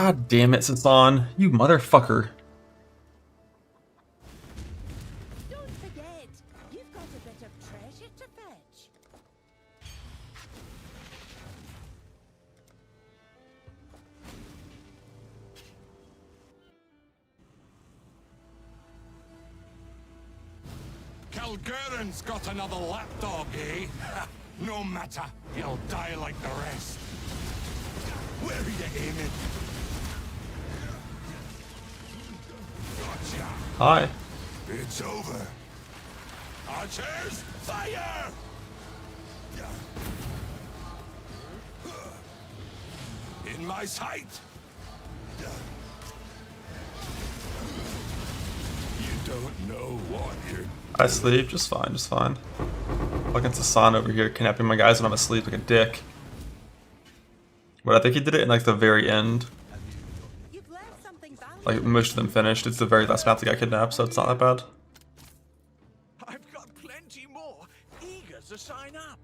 God damn it, Sasan. You motherfucker. Don't forget, you've got a bit of treasure to fetch. Calgurin's got another lapdog, eh? No matter, he'll die like the rest. Where are you aiming? Gotcha. Hi. It's over. Archers, fire! In my sight! You don't know what you're... I sleep just fine, just fine. Fucking Sasan over here kidnapping my guys when I'm asleep like a dick. But I think he did it in like the very end. You've learned something valuable. Like most of them finished. It's the very last map that got kidnapped, so it's not that bad. I've got plenty more, eager to sign up.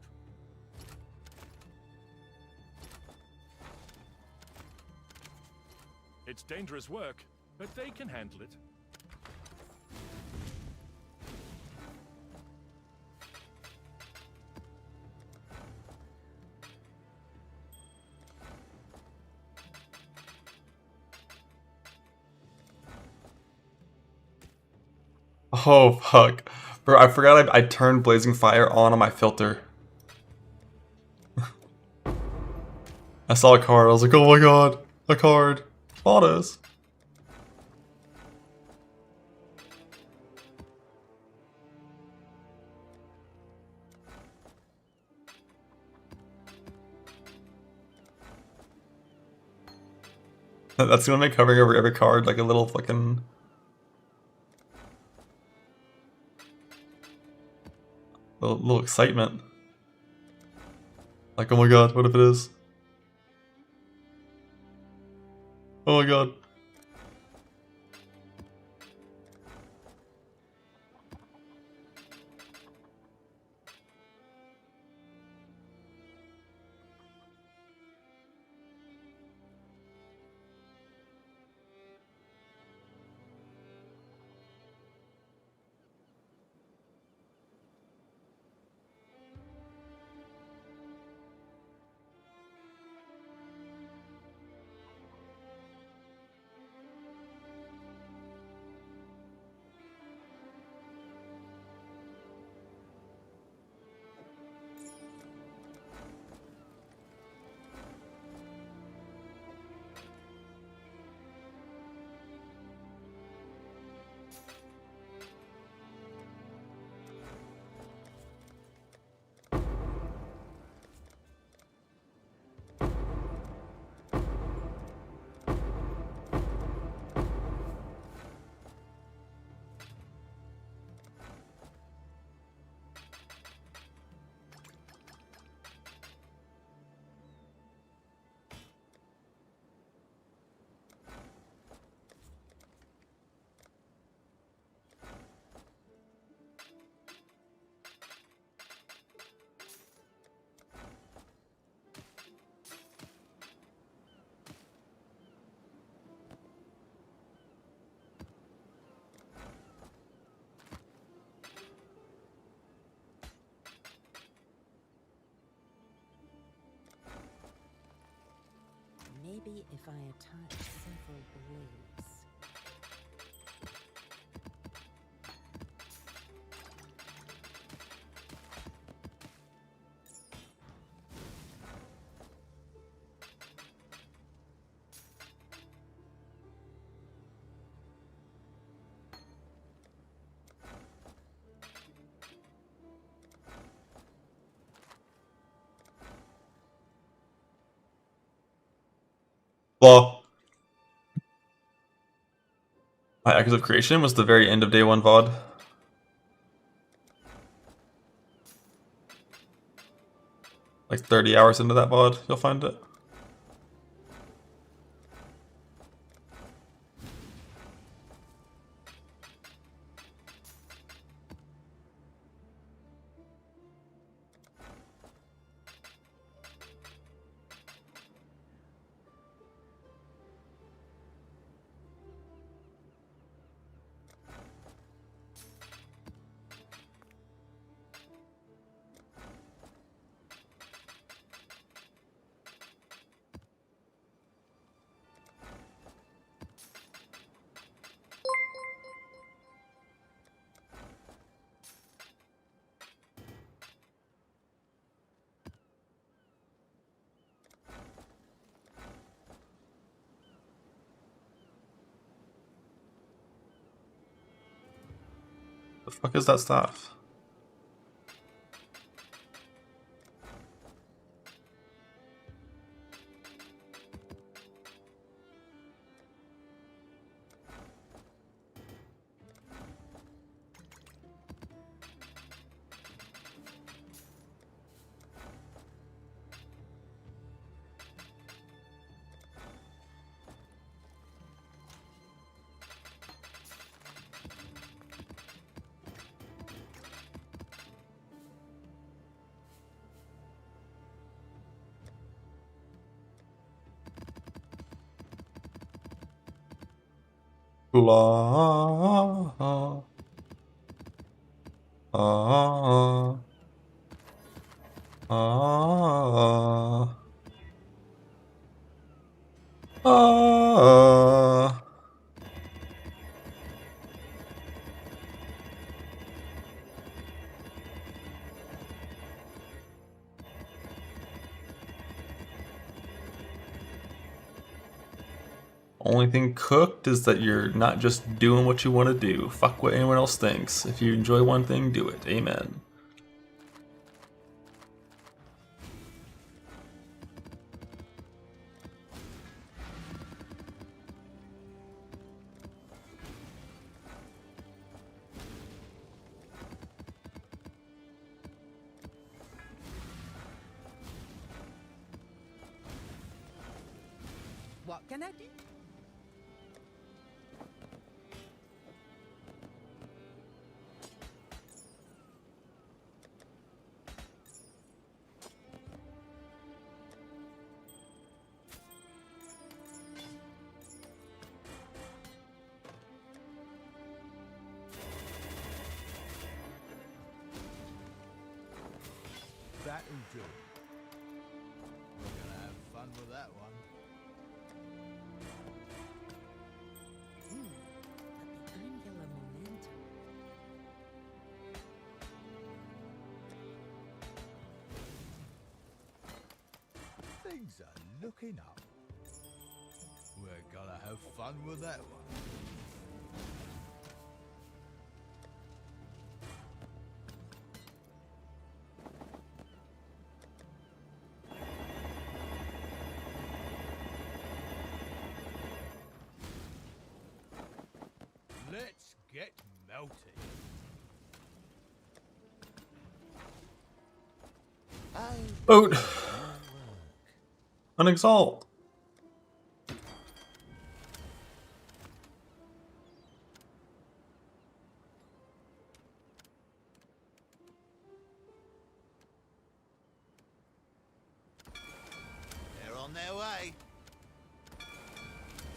It's dangerous work, but they can handle it. Oh fuck. Bro, I forgot I turned Blazing Fire on my filter. I saw a card, I was like, oh my god, a card. Autos. That's gonna make covering over every card like a little fucking... little excitement. Like, oh my god, what if it is? Oh my god. Maybe if I attach several blades. Well, my Echoes of Creation was the very end of day 1 VOD. Like 30 hours into that VOD, you'll find it. The fuck is that stuff? Blah. Ah. Ah. Ah. Only thing cooked is that you're not just doing what you want to do. Fuck what anyone else thinks. If you enjoy one thing, do it. Amen. What can I do? That'll do. We're gonna have fun with that one. The angular momentum. Things are looking up. We're gonna have fun with that one. Let's get melty. Boat. Unexalt. They're on their way.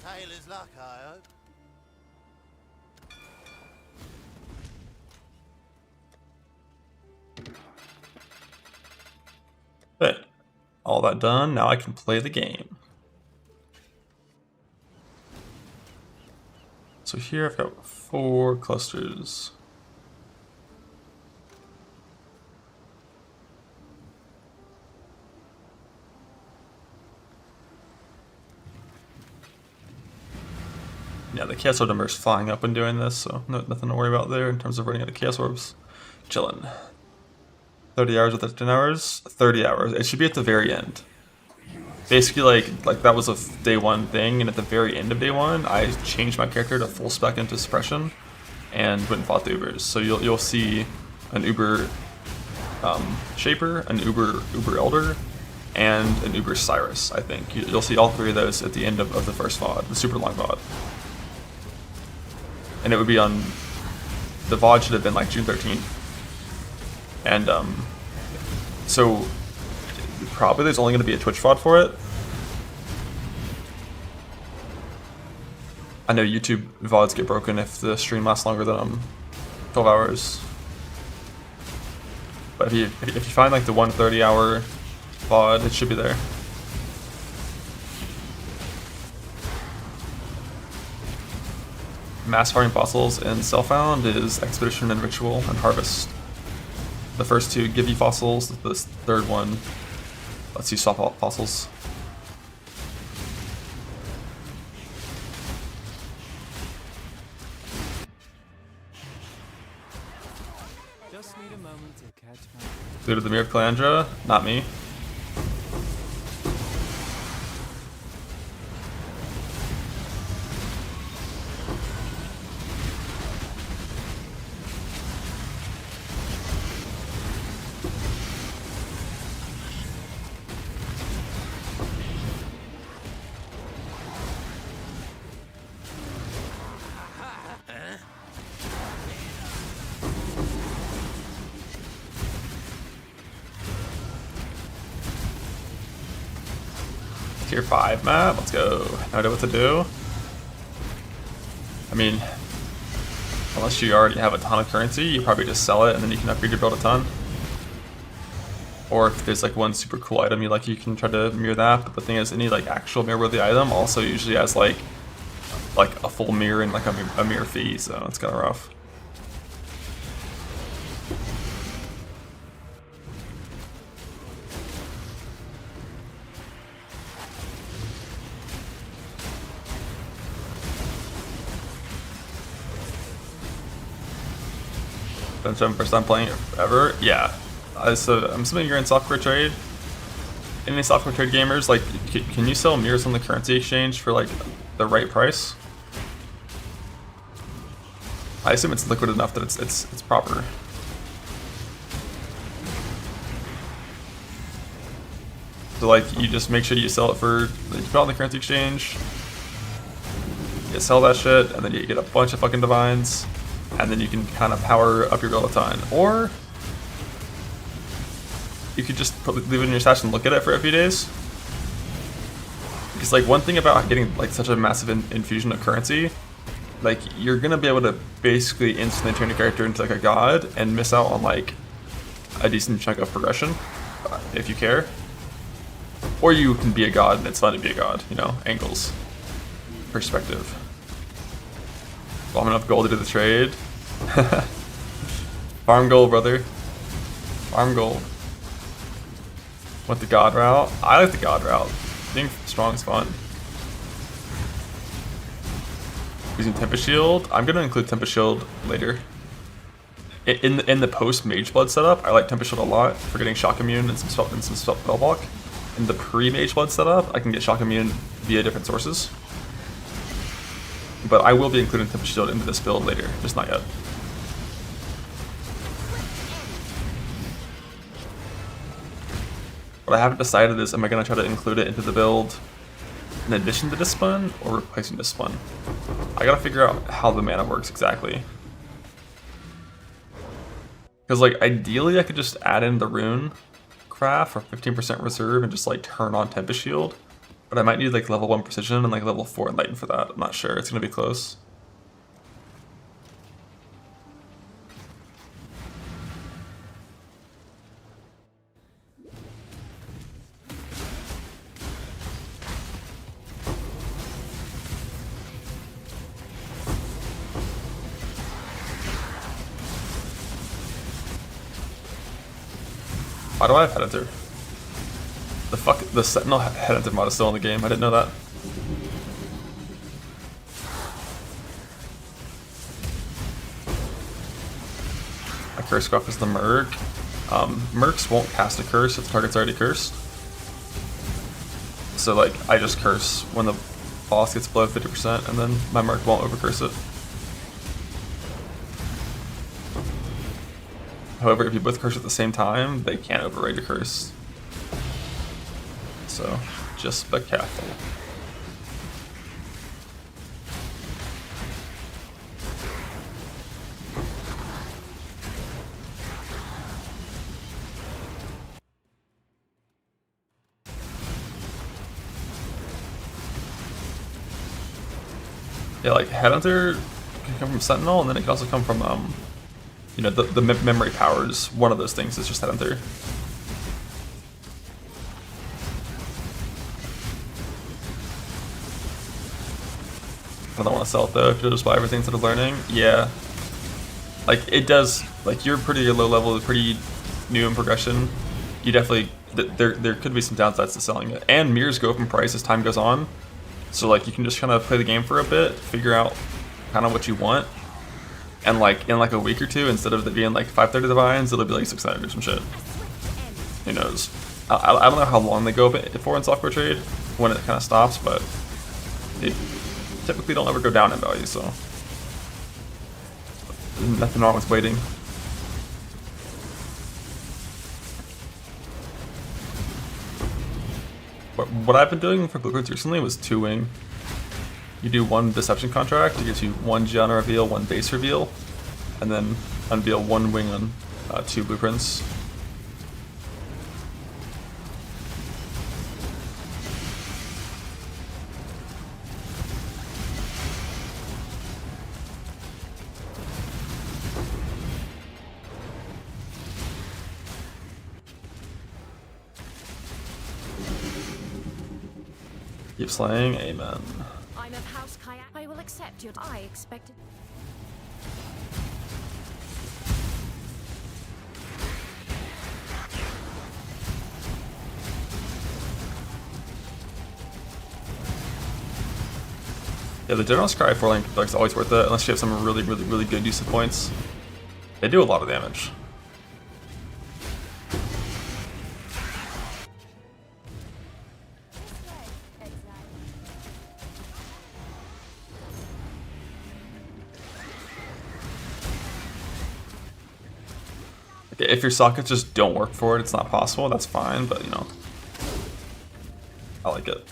Taylor's luck, I hope. But all that done, now I can play the game. So here I've got 4 clusters. Yeah, the chaos orb number is flying up when doing this, so nothing to worry about there in terms of running out of chaos orbs. Chillin'. 30 hours with 10 hours? 30 hours. It should be at the very end. Basically, like that was a day 1 thing, and at the very end of day 1, I changed my character to full spec into suppression, and went and fought the Ubers. So you'll see an Uber Shaper, an Uber Elder, and an Uber Cyrus. I think you'll see all 3 of those at the end of the first VOD, the super long VOD, and it would be on the VOD should have been like June 13th, and so probably there's only going to be a Twitch VOD for it. I know YouTube VODs get broken if the stream lasts longer than 12 hours. But if you find like the 130-hour VOD, it should be there. Mass farming fossils in Self-Found is Expedition and Ritual and Harvest. The first 2 give you fossils, the third one lets you swap fossils. Just need a moment to catch my. Looted the Mirror of Calandra, not me. Tier 5 map, let's go. No idea what to do. I mean, unless you already have a ton of currency, you probably just sell it and then you can upgrade your build a ton. Or if there's like one super cool item you like, you can try to mirror that. But the thing is, any like actual mirror worthy item also usually has like a full mirror and like a mirror fee, so it's kind of rough. Been 7% playing it forever? Yeah. So I'm assuming you're in software trade. Any software trade gamers, like, can you sell mirrors on the currency exchange for like the right price? I assume it's liquid enough that it's proper. So like, you just make sure you sell it for, you put it on the currency exchange, you sell that shit, and then you get a bunch of fucking divines, and then you can kind of power up your build a ton. Or you could just leave it in your stash and look at it for a few days. Because like, one thing about getting like such a massive infusion of currency, like, you're gonna be able to basically instantly turn your character into like a god and miss out on like a decent chunk of progression, if you care. Or you can be a god and it's fun to be a god, you know, angles, perspective. Bomb enough gold to do the trade. Farm gold, brother. Farm gold. Went the god route. I like the god route. Being strong is fun. Using Tempest Shield. I'm gonna include Tempest Shield later. In the post Mage Blood setup, I like Tempest Shield a lot for getting shock immune and some spell block. In the pre Mage Blood setup, I can get shock immune via different sources. But I will be including Tempest Shield into this build later, just not yet. What I haven't decided is, am I going to try to include it into the build in addition to Discipline or replacing Discipline? I gotta figure out how the mana works exactly. Because like, ideally I could just add in the Rune Craft for 15% reserve and just like turn on Tempest Shield. But I might need like level 1 Precision and like level 4 Enlighten for that. I'm not sure, it's gonna be close. Why do I have Headhunter? The Sentinel Headhunter mod is still in the game, I didn't know that. My curse buff is the Merc. Mercs won't cast a curse if the target's already cursed. So like, I just curse when the boss gets below 50% and then my Merc won't overcurse it. However, if you both curse at the same time, they can't override your curse. So, just be careful. Yeah, like Headhunter can come from Sentinel, and then it can also come from you know, the memory powers. One of those things is just Headhunter. I don't want to sell it though, if you'll just buy everything instead of learning. Yeah. Like, it does, like, you're pretty low level, pretty new in progression. You definitely, there could be some downsides to selling it. And mirrors go up in price as time goes on. So like, you can just kind of play the game for a bit, figure out kind of what you want. And like in like a week or two, instead of it being like 530 divines, it'll be like 600 or some shit. Who knows? I don't know how long they go for in software trade, when it kind of stops, but they typically don't ever go down in value, so nothing wrong with waiting. What I've been doing for blueprints recently was 2-wing. You do 1 deception contract, it gives you 1 Gianna reveal, 1 base reveal, and then unveil 1 wing on 2 blueprints. Keep slaying, amen. I'm of House Kayak. I will accept your. I expected. Yeah, the General Scry 4-link is always worth it, unless you have some really good use of points. They do a lot of damage. If your sockets just don't work for it, it's not possible, that's fine, but you know, I like it.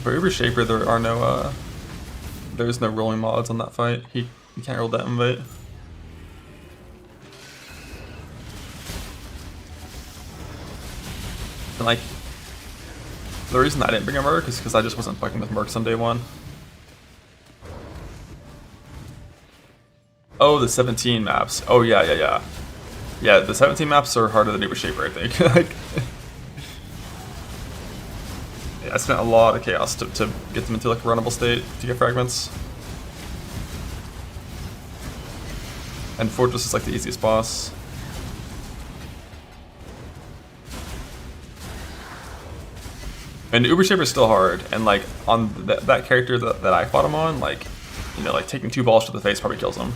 For Uber Shaper, there are no, there's no rolling mods on that fight. You can't roll that invite. And like, the reason I didn't bring a Merc is because I just wasn't fucking with Mercs on day 1. Oh, the 17 maps. Oh yeah. Yeah, the 17 maps are harder than Uber Shaper, I think. Like, yeah, I spent a lot of chaos to get them into like a runnable state to get fragments. And Fortress is like the easiest boss. And Uber Shaper is still hard, and like on that character that I fought him on, like, you know, like taking 2 balls to the face probably kills him.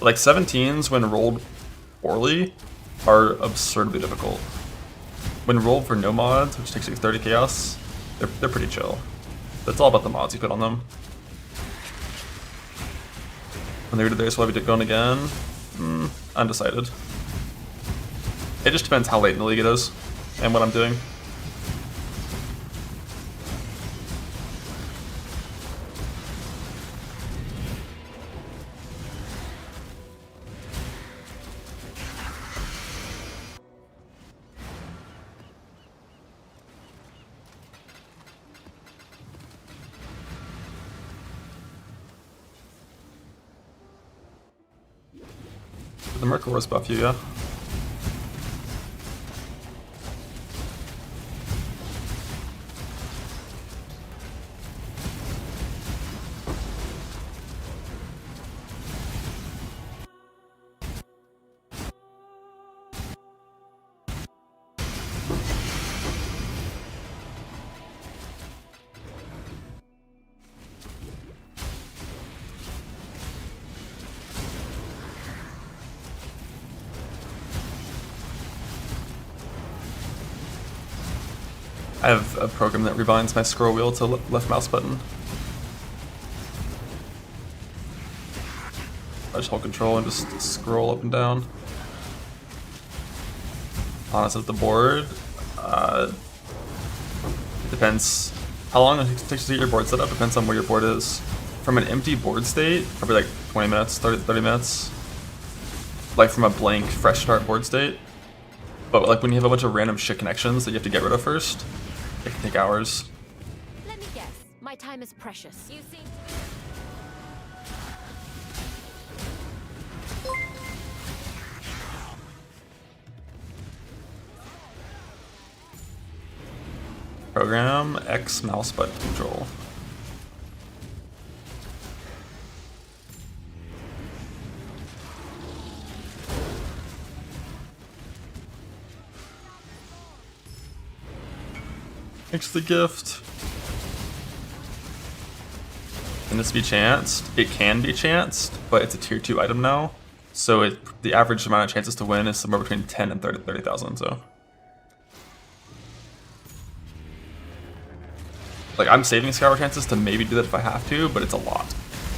Like 17s when rolled poorly are absurdly difficult. When rolled for no mods, which takes you 30 chaos, they're pretty chill. That's all about the mods you put on them. When they were today, so why we did going again? Undecided. It just depends how late in the league it is and what I'm doing. The Merc Wars buff you, yeah? I have a program that rebinds my scroll wheel to left mouse button. I just hold control and just scroll up and down. Honest at the board, it depends how long it takes to get your board set up, depends on where your board is. From an empty board state, probably like 20 minutes, 30 minutes. Like from a blank, fresh start board state. But like when you have a bunch of random shit connections that you have to get rid of first, it can take hours. Let me guess. My time is precious. You seem. Program X mouse button control. Thanks for the gift. Can this be chanced? It can be chanced, but it's a tier 2 item now. So the average amount of chances to win is somewhere between 10 and 30,000, so. Like, I'm saving scour chances to maybe do that if I have to, but it's a lot.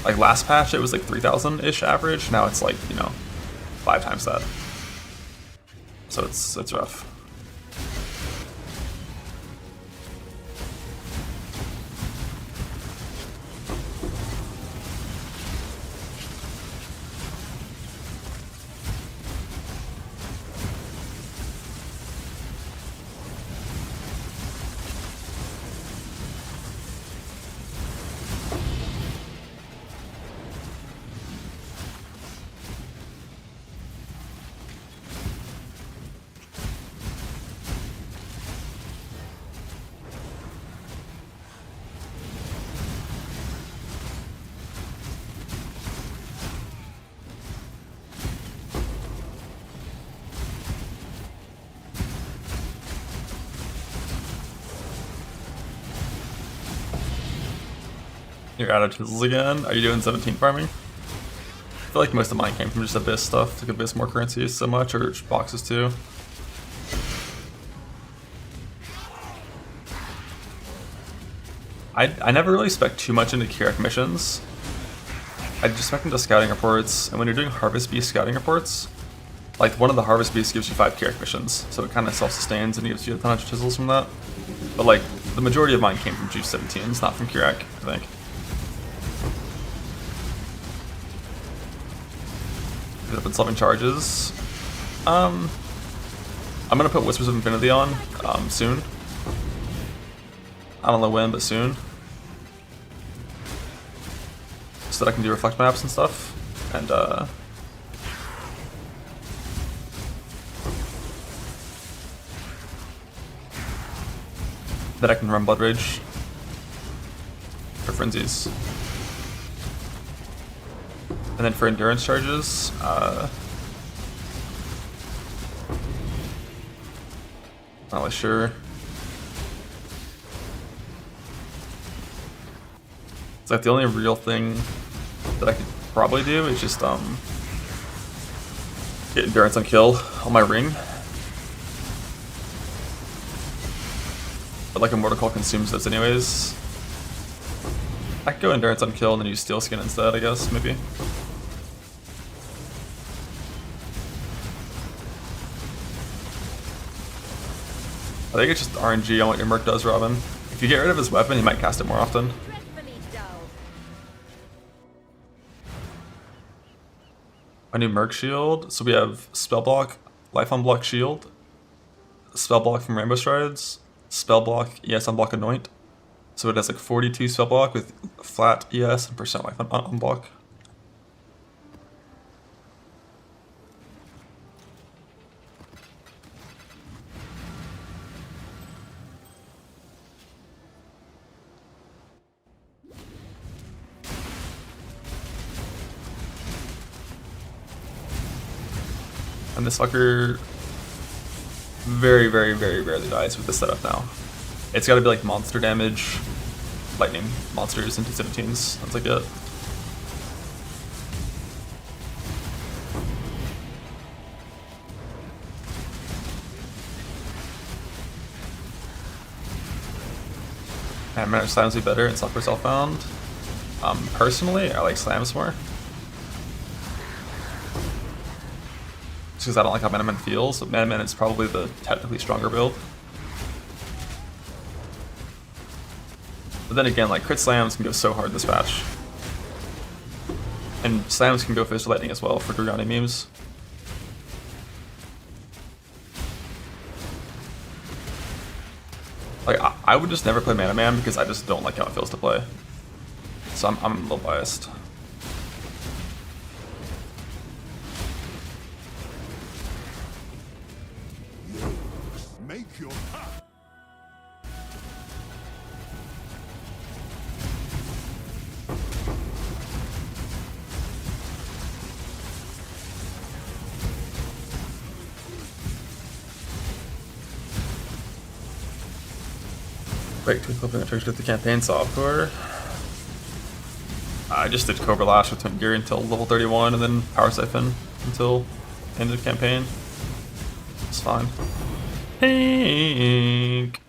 Like, last patch it was like 3,000-ish average, now it's like, you know, 5 times that. So it's rough. You're out of tools again. Are you doing 17 farming? I feel like most of mine came from just Abyss stuff, like Abyss more currency so much, or boxes too. I never really spec too much into Kirak missions. I just spec into scouting reports, and when you're doing Harvest Beast scouting reports, like one of the Harvest Beasts gives you 5 Kirak missions, so it kind of self-sustains and gives you a ton of chisels from that. But like, the majority of mine came from Juice 17s, not from Kirak, I think. Up in solving charges. I'm gonna put Whispers of Infinity on soon. I don't know when, but soon. So that I can do reflect maps and stuff. And that I can run Blood Rage for frenzies. And then for endurance charges, not really sure. It's like the only real thing that I could probably do is just get endurance on kill on my ring. But like Immortal Call consumes those anyways. I could go endurance on kill and then use steel skin instead, I guess, maybe. I think it's just RNG on what your Merc does, Robin. If you get rid of his weapon, he might cast it more often. Dreadfully dull. A new Merc shield. So we have Spell Block, Life on Block Shield, Spell Block from Rainbow Strides, Spell Block, ES on Block Anoint. So it has like 42 Spell Block with flat ES and percent life on block. And this fucker very, very, very rarely dies with this setup now. It's gotta be like monster damage, lightning monsters into 17s. That's like it. And manage slams be better and software self-found. Personally, I like slams more. Because I don't like how Manaman feels, but Manaman is probably the technically stronger build. But then again, like crit slams can go so hard this patch. And slams can go Fist Lightning as well for Dragoni memes. Like, I would just never play Manaman because I just don't like how it feels to play. So I'm a little biased. Break to equipment and trigger the campaign software. I just did Cobra Lash with Twin Gear until level 31 and then Power Siphon until end of campaign. It's fine. Pink.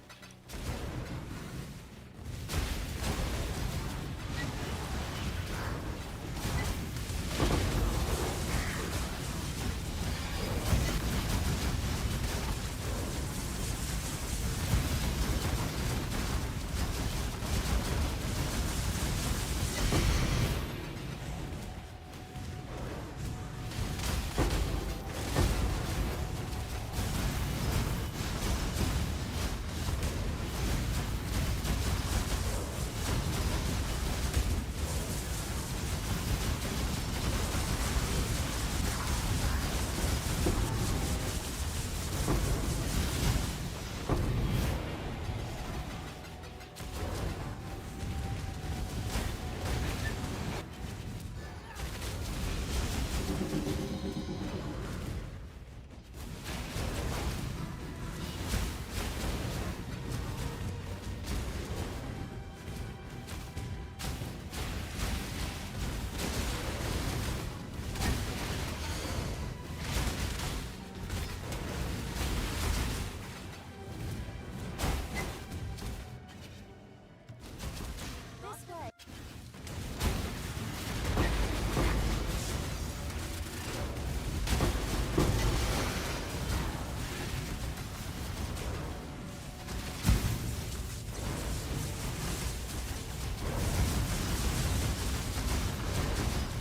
This way.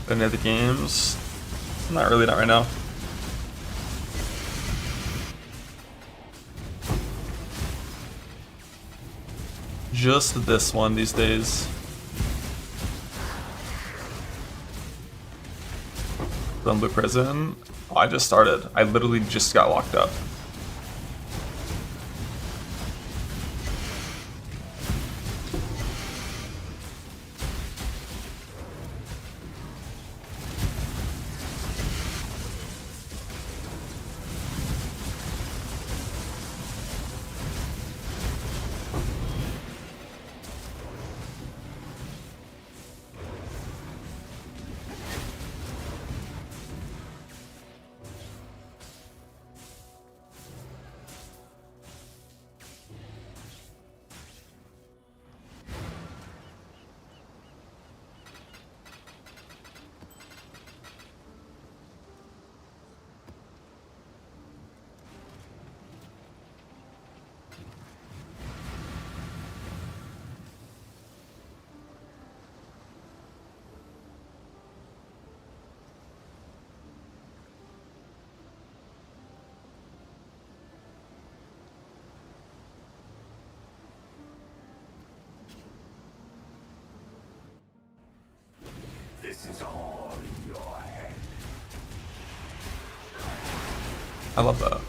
Any other games? Not really, not right now. Just this one these days. Blue Prison. Oh, I just started. I literally just got locked up. This is all in your head. I love that.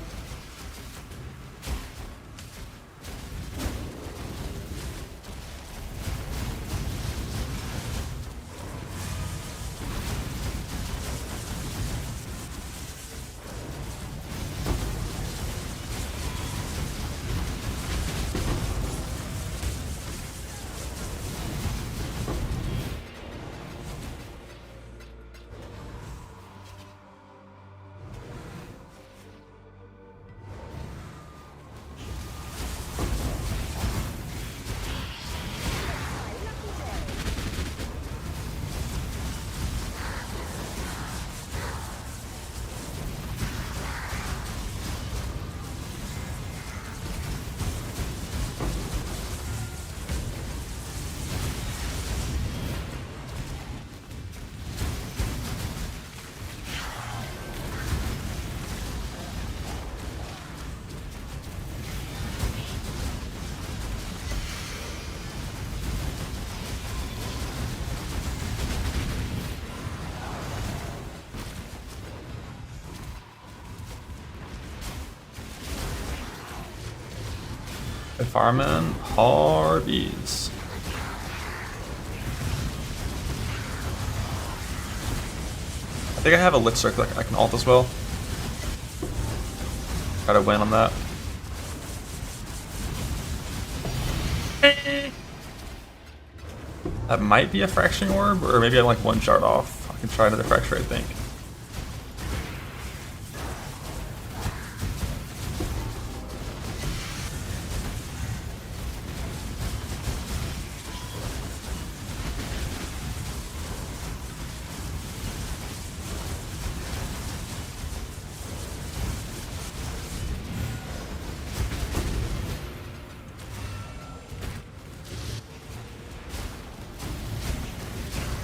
Fireman Harvey's. I think I have a Lich Strike that I can ult as well. Try to win on that. That might be a fracturing orb, or maybe I'm like one shard off. I can try another fracture, I think.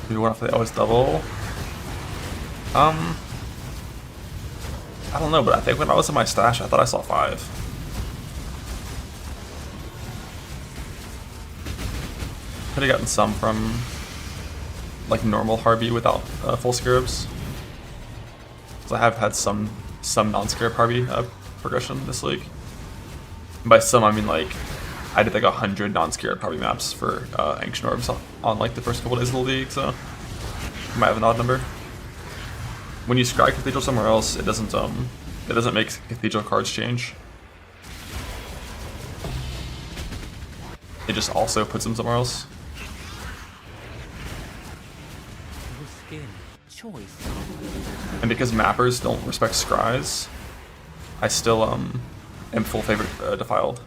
Do you want if they always double? I don't know, but I think when I was in my stash, I thought I saw 5. Could have gotten some from like normal Harvey without full scarabs. Because I have had some non-scarab Harvey progression this league. And by some, I mean like I did like 100 non-scarab Harvey maps for Ancient Orbs on like the first couple days of the league, so I might have an odd number. When you scry Cathedral somewhere else, it doesn't make Cathedral cards change. It just also puts them somewhere else. Skin. Choice. And because mappers don't respect scries, I still am full favorite Defiled.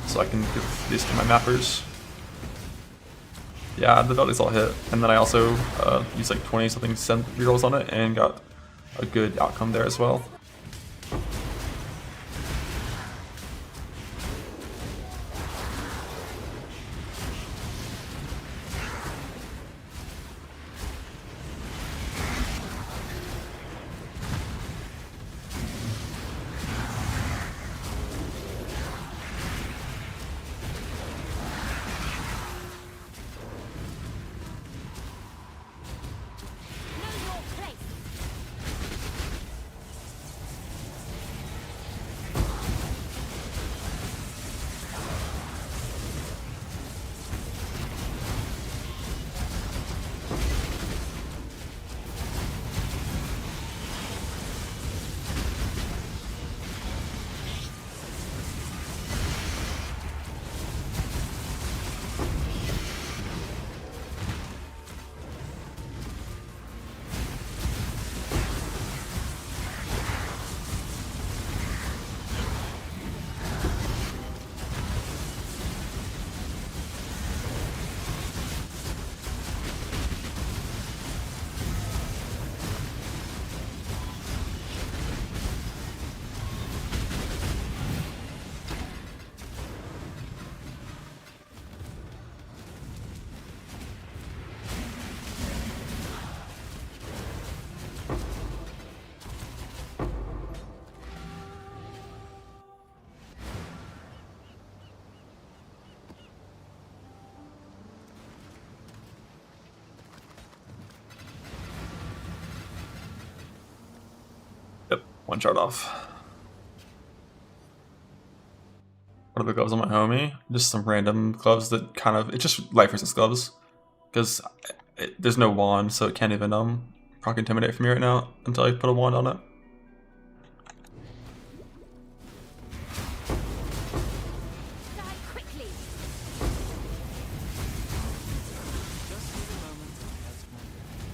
So I can give these to my mappers. Yeah, the abilities all hit. And then I also used like 20 something cent rerolls on it and got a good outcome there as well. Know your place. Yep, one shard off. What are the gloves on my homie? Just some random gloves that kind of, it's just life resist gloves. Because there's no wand, so it can't even proc intimidate from me right now until I put a wand on it. Die quickly. Just need a moment to catch my breath.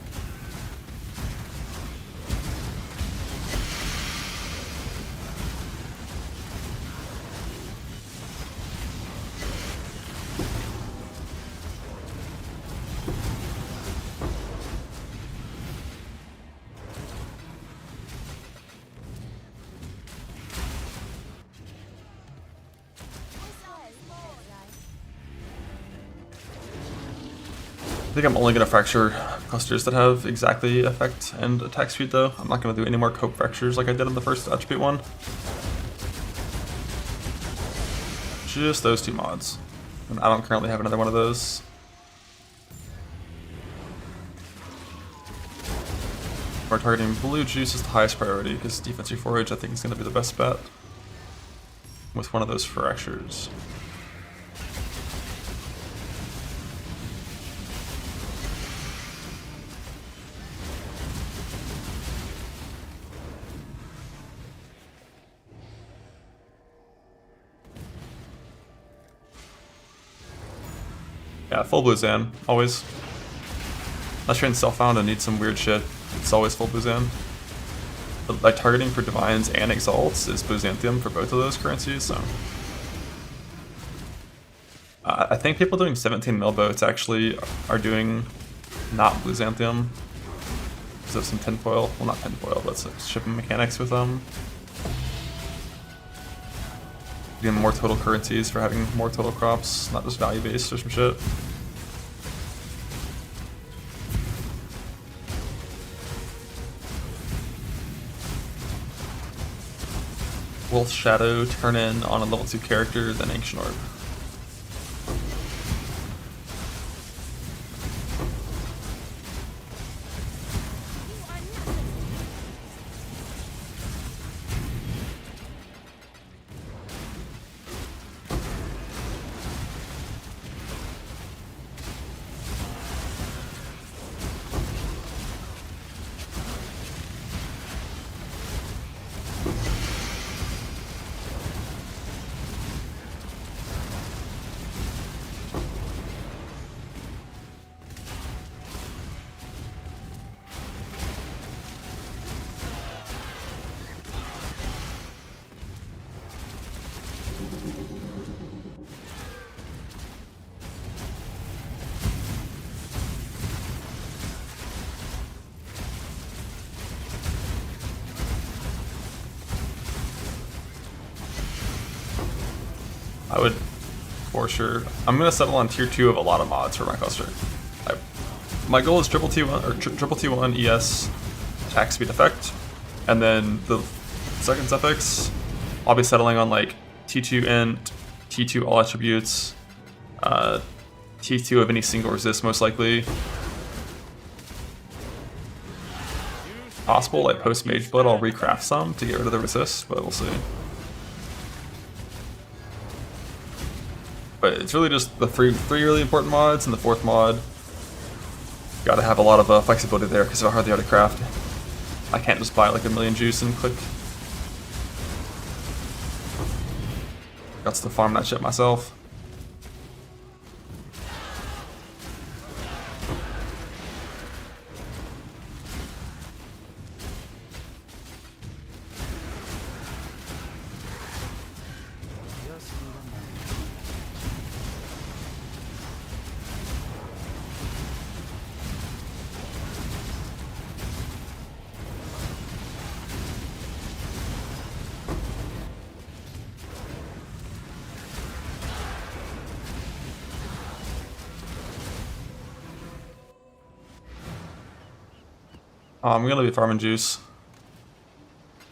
I think I'm only going to fracture clusters that have exactly effect and attack speed though. I'm not going to do any more cope fractures like I did in the first attribute one. Just those 2 mods. And I don't currently have another one of those. We're targeting blue juice is the highest priority because defensive forage I think is going to be the best bet with one of those fractures. Yeah, full Bluzan, always. Unless you're in Self-Found and need some weird shit, it's always full Bluzan. But, like, targeting for Divines and Exalts is Bluzanthium for both of those currencies, so... I think people doing 17 mil boats actually are doing not Bluzanthium. Because of some tinfoil, well not tinfoil, but some shipping mechanics with them. Getting more total currencies for having more total crops, not just value based or some shit. Wolf Shadow turn in on a level 2 character, then Ancient Orb. I would, for sure. I'm gonna settle on tier 2 of a lot of mods for my cluster. My goal is triple T1 ES attack speed effect, and then the second suffix, I'll be settling on like T2 int, T2 all attributes, T2 of any single resist most likely. Possible like post Mage Blood I'll recraft some to get rid of the resist, but we'll see. But it's really just the three really important mods, and the fourth mod. Gotta have a lot of flexibility there because of how hard they are to craft. I can't just buy like a million juice and click. Got to farm that shit myself. Just need a moment. I'm gonna be farming juice.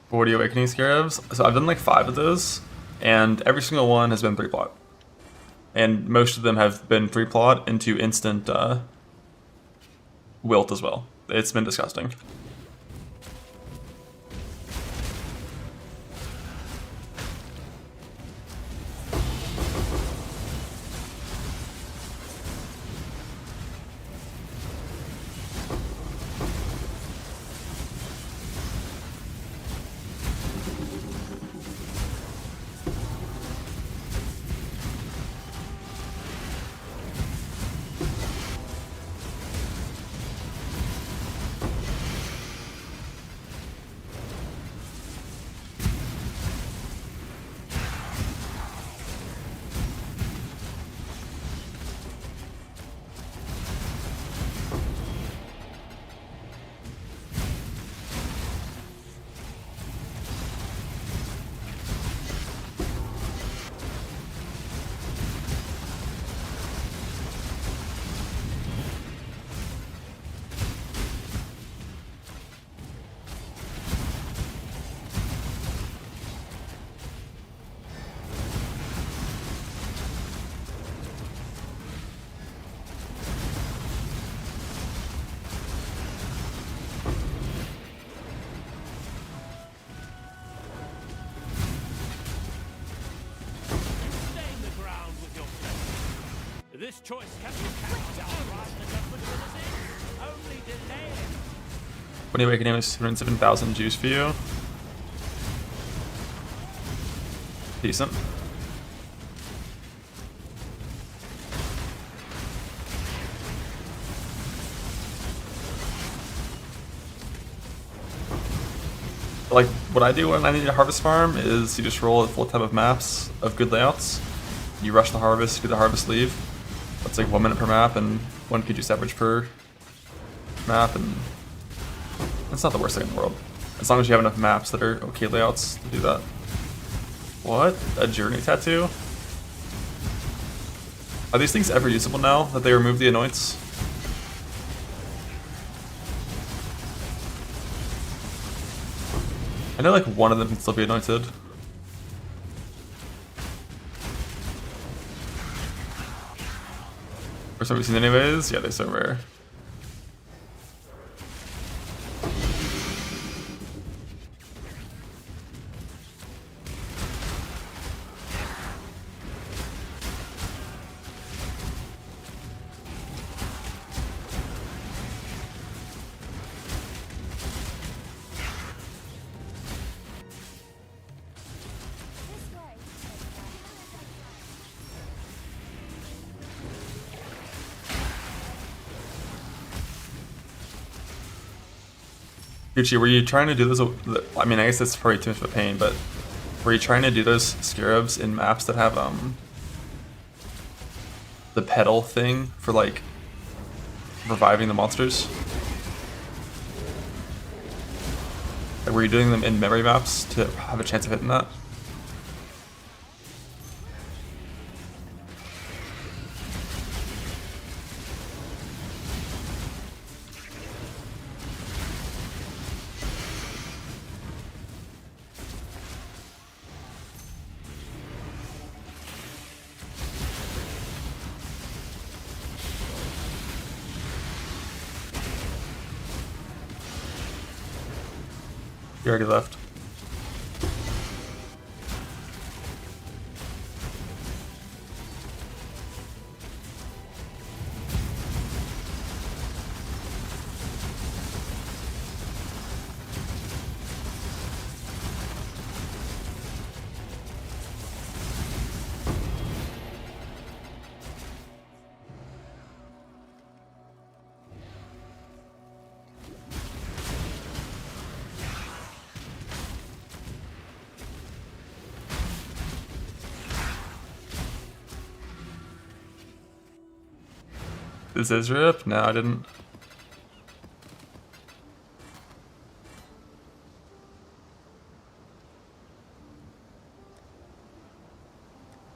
40 Awakening Scarabs. So I've done like 5 of those, and every single one has been 3 plot. And most of them have been 3 plot into instant wilt as well. It's been disgusting. Stain the ground with your flesh. This choice can be carried out right the government will only delay it. 20 Awakening is 207,000 juice for you. Decent. Like, what I do when I need a harvest farm is you just roll a full tab of maps of good layouts. You rush the harvest, do the harvest leave. That's like 1 minute per map and 1 PG average per map, and that's not the worst thing in the world. As long as you have enough maps that are okay layouts to do that. What? A journey tattoo? Are these things ever usable now that they remove the anoints? I know like one of them can still be anointed. For some reason anyways, yeah, they're so rare. Gucci, were you trying to do this? I mean, I guess that's probably too much of a pain, but were you trying to do those scarabs in maps that have the pedal thing for like reviving the monsters? Like, were you doing them in memory maps to have a chance of hitting that? You already left. This is rip? No, I didn't.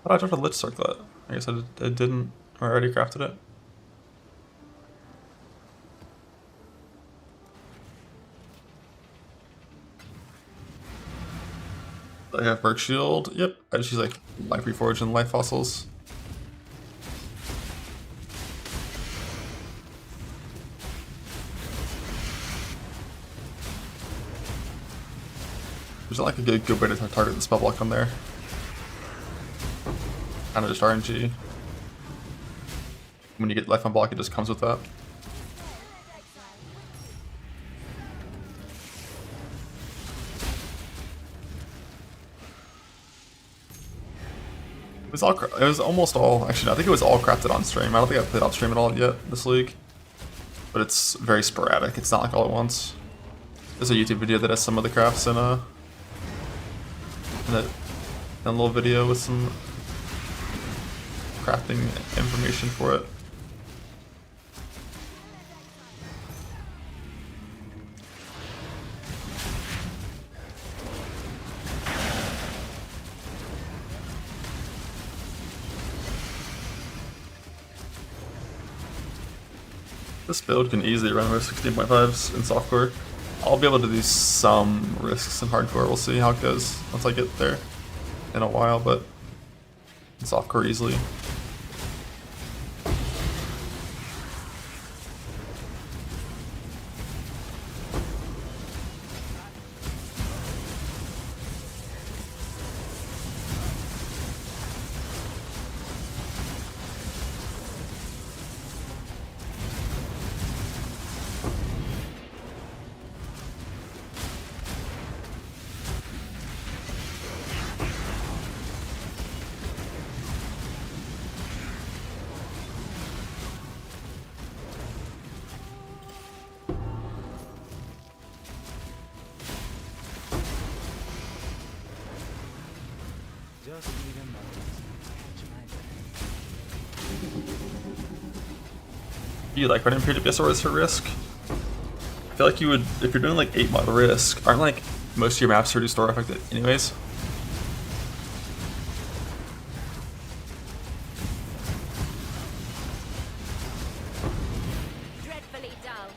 Oh, I tried to lich circlet. I guess I didn't, or I already crafted it. I have Merc Shield. Yep, I just use like Life Reforged and Life Fossils. There's not like a good way to target the spell block on there. Kind of just RNG. When you get life on block, it just comes with that. It was almost all, actually no, I think it was all crafted on stream. I don't think I played off stream at all yet this league. But it's very sporadic, it's not like all at once. There's a YouTube video that has some of the crafts in a little video with some crafting information for it. This build can easily run with 16.5s in softcore. I'll be able to do some risks in hardcore. We'll see how it goes once I get there in a while, but in softcore easily. Just need a moment to catch my breath. Do you like running PWS orders for risk? I feel like you would, if you're doing like 8 model risk, aren't like most of your maps already store affected anyways? Dreadfully dull.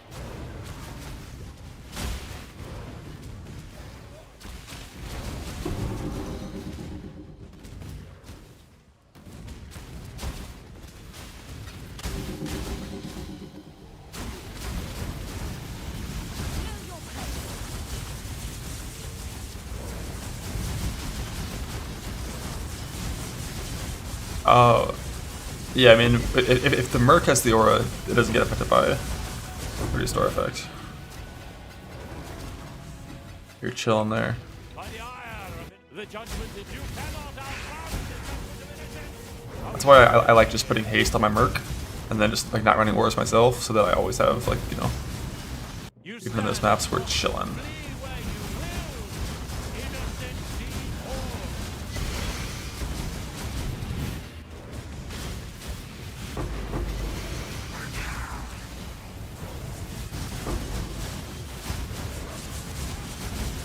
Oh, yeah. I mean, if the Merc has the aura, it doesn't get affected by the restore effect. You're chilling there. By the ire of it, the judgment that you cannot outrun is the judgment of innocence. That's why I like just putting haste on my Merc, and then just like not running auras myself, so that I always have like, you know, You even in those maps we're chilling.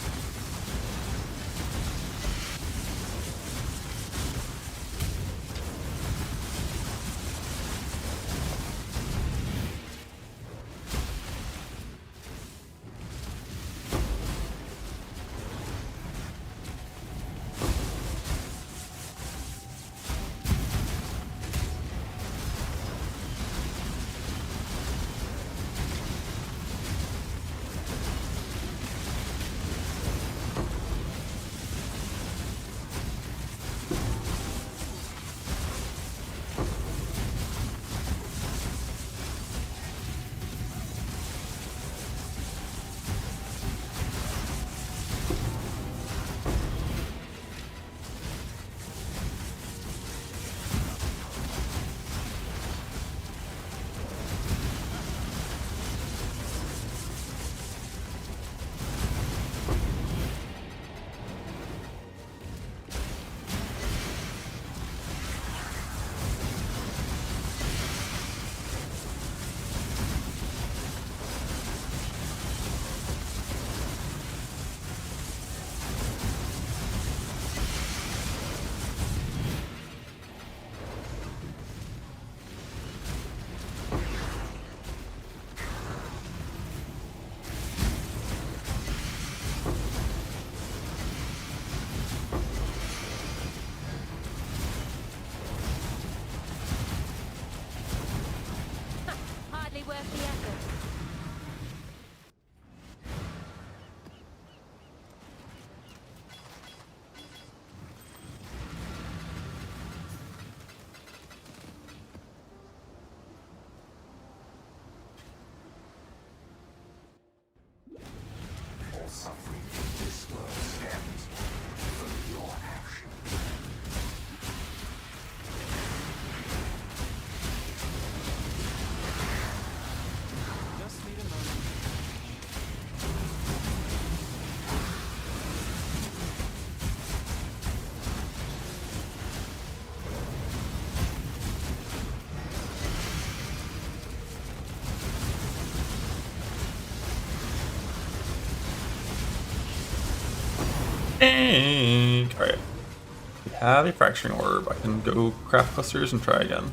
flee where you will. Innocent be all. Hardly worth the effort. Just need a moment. Alright. We have a fracturing orb. I can go craft clusters and try again.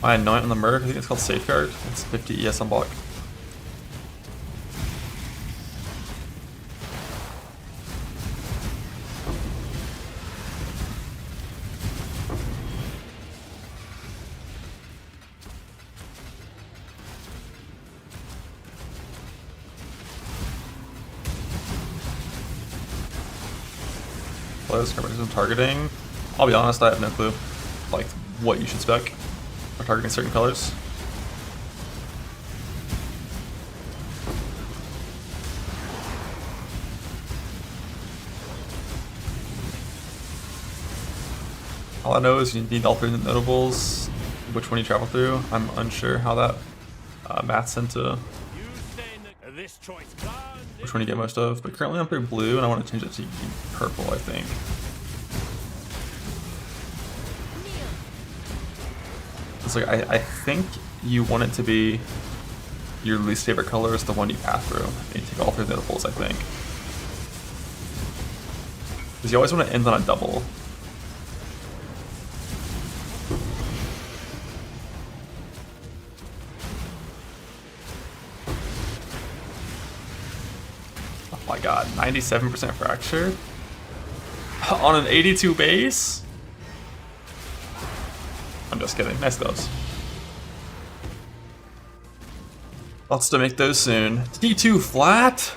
My anoint on the Merc, I think it's called Safeguard. It's 50 ES on block. Close, some targeting. I'll be honest, I have no clue like what you should spec for targeting certain colors. All I know is you need all 3 notables. Which one you travel through, I'm unsure how that maths into You stay in this choice can't. which one you get most of. But currently I'm through blue, and I want to change it to purple, I think. It's like I think you want it to be your least favorite color is the one you pass through. And you take all 3 notables, I think. Because you always want to end on a double. Oh my god, 97% fracture? On an 82 base? I'm just kidding, nice gloves. Lots to make those soon. T2 flat?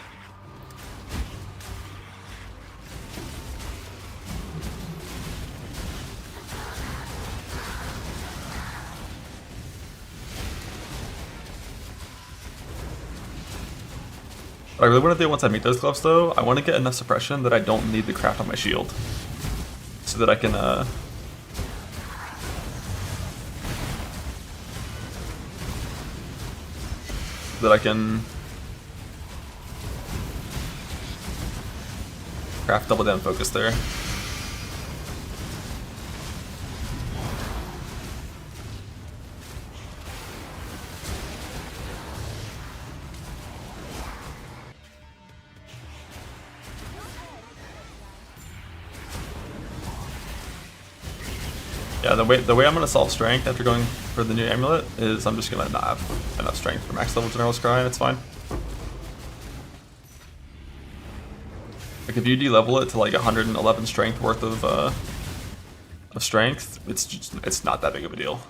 What I really want to do once I make those gloves though, I want to get enough suppression that I don't need the craft on my shield. So that I can craft double down focus there. Yeah, the way I'm gonna solve strength after going for the new amulet is I'm just gonna not have enough strength for max level General Scry, and it's fine. Like if you de-level it to like 111 strength worth of strength, it's not that big of a deal.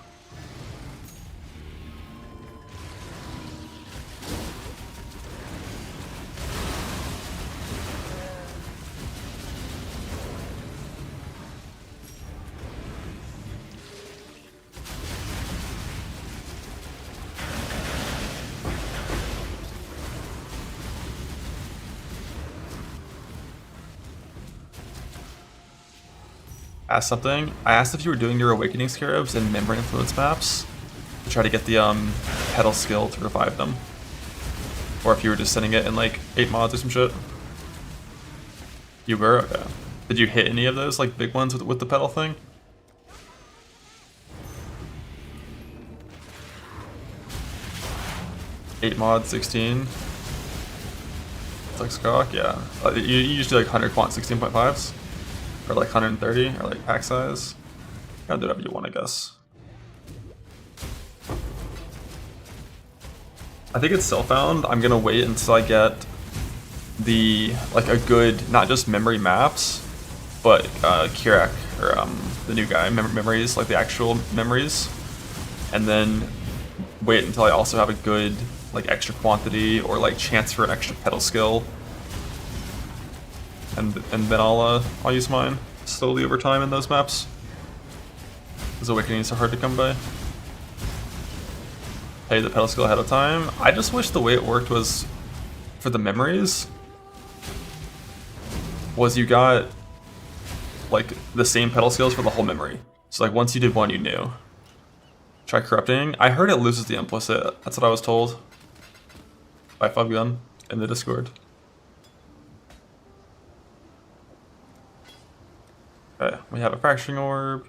Asked something. I asked if you were doing your Awakening Scarabs in Memory Influence maps to try to get the pedal skill to revive them, or if you were just sending it in like 8 mods or some shit. You were? Okay. Did you hit any of those like big ones with the pedal thing? Eight mod 16. It's like Skok, yeah. You usually like 100 quant 16.5s. Or like 130, or like pack size. You gotta do whatever you want, I guess. I think it's still found. I'm gonna wait until I get the like a good, not just memory maps, but Kirak or the new guy memories, like the actual memories, and then wait until I also have a good like extra quantity or like chance for an extra pedal skill. And then I'll use mine slowly over time in those maps. Because Awakenings are hard to come by. Pay the pedal skill ahead of time. I just wish the way it worked was for the memories was you got like the same pedal skills for the whole memory. So like once you did one, you knew. Try corrupting. I heard it loses the implicit. That's what I was told by Fubgun in the Discord. Okay, we have a fracturing orb.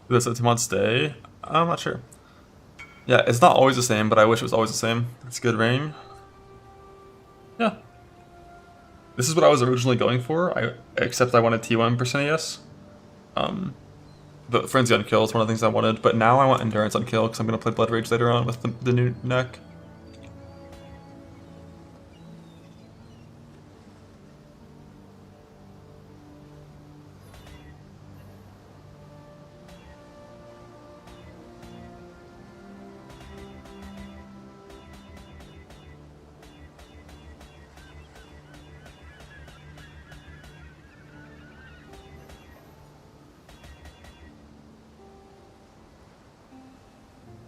This a 2-month stay? I'm not sure. Yeah, it's not always the same, but I wish it was always the same. It's a good ring. Yeah. This is what I was originally going for, except I wanted T1% ES. But Frenzy on Kill is one of the things I wanted, but now I want Endurance on Kill because I'm going to play Blood Rage later on with the new neck.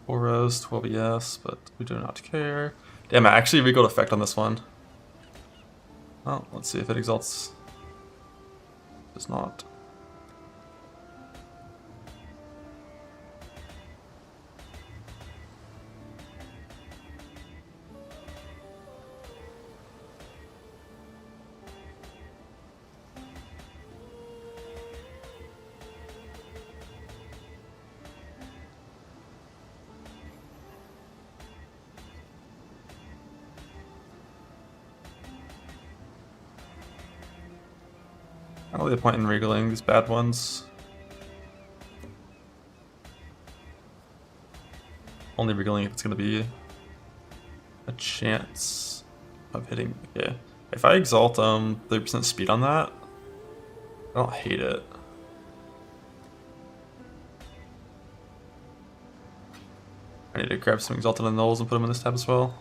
Auras, 12 ES, but we do not care. Damn, I actually regoed effect on this one. Oh, let's see if it exalts. Does not. I don't really point in regaling these bad ones. Only regaling if it's gonna be a chance of hitting. Yeah. If I exalt 30% speed on that, I don't hate it. I need to grab some exalted annuls and put them in this tab as well.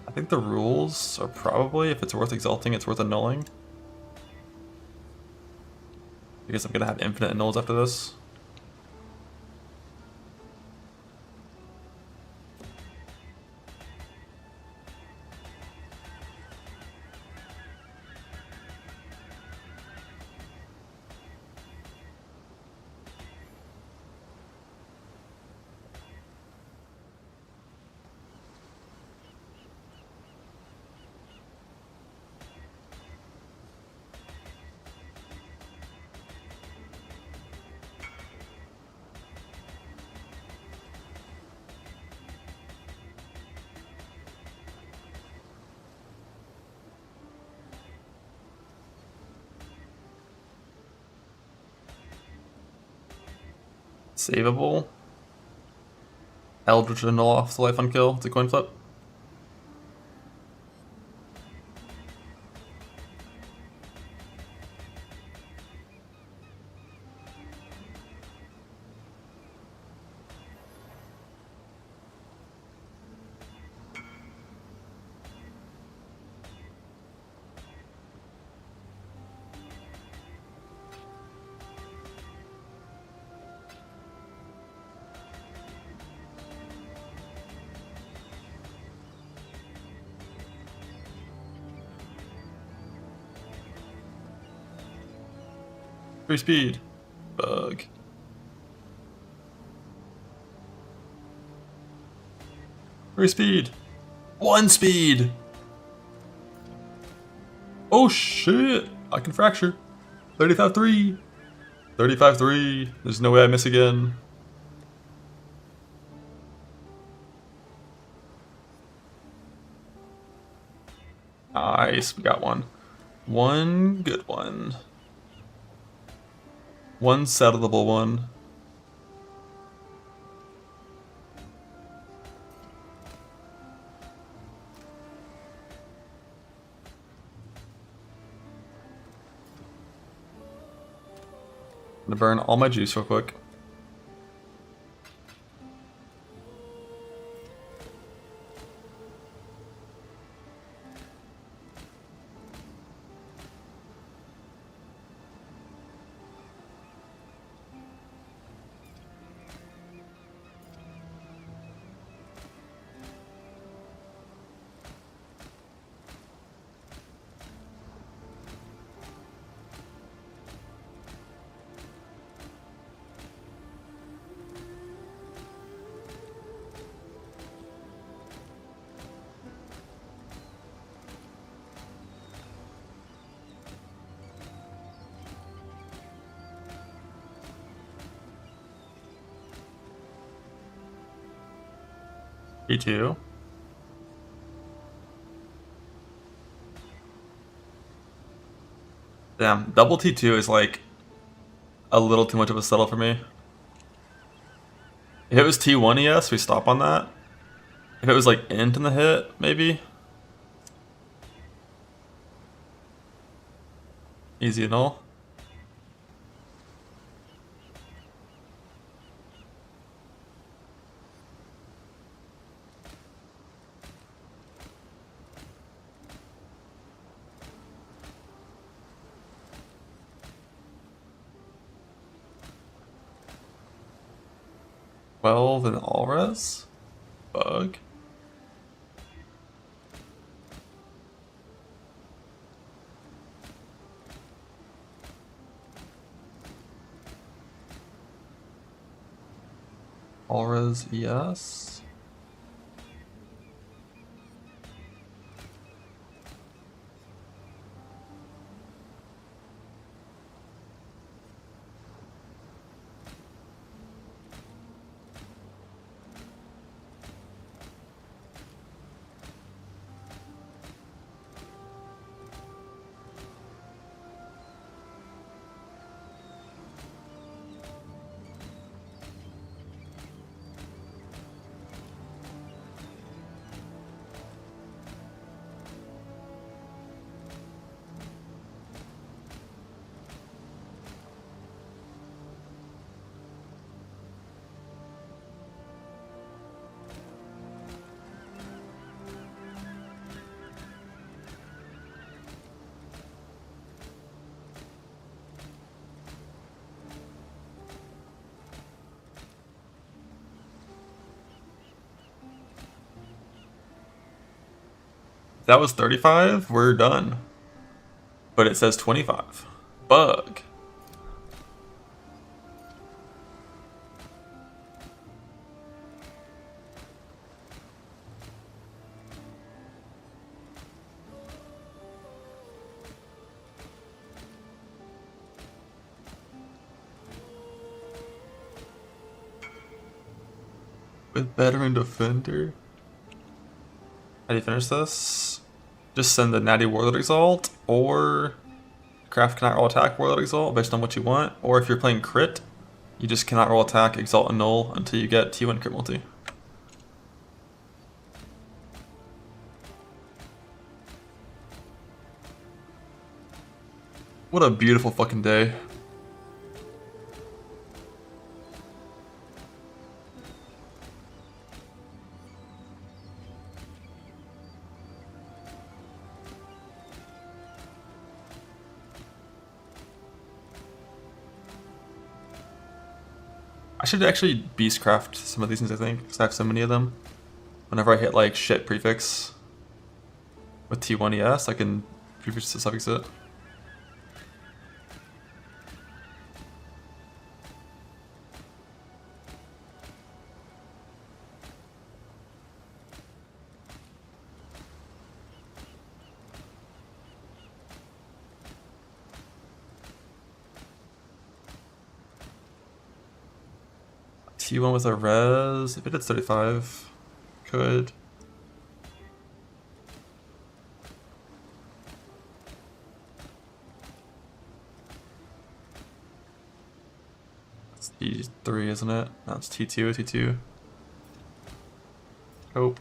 I think the rules are probably, if it's worth exalting, it's worth annulling. Because I'm gonna have infinite annuls after this. Savable. Eldritch annul off the life on kill. It's a coin flip. Free speed. Bug. Free speed. 1 speed. Oh shit. I can fracture. 35-3. 35-3. There's no way I miss again. Nice. We got one. One good one. One settleable one. I'm gonna burn all my juice real quick. T2. Damn, double T2 is like a little too much of a settle for me. If it was T1 ES, we stop on that. If it was like int in the hit, maybe. Easy and all. 12 and all res? Bug. All res, yes. That was 35, we're done. But it says 25. Bug. With veteran defender. How do you finish this? Just send the natty warlord exalt, or craft cannot roll attack warlord exalt based on what you want, or if you're playing crit, you just cannot roll attack exalt and null until you get T1 crit multi. What a beautiful fucking day. I should actually beastcraft some of these things, I think, because I have so many of them. Whenever I hit like shit prefix with T1 ES, I can prefix to suffix it. T1 with a res, if it hits 35, could. It's T3, isn't it? No, it's T2, T2. Hope.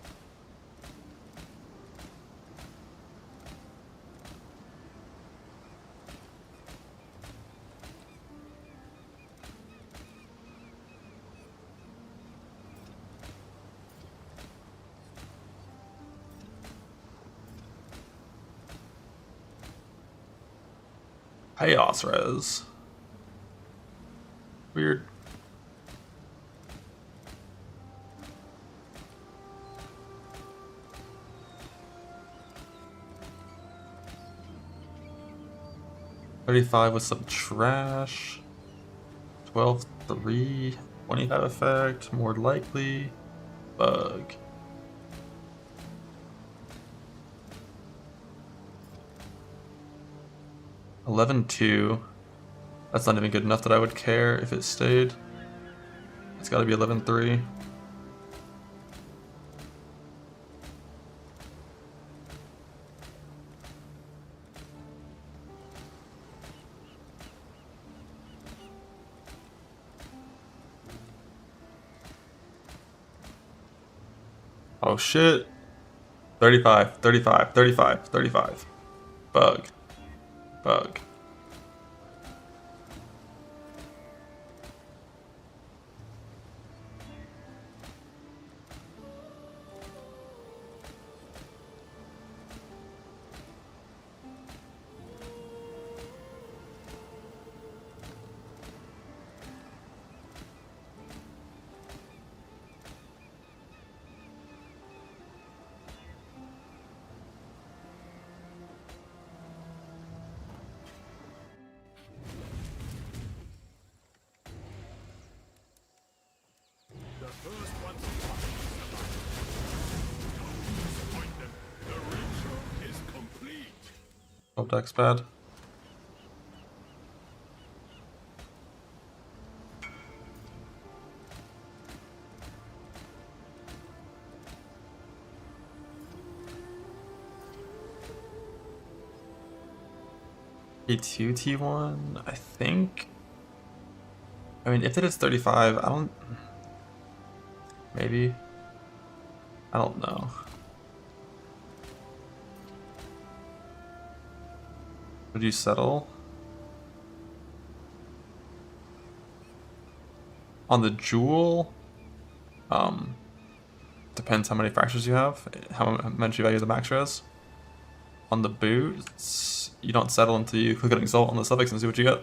Chaos res. Weird. $35 with some trash. 12-3. 25 effect, more likely. Bug. $11-2. That's not even good enough that I would care if it stayed. It's gotta be $11-3. Oh shit. 35, 35, 35, 35. Bug. Bug. Oh, deck's bad. T2, T1, I think. I mean, if it is 35, I don't. Maybe. I don't know. Would you settle? On the jewel, depends how many fractures you have, how much you value the max res. On the boots, you don't settle until you click an exalt on the suffix and see what you get.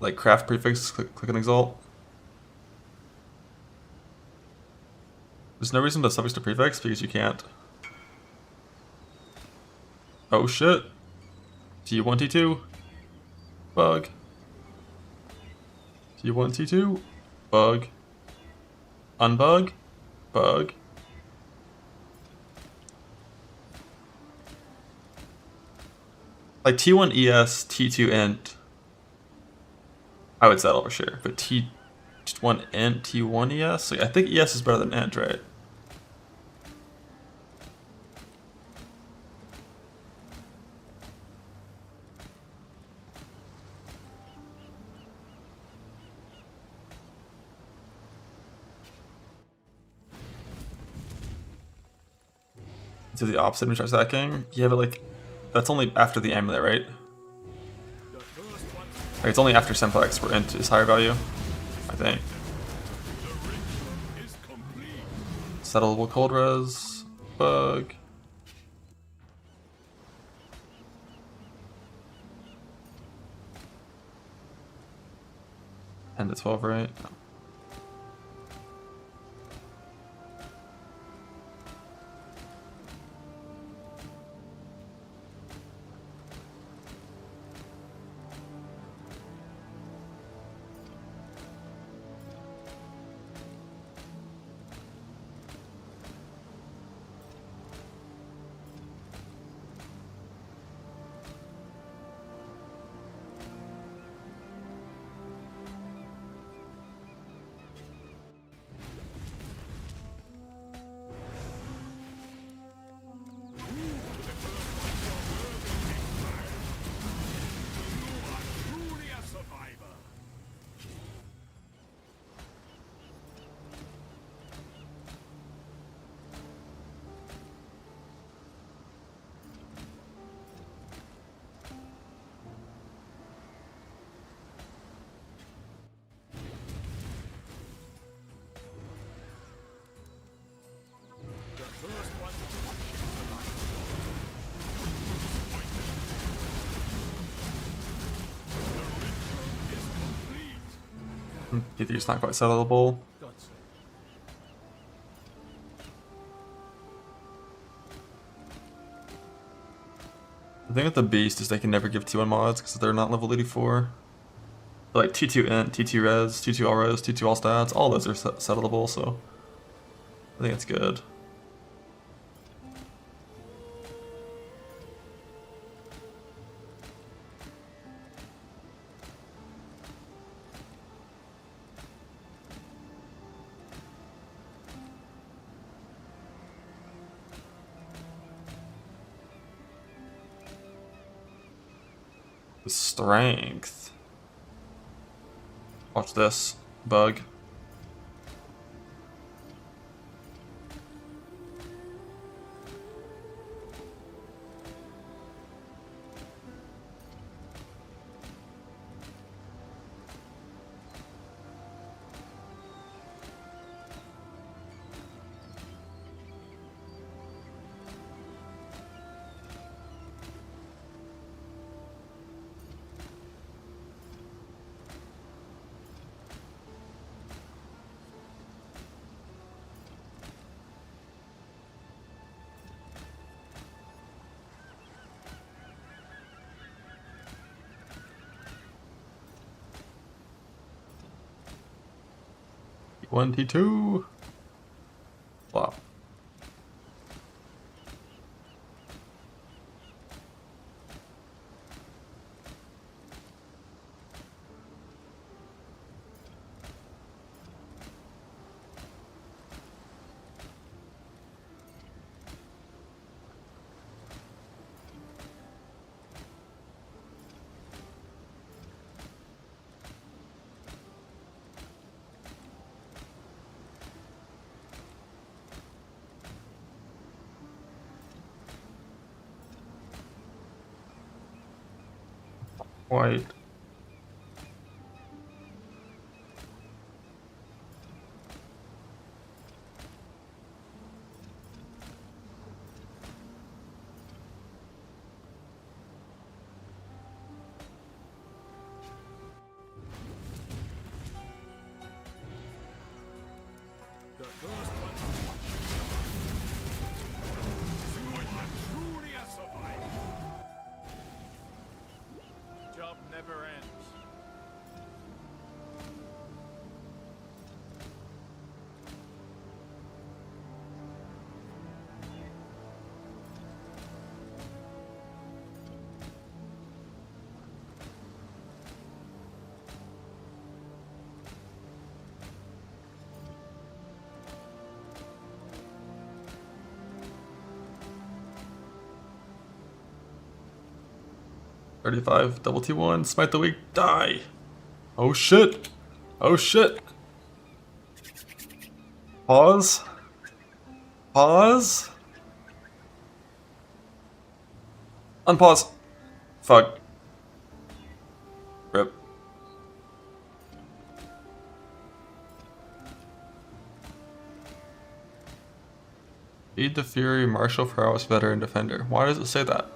Like craft prefix, click an exalt. There's no reason to suffix to prefix because you can't. Oh shit. T1, T2. Bug. T1, T2. Bug. Unbug. Bug. Like T1 ES, T2 int. I would settle for sure. But T1 int, T1 ES? So I think ES is better than int, right? To the opposite when you start stacking? Yeah, but like, that's only after the amulet, right? Like, it's only after simplex where int is higher value, I think. Settleable cold res, bug. And to 12, right? No. T3's not quite settleable. The thing with the beast is they can never give T1 mods because they're not level 84. But like T2 int, T2 res, T2 all res, T2 all stats, all those are settleable, so I think it's good. The strength. Watch this. Bug. T1, T2. Flop. White. The first one. Truly a survivor. Job never ends. $35, double T1, smite the weak, die! Oh shit! Oh shit! Pause. Pause. Unpause. Fuck. Rip. Feed the Fury, Martial Prowess, Veteran Defender. Why does it say that?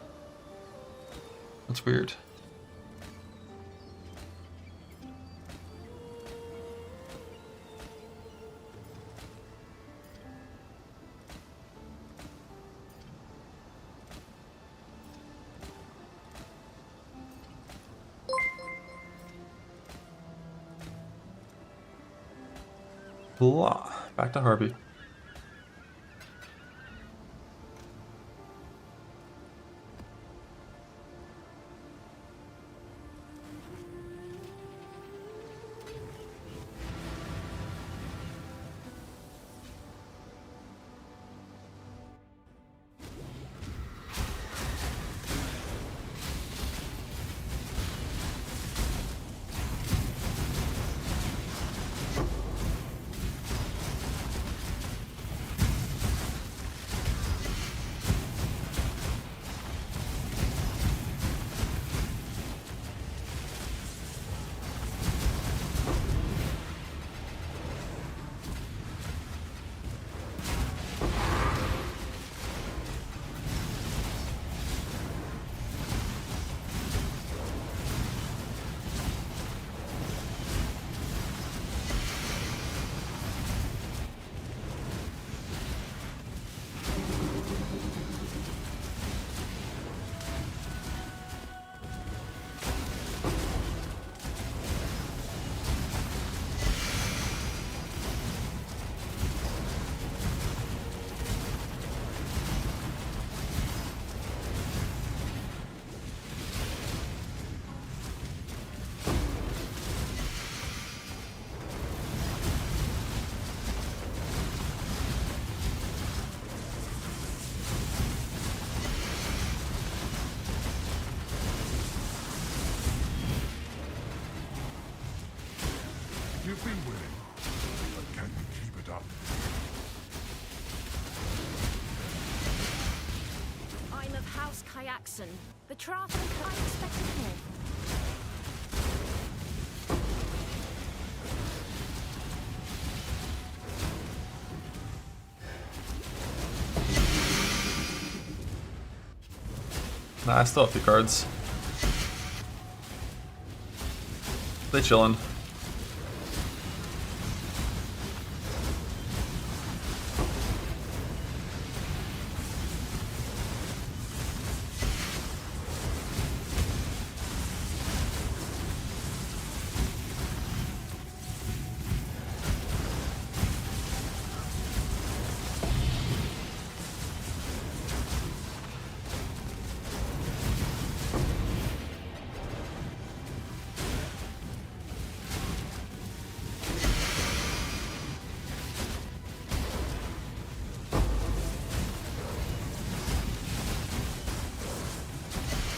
That's weird. Blah. Back to Harvey. You've been willing, but can you keep it up? I'm of House Kyaxon. The traffic I expected more. Nah, I still have 2 cards. They chillin'.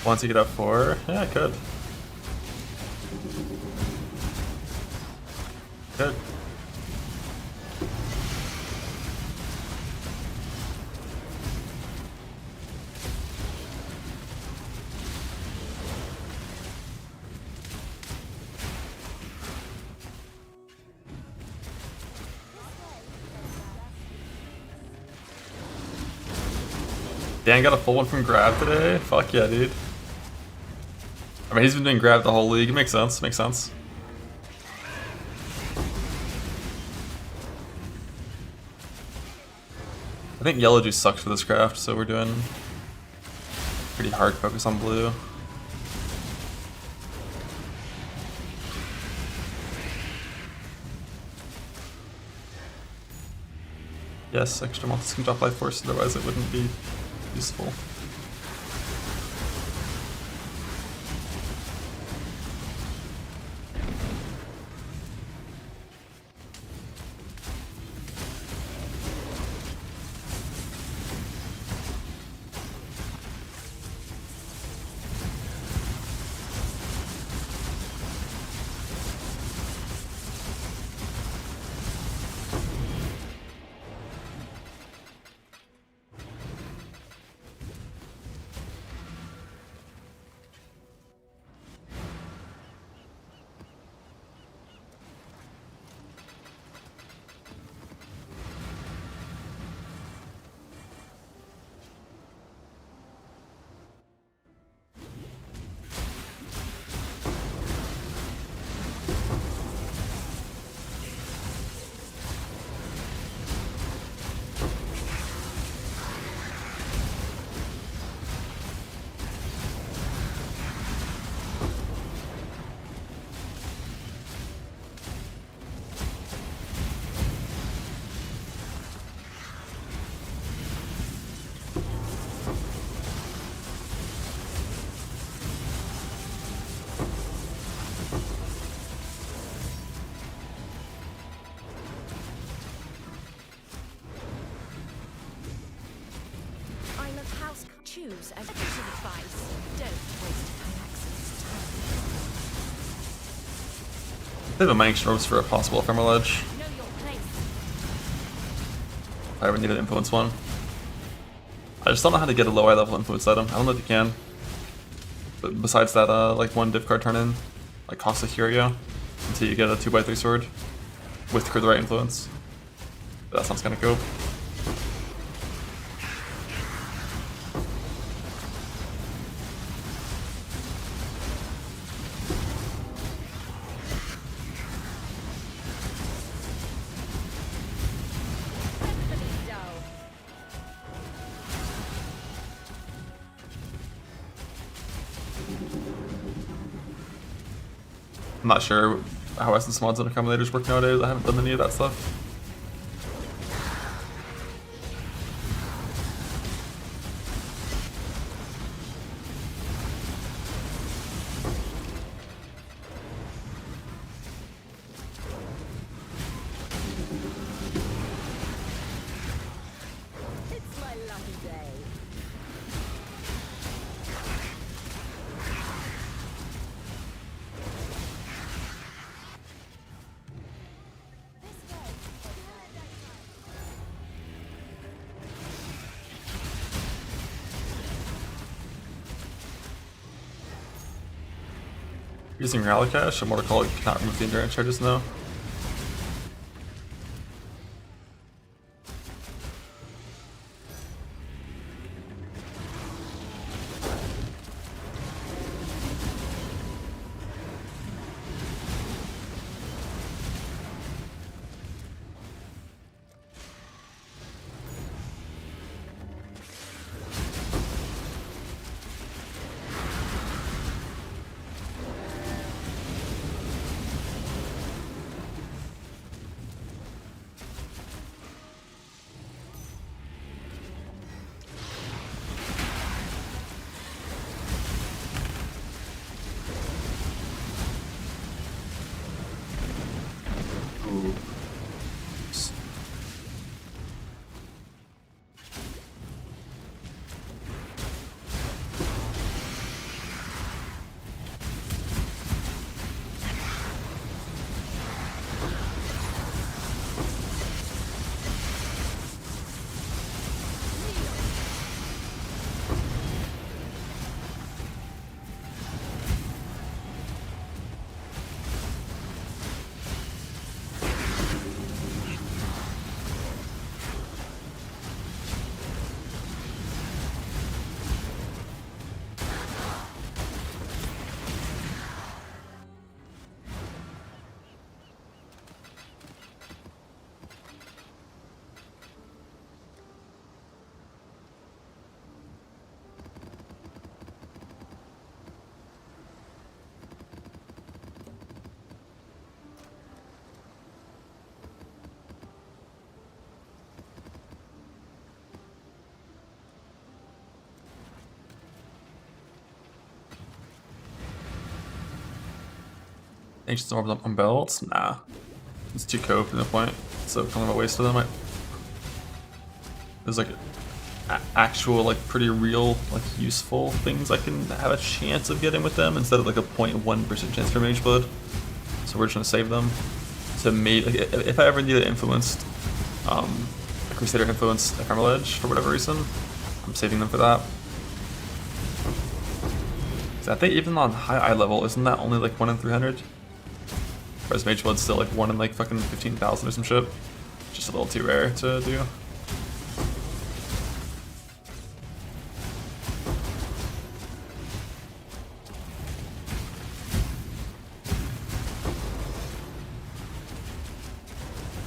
Once you get up 4, yeah, I could. Good. Dan got a full one from Grab today? Fuck yeah, dude. I mean, he's been doing Grab the whole league. It makes sense, makes sense. I think yellow juice sucks for this craft, so we're doing pretty hard focus on blue. Yes, extra monsters can drop life force, otherwise it wouldn't be useful. Choose a bit of advice. Don't waste Kyax's time. They have a Manx ropes for a possible ephemeral edge. Know your place. If I ever need an influence one. I just don't know how to get a low eye level influence item. I don't know if you can. But besides that, like one div card turn in, like cost a Curio, until you get a 2x3 sword with the right influence. But that sounds kind of cool. I'm not sure how Essence mods and accumulators work nowadays. I haven't done any of that stuff. It's my lucky day. Using Rally Cash, a Mortal Call cannot remove the endurance charges now. Ancient orbs on belts? Nah. It's too cope, no point. So kind of a waste of them. There's like actual, like pretty real, like useful things I can have a chance of getting with them instead of like a 0.1% chance for Mage Blood. So we're just gonna save them. So like, if I ever need an influenced, a Crusader influenced Ephemeral Edge for whatever reason, I'm saving them for that. So I think even on high eye level, isn't that only like 1 in 300? Whereas Mage Blood's still like 1 in like fucking 15,000 or some shit. Just a little too rare to do.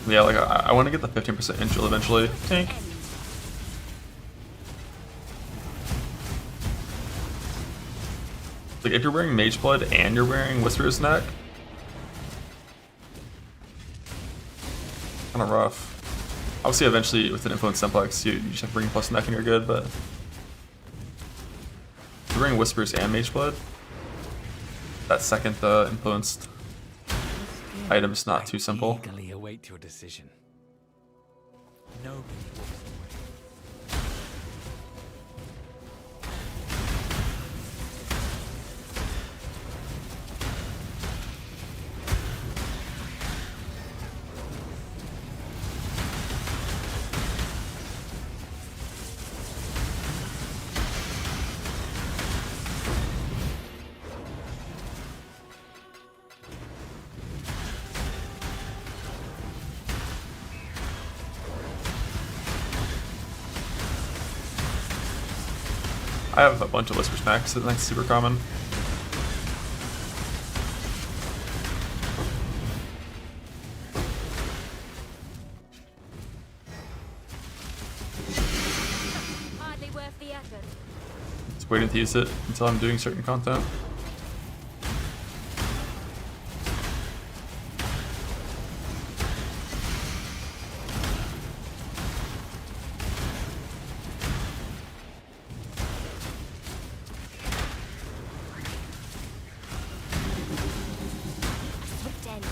Yeah, like I want to get the 15% Angel eventually. Tank. Like if you're wearing Mage Blood and you're wearing Whisper's Neck, kind of rough. Obviously, eventually with an Influence Simplex, you just have to bring plus neck and you're good. But if you're wearing Whispers and Mage Blood, that second influenced item is not too simple. Eagerly await your decision. Nobody walks away. I have a bunch of Whisper Smacks, so that's super common. Hardly worth the effort. Just waiting to use it until I'm doing certain content. Swift end.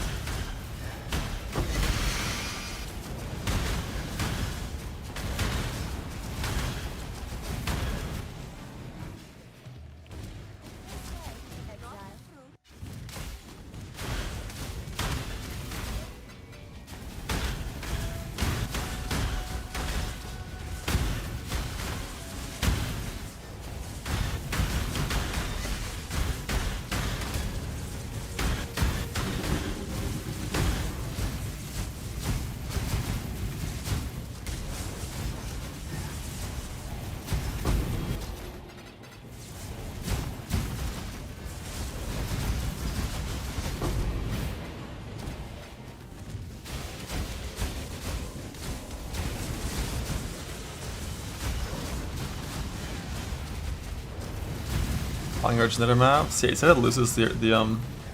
Flying Originator map. See, it said it loses the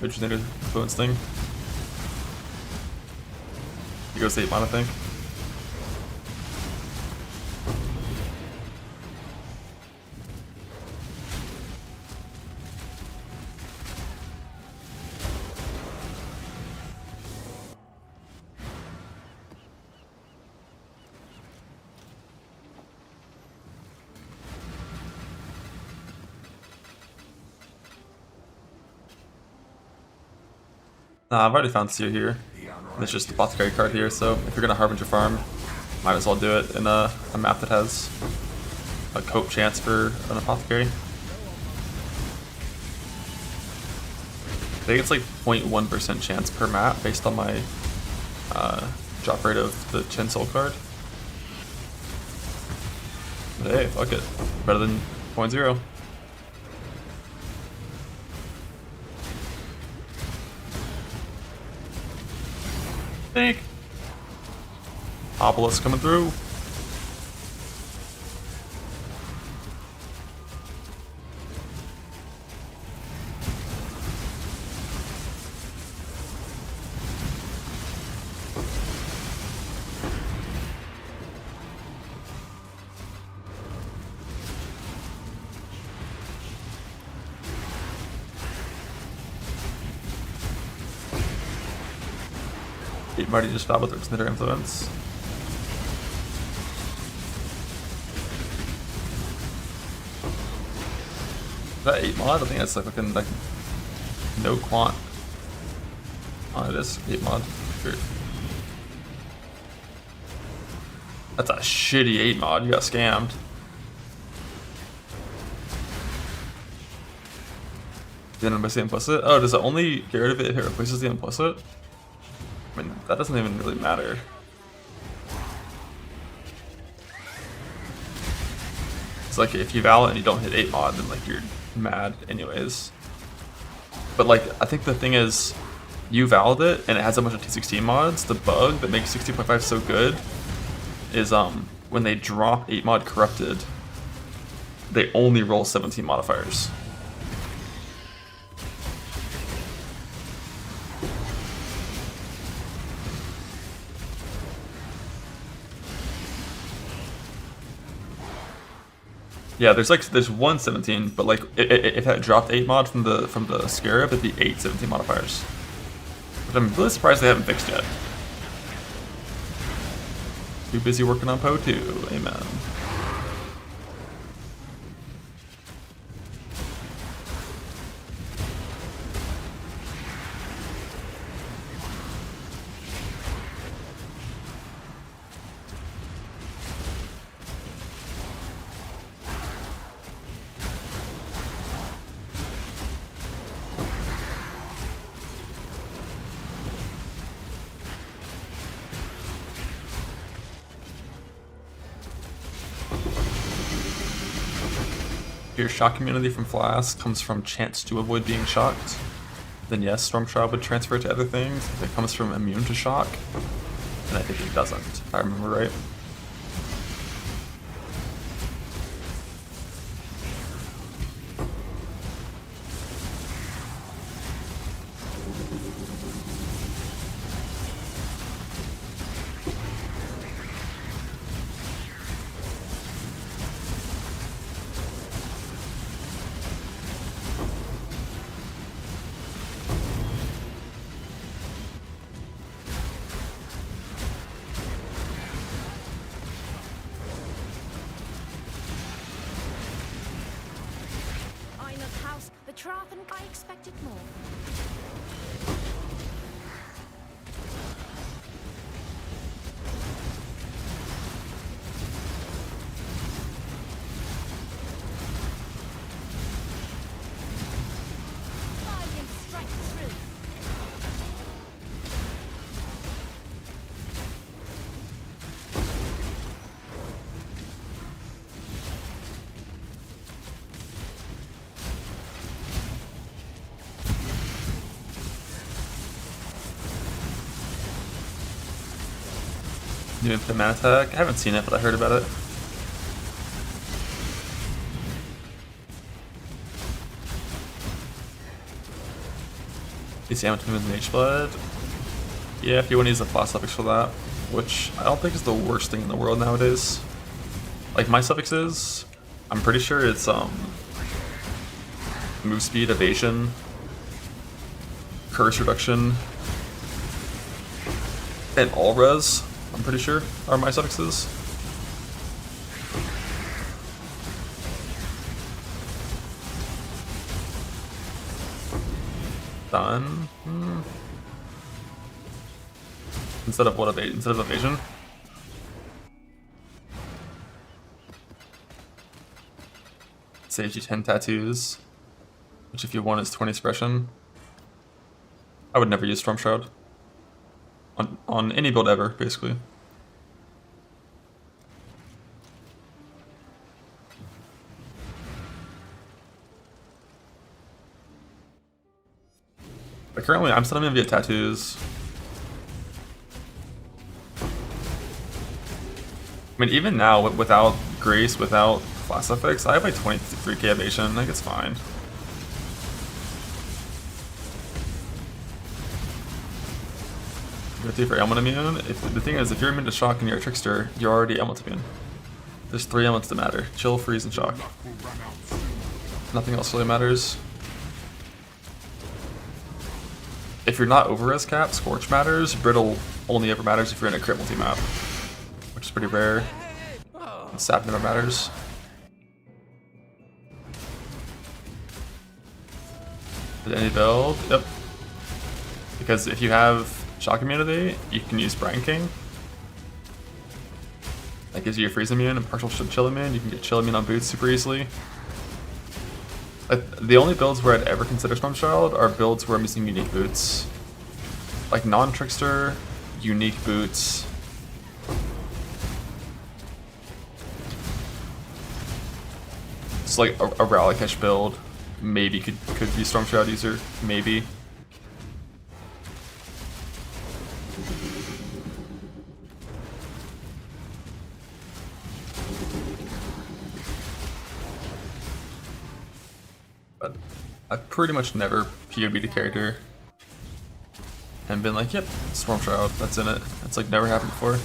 Originator influence thing. It goes to 8 mana, I think. Nah, I've already found Seer here. And it's just the Apothecary card here, so if you're gonna Harbinger farm, might as well do it in a map that has a cope chance for an Apothecary. I think it's like 0.1% chance per map based on my drop rate of the Chen Soul card. But hey, fuck it. Better than 0.0. Think. Obelisk coming through. 8 mod you just fought with Transmitter Influence. Is that 8 mod? I think that's like fucking like no quant. Oh, it is 8 mod. Sure. That's a shitty 8 mod. You got scammed. Then replace the implicit? Oh, does it only get rid of it if it replaces the implicit? I mean, that doesn't even really matter. It's like if you val it and you don't hit 8 mod, then like you're mad anyways. But like, I think the thing is, you valid it and it has a bunch of T16 mods. The bug that makes 16.5 so good is when they drop 8 mod corrupted, they only roll 17 modifiers. Yeah, there's one 17, but like if that dropped 8 mod from the Scarab, it'd be 8 17 modifiers. Which I'm really surprised they haven't fixed yet. Too busy working on Poe 2, amen. Your shock immunity from Flask comes from chance to avoid being shocked, then yes, Storm Shroud would transfer to other things. If it comes from immune to shock, and I think it doesn't, if I remember right. I'm of house. The Trafen. I expected more. Valiant strike through. New Infinite Man Attack? I haven't seen it, but I heard about it. DC Amateur with Mage Blood? Yeah, if you want to use the flash suffix for that, which I don't think is the worst thing in the world nowadays. Like my suffix is, I'm pretty sure it's move speed, evasion, curse reduction, and all res. I'm pretty sure are my suffixes. Done. Instead of what instead of evasion? Saves you 10 tattoos, which if you want is 20 expression. I would never use Storm Shroud. On any build ever, basically. But currently, I'm sending via tattoos. I mean, even now, without Grace, without Flash Suffix, I have like 23k evasion. I think it's fine. For element immune, the thing is, if you're immune to shock and you're a trickster, you're already element immune. There's 3 elements that matter: chill, freeze, and shock. Nothing else really matters. If if you're not over res cap, Scorch matters. Brittle only ever matters if you're in a crit multi-map, which is pretty rare. And Sap never matters. Did any build? Yep. Because if you have Shock Immunity, you can use Brine King. That gives you a freeze immune and partial chill immune. You can get chill immune on boots super easily. Like, the only builds where I'd ever consider Storm Child are builds where I'm using unique boots. Like non-trickster, unique boots. It's like a Rallycash build. Maybe could be Storm Child user. Maybe. But I've pretty much never POB'd a character and been like, yep, Storm Child, that's in it. It's like never happened before.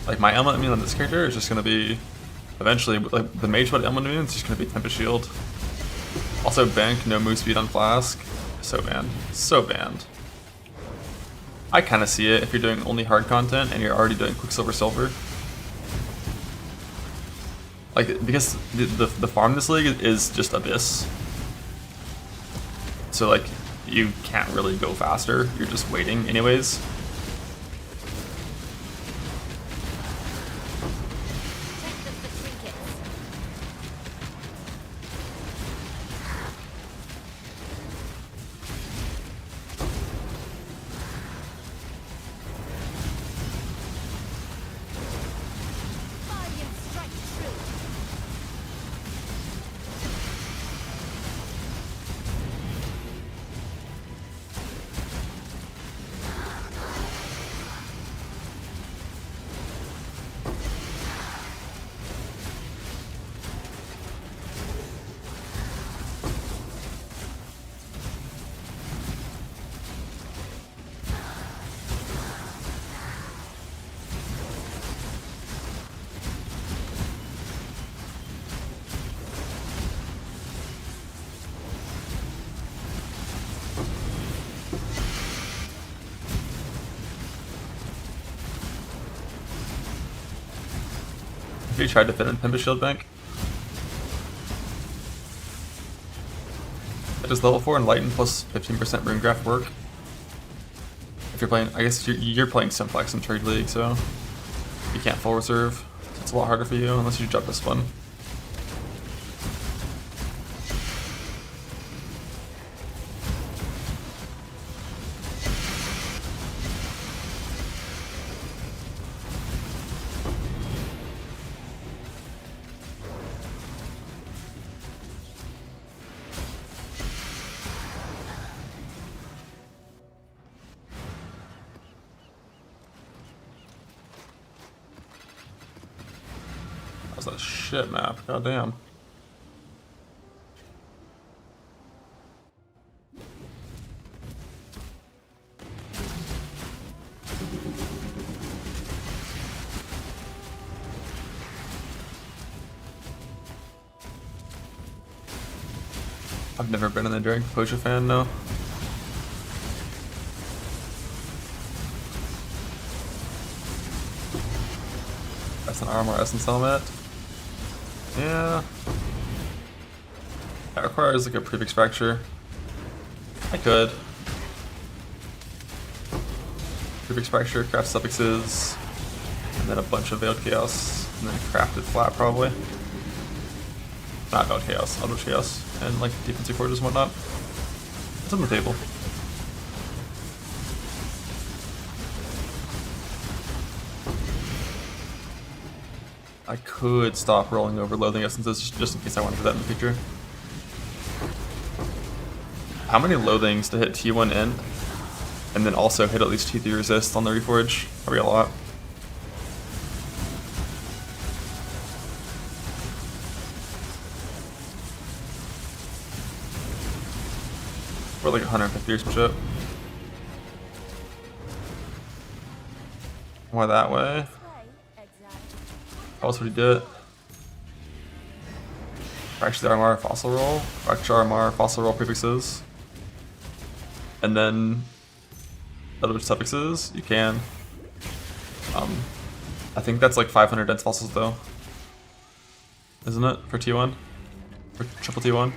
Like my element immune on this character is just gonna be eventually, like the mage butt element immune is just gonna be Tempest Shield. Also bank, no move speed on Flask. So banned. So banned. I kind of see it if you're doing only hard content and you're already doing Quicksilver Silver. Like, because the farm in this league is just Abyss. So like, you can't really go faster, you're just waiting anyways. Have you tried to fit in Tempest Shield bank? Does level 4 Enlighten plus 15% Runegraph work? If you're playing, I guess you're playing Simplex in Trade League, so you can't full reserve. So it's a lot harder for you unless you drop this one. That's a shit map, goddamn. I've never been in the Dragon Composure fan, no. That's an armor essence helmet. Yeah. That requires like a prefix fracture. I could. Prefix fracture, craft suffixes, and then a bunch of veiled chaos, and then crafted flat probably. Not veiled chaos, Eldritch chaos, and like defensive forges and whatnot. It's on the table. I could stop rolling over loathing essences just in case I want to do that in the future. How many loathings to hit T1 in, and then also hit at least T3 resist on the Reforge? Probably a lot. Or like 150 or some shit. Why that way? How else would he do it? Fracture the armor, fossil roll. Fracture armor, fossil roll prefixes. And then other suffixes, you can. I think that's like 500 dense fossils though. Isn't it? For T1? For triple T1?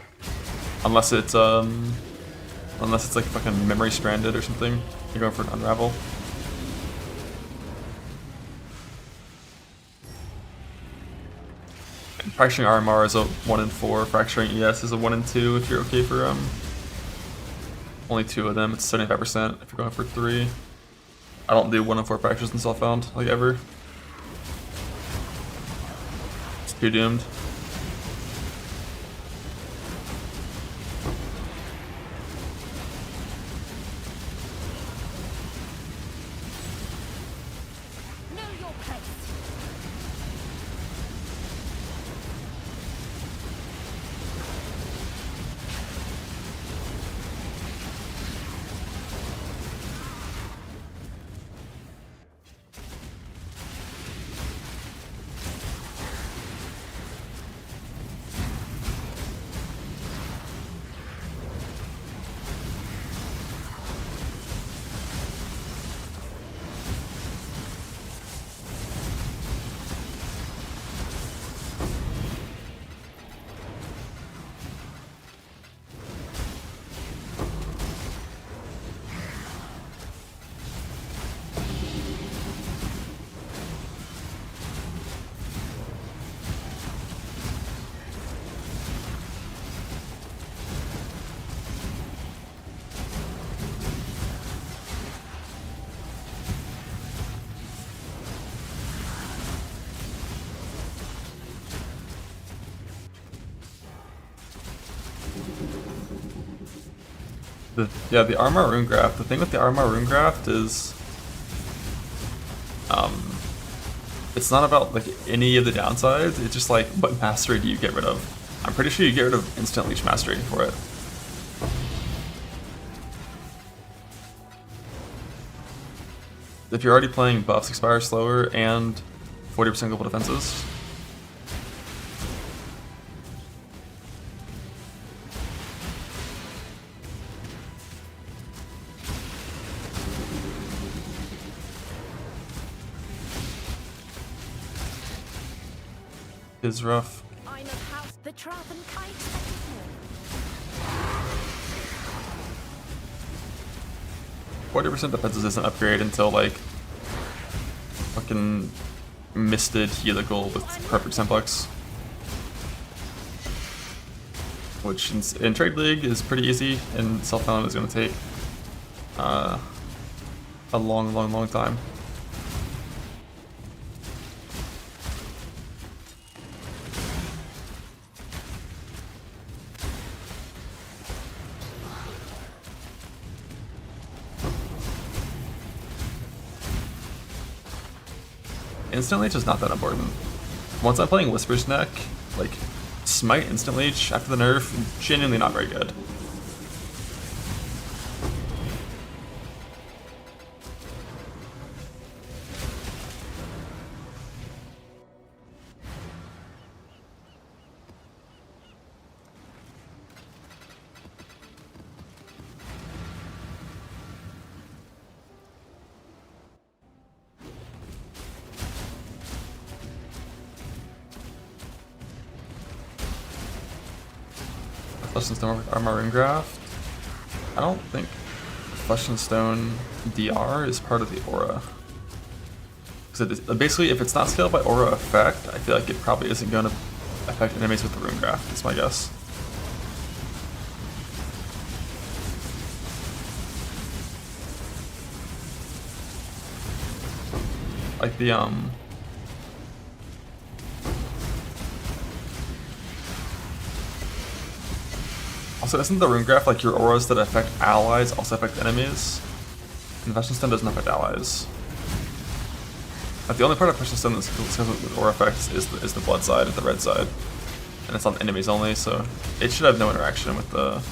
Unless it's like fucking memory stranded or something. You're going for an unravel. And fracturing RMR is a 1 in 4, fracturing ES is a 1 in 2 if you're okay for only 2 of them, it's 75% if you're going for 3. I don't do 1 in 4 fractures in Self-Found, like ever. It's too doomed. Know your place. The armor rune graft. The thing with the armor rune graft is, it's not about like any of the downsides. It's just like what mastery do you get rid of? I'm pretty sure you get rid of instant leech mastery for it. If you're already playing buffs expire slower and 40% global defenses. Is rough. I'm of house. The Traven I expected more. 40% defenses isn't upgrade until like fucking misted helical with perfect simplex. Which in Trade League is pretty easy, and Self-Found is going to take a long time. Instant Leech is not that important. Once I'm playing Whisper's Neck, like, Smite Instant Leech after the nerf, genuinely not very good. Flesh and Stone Armor Rune Graft. I don't think Flesh and Stone DR is part of the aura. Because basically, if it's not scaled by aura effect, I feel like it probably isn't going to affect enemies with the Rune Graft. That's my guess. Like the Also, isn't the Rune Graph like your auras that affect allies also affect enemies? And Flesh and Stone doesn't affect allies. Like the only part of Flesh and Stone that's with aura effects is the blood side, the red side. And it's on enemies only, so it should have no interaction with that.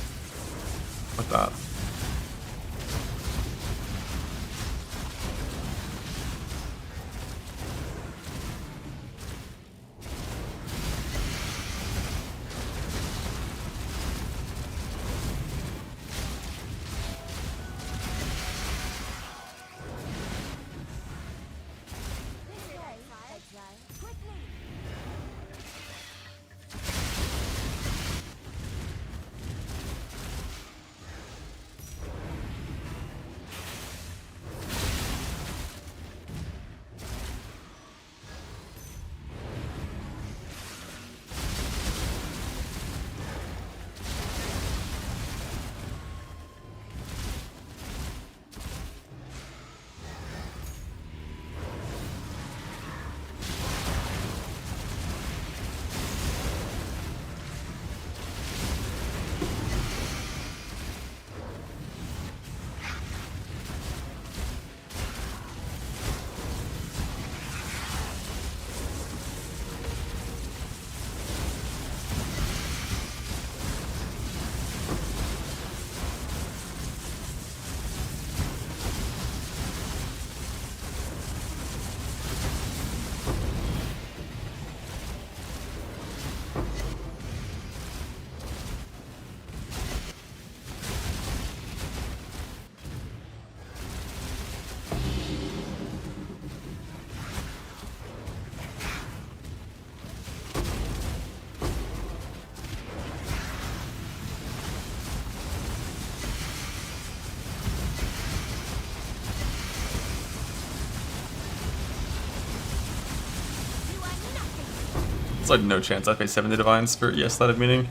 It's like no chance I pay 70 divines for ES that I'm meaning.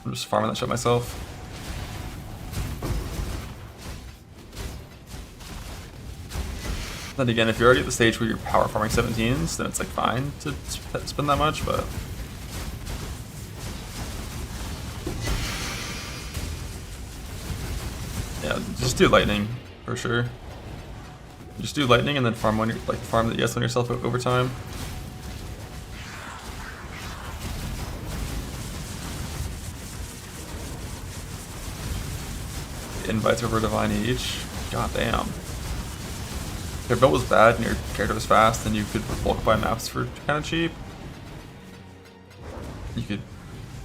I'm just farming that shit myself. Then again, if you're already at the stage where you're power farming 17s, then it's like fine to spend that much, but yeah, just do lightning for sure. Just do lightning and then farm when you're like farm the ES on yourself over time. Invites over divine each. God damn. If your build was bad and your character was fast, then you could bulk buy maps for kind of cheap. You could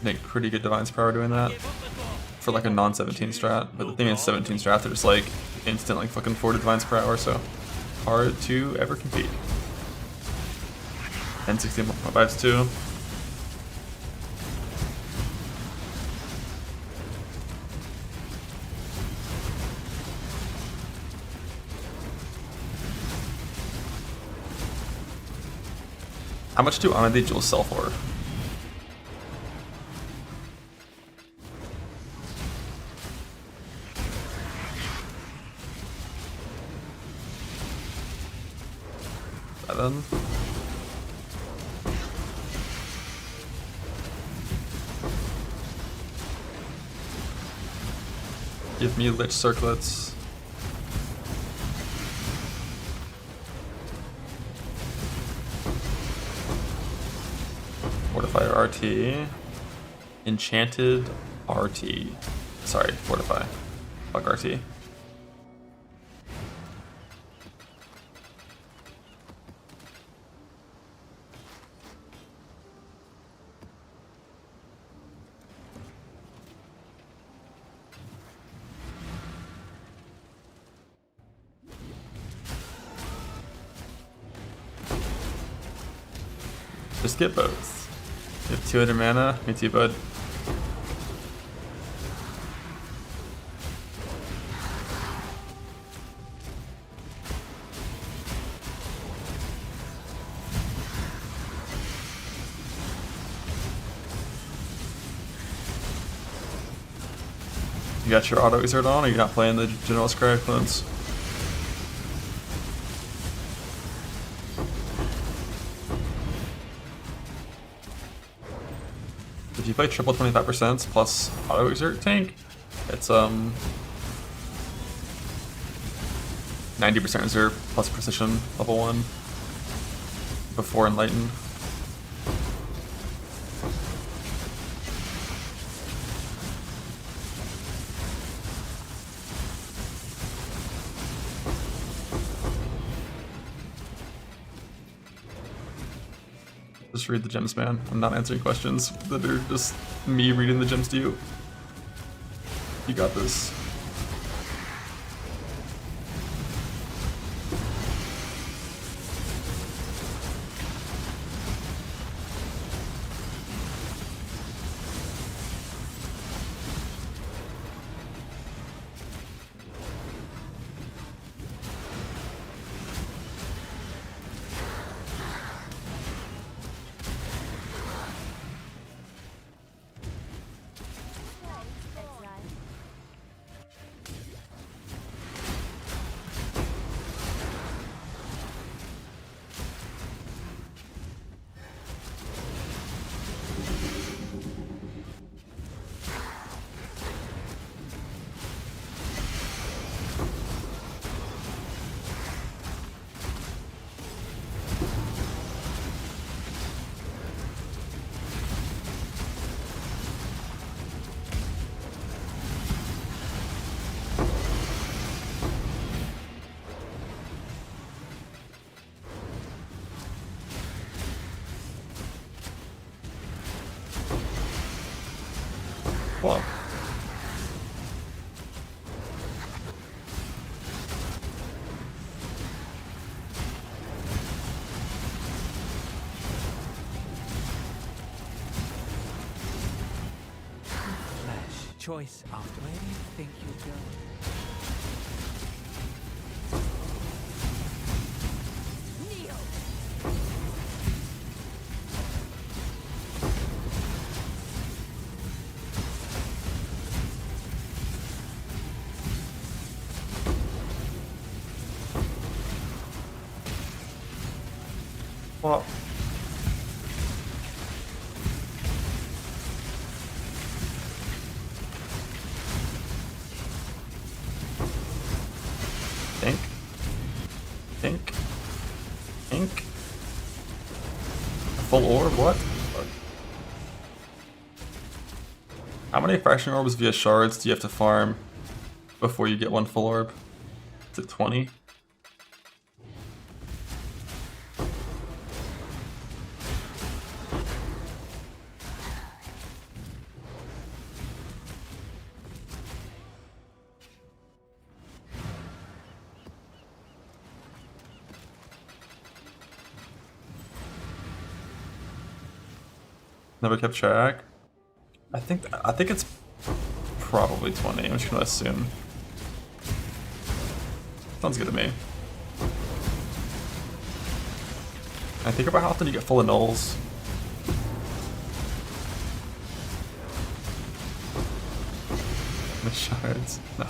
make pretty good divines power doing that for like a non-17 strat. But the thing is, 17 strats are just like instant like fucking 40 divines per hour, so hard to ever compete. And 16.5s too. How much do Amade jewels sell for? $7. Give me lich circlets. Fortify RT. Enchanted RT. Sorry, Fortify. Fuck RT. Just get both. You have 200 mana, me too, bud. You got your auto exert on, or you're not playing the general scribe clones? If you play triple 25% plus auto exert tank, it's 90% reserve plus precision level 1 before enlighten. Just read the gems, man. I'm not answering questions that are just me reading the gems to you. You got this. Whoa. Flash, choice after. Where do you think you'll go? Well, think. A full orb? What? Fuck. How many fraction orbs via shards do you have to farm before you get one full orb? Is it 20? Never kept track. I think it's probably 20. I'm just gonna assume. Sounds good to me. I think about how often you get full of nulls. The shards. No.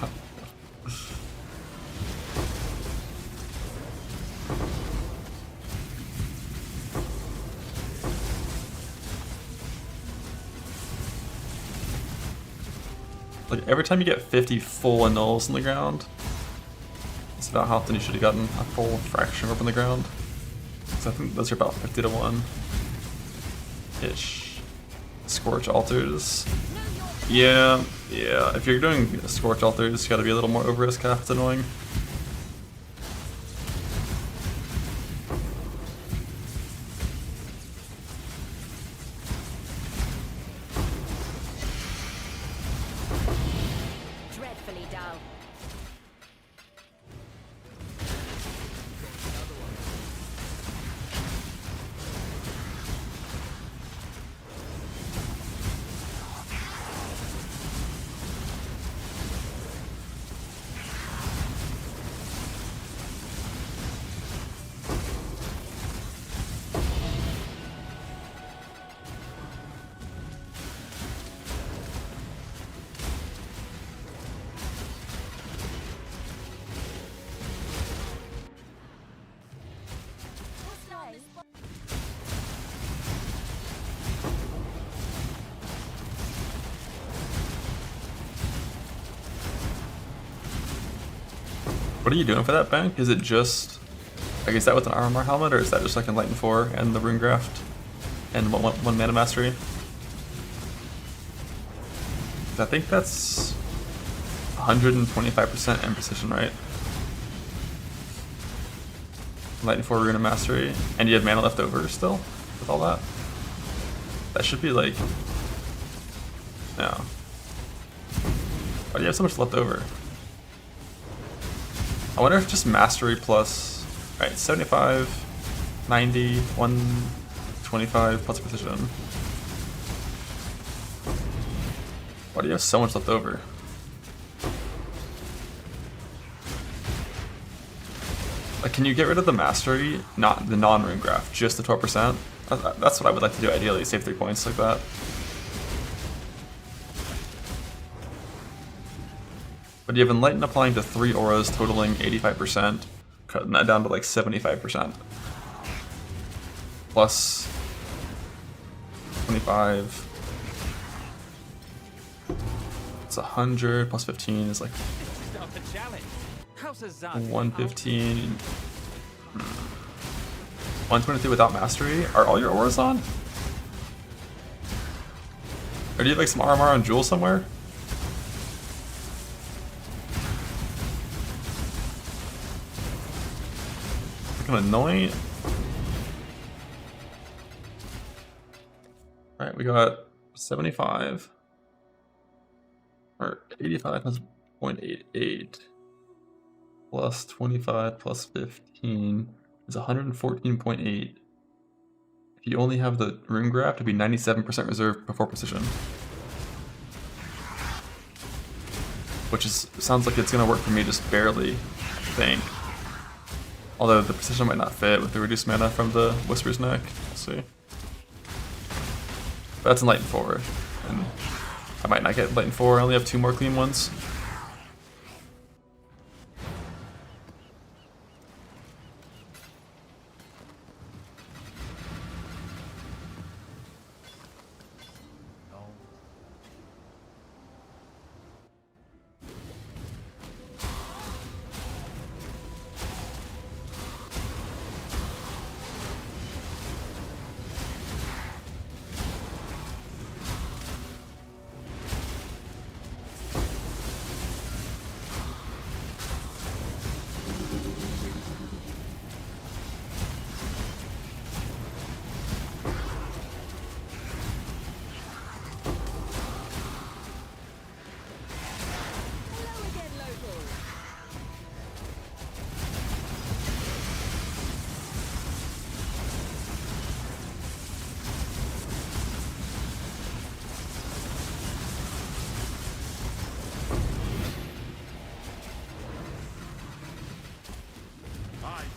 Like every time you get 50 full annuls on the ground, it's about how often you should have gotten a full fraction orb on the ground. So I think those are about 50 to 1 ish. Scorch altars. Yeah. If you're doing scorch altars, you gotta be a little more over risk half. It's annoying. Dreadfully dull. What are you doing for that bank? Is it just, like, is that with an armor helmet, or is that just like Enlighten 4 and the rune graft and one mana mastery? I think that's 125% and precision, right? Enlighten 4 rune and mastery, and you have mana left over still with all that. That should be like, no. Why do you have so much left over? I wonder if just mastery plus, right, 75, 90, 125 plus precision. Why do you have so much left over? Like, can you get rid of the mastery, not the non-rune graph, just the 12%? That's what I would like to do ideally, save 3 points like that. But you have Enlighten applying to 3 auras totaling 85%, cutting that down to like 75%. Plus 25. It's 100, plus 15 is like Start the challenge. How's a Zan? 115. 123 without mastery? Are all your auras on? Or do you have like some armor on Jewel somewhere? Kind of annoying. Alright, we got 75. Or 85 plus 0.88. Plus 25 plus 15 is 114.8. If you only have the rune graph, it'd be 97% reserve before precision. Which is, sounds like it's gonna work for me just barely, I think. Although the precision might not fit with the reduced mana from the Whisper's Neck. We'll see. But that's Enlighten 4. And I might not get Enlighten 4, I only have 2 more clean ones.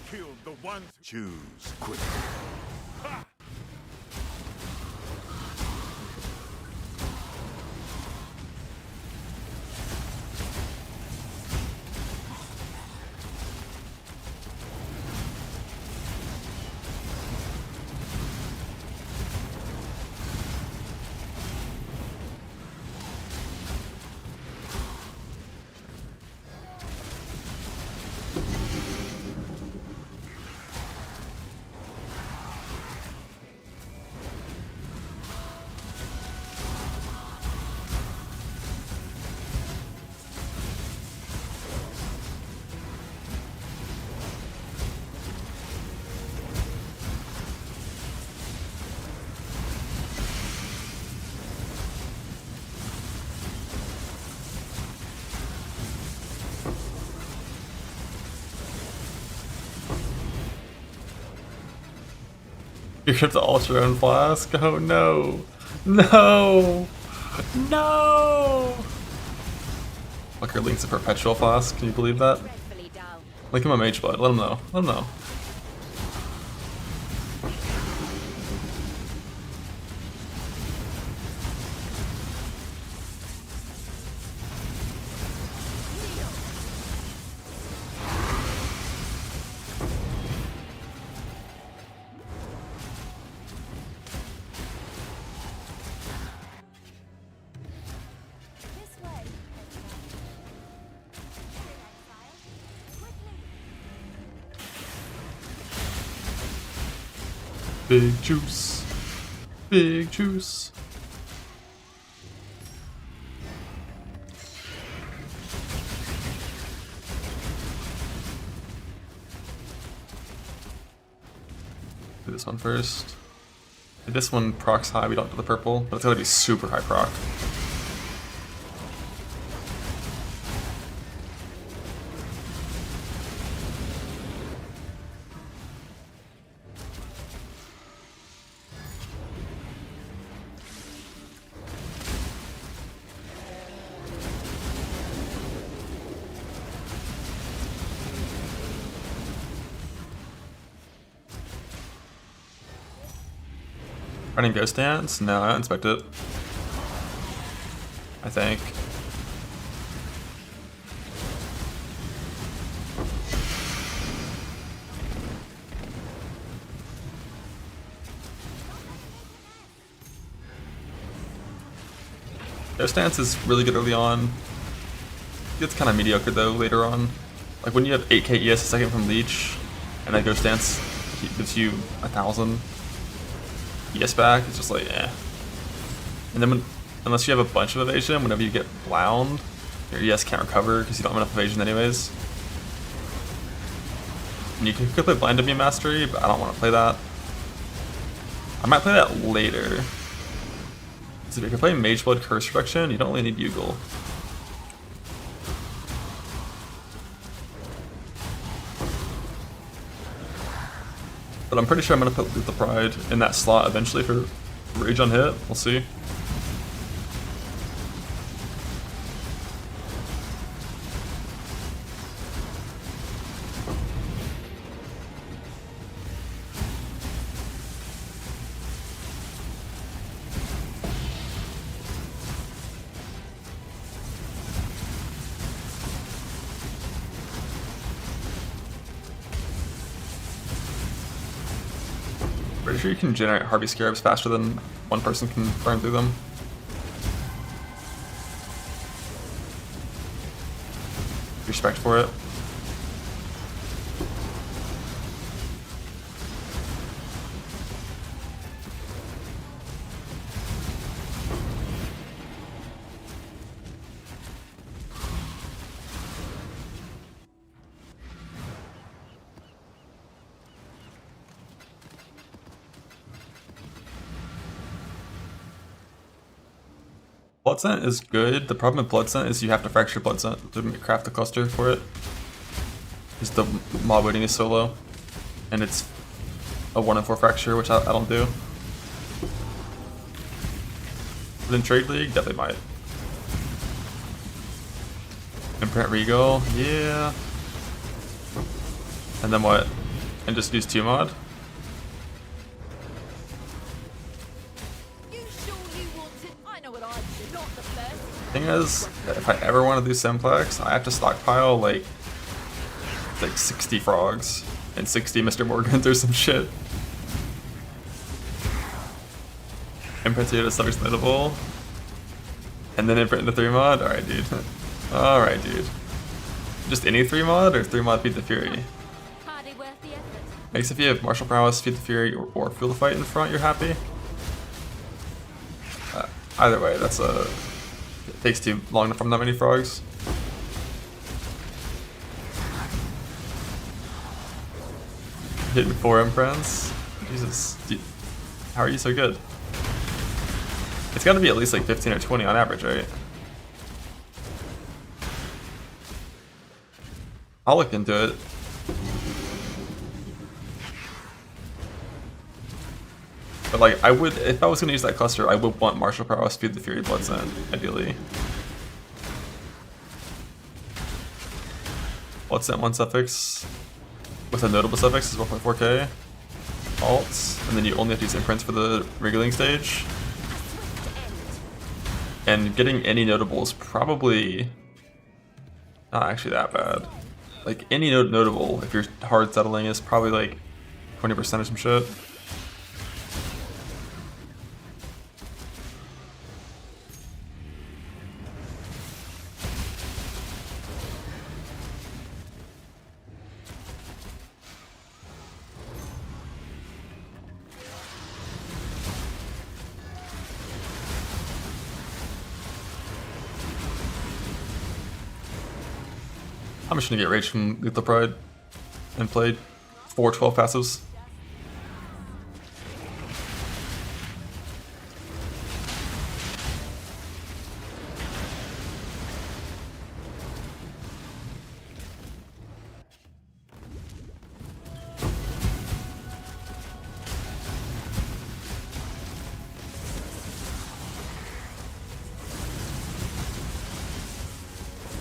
killed the ones. Choose quickly. You have the ultra and flask. Oh no. No. No. Fucker links a perpetual flask. Can you believe that? Dreadfully dull. Link him a mage blood. Let him know. Let him know. This way. Quickly. Big juice. Big juice. Do this one first. This one procs high, we don't do the purple, but it's gotta be super high proc. Running Ghost Dance? No, I don't inspect it. I think. Ghost Dance is really good early on. It gets kind of mediocre though later on. Like when you have 8k ES a second from Leech, and then Ghost Dance gives you 1000 ES back, it's just like, eh. And then unless you have a bunch of evasion, whenever you get blound, your ES can't recover because you don't have enough evasion anyways. And you could play Blind Immune Mastery, but I don't want to play that. I might play that later. So if you can play Mage Blood Curse Reduction, you don't really need Bugle. But I'm pretty sure I'm going to put Loot the Pride in that slot eventually for Rage on hit. We'll see. Pretty sure you can generate Harvey Scarabs faster than one person can burn through them. Respect for it. Blood Scent is good. The problem with Blood Scent is you have to fracture Blood Scent to craft a cluster for it. Because the mob weighting is so low. And it's a 1 in 4 fracture, which I don't do. But in Trade League, definitely might. Imprint Regal, yeah. And then what? And just use 2 mod? You surely want it. I know what I do. Not the first. Thing is, if I ever want to do Simplex, I have to stockpile like 60 frogs and 60 Mr. Morgans or some shit. Imprint to subjects notable. And then imprint into 3 mod? Alright, dude. Alright, dude. Just any 3 mod or 3 mod Feed the Fury? Hardly worth the effort. Makes if you have Martial Prowess, Feed the Fury, or Feel the Fight in front, you're happy. Either way, that's a... It takes too long to farm that many frogs. Hitting 4 imprints? Jesus. Dude, how are you so good? It's gotta be at least like 15 or 20 on average, right? I'll look into it. But like, I would, if I was gonna use that cluster, I would want Martial Prowess, Feed the Fury, Blood Scent, ideally. Blood Scent 1 suffix with a notable suffix is 1.4k. Alts, and then you only have to use imprints for the wriggling stage. And getting any notable is probably not actually that bad. Like, any notable, if you're hard settling, is probably like 20% or some shit. I'm just gonna get Rage from Lethal Pride and played 4 12 passives.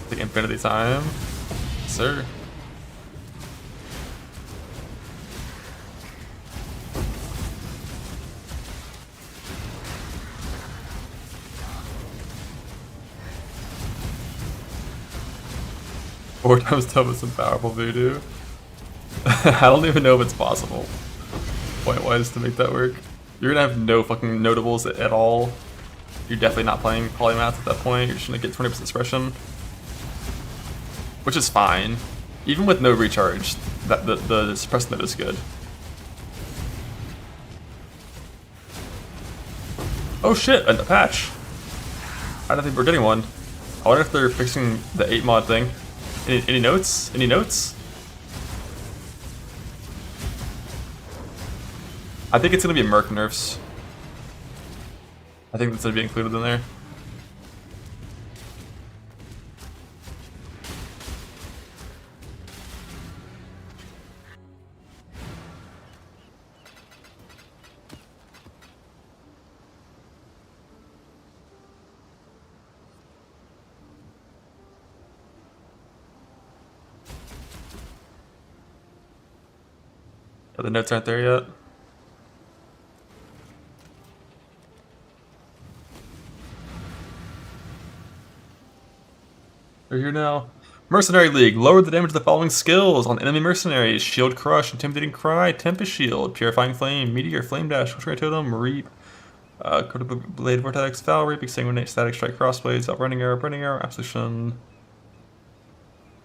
The infinity time. Sir. Four times double some powerful voodoo. I don't even know if it's possible. Point-wise to make that work. You're gonna have no fucking notables at all. You're definitely not playing polymath at that point. You're just gonna get 20% suppression. Which is fine. Even with no recharge, that the suppress note is good. Oh shit, a patch. I don't think we're getting one. I wonder if they're fixing the 8 mod thing. Any notes? Any notes? I think it's gonna be Merc nerfs. I think that's gonna be included in there. Oh, the notes aren't there yet. They're here now. Mercenary League. Lower the damage of the following skills on enemy mercenaries. Shield Crush, Intimidating Cry, Tempest Shield, Purifying Flame, Meteor, Flame Dash, Witchcry Totem, Reap, Critical Blade Vortex, Foul Reap, Exsanguinate, Static Strike, Crossblades, Outrunning Arrow, Burning Arrow, Absolution.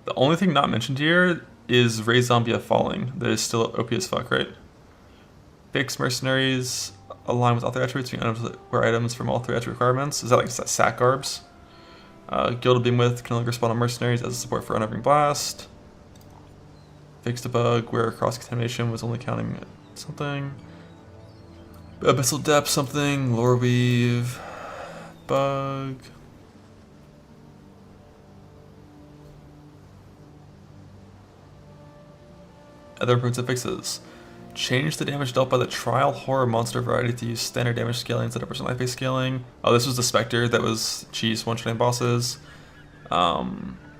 The only thing not mentioned here is Raise Zombie of Falling. That is still OP as fuck, right? Fix Mercenaries align with all 3 attributes, wear items from all 3 attribute requirements. Is that like sack garbs? Gilded Beamwith can only respond on mercenaries as a support for Unnerving Blast. Fixed a bug where cross contamination was only counting something. Abyssal Depth something. Lore Weave. Bug. Other improvements and fixes. Change the damage dealt by the trial horror monster variety to use standard damage scaling instead of percent life-based scaling. Oh, this was the Spectre that was cheese one-shotting bosses.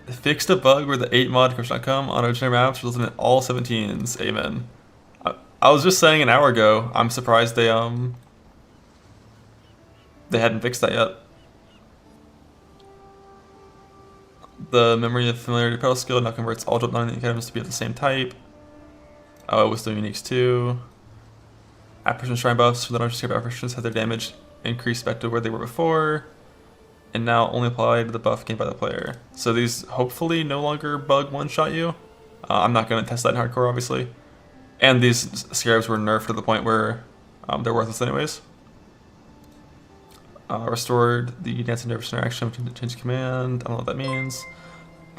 Fixed a bug where the 8 mod crush.com on original maps resulted in all 17s. Amen. I was just saying an hour ago, I'm surprised they hadn't fixed that yet. The memory of familiarity pedal skill now converts all drop 9 items to be of the same type. Oh, it was still uniques too. Apparition shrine buffs for the non-escape apparitions had their damage increased back to where they were before, and now only apply to the buff gained by the player. So these hopefully no longer bug one-shot you. I'm not going to test that in hardcore, obviously. And these scarabs were nerfed to the point where they're worthless anyways. Restored the dancing nervous interaction between the change command. I don't know what that means.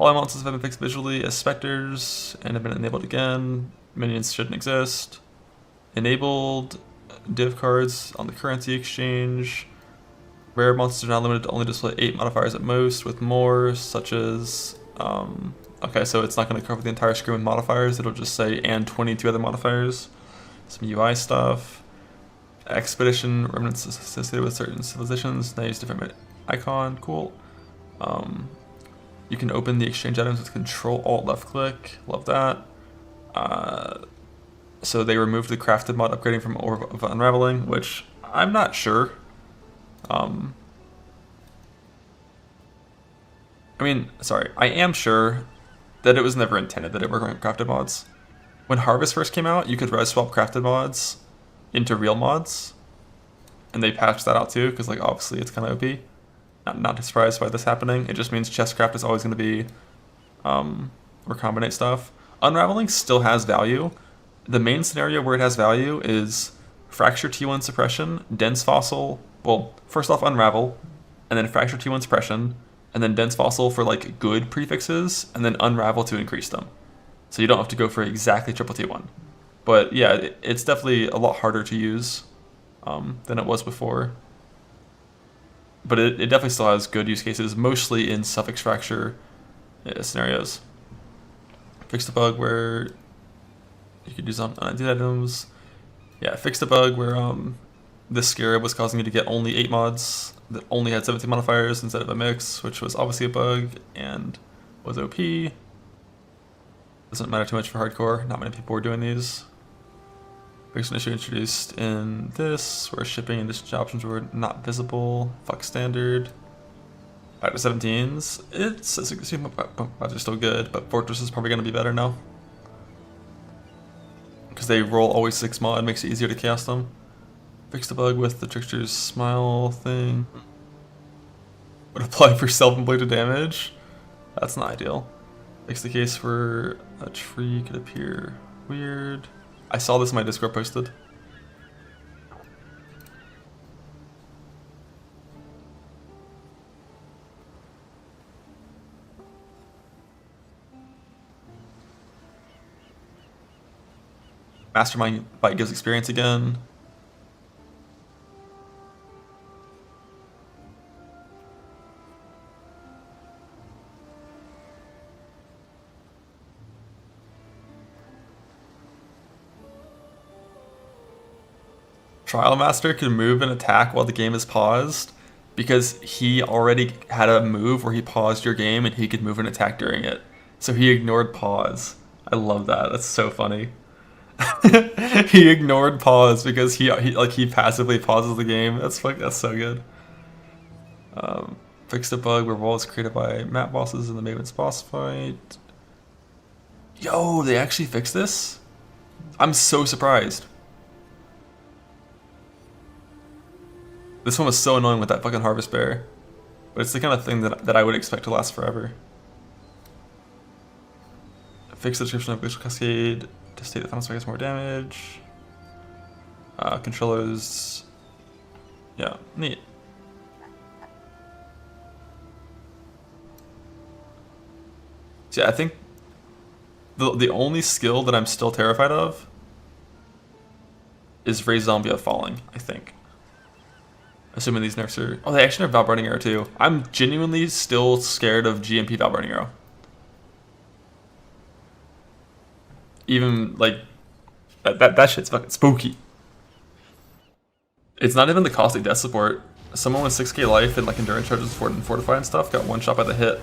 All monsters have been fixed visually as specters and have been enabled again. Minions shouldn't exist. Enabled div cards on the currency exchange. Rare monsters are now limited to only display 8 modifiers at most, with more, such as... okay, so it's not going to cover the entire screen with modifiers, it'll just say, and 22 other modifiers. Some UI stuff. Expedition remnants associated with certain civilizations, now use different icon, cool. You can open the exchange items with Control Alt left click, love that. So they removed the crafted mod upgrading from Orb of Unraveling, which I'm not sure. I mean, sorry, I am sure that it was never intended that it were going crafted mods. When Harvest first came out, you could res swap crafted mods into real mods, and they patched that out too, because like obviously it's kind of OP. Not surprised by this happening. It just means chestcraft is always going to be recombinate stuff. Unraveling still has value. The main scenario where it has value is Fracture T1 suppression, Dense Fossil, well, first off Unravel, and then Fracture T1 suppression, and then Dense Fossil for like good prefixes, and then Unravel to increase them. So you don't have to go for exactly triple T1. But yeah, it's definitely a lot harder to use than it was before. But it definitely still has good use cases, mostly in suffix fracture scenarios. Fixed a bug where you could use unidentified items. Yeah, fixed a bug where this scarab was causing you to get only 8 mods that only had 17 modifiers instead of a mix, which was obviously a bug and was OP. Doesn't matter too much for hardcore, not many people were doing these. Fixed an issue introduced in this, where shipping and distribution options were not visible. Fuck standard. Back to 17s. It's are still good, but Fortress is probably going to be better now. Because they roll always 6 mod, makes it easier to cast them. Fixed the bug with the Trickster's smile thing. Would apply for self-inflicted damage. That's not ideal. Fixed the case where a tree could appear weird. I saw this in my Discord posted. Mastermind bite gives experience again. Trial Master can move and attack while the game is paused because he already had a move where he paused your game and he could move and attack during it. So he ignored pause. I love that. That's so funny. He ignored pause because he passively pauses the game. That's so good. Fixed a bug where walls created by map bosses in the Maven's boss fight. Yo, they actually fixed this? I'm so surprised. This one was so annoying with that fucking Harvest Bear. But it's the kind of thing that I would expect to last forever. Fix the description of Glacial Cascade to state that final strike has more damage. Controllers. Yeah, neat. So yeah, I think the only skill that I'm still terrified of is Raise Zombie of Falling, I think. Assuming these nerfs are... Oh, they actually nerfed Valbranding Arrow too. I'm genuinely still scared of GMP Valbranding Arrow. Even, like... That shit's fucking spooky. It's not even the caustic death support. Someone with 6k life and like endurance charges and fortify and stuff got one shot by the hit.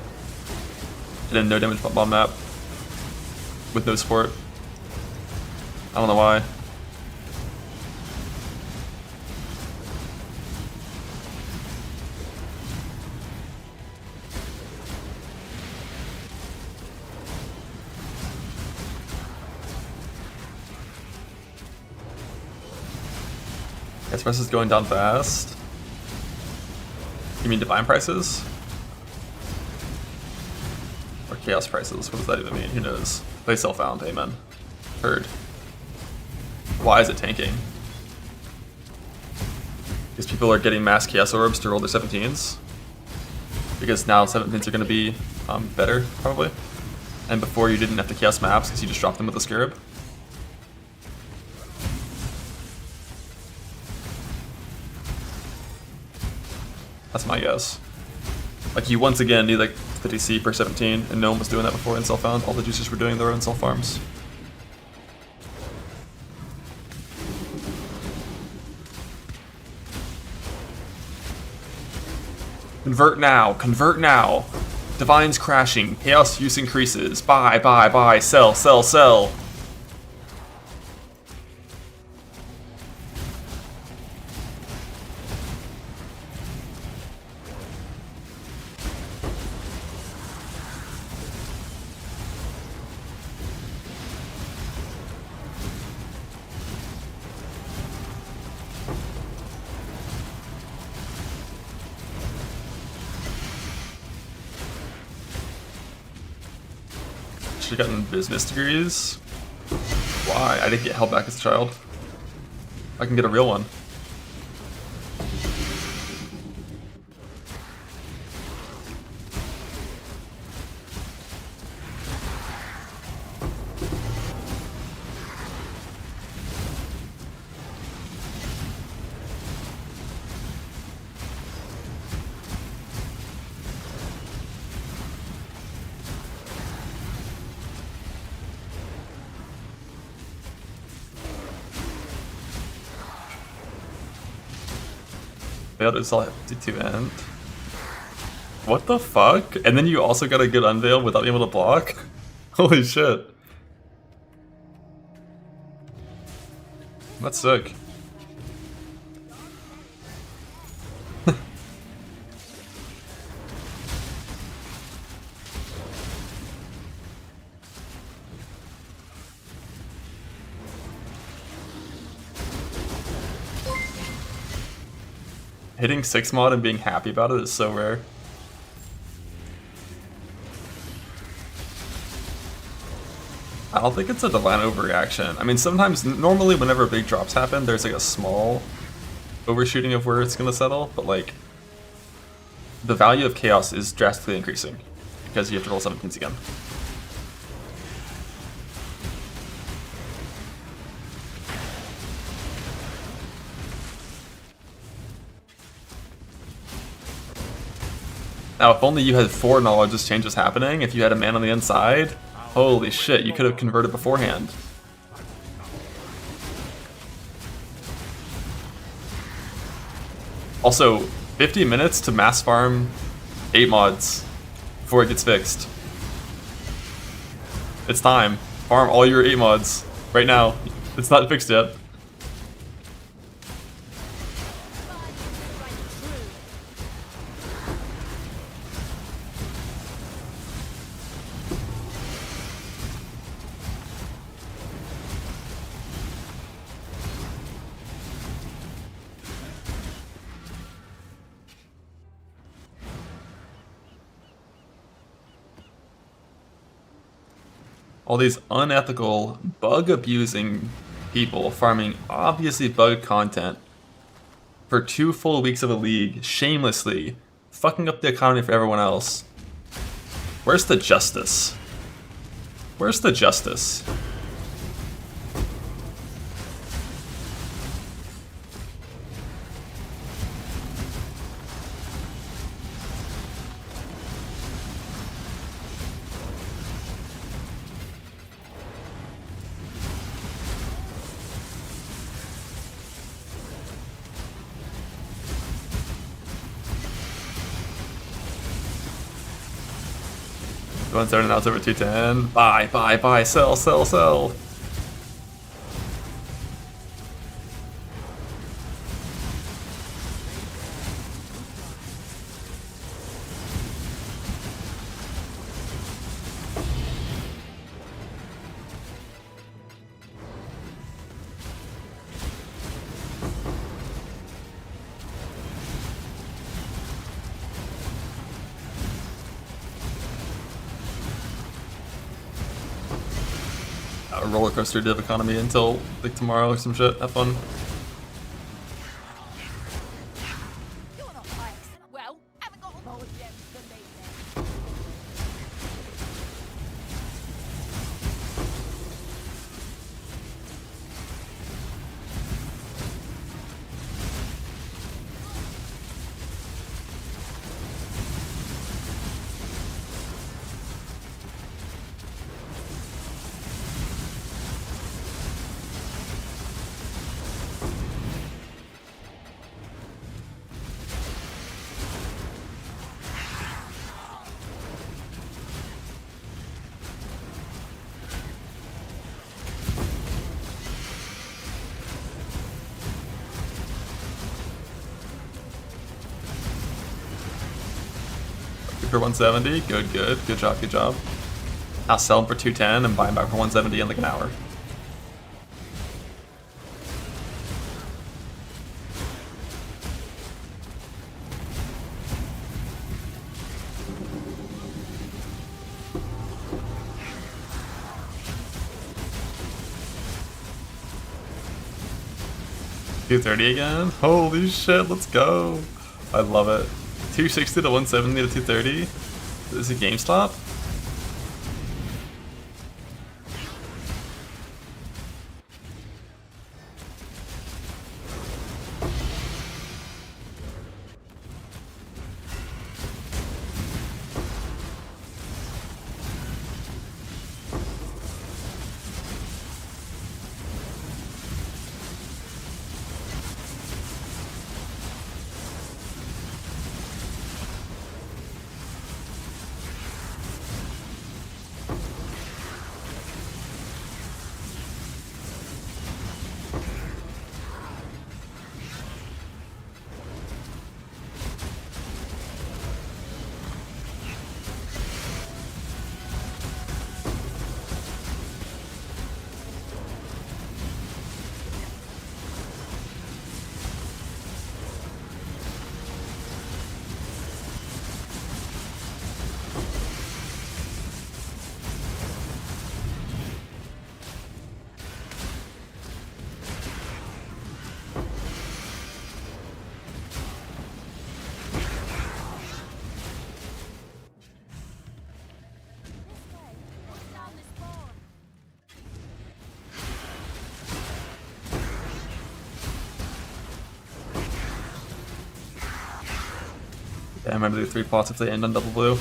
and then no damage bomb map with no support. I don't know why. Gas prices going down fast. You mean divine prices? Or chaos prices? What does that even mean? Who knows? They self-found, amen. Heard. Why is it tanking? Because people are getting mass chaos orbs to roll their 17s. Because now 17s are going to be better, probably. And before you didn't have to chaos maps because you just dropped them with a scarab. That's my guess. Like, you once again need like 50C per 17, and no one was doing that before in self-found. All the juicers were doing their own self-farms. Convert now, convert now. Divine's crashing, chaos use increases. Buy, buy, buy, sell, sell, sell. Should have gotten business degrees. Why? I didn't get held back as a child. I can get a real one. Failed is all to end. What the fuck? And then you also got a good unveil without being able to block? Holy shit. That's sick. Hitting 6 mod and being happy about it is so rare. I don't think it's a divine overreaction. I mean, sometimes, normally whenever big drops happen, there's like a small overshooting of where it's gonna settle, but like, the value of chaos is drastically increasing because you have to roll 17s again. Now, if only you had foreknowledge this change was happening, if you had a man on the inside, holy shit, you could have converted beforehand. Also, 50 minutes to mass farm 8 mods before it gets fixed. It's time. Farm all your 8 mods right now. It's not fixed yet. All these unethical, bug-abusing people farming obviously bugged content for 2 full weeks of a league, shamelessly, fucking up the economy for everyone else. Where's the justice? Where's the justice? Do 170 now it's over 210. Buy, sell. A roller coaster div economy until like tomorrow or some shit. Have fun. You're not Hyacinth. Well, haven't got more gems than me then. For 170, good job. I'll sell them for 210 and buy them back for 170 in like an hour. $230 again? Holy shit, let's go. I love it. 260 to 170 to 230? Is it GameStop? Yeah, I'm gonna do 3 pots if they end on double blue.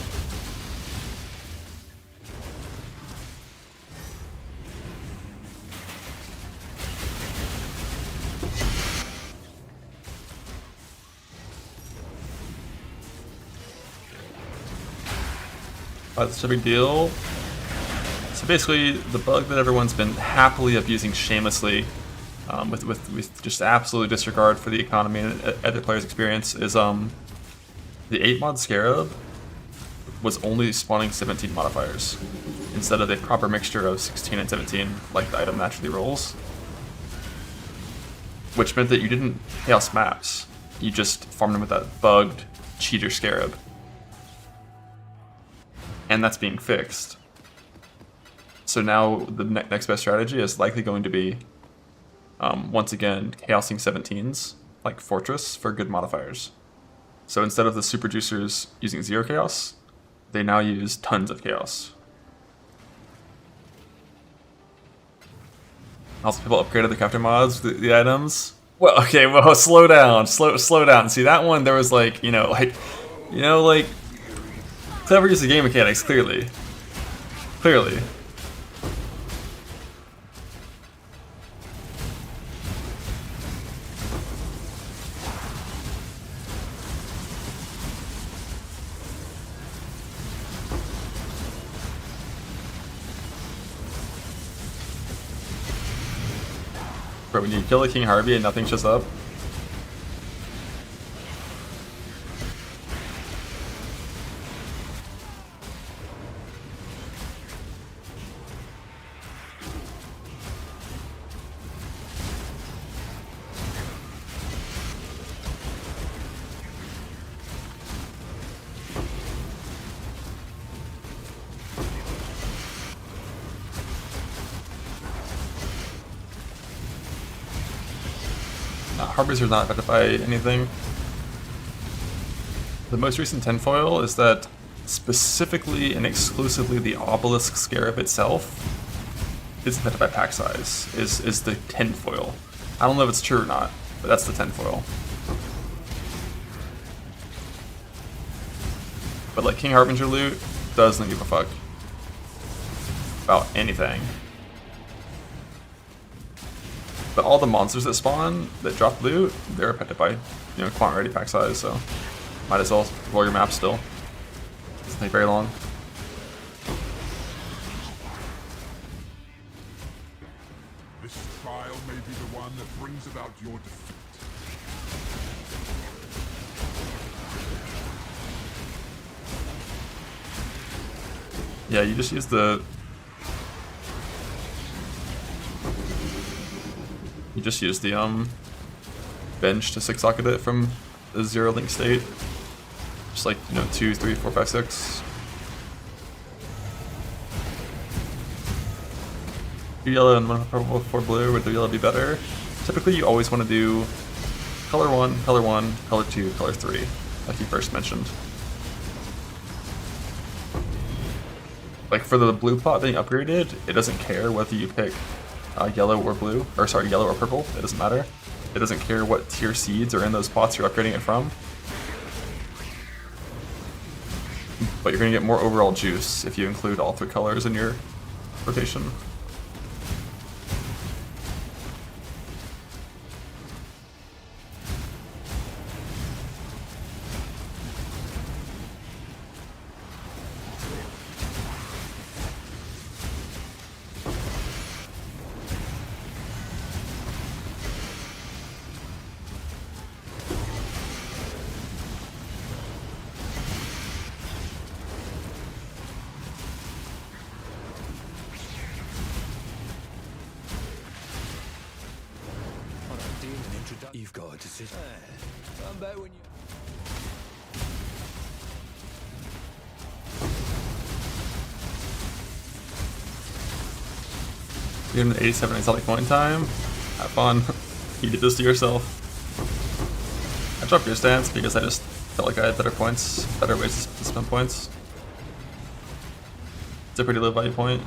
That's a big deal. So basically, the bug that everyone's been happily abusing shamelessly, with just absolute disregard for the economy and other players' experience, is the 8 mod Scarab was only spawning 17 modifiers instead of a proper mixture of 16 and 17 like the item naturally rolls, which meant that you didn't chaos maps, you just farmed them with that bugged cheater Scarab. And that's being fixed. So now the next best strategy is likely going to be, once again, chaosing 17s, like Fortress, for good modifiers. So instead of the super juicers using 0 chaos, they now use tons of chaos. Also, people upgraded the crafting mods, the items. Well, okay, well, slow down. See, that one, there was like, clever use of game mechanics, clearly. But when you kill a King Harvey and nothing shows up, Harpies are not affected by anything. The most recent tinfoil is that specifically and exclusively the obelisk scarab itself is affected by pack size, is the tinfoil. I don't know if it's true or not, but that's the tinfoil. But like King Harbinger loot doesn't give a fuck about anything. But all the monsters that spawn, that drop loot, they're affected by, quant ready pack size, so might as well roll your map still. Doesn't take very long. This trial may be the one that brings about your defeat. Yeah, you just use the... You just use the bench to 6-socket it from the 0 link state. Just like, 2, 3, 4, 5, 6. 2 yellow and 1 purple, 4 blue. Would the yellow be better? Typically you always want to do color 1, color 1, color 2, color 3, like you first mentioned. Like for the blue plot being upgraded, it doesn't care whether you pick yellow or blue, or sorry, yellow or purple, it doesn't matter. It doesn't care what tier seeds are in those pots you're upgrading it from. But you're going to get more overall juice if you include all 3 colors in your rotation. You've got a decision. Come back when you... You're in an 87 exotic point time. Have fun. You did this to yourself. I dropped your stance because I just felt like I had better points, better ways to spend points. It's a pretty low value point.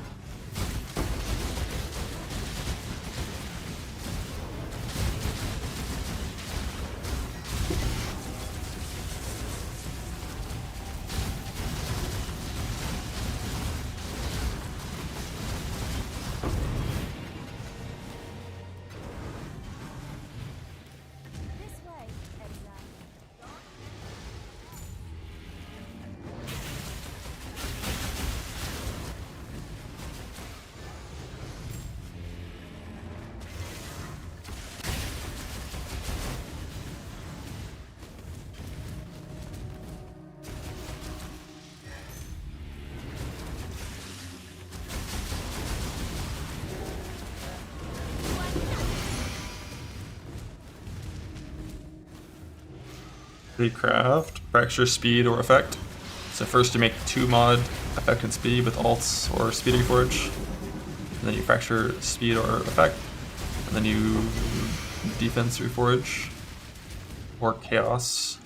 Recraft, fracture, speed, or effect. So first you make 2 mod effect and speed with alts or speed reforge. And then you fracture, speed, or effect. And then you defense reforge. Or chaos.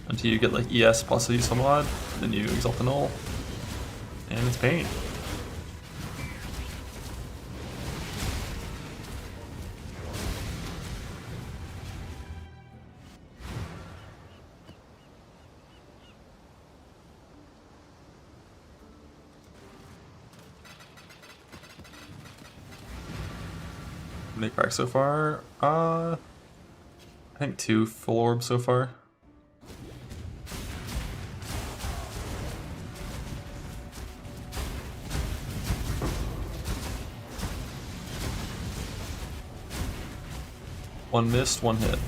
Until you get like ES plus a useful mod. And then you exalt the null. And it's pain. Many cracks so far? I think 2 full orbs so far. One missed, one hit.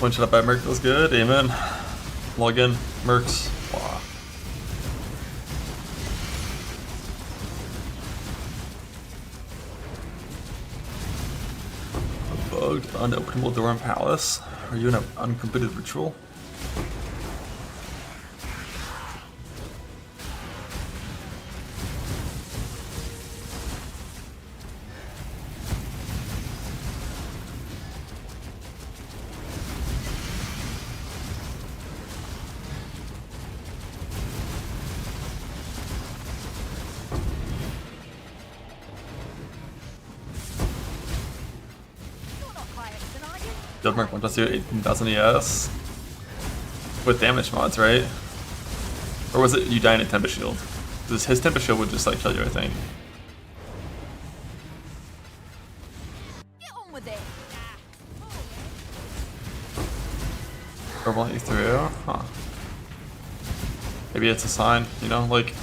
One shot by Merc feels good. Amen. Log in. Mercs. Wow. A bugged, unopenable door in Palace. Are you in an uncompleted ritual? You're not high Exon, are you? Guild Merc 1+2, 18,000 ES. With damage mods, right? Or was it you dying at Tempest Shield? Because his Tempest Shield would just like kill you, I think. Get on with it. Purple you through? Huh. Maybe it's a sign, you know, like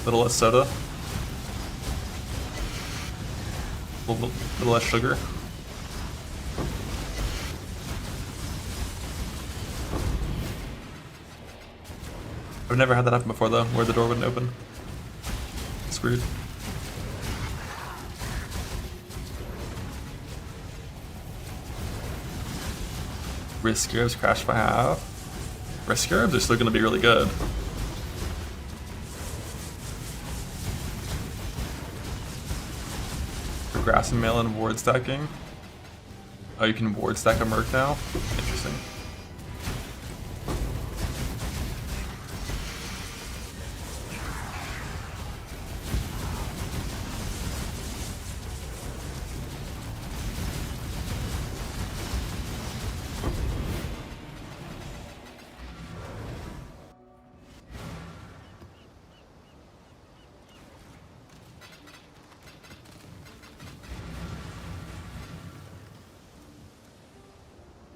little less soda. Little less sugar. I've never had that happen before though, where the door wouldn't open. Screwed. Risk Heroes crashed by half. Risk Heroes are still gonna be really good. Progressing mail and ward stacking. Oh, you can ward stack a Merc now? Interesting.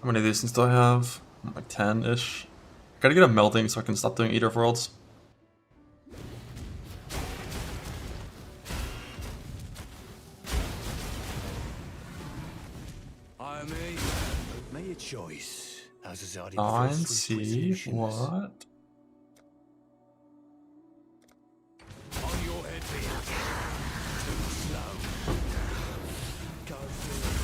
How many of these do I have? Like 10-ish. Gotta get a melding so I can stop doing Eater of Worlds. choice. How's society 9C, what? On your head, Beard. Too slow. Go through it.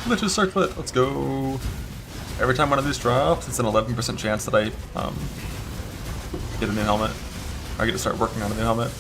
Let's just circlet. Let's go. Every time one of these drops, it's an 11% chance that I get a new helmet. I get to start working on a new helmet.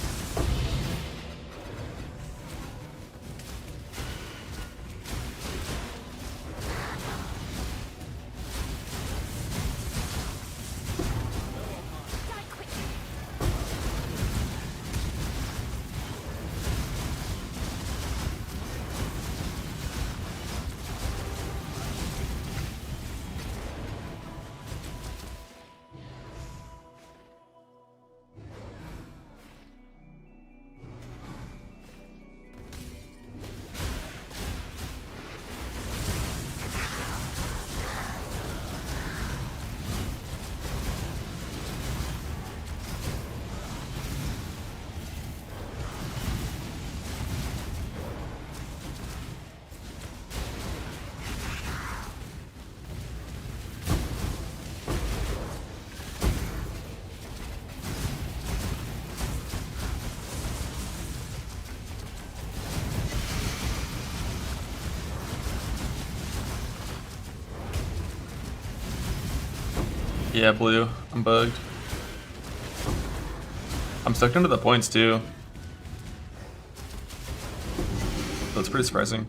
Yeah, blue. I'm bugged. I'm stuck into the points too. That's pretty surprising.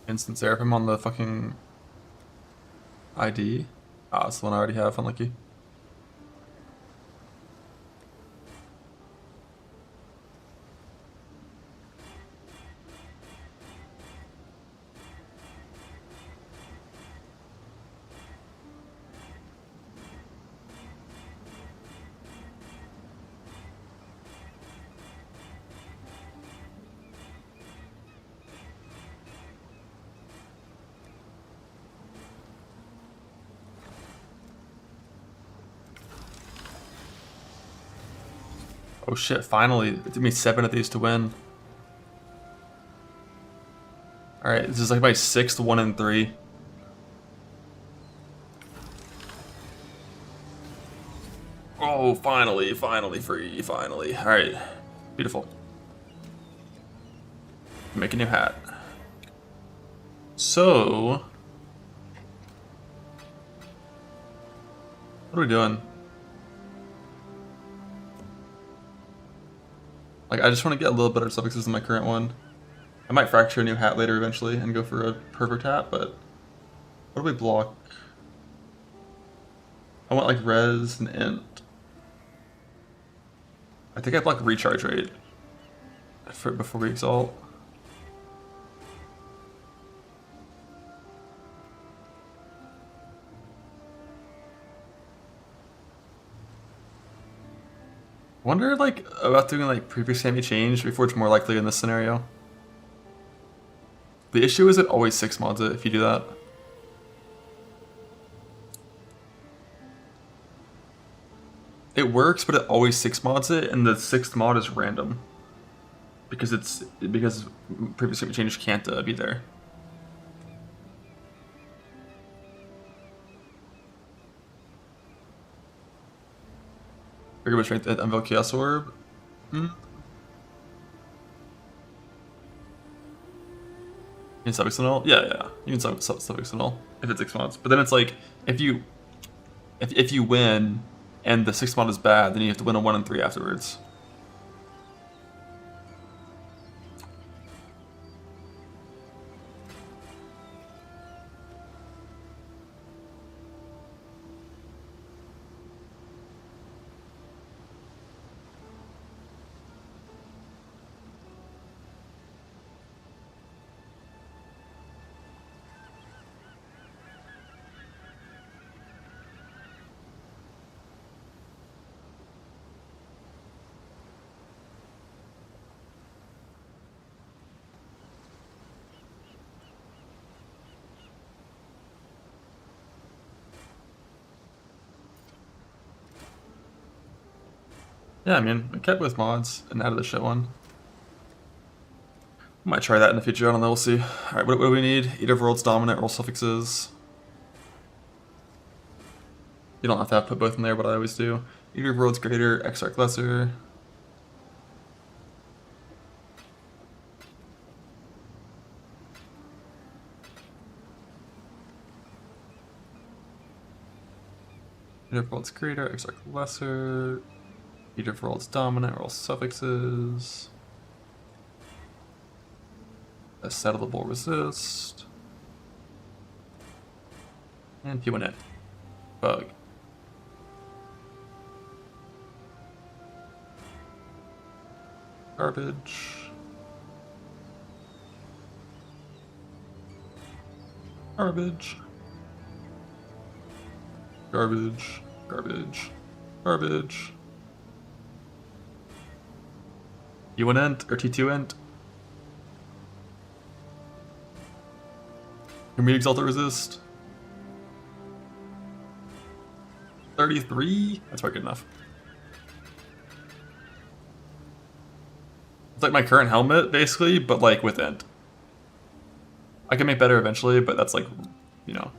Instant Seraphim on the fucking ID. Ah, it's the one I already have, unlucky. Oh shit, finally. It took me 7 of these to win. Alright, this is like my 6th 1 in 3. Oh, finally free, finally. Alright, beautiful. Make a new hat. So... what are we doing? Like, I just want to get a little better suffixes than my current one. I might fracture a new hat later eventually and go for a perfect hat, but... what do we block? I want like res and int. I think I block recharge rate for before we exalt. Wonder like about doing like previous enemy change before it's more likely in this scenario. The issue is it always 6 mods it if you do that. It works, but it always 6 mods it, and the 6th mod is random. Because previous enemy change can't be there. Very much strength at Unveil Chaos Orb. You can suffix and all? Yeah. You can suffix and all if it's 6 mods. But then it's like if you win and the 6th mod is bad, then you have to win a 1 in 3 afterwards. Yeah, I mean, I kept with mods and added the shit one. Might try that in the future, I don't know, we'll see. Alright, what do we need? Eater of Worlds Dominant, roll suffixes. You don't have to put both in there, but I always do. Eater of Worlds Greater, Exarch Lesser. Eater of Worlds Greater, Exarch Lesser. Eater of Worlds Dominant, roll suffixes. A Settlable Resist. And P1 Bug. Garbage. Garbage. Garbage. Garbage. Garbage. U1 int or T2 int. Can we exalt or resist? 33? That's probably good enough. It's like my current helmet, basically, but like with int. I can make better eventually, but that's like, you know,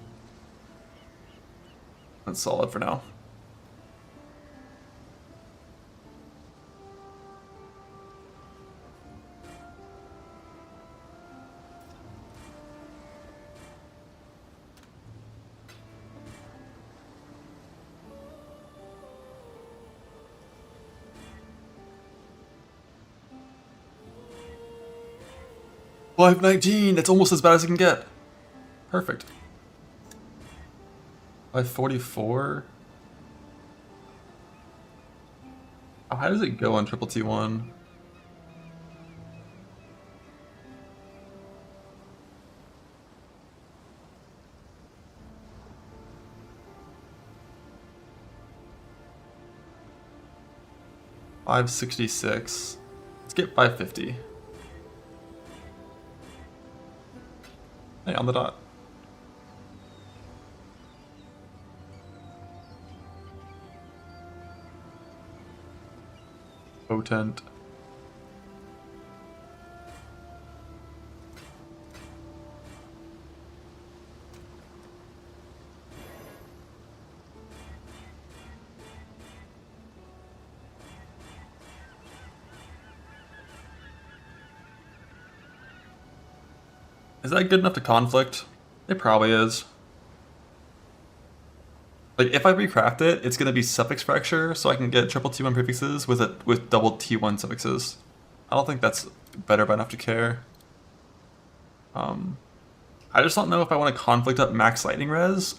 that's solid for now. 519. That's almost as bad as it can get. Perfect. 544. How high does it go on triple T1? $566. Let's get 550. Hey, on the dot. Potent. Is that good enough to conflict? It probably is. Like, if I recraft it, it's gonna be suffix fracture, so I can get triple T1 prefixes with double T1 suffixes. I don't think that's better by enough to care. I just don't know if I want to conflict up max lightning res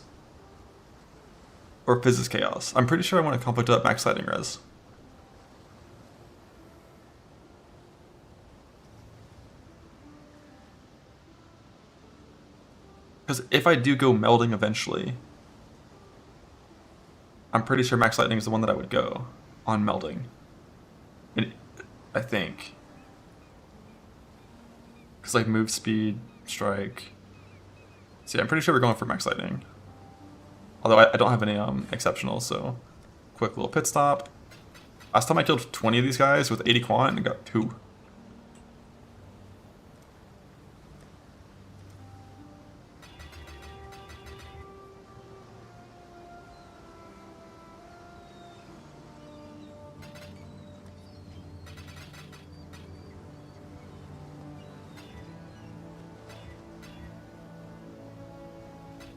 or physics chaos. I'm pretty sure I want to conflict up max lightning res. Because if I do go melding eventually, I'm pretty sure max lightning is the one that I would go on melding. I think. Because like move speed, strike. See, I'm pretty sure we're going for max lightning. Although I don't have any exceptionals, so quick little pit stop. Last time I killed 20 of these guys with 80 quant and got 2.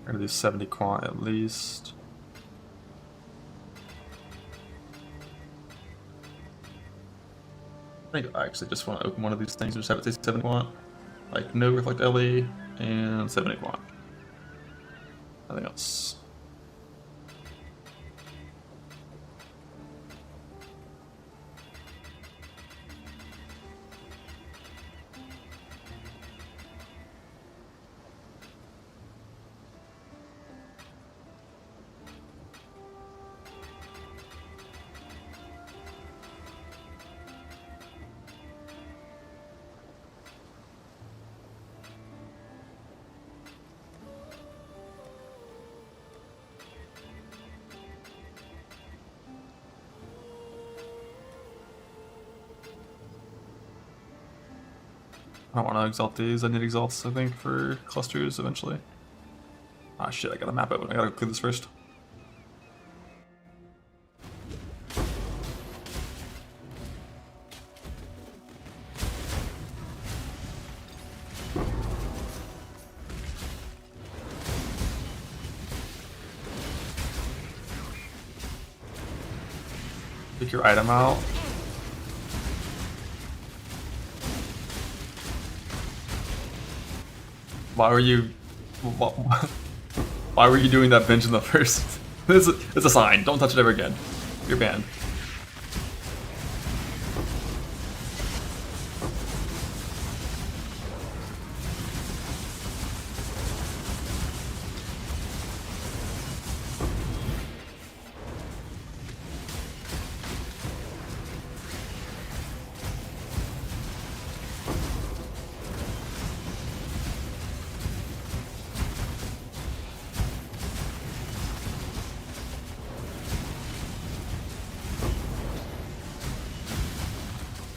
We're gonna do 70 quant at least. I think I actually just want to open one of these things and just have it say 70 quant. Like no reflect LE and 70 quant. Nothing else. I don't want to exalt these. I need exalts, I think, for clusters eventually. Ah, shit, I gotta map it. I gotta clear this first. Take your item out. Why were you doing that bench in the first? It's a sign. Don't touch it ever again. You're banned.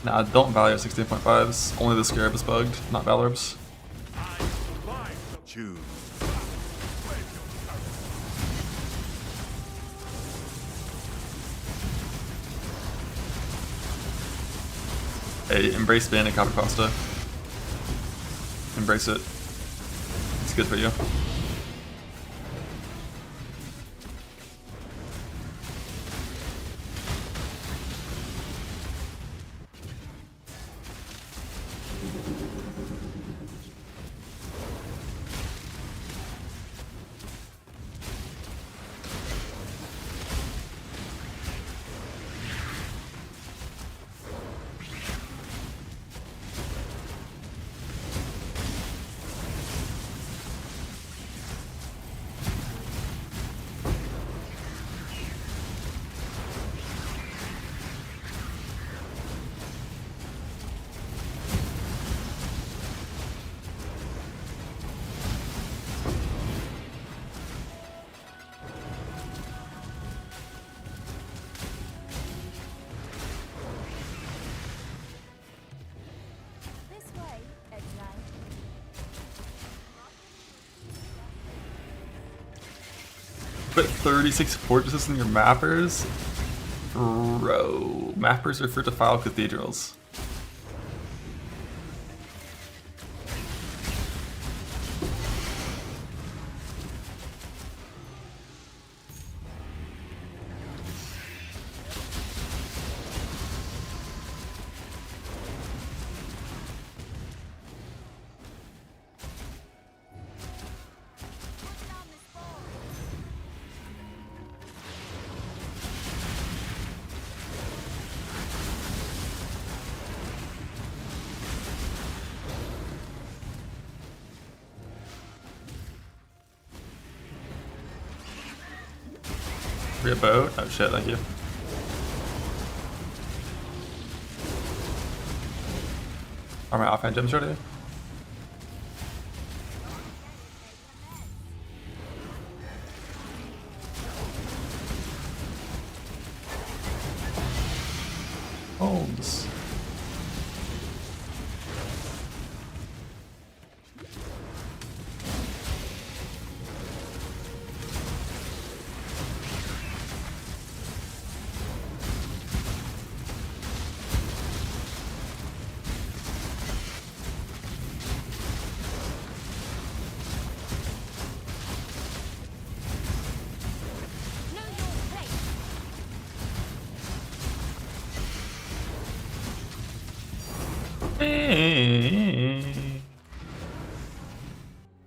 Nah, don't value 16.5s. Only the Scarab is bugged, not Valorbs. Choose. Hey, embrace ban and copy pasta. Embrace it. It's good for you. Put 36 fortresses in your mappers? Bro. Mappers are for defiled cathedrals. Free a boat? Oh shit, thank you. Are my offhand gems ready? Holmes.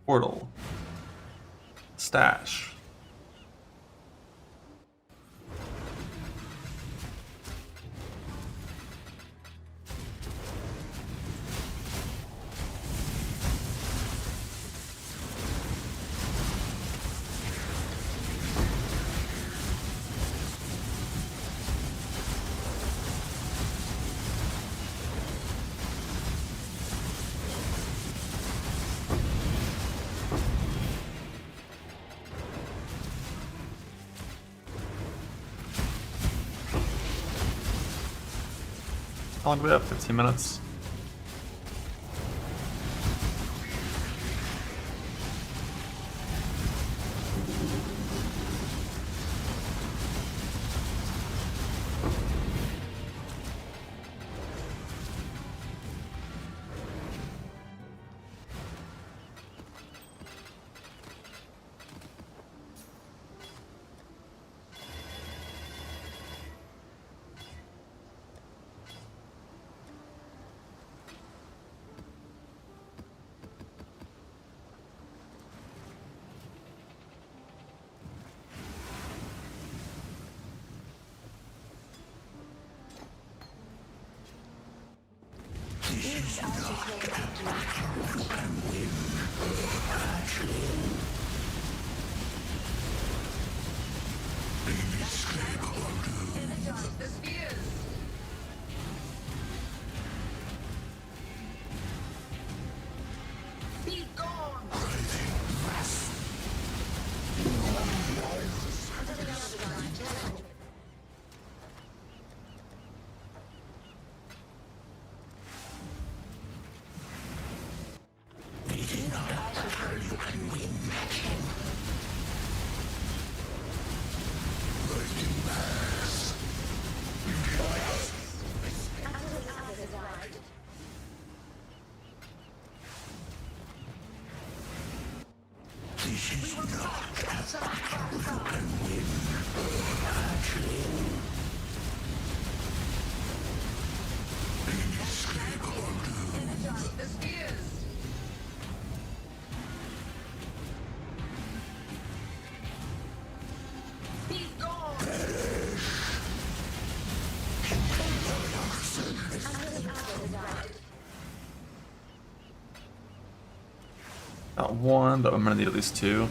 Portal. Stash. How long do we have? 15 minutes. Got one, but I'm gonna need at least two.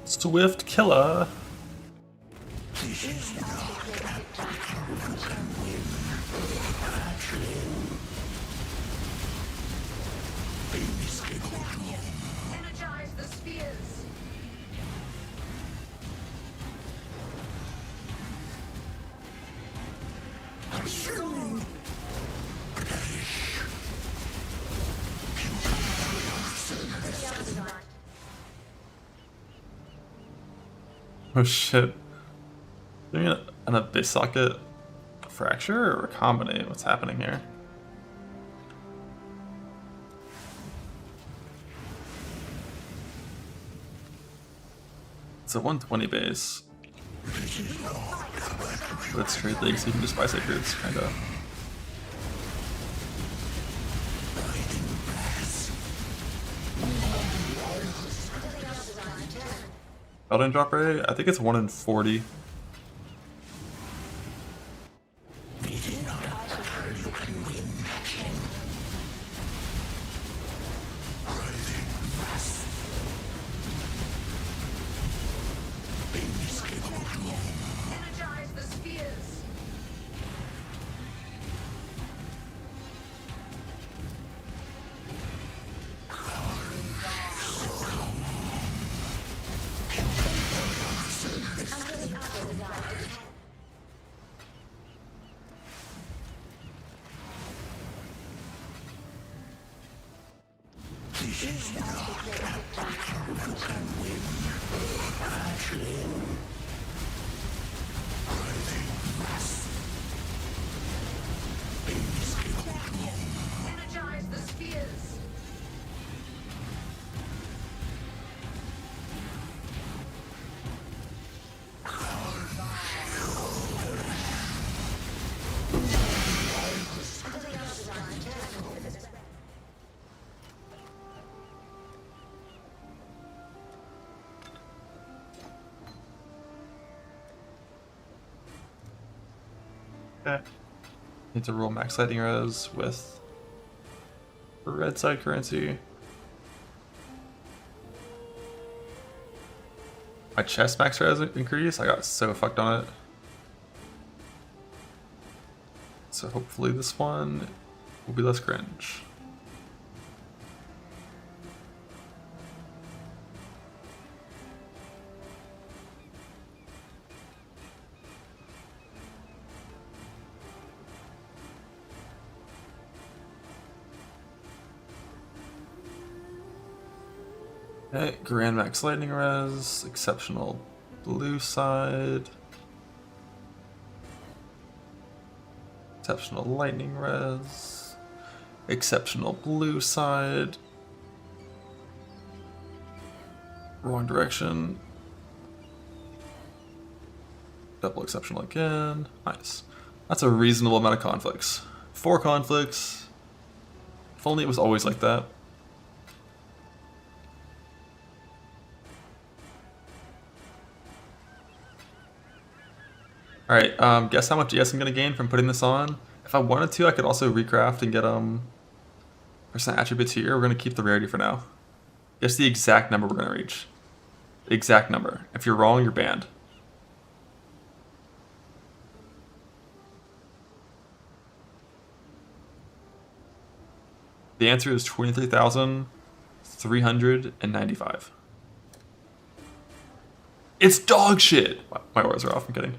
Swift killer. Energize the spheres. Oh shit. Doing an abyss socket fracture or recombinate? What's happening here? It's a 120 base. But it's trade league, so you can just buy sacreds, kinda. Elden drop rate? I think it's 1 in 40. Energize the spheres. Energize the spheres. Okay. Need to roll max lightning res with red side currency. My chest max res increase? I got so fucked on it. So hopefully this one will be less cringe. Okay, Grand Max Lightning Res, exceptional blue side, exceptional lightning res, exceptional blue side, wrong direction, double exceptional again, nice. That's a reasonable amount of conflicts. 4 conflicts, if only it was always like that. Alright, guess how much ES I'm gonna gain from putting this on? If I wanted to, I could also recraft and get percent attributes here. We're gonna keep the rarity for now. Guess the exact number we're gonna reach. The exact number. If you're wrong, you're banned. The answer is 23,395. It's dog shit! My orders are off, I'm kidding.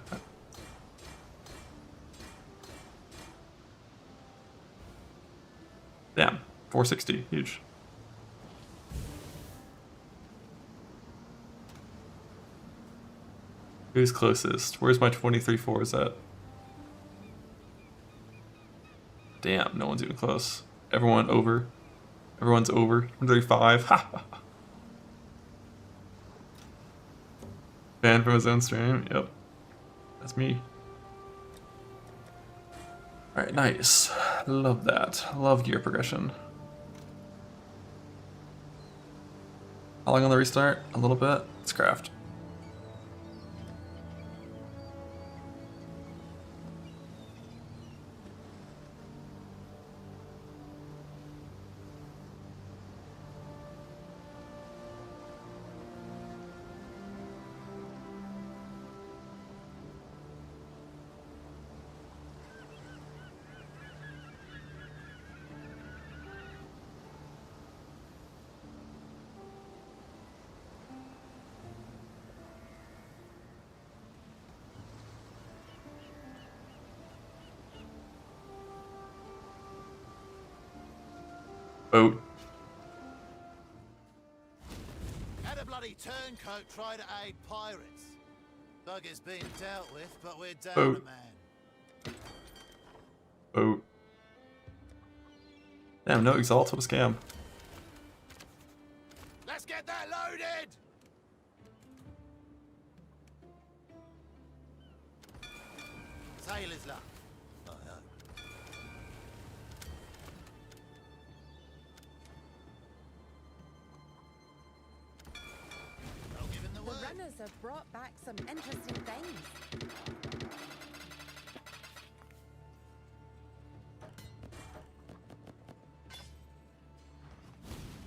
Damn, 460, huge. Who's closest? Where's my 23-4s at? Damn, no one's even close. Everyone over. Everyone's over. 135. Ha! Banned from his own stream. Yep. That's me. Alright, nice. Love that. Love gear progression. How long on the restart? A little bit. Let's craft. Boat. Had a bloody turncoat try to aid pirates. Bugger's been dealt with, but we're down Boat. a man. Boat. Damn, no exalts, what a scam. Let's get that loaded! Sailor's luck. I hope. I'll give him the The word. runners have brought back some interesting things.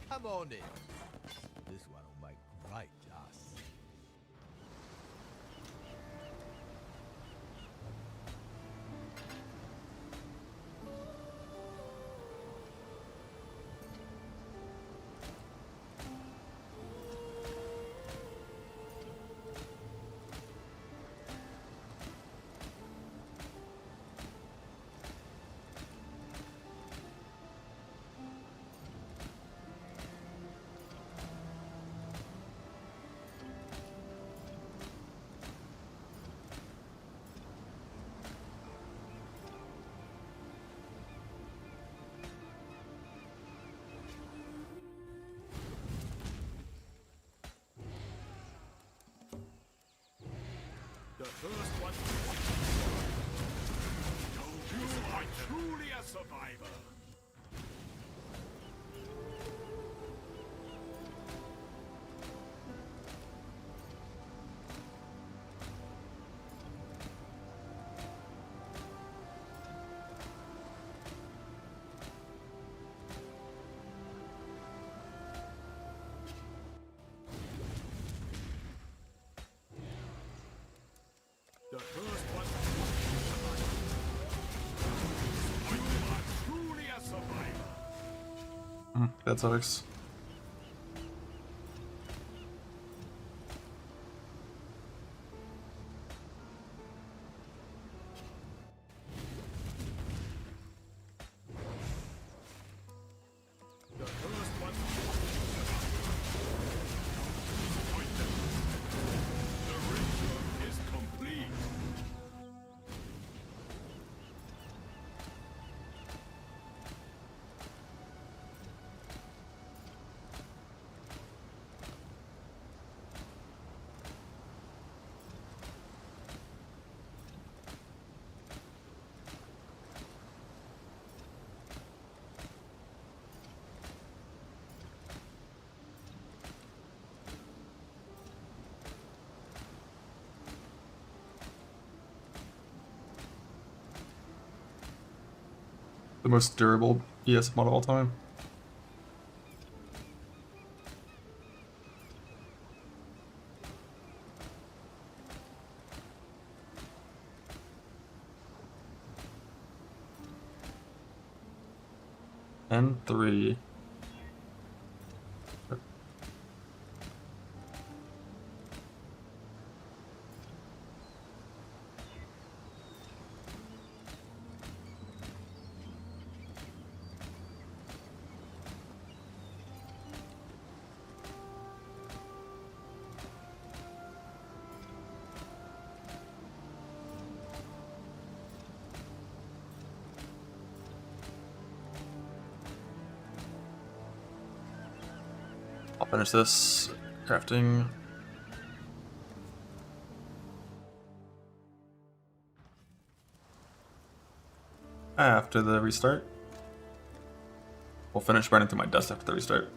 Come on in. This one will make great dust. The first one. You are truly a survivor. The first one. You are truly a survivor. That sucks. The first one. The ritual is complete. The most durable ES mod of all time. And 3. I'll finish this crafting. After the restart. We'll finish burning through my dust after the restart.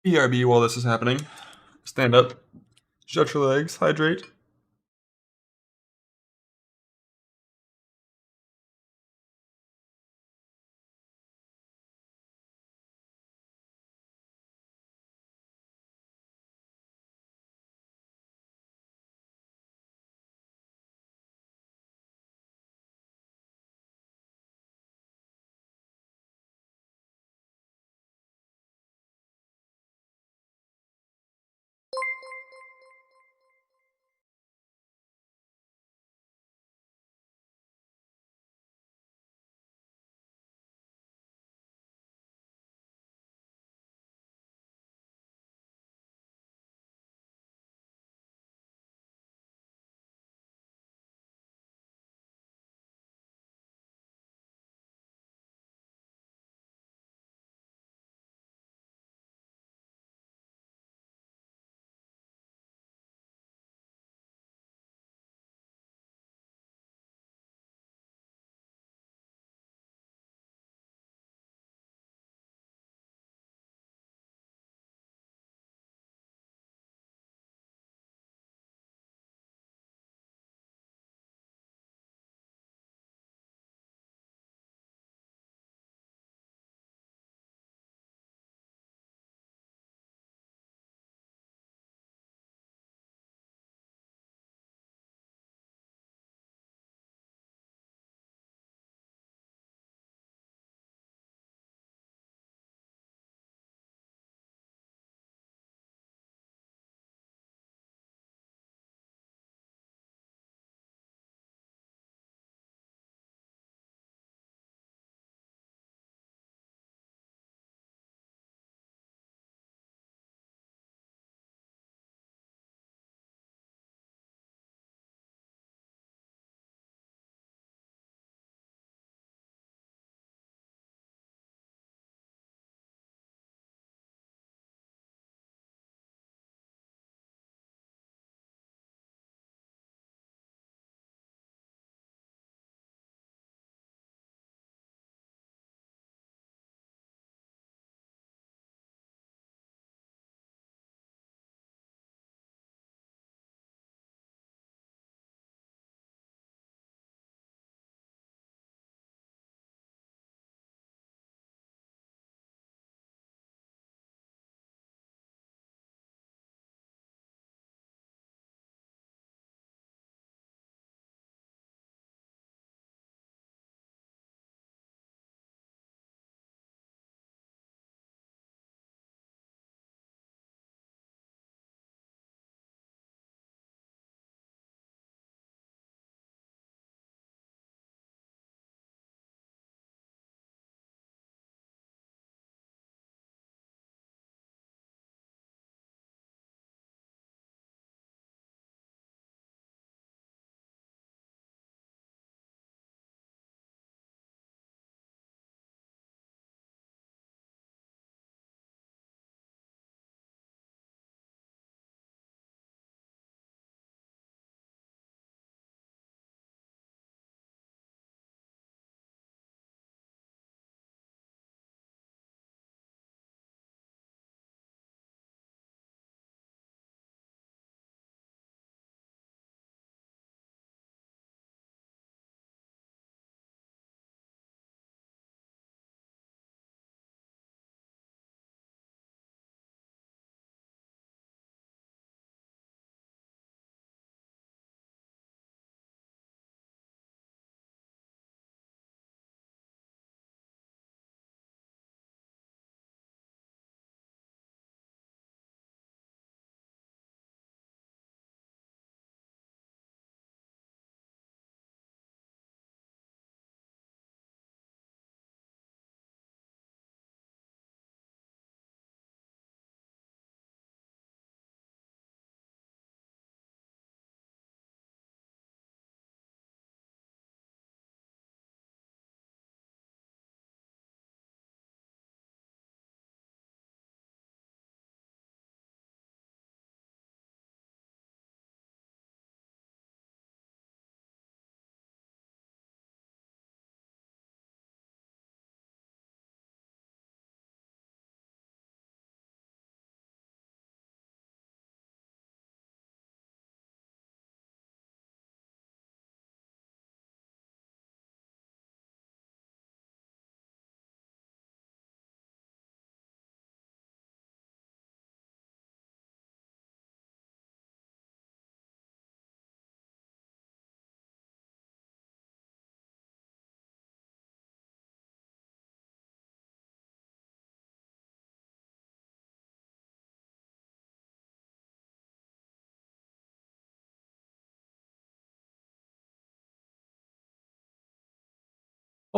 BRB while this is happening. Stand up, stretch your legs, hydrate.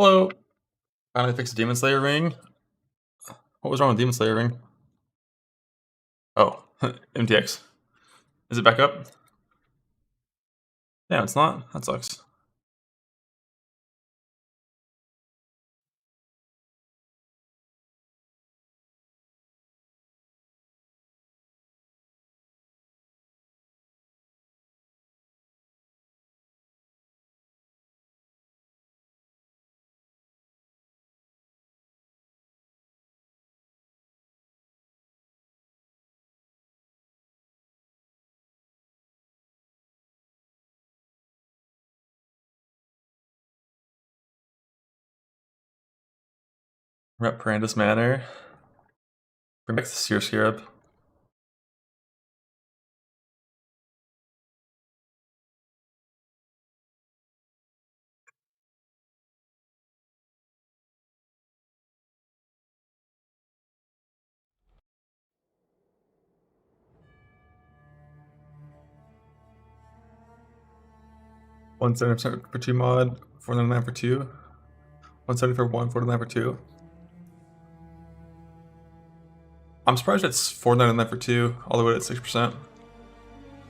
Hello. Finally fixed the Demon Slayer ring. What was wrong with Demon Slayer ring? Oh, MTX. Is it back up? Yeah, it's not. That sucks. Rep Brandis Manor. Bring back the Seer Scarab. $170 for 2 mod, $499 for 2. $170 for 1, $499 for 2. I'm surprised it's $499 for 2, all the way at 6%.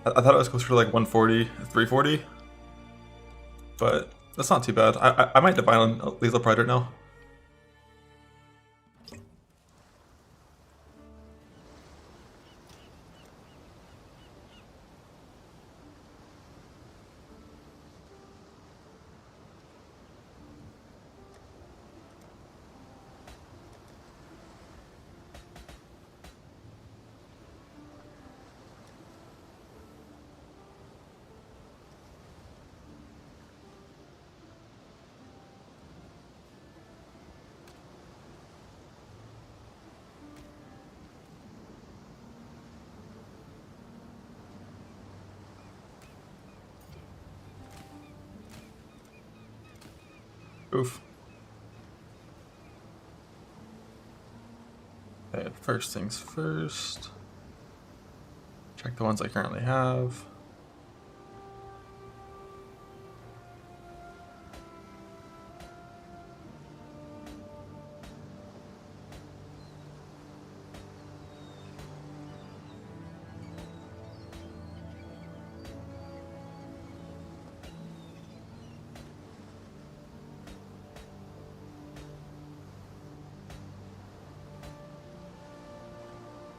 I thought it was closer to like 140, 340. But that's not too bad. I might buy on Lethal Pride right now. Oof. Okay, first things first. Check the ones I currently have.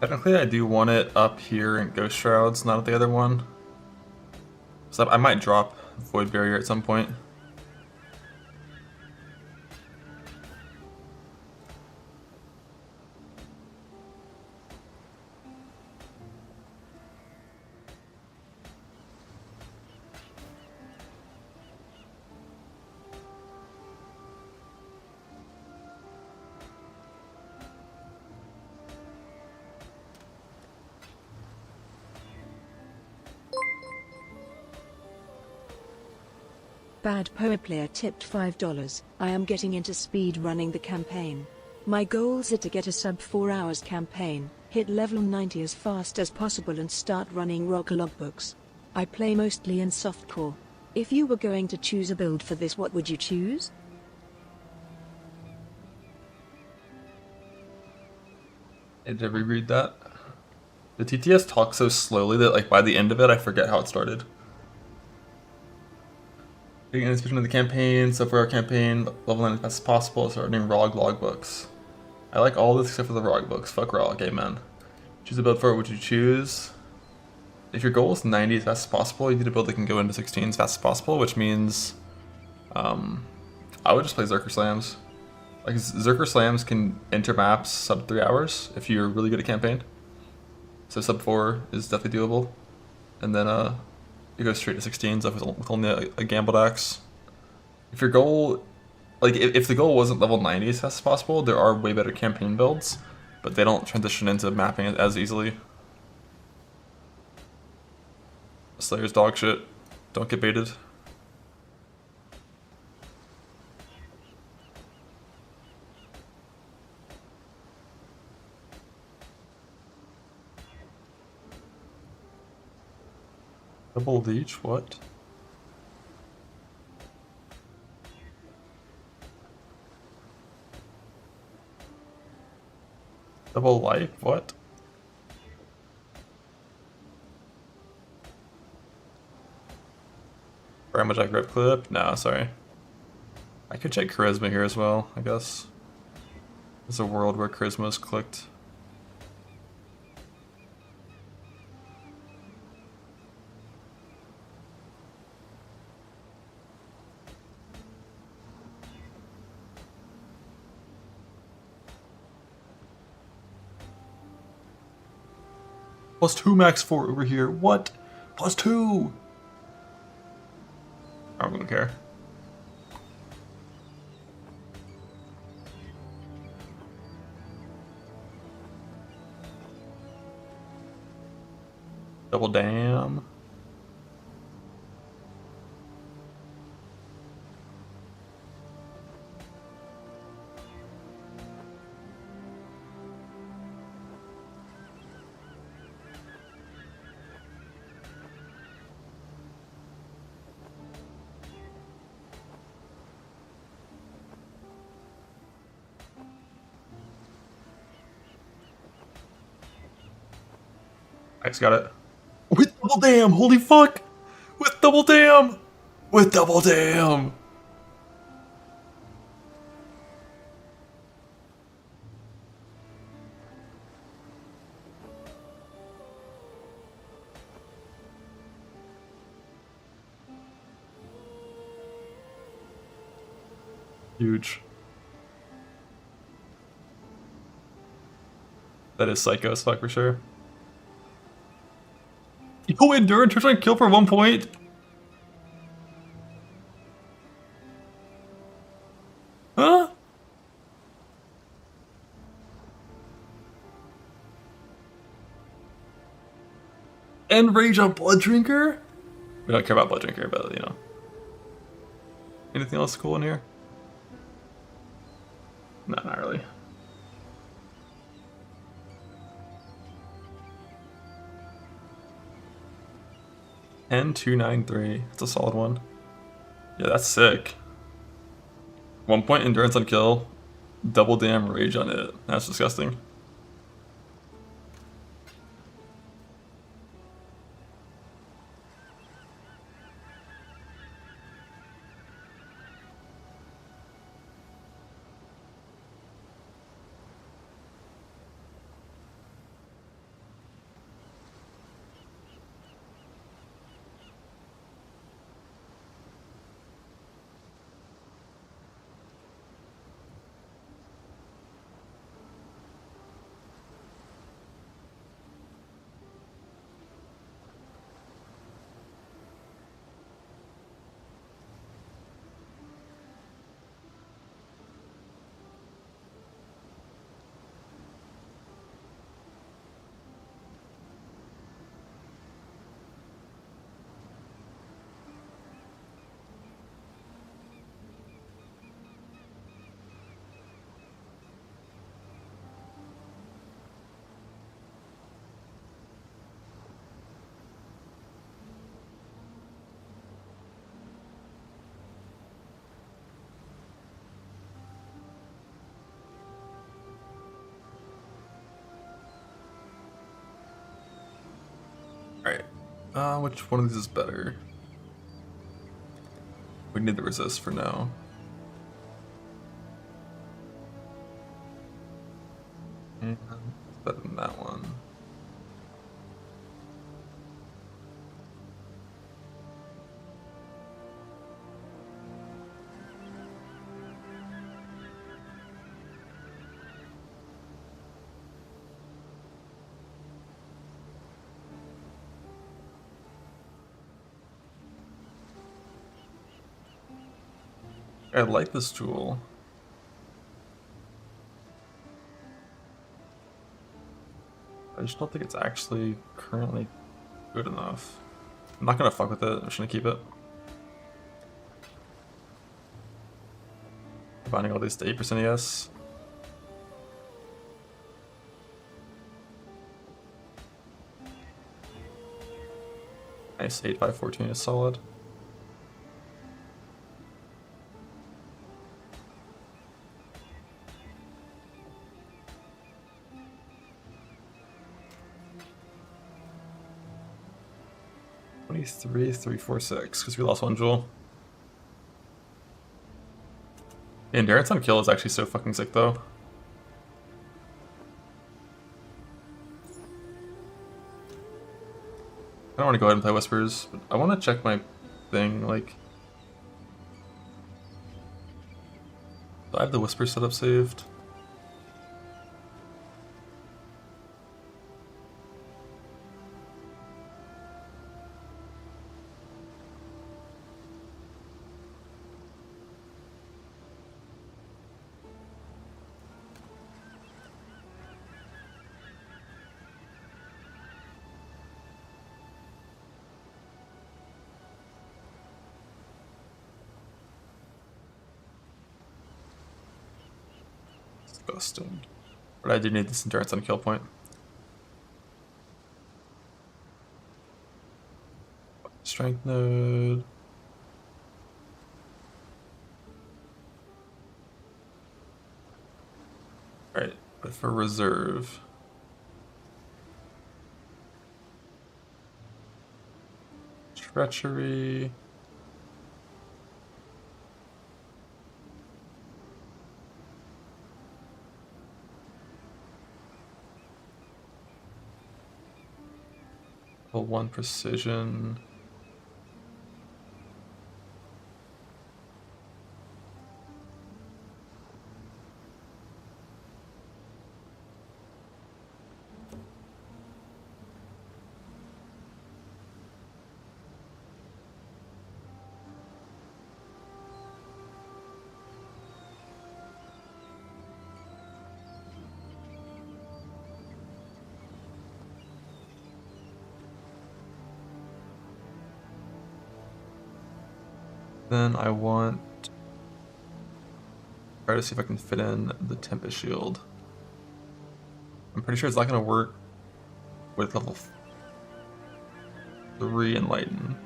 Technically, I do want it up here in Ghost Shrouds, not at the other one. So I might drop Void Barrier at some point. Bad Poe player tipped $5. I am getting into speed running the campaign. My goals are to get a sub 4 hours campaign, hit level 90 as fast as possible and start running rock logbooks. I play mostly in softcore. If you were going to choose a build for this, what would you choose? Did I reread that? The TTS talks so slowly that like by the end of it I forget how it started. Getting an inspection of the campaign, sub 4 hour campaign, level 9 as fast as possible, starting ROG logbooks. I like all this except for the ROG books. Fuck ROG, man. Choose a build for it, would you choose? If your goal is 90 as fast as possible, you need a build that can go into 16 as fast as possible, which means I would just play Zerker Slams. Like Zerker Slams can enter maps sub 3 hours if you're really good at campaign. So sub 4 is definitely doable. And then you go straight to 16s with only a gambled axe. If your goal, like if the goal wasn't level 90 as fast as possible, there are way better campaign builds, but they don't transition into mapping as easily. Slayer's dog shit. Don't get baited. Double leech, what? Double life? What? Ramajak rip clip? No, sorry. I could check charisma here as well, I guess. There's a world where charisma is clicked. +2 max 4 over here. What? +2! I don't really care. Double dam. X got it. With double dam! Holy fuck! With double dam! With double dam! Huge. That is psycho as fuck for sure. Yo, endurance, you're trying to kill for 1 point? Huh? And rage on Blood Drinker? We don't care about Blood Drinker, but you know. Anything else cool in here? No, not really. N293. That's a solid one. Yeah, that's sick. 1 point endurance on kill. Double damn rage on it. That's disgusting. Alright. Which one of these is better? We need the resist for now. It's better than that one. I like this tool. I just don't think it's actually currently good enough. I'm not gonna fuck with it, I'm just gonna keep it. Combining all these to 8% ES. Nice, 8514 is solid. 23,346 because we lost one jewel. Endurance on kill is actually so fucking sick though. I don't want to go ahead and play Whispers, but I want to check my thing, like... Do I have the Whisper setup saved? Disgusting. But I do need this endurance on kill point. Strength node. Alright, but for reserve. Treachery. Level 1 precision. Then I want... Try to see if I can fit in the Tempest Shield. I'm pretty sure it's not going to work with level 3 Enlighten.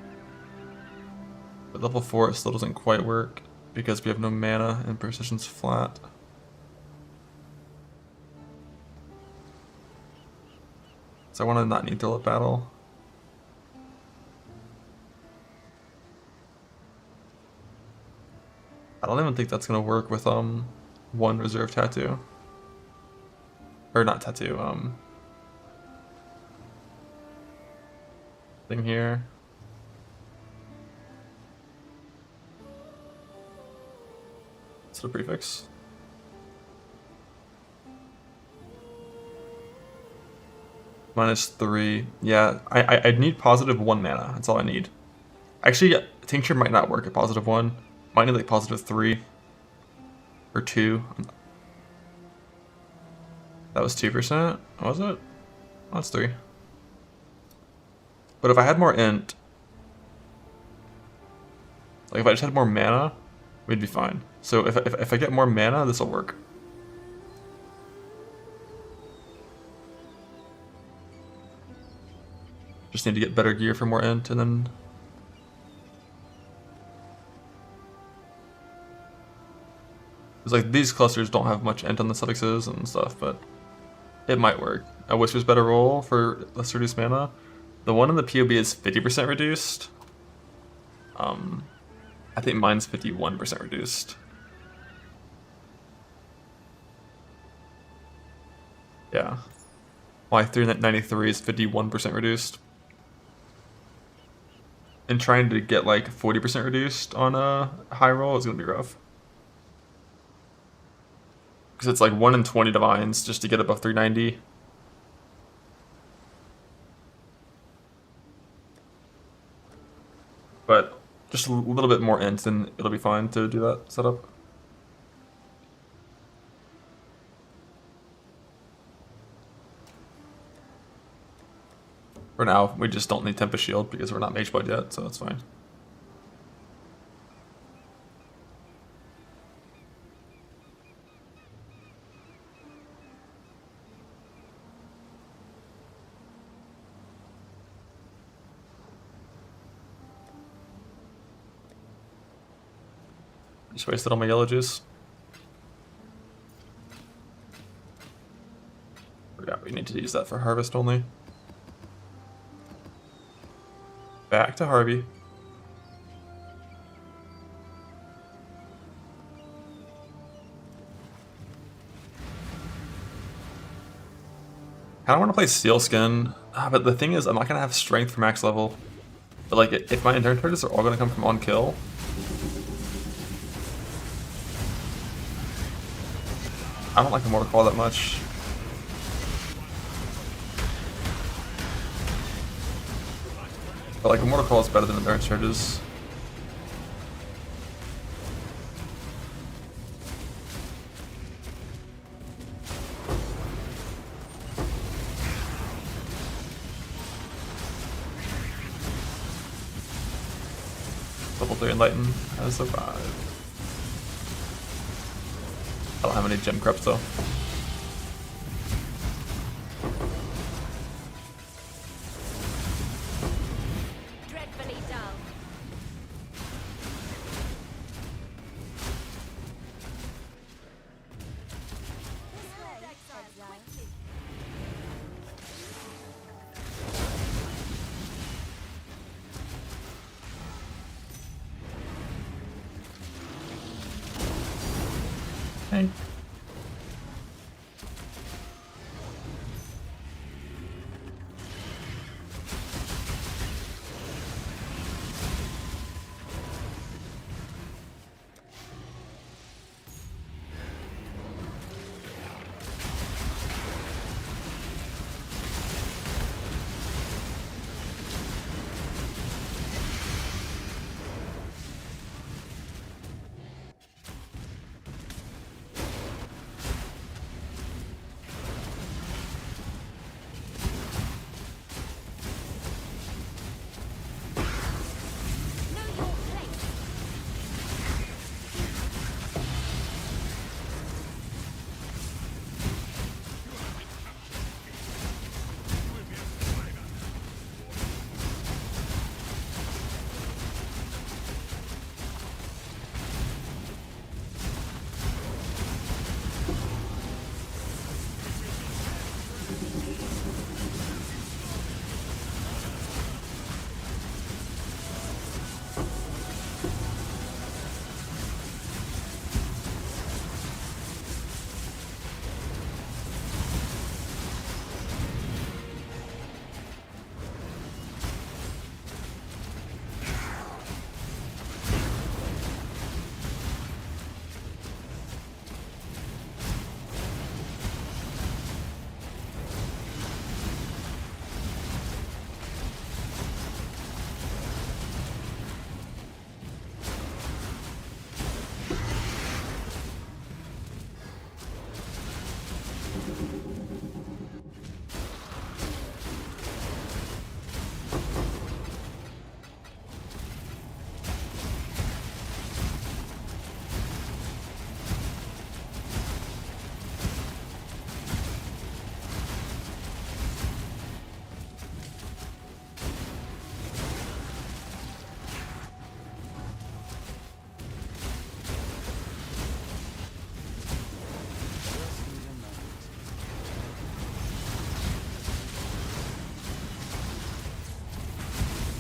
But level 4 it still doesn't quite work because we have no mana and precision's flat. So I want to not need to let battle. I don't even think that's gonna work with one reserve tattoo. Or not tattoo, thing here. What's the prefix? -3. Yeah, I'd need positive 1 mana. That's all I need. Actually, Tincture might not work at positive 1. Might need like positive 3 or 2. That was 2%. Was it? Oh, that's 3. But if I had more int, like if I just had more mana, we'd be fine. So if I get more mana, this will work. Just need to get better gear for more int, and then... It's like these clusters don't have much int on the suffixes and stuff, but it might work. A Whisper's better roll for less reduced mana. The one in the POB is 50% reduced. I think mine's 51% reduced. Yeah. Y393 is 51% reduced. And trying to get like 40% reduced on a high roll is gonna be rough. Because it's like 1 in 20 divines just to get above 390. But just a little bit more int and it'll be fine to do that setup. For now, we just don't need Tempest Shield because we're not Mage Blood yet, so that's fine. Just wasted all my yellow juice. Forgot we need to use that for harvest only. Back to Harvey. I don't want to play Sealskin, but the thing is, I'm not gonna have strength for max level. But like, if my endurance charges are all gonna come from on kill, I don't like Immortal Call that much. But like, Immortal Call is better than endurance charges. Level 3 Enlighten has survived. I don't have any gem creps though. Dreadfully dull. Hey.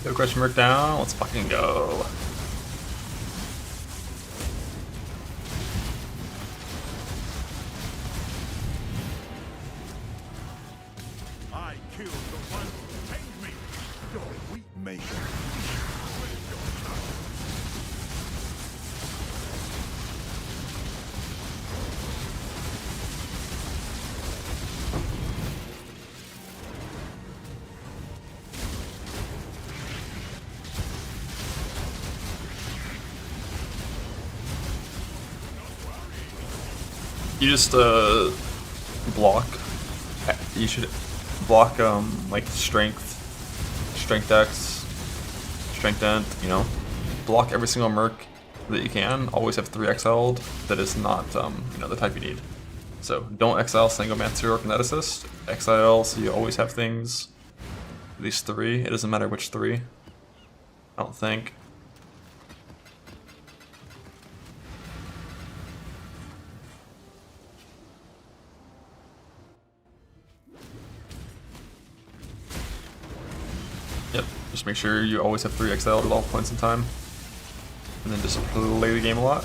Go question mark down, let's fucking go. I killed the one who tamed me. Your wheat maker. You just block. You should block like strength X, strength Ent. You know, block every single merc that you can. Always have 3 exiled. That is not you know, the type you need. So don't exile Sangomancer or Kineticist. Exile so you always have things. At least 3. It doesn't matter which 3. I don't think. Yep. Just make sure you always have 3 exiled at all points in time. And then just play the game a lot.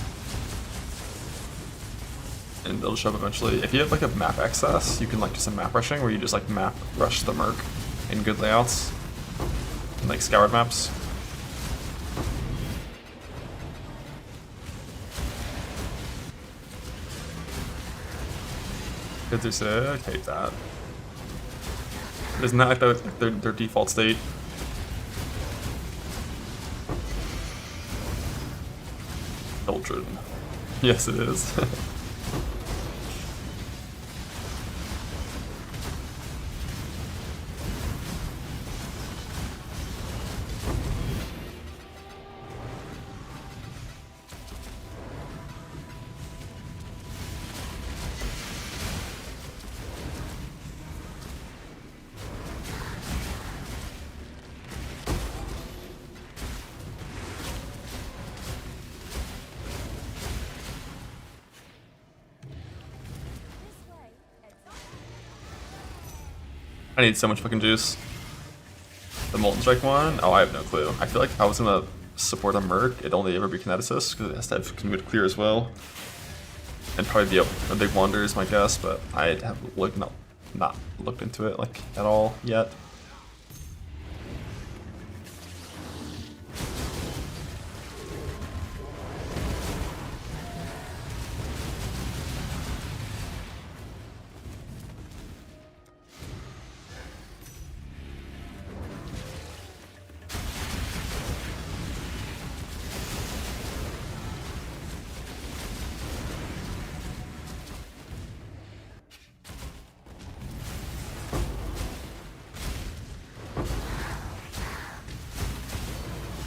And they'll show up eventually. If you have like a map access, you can like do some map rushing where you just like map rush the Merc in good layouts. And like scoured maps. Kids are sick, I hate that. Isn't that like their default state? Children. Yes, it is. I need so much fucking juice. The Molten Strike one? Oh, I have no clue. I feel like if I was gonna support a Merc, it'd only ever be Kineticist, because it has to have some good clear as well. And probably be a big Wander is my guess, but I have not looked into it like at all yet.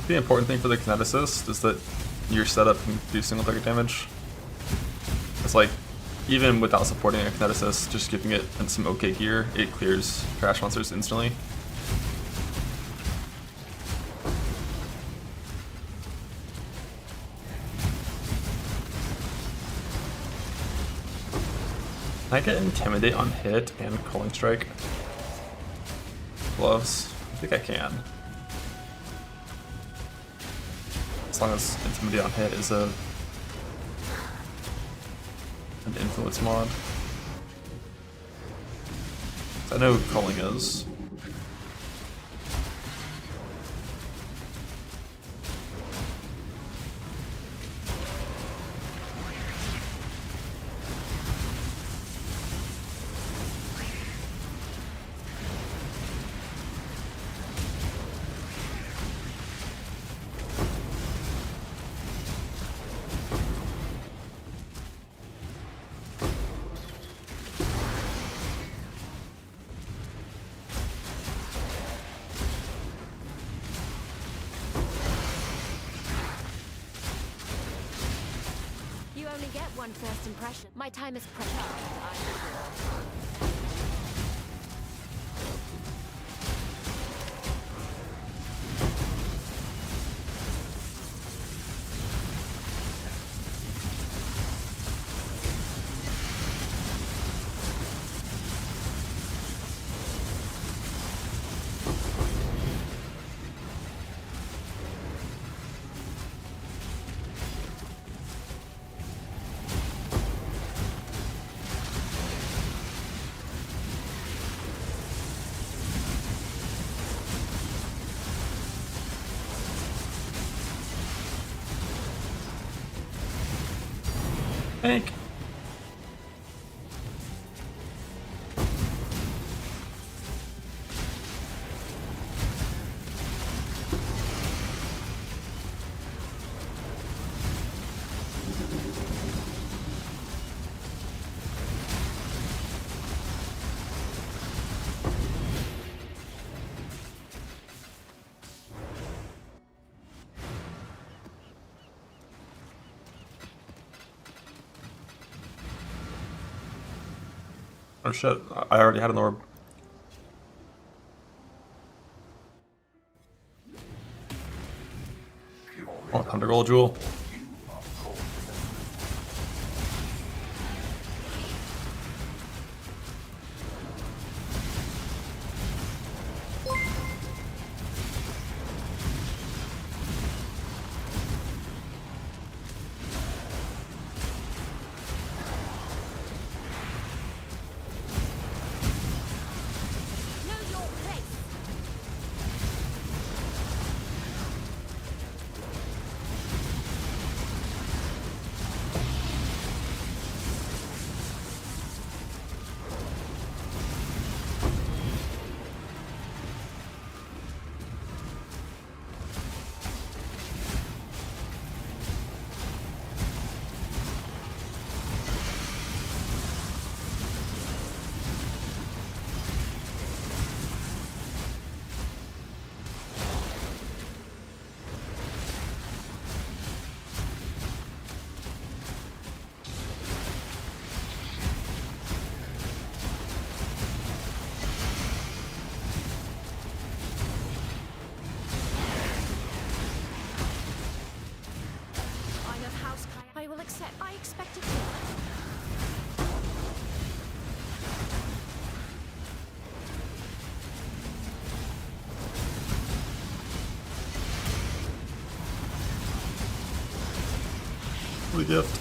The important thing for the Kineticist is that your setup can do single target damage. It's like, even without supporting a Kineticist, just giving it some okay gear, it clears trash monsters instantly. Can I get Intimidate on hit and Culling Strike? Gloves? I think I can. As long as Intimidate on hit is an influence mod. I know who Culling is. You only get one first impression. My time is precious. Thank. Oh shit, I already had an orb. Oh, 100 gold jewel. the gift.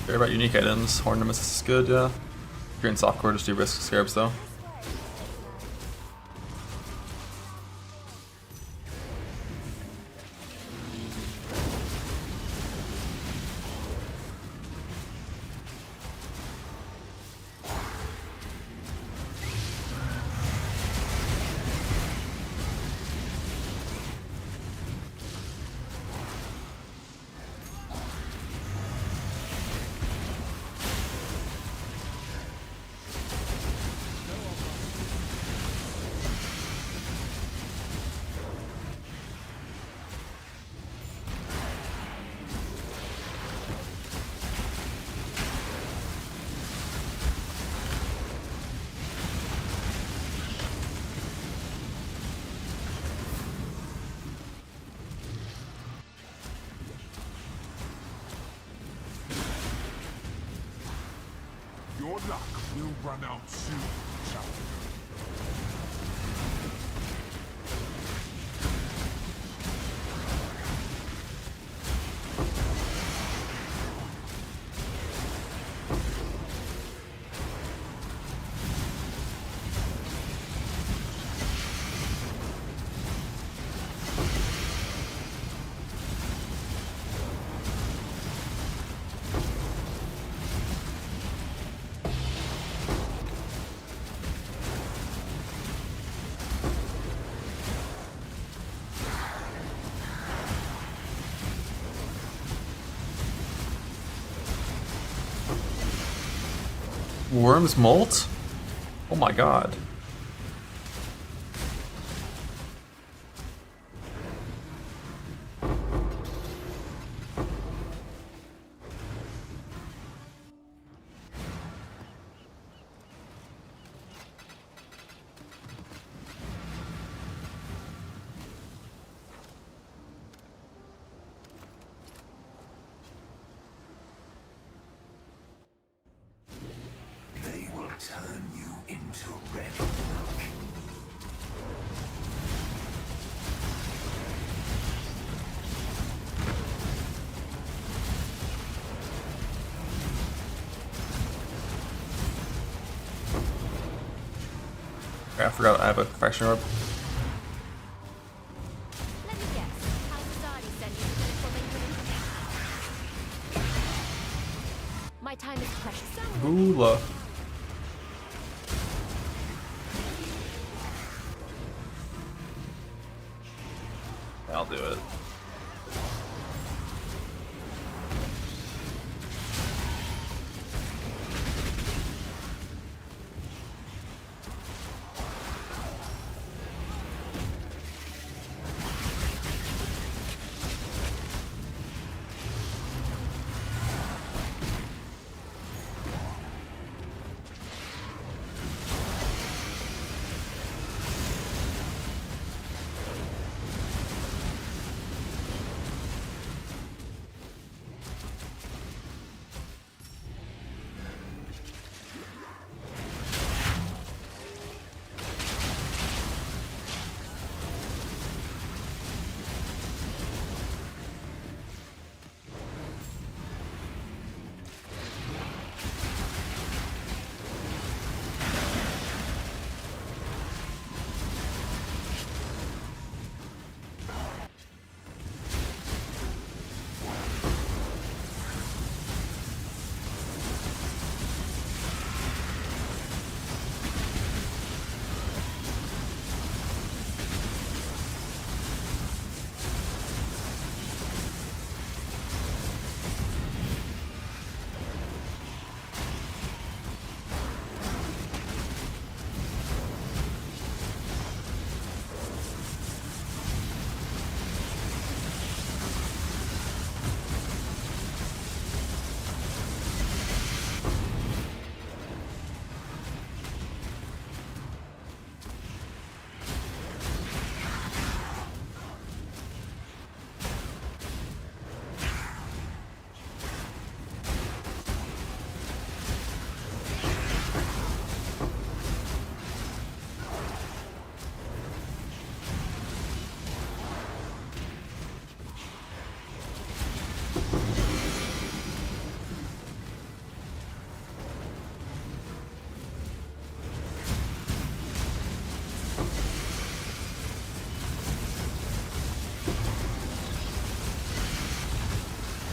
Care about unique items. Horn Nemesis is good, yeah. If you're in softcore, just do risk scarabs though. Your luck will run out soon, challenger. Worms molt? Oh my god. Turn you into red. I forgot I have a perfection orb. Let me guess. How Zari sent you to the information? My time is precious. Hula. I'll do it.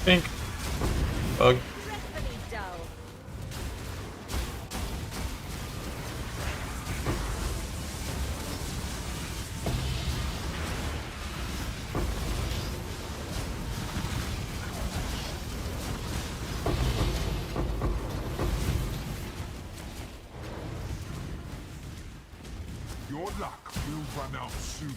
Pink. Bug. Dreadfully dull. Your luck will run out soon.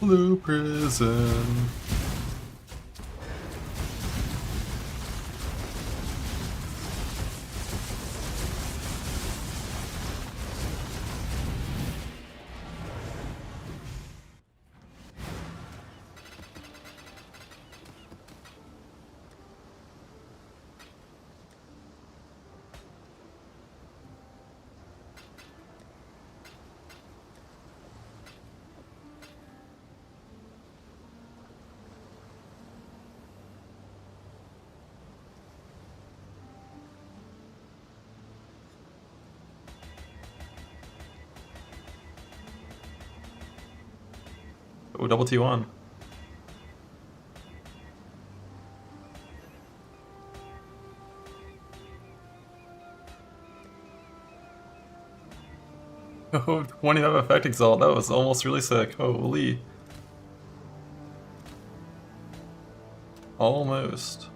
Blue prison. Oh, double T1. Oh, 25 effect exalt. That was almost really sick. Holy. Almost.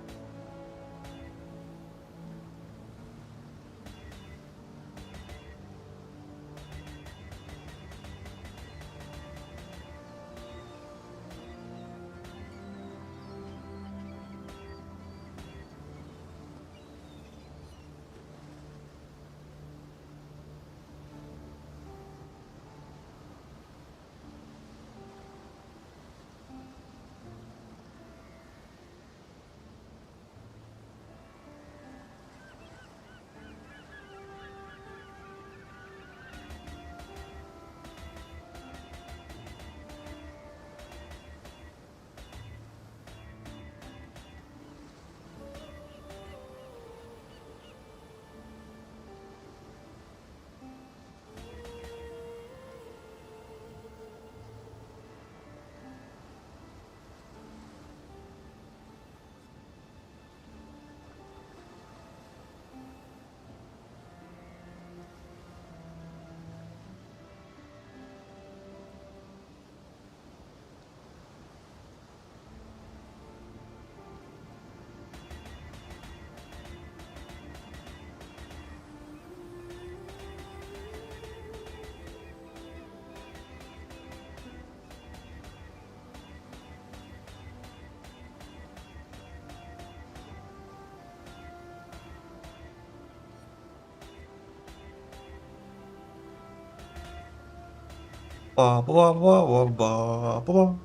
Blah blah blah blah blah blah.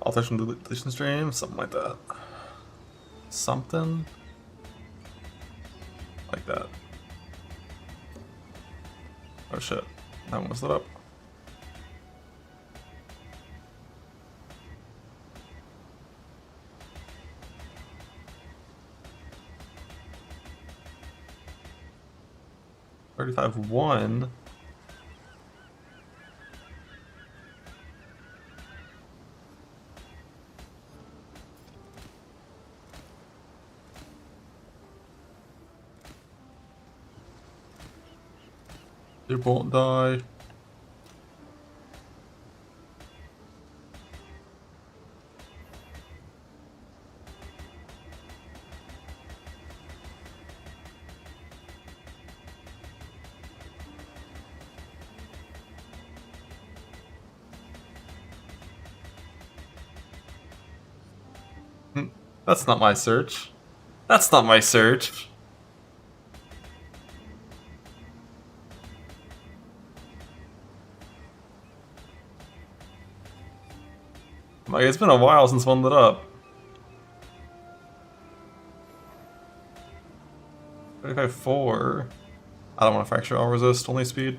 Alteration deletion stream, something like that. Something like that. Oh shit, that one was lit up. $35.1. It won't die. That's not my search. That's not my search. Like, it's been a while since one lit up. 35.4. I don't want to fracture all resist, only speed.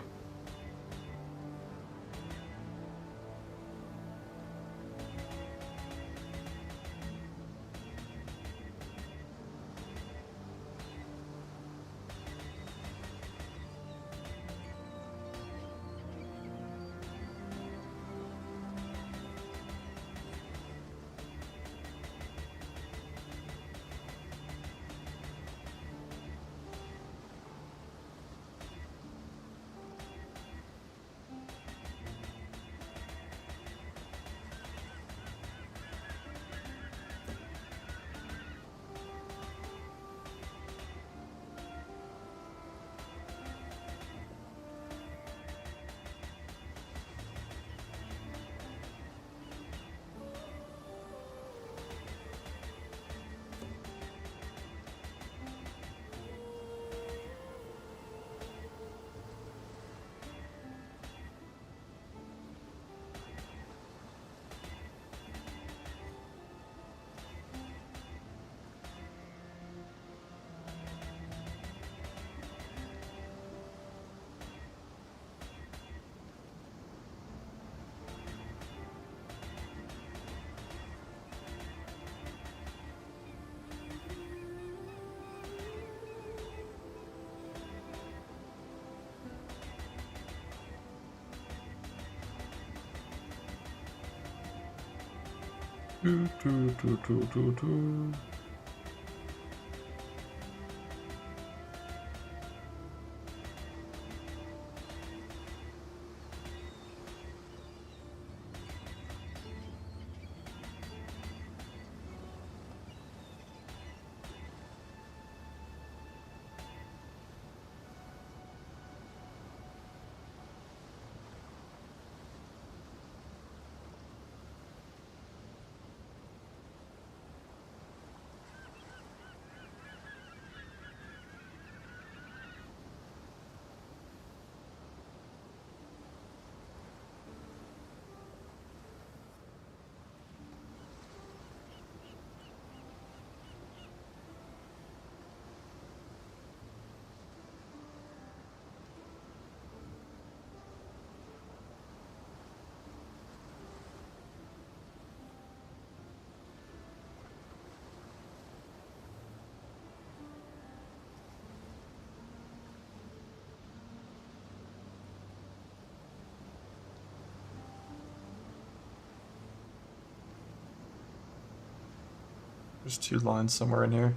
There's two lines somewhere in here.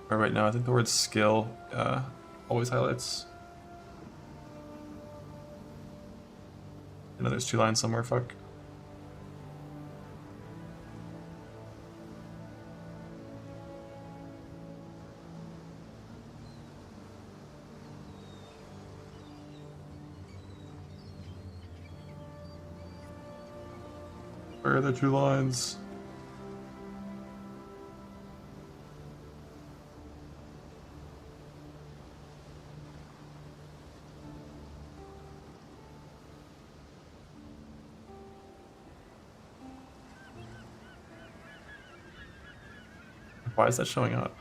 Or wait, no, I think the word skill always highlights. I know there's two lines somewhere, fuck. Where are the two lines? Why is that showing up?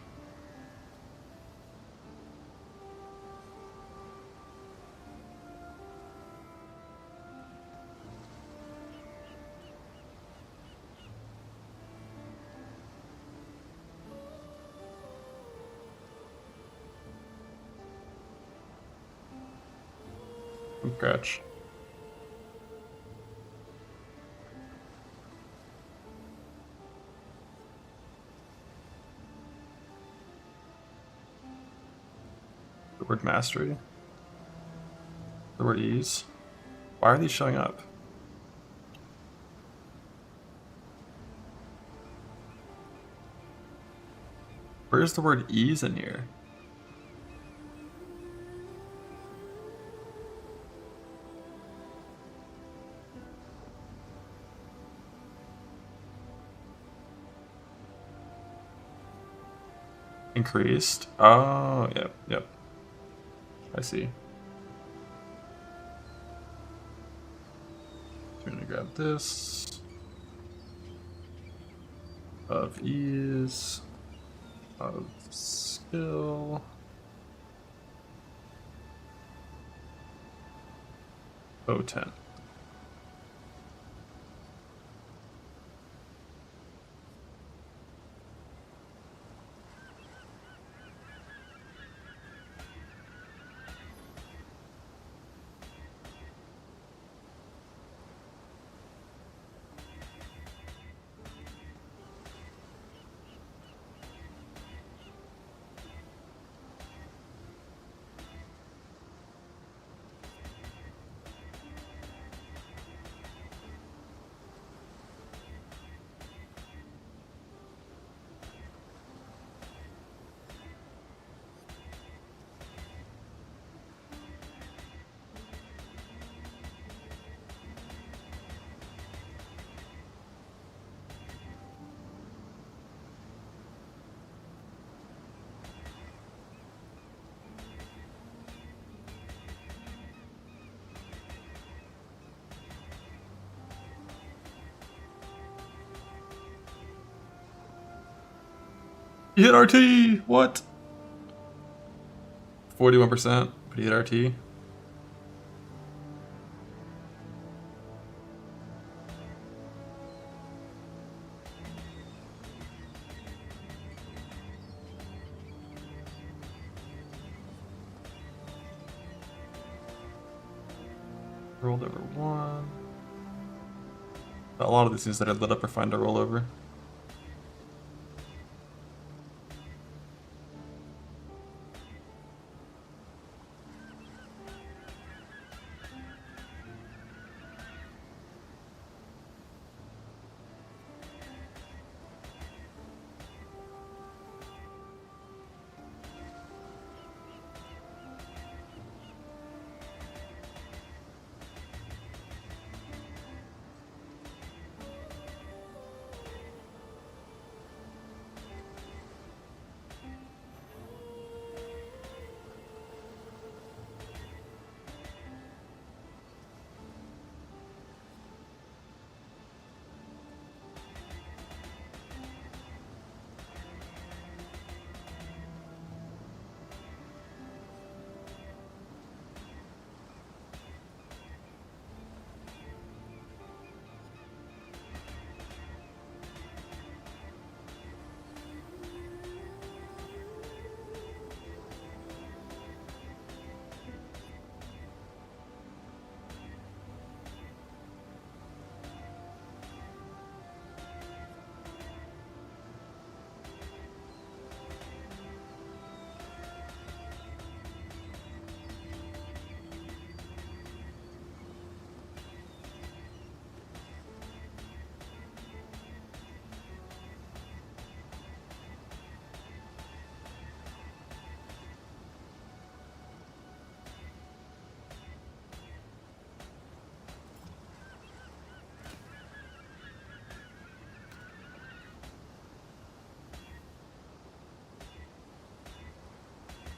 Scratch. The word mastery. The word ease. Why are these showing up? Where's the word ease in here? increased. Oh, yep, yep. I see. So I'm gonna grab this. Of ease. Of skill. O10. You hit RT! What? 41%, but you hit RT. Rolled over 1. A lot of these things that are lit up are fine to roll over.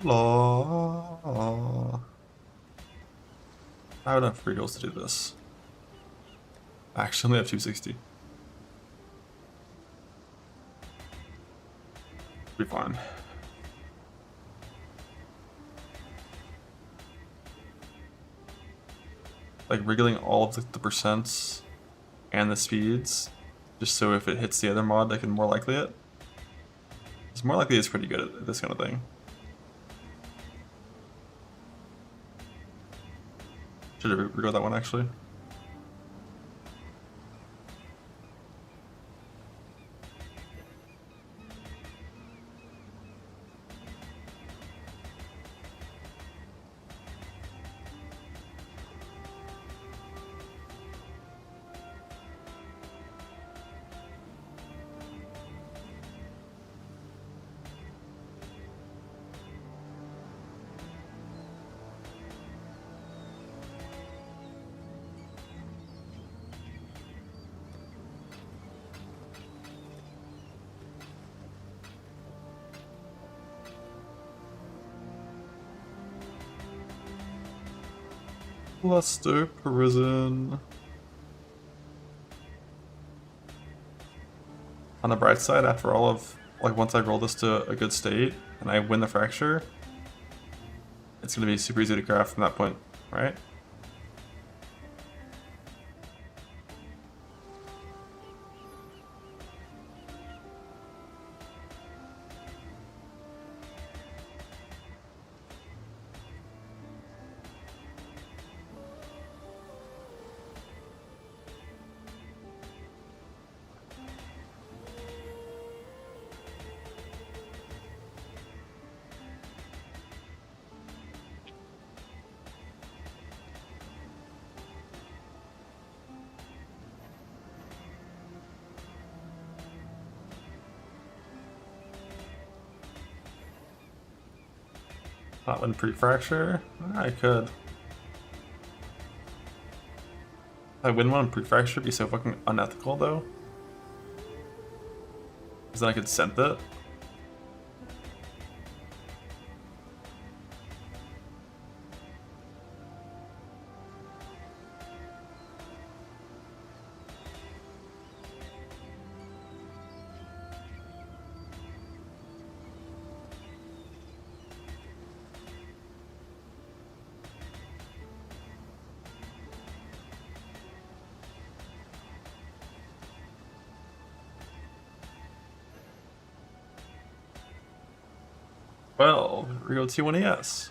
Law. I have enough free heals to do this. I actually only have 260. Be fine. Like wriggling all of the percents and the speeds, just so if it hits the other mod, I can more likely it. It's more likely it's pretty good at this kind of thing. Should have reroll that one actually. Cluster prison. On the bright side, after all of, like, once I roll this to a good state and I win the fracture, it's going to be super easy to craft from that point, right? Not win pre-fracture? I could. If I win one pre-fracture, it'd be so fucking unethical though. Because then I could scent it. Well, Rio T1ES.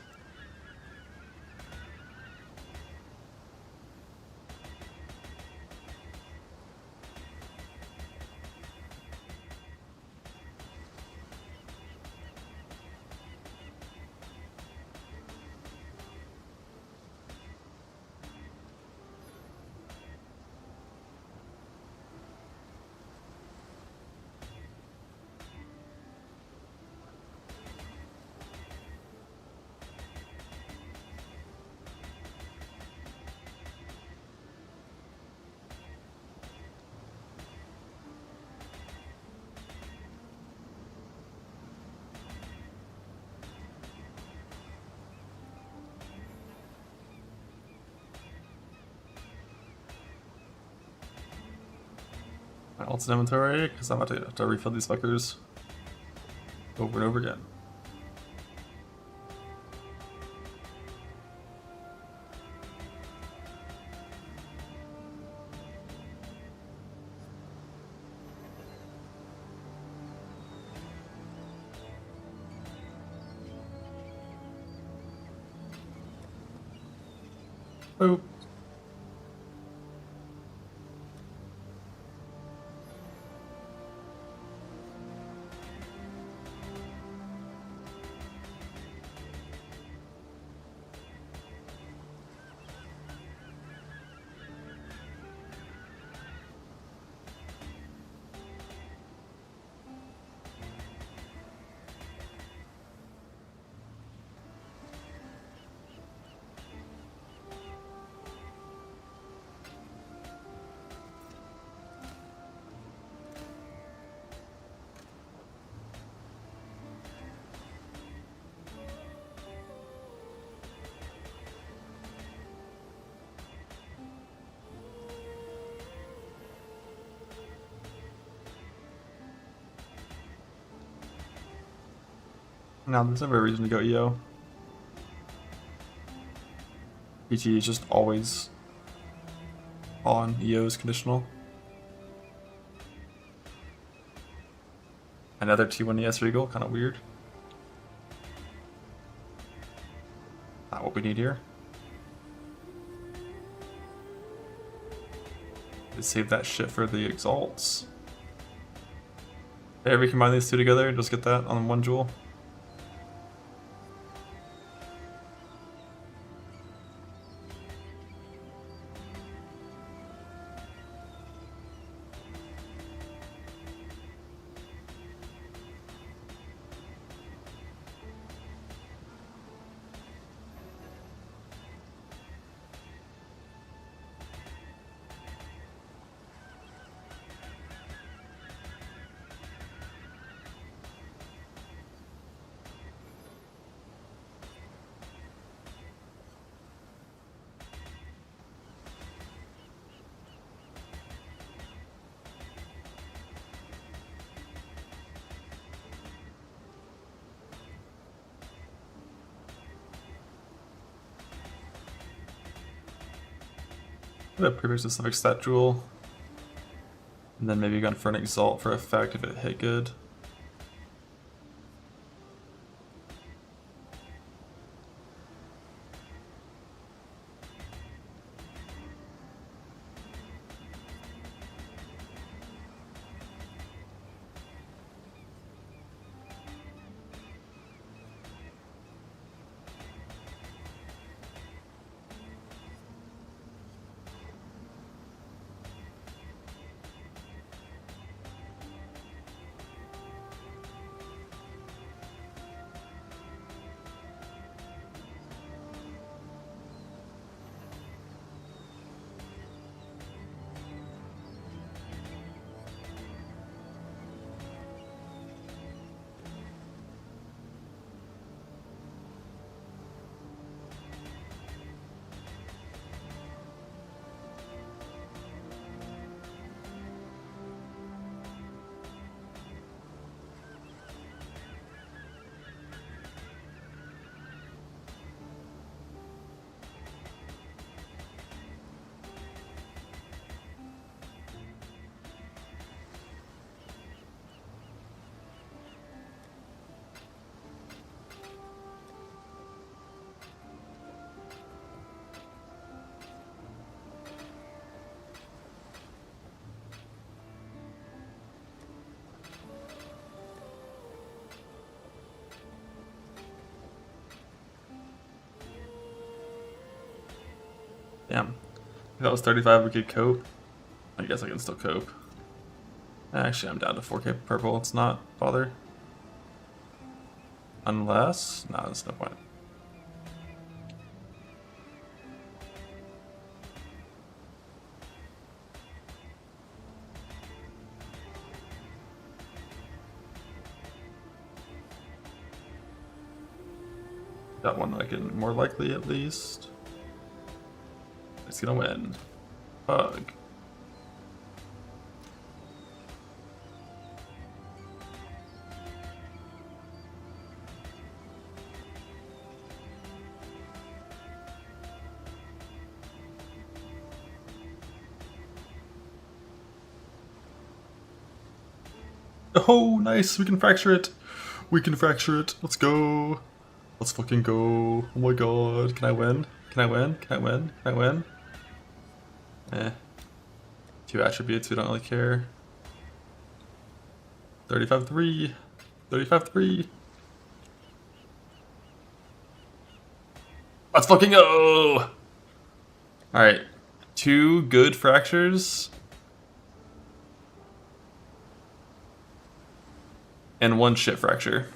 My ult's in inventory, because I'm about to have to refill these fuckers over and over again. Boop. No, there's never a reason to go EO. PG is just always on. EO is conditional. Another T1ES Regal, kind of weird. Not what we need here. Let's save that shit for the exalts. Hey, we combine these two together and just get that on one jewel. Put a previous specific stat jewel. And then maybe gun for an exalt for effect if it hit good. Damn. If that was 35, we could cope. I guess I can still cope. Actually, I'm down to 4K purple. Let's not bother. Unless... Nah, there's no point. That one looking more likely at least. It's gonna win. Bug. Oh, nice! We can fracture it! We can fracture it! Let's go! Let's fucking go! Oh my god! Can I win? Can I win? Can I win? Can I win? Eh. 2 attributes, we don't really care. 35-3! 35-3! Let's fucking go! Alright. 2 good fractures. And 1 shit fracture.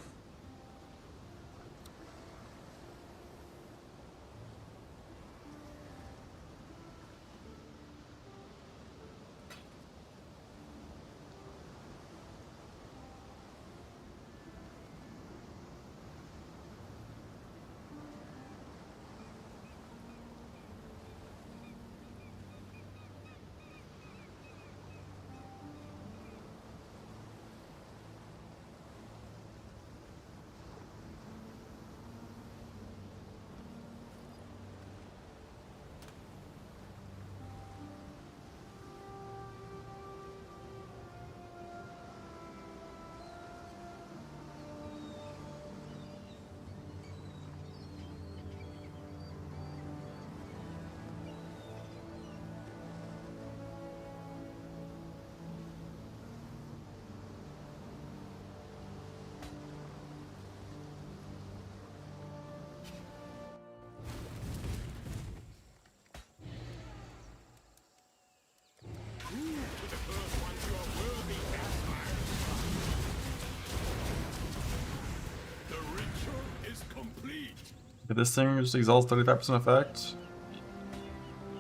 Okay, this thing just exalts 35% effect.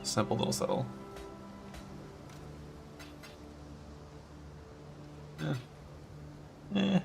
Simple little settle. Yeah. Eh.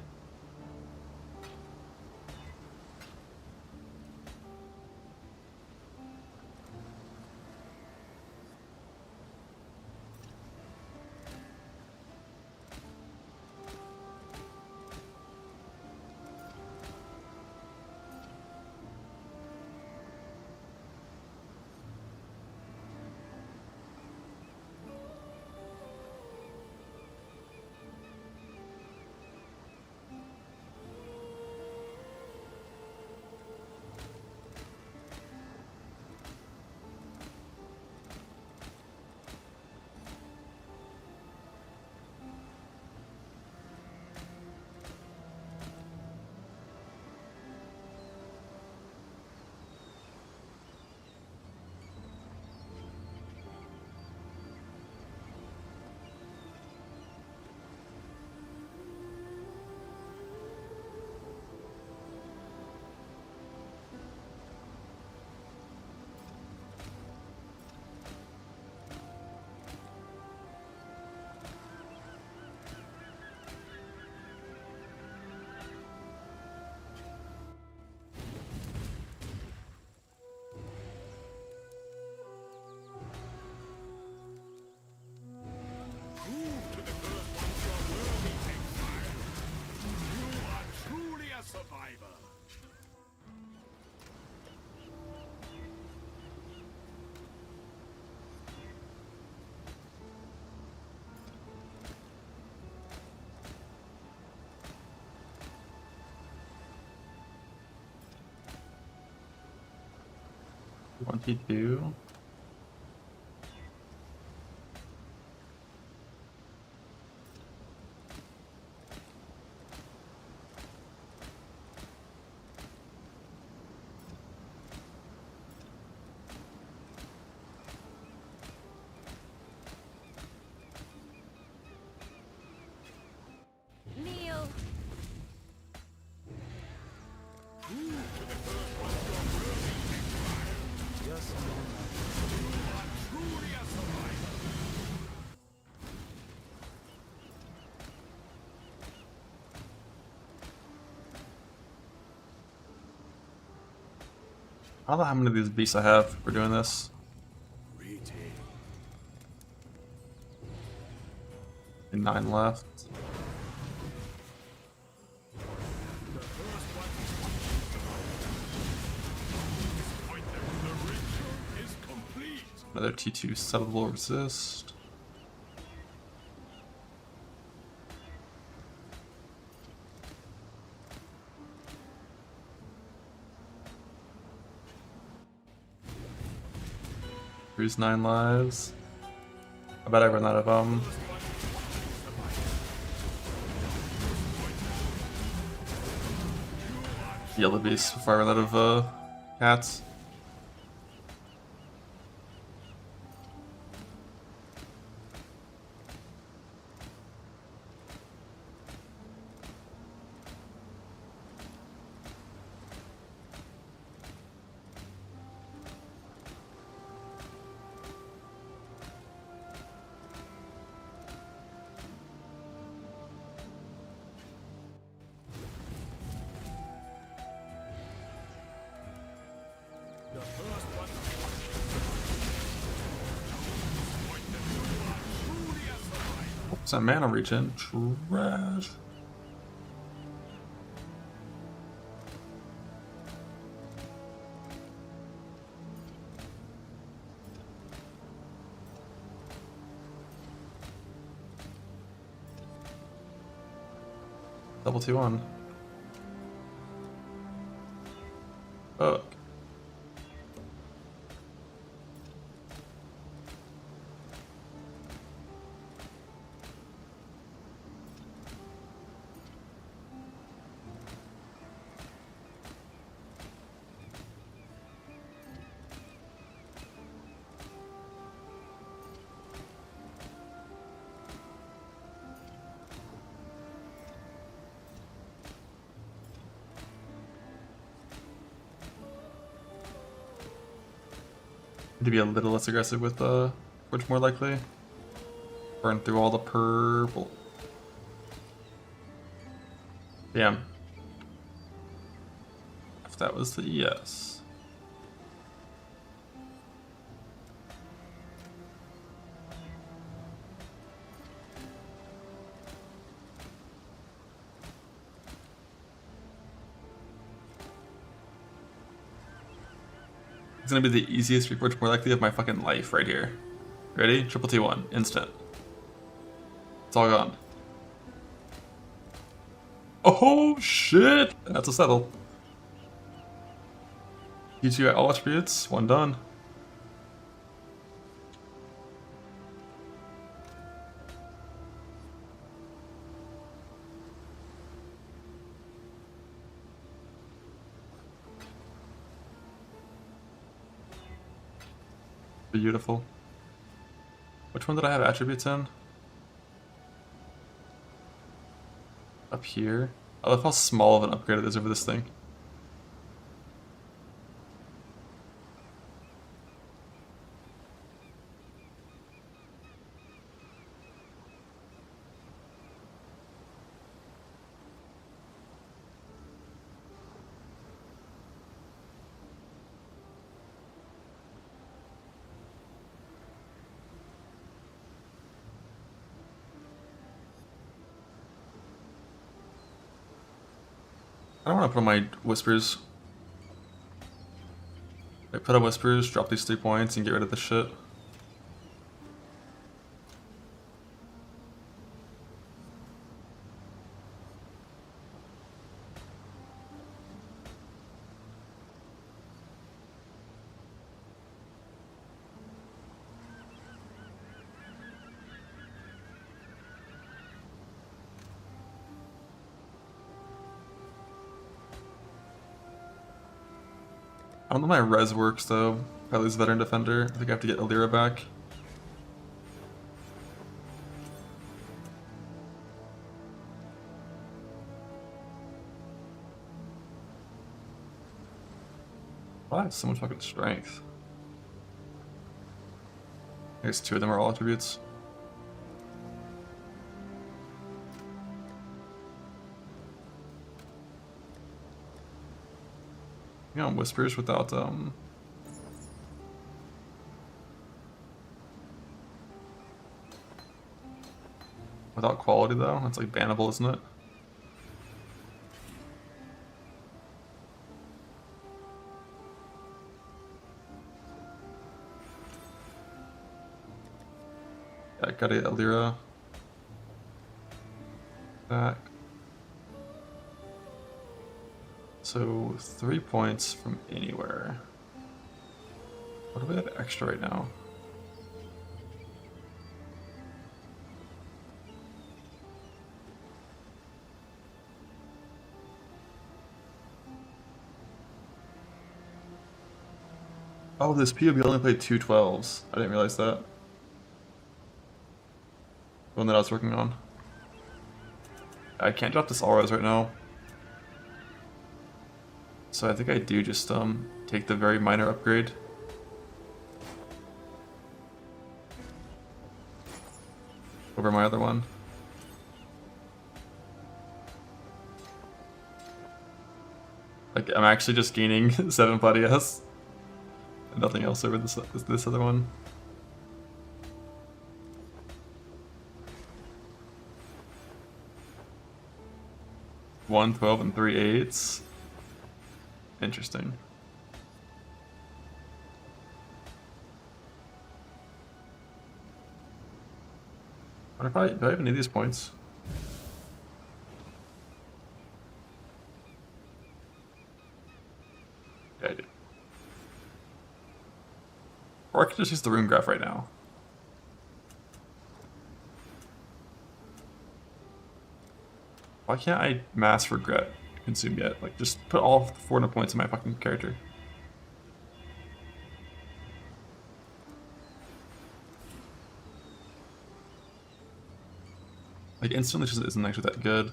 22. Neil. Just I don't know how many of these beasts I have for doing this. And 9 left. Another T2 settable resist. Here's 9 lives. I bet I run out of yellow beasts before I run out of cats. What's that mana regen? Trash. Double 2-1. Fuck. To be a little less aggressive with which more likely. Burn through all the purple. Damn. If that was the yes. It's gonna be the easiest which more likely of my fucking life right here. Ready? Triple T1, instant. It's all gone. Oh shit! That's a settle. T2 at all attributes, 1 done. Beautiful. Which one did I have attributes in? Up here. I love how small of an upgrade it is over this thing. I don't want to put on my whispers. I put on whispers, drop these 3 points, and get rid of this shit. I don't know my res works though. If I lose veteran defender, I think I have to get Alira back. Why I have so much fucking strength? I guess 2 of them are all attributes. You know, whispers without without quality though. That's like bannable, isn't it? Yeah, I gotta get Alira back. So 3 points from anywhere. What do we have extra right now? Oh, this POB only played 2 12s. I didn't realize that. The one that I was working on. I can't drop this Alras right now. So I think I do just take the very minor upgrade. Over my other one. Like I'm actually just gaining 7 Platias. And nothing else over this other one. One 12 and 3 8s. Interesting. Wonder if do I have any of these points? Yeah, I do. Or I could just use the rune graph right now. Why can't I mass regret consume yet? Like, just put all 400 points in my fucking character. Like, instantly just isn't actually that good.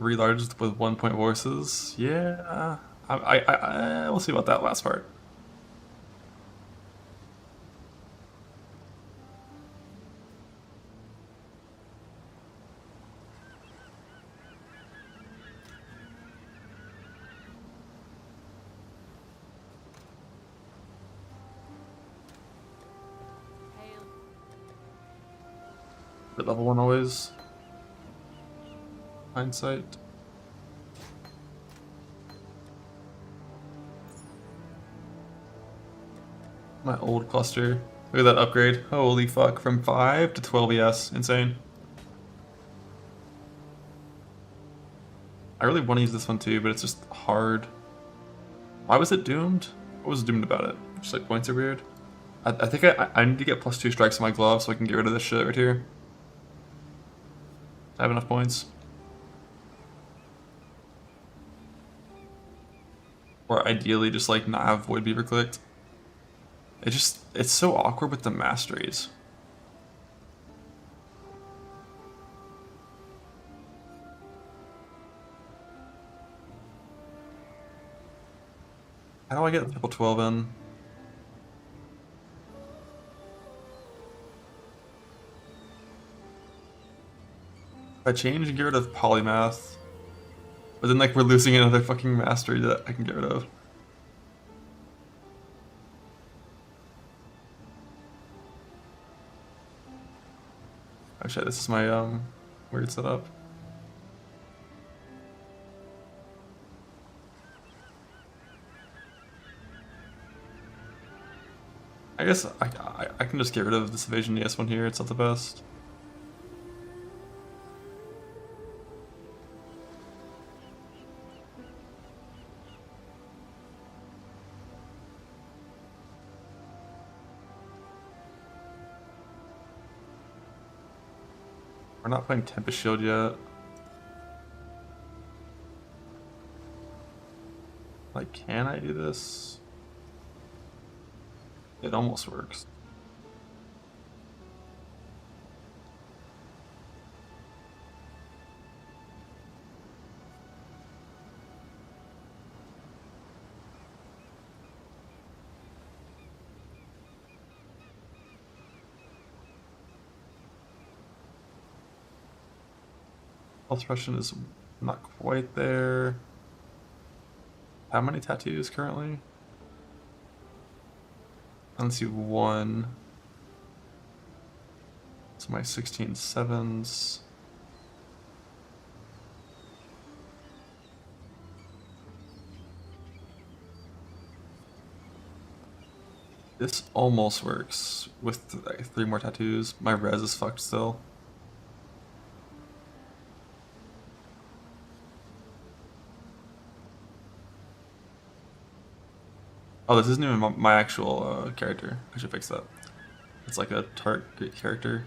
Relarged with 1 point voices? Yeah. We'll see about that last part. At level 1 always. Hindsight. My old cluster. Look at that upgrade. Holy fuck. From 5 to 12 ES. Insane. I really want to use this one too, but it's just hard. Why was it doomed? What was doomed about it? Just like points are weird. I think I need to get +2 strikes on my glove so I can get rid of this shit right here. I have enough points. Or ideally just like not have Void Beaver clicked. It's so awkward with the masteries. How do I get level 12 in? If I change and get rid of Polymath, but then like we're losing another fucking mastery that I can get rid of. Actually, this is my weird setup. I guess I can just get rid of this evasion ES one here. It's not the best. We're not playing Tempest Shield yet. Like, can I do this? It almost works. Health suppression is not quite there. How many tattoos currently? Let's see, one. So my 16 sevens. This almost works with like 3 more tattoos. My res is fucked still. Oh, this isn't even my actual character. I should fix that. It's like a target character.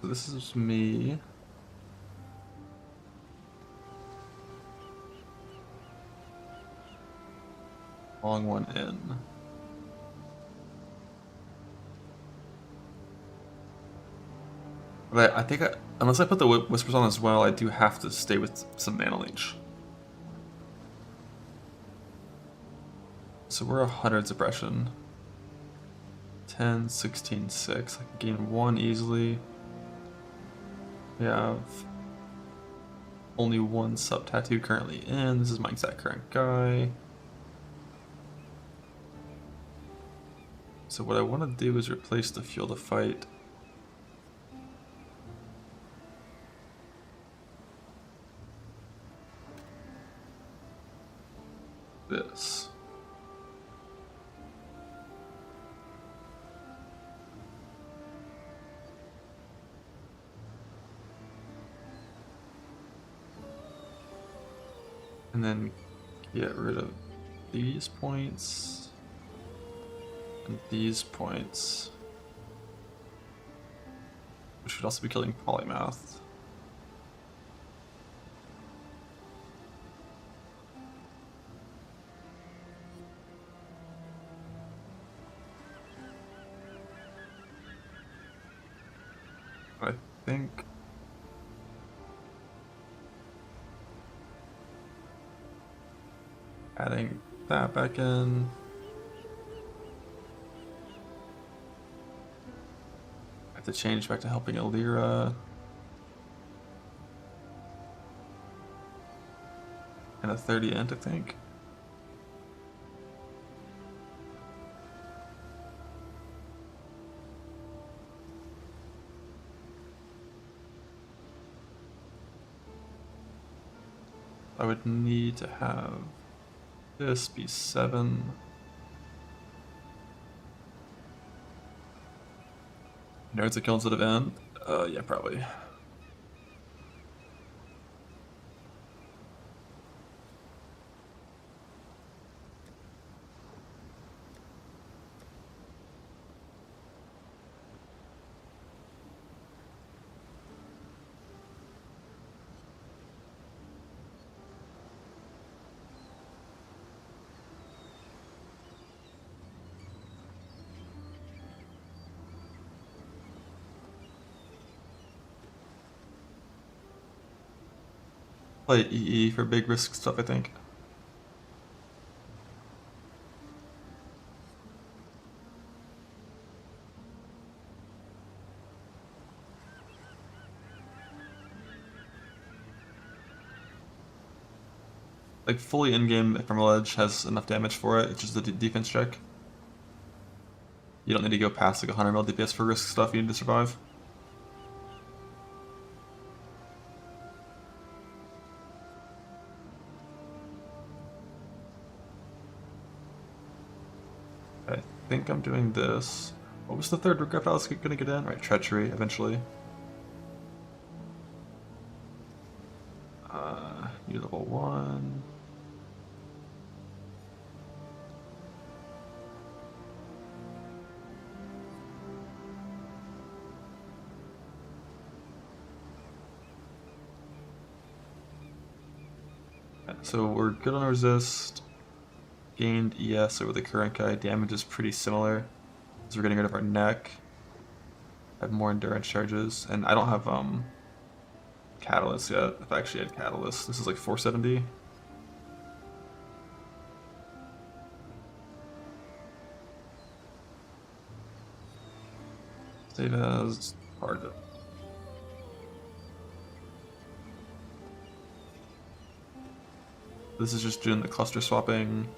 So this is me. Long one in. But I think unless I put the whispers on as well, I do have to stay with some mana leech. So we're 100 suppression. 10, 16, 6. I can gain 1 easily. We have only 1 sub tattoo currently in. This is my exact current guy. So what I want to do is replace the fuel to fight. This. And then get rid of these points and these points, which should also be killing polymath. I think adding that back in. I have to change back to helping Alira. And a 30 int, I think. I would need to have this be 7. Nerds a kill instead of end? Yeah, probably. Play EE for big risk stuff, I think. Like fully in-game Ephemeral Edge has enough damage for it, it's just a defense check. You don't need to go past like 100 mil DPS for risk stuff you need to survive. I think I'm doing this. What was the third regret I was gonna get in? Right, treachery eventually. New level 1. so we're good on resist. Gained ES over the current guy. Damage is pretty similar. So we're getting rid of our neck. I have more endurance charges, and I don't have catalyst yet. If I actually had catalyst, this is like 470. Save as target. This is just doing the cluster swapping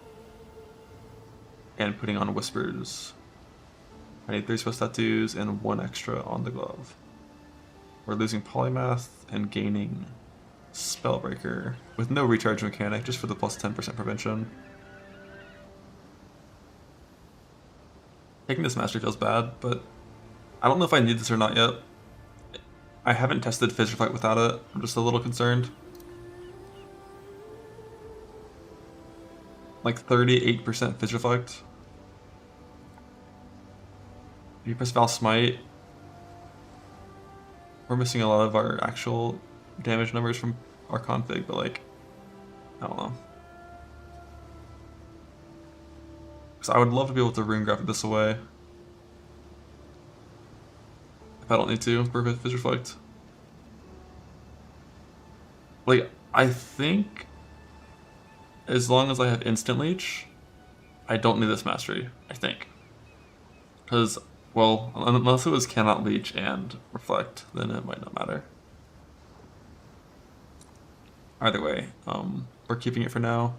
and putting on whispers. I need 3 spell tattoos and 1 extra on the glove. We're losing polymath and gaining spellbreaker with no recharge mechanic, just for the plus 10% prevention. Taking this mastery feels bad, but I don't know if I need this or not yet. I haven't tested Fissure Fight without it. I'm just a little concerned. Like 38% Fissure Fight. If you press Val Smite, we're missing a lot of our actual damage numbers from our config, but like, I don't know. Because I would love to be able to rune graph this away. If I don't need to, perfect Fissure Fight. Like, I think as long as I have instant leech, I don't need this mastery, I think. Because, well, unless it was cannot leech and reflect, then it might not matter. Either way, we're keeping it for now.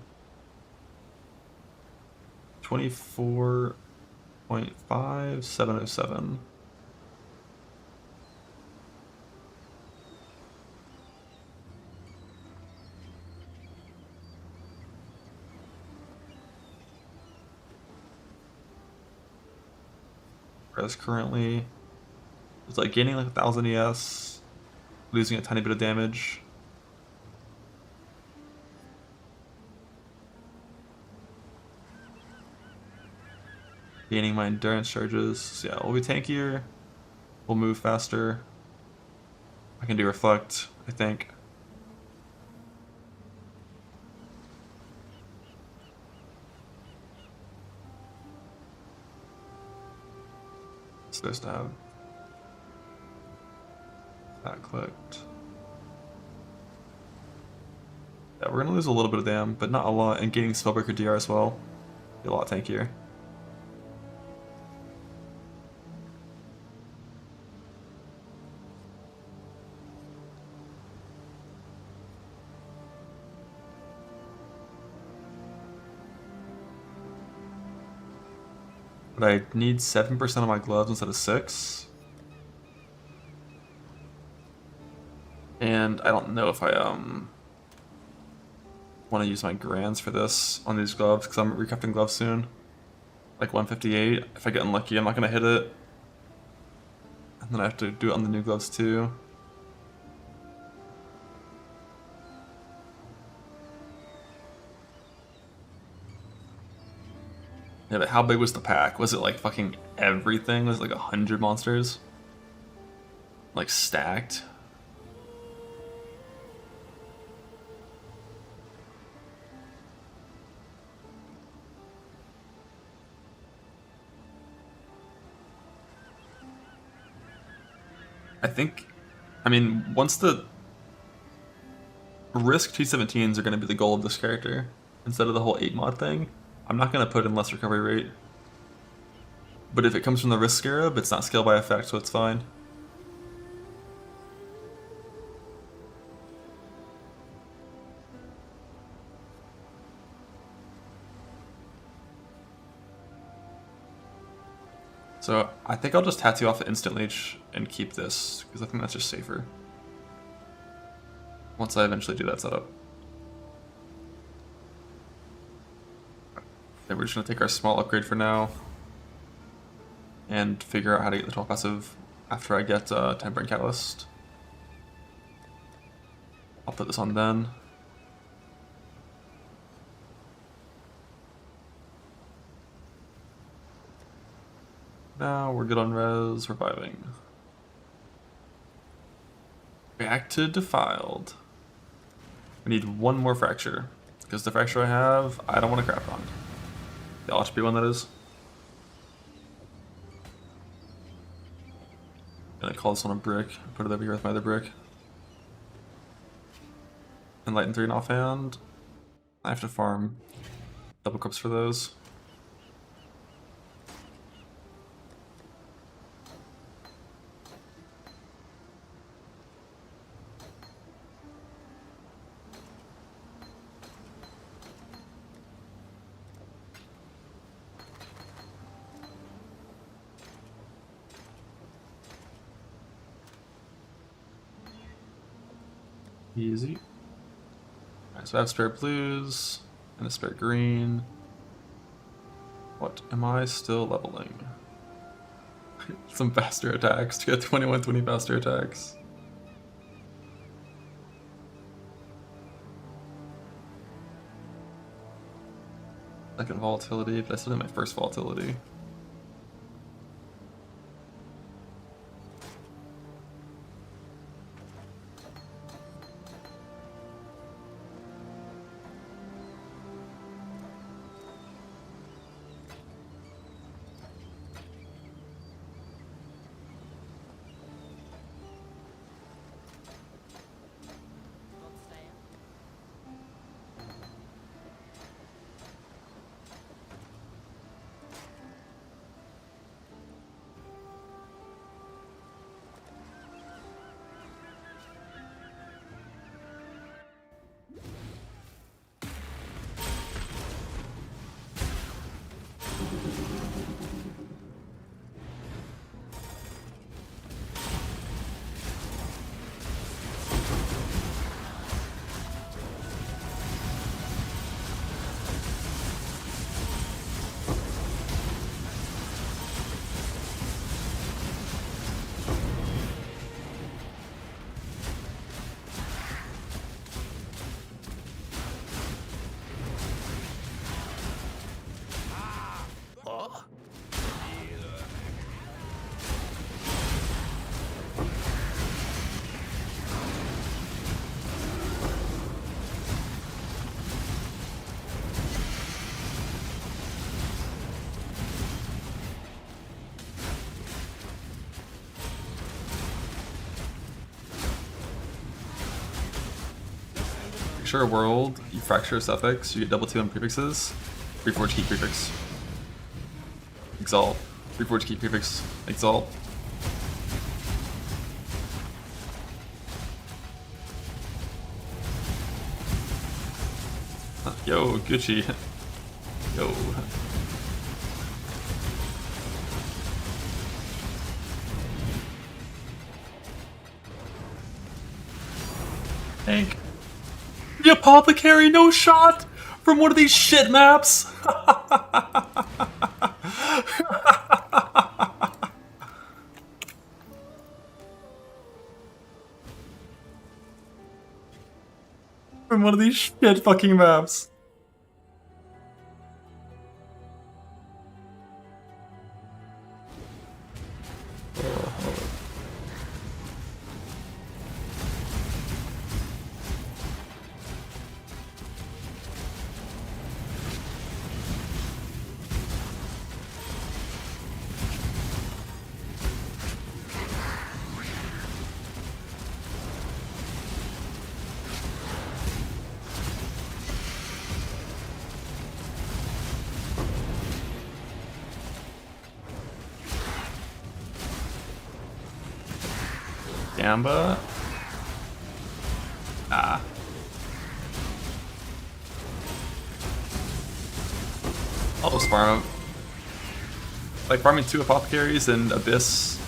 24.5, 707. Whereas currently, it's like gaining like 1000 ES, losing a tiny bit of damage. Gaining my endurance charges. So yeah, we'll be tankier. We'll move faster. I can do reflect, I think. Supposed to have that clicked. Yeah, we're gonna lose a little bit of dam, but not a lot, and gaining Spellbreaker DR as well. Be a lot tankier. But I need 7% of my gloves instead of 6. And I don't know if I want to use my grands for this on these gloves, because I'm recrafting gloves soon. Like 158. If I get unlucky, I'm not going to hit it. And then I have to do it on the new gloves too. Yeah, but how big was the pack? Was it like fucking everything? Was it like 100 monsters? Like stacked? I mean, once the risk T17s are going to be the goal of this character, instead of the whole 8 mod thing, I'm not going to put in less recovery rate. But if it comes from the risk scarab, it's not scale by effect, so it's fine. So I think I'll just tattoo off the instant leech and keep this, because I think that's just safer. Once I eventually do that setup. Then we're just going to take our small upgrade for now. And figure out how to get the 12 passive after I get Temperate Catalyst. I'll put this on then. Now we're good on res, reviving. Back to Defiled. We need one more fracture. Because the fracture I have, I don't want to craft on. The LHP one, that is. Gonna call this one a brick, put it over here with my other brick. Enlighten 3 and offhand. I have to farm double cups for those. Easy. Alright, so I have spare blues and a spare green. What am I still leveling? Some faster attacks to get 2120 faster attacks. Second volatility, but I still did my first volatility. Fracture a world, you fracture a suffix, you get double 2 on prefixes. Reforge key prefix. Exalt. Reforge key prefix. Exalt. Yo, Gucci. Yo. Hank. The apothecary, no shot from one of these shit maps. From one of these shit fucking maps. Gamba. Ah. I'll just farm him. Like farming 2 apothecaries and Abyss.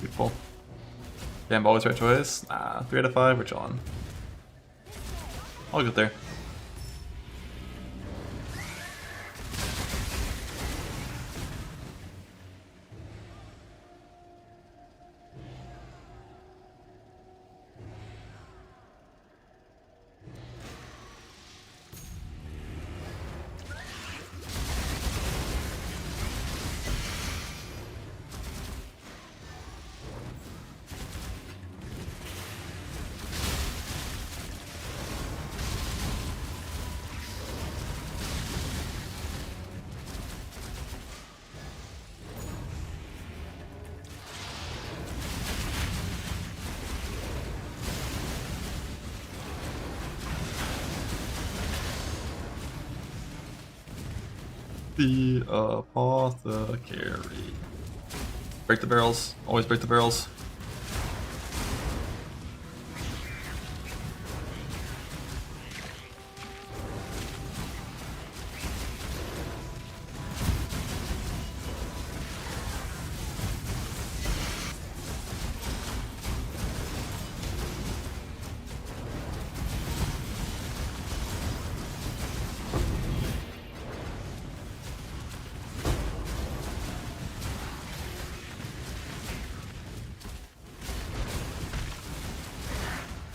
Beautiful. Damn, always right choice. 3 out of 5, we're chilling. I'll get there. The apothecary. Break the barrels. Always break the barrels.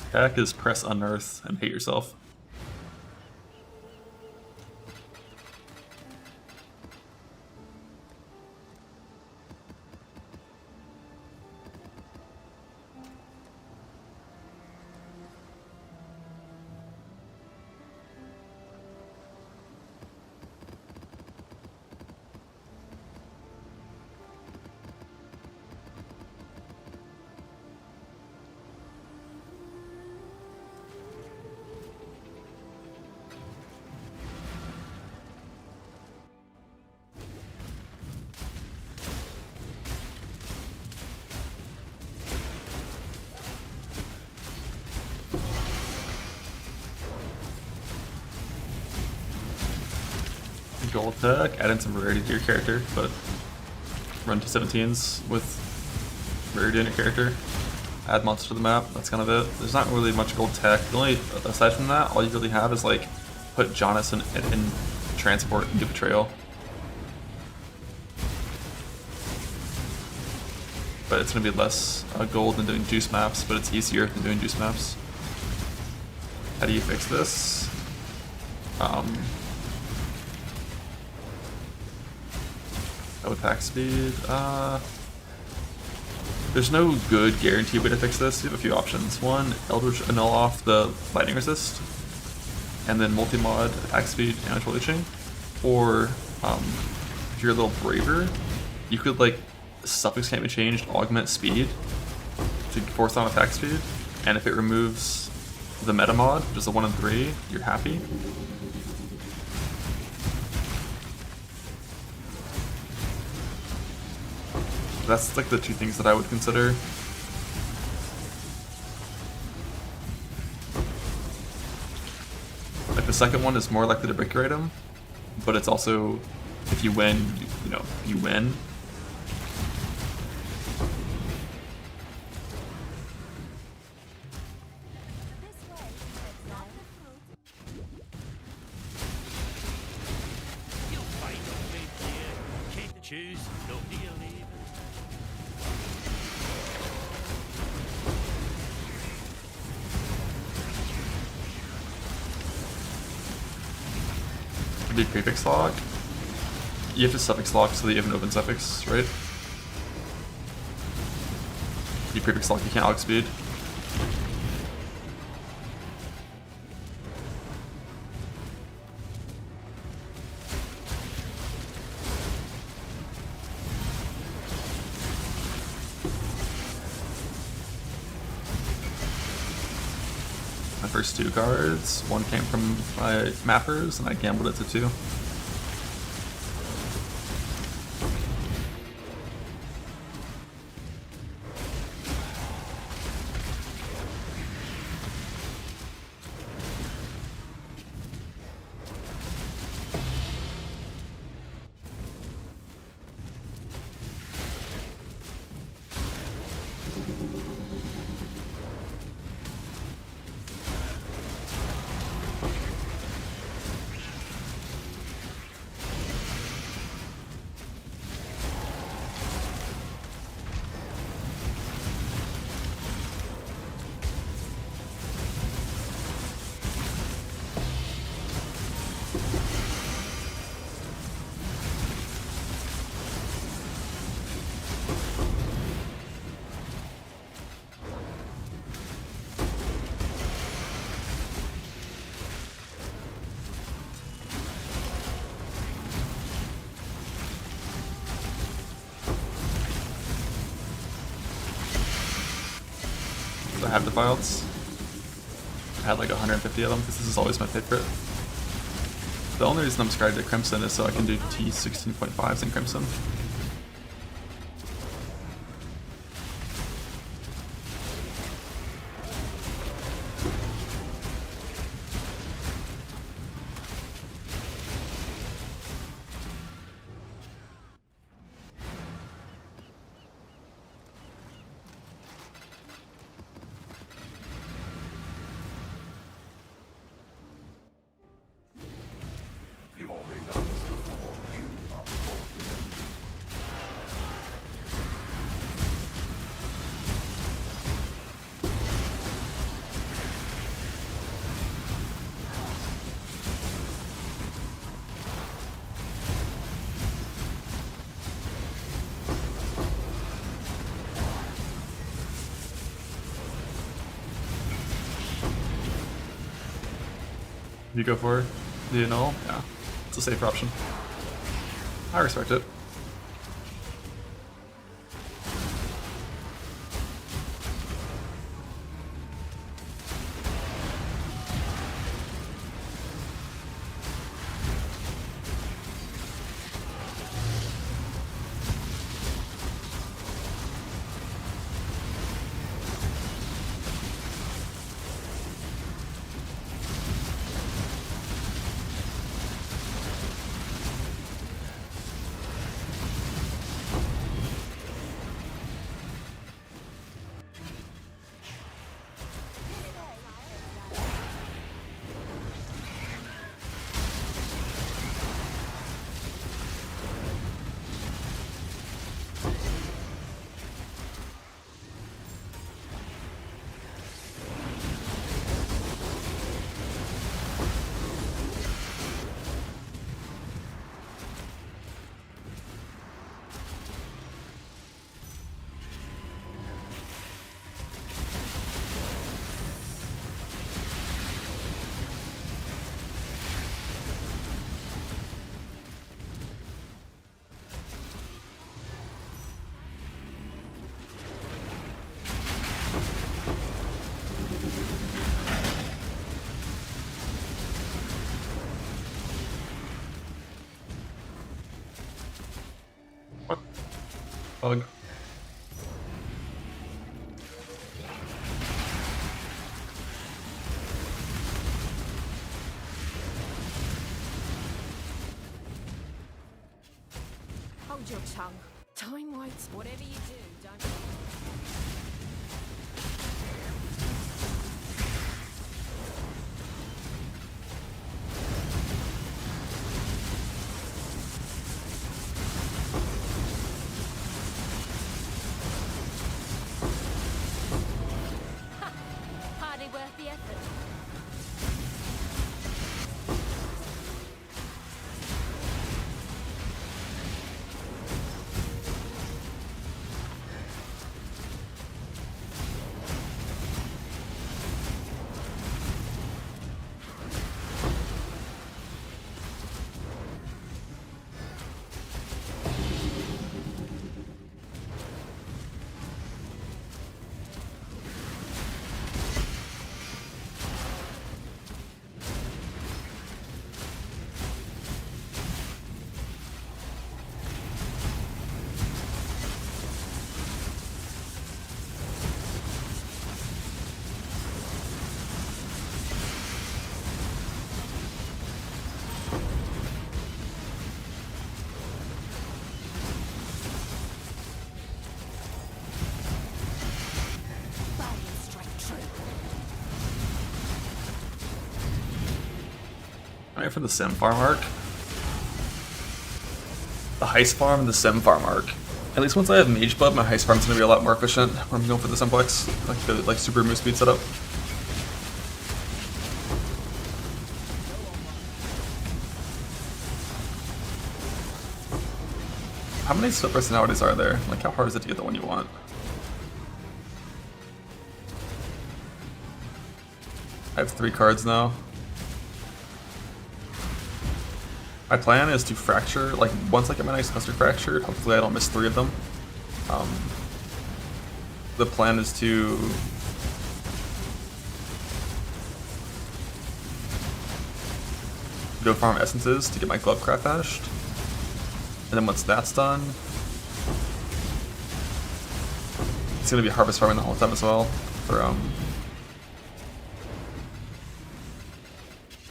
Attack is press unearth and hate yourself. Gold attack, add in some rarity to your character, but run to 17s with rarity in your character. Add monsters to the map, that's kind of it. There's not really much gold tech. The only, aside from that, all you really have is like put Jonas in transport and do betrayal. But it's going to be less gold than doing juice maps, but it's easier than doing juice maps. How do you fix this? Attack speed. There's no good guaranteed way to fix this. You have a few options. One, Eldritch annul off the lightning resist, and then multi-mod attack speed and damage leeching. Or if you're a little braver, you could like suffix can't be changed, augment speed to force on attack speed, and if it removes the meta mod, which is a 1 in 3, you're happy. That's like the two things that I would consider. Like the second one is more likely to break your item, but it's also, if you win, you win. You'll fight on me, dear. Keep the choose, don't be a leave. The prefix lock. You have to suffix lock so that you have an open suffix, right? You prefix lock, you can't log speed. My first 2 cards, one came from my mappers and I gambled it to 2. I have defiles. I had like 150 of them because this is always my favorite. The only reason I'm subscribed to Crimson is so I can do T16.5s in Crimson. You go for the annul? Yeah, it's a safer option. I respect it. What? Bug. Hold your tongue. Time waits. Whatever you do, don't. Hardly worth the effort. Alright, for the sim farm arc. The heist farm and the sim farm arc. At least once I have mage blood, my heist farm's gonna be a lot more efficient when I'm going for the simplex. Like the super move speed setup. How many split personalities are there? Like how hard is it to get the one you want? I have 3 cards now. My plan is to fracture, like once I get my nice cluster fractured, hopefully I don't miss 3 of them. The plan is to go farm essences to get my glove craft finished. And then once that's done, it's gonna be harvest farming the whole time as well for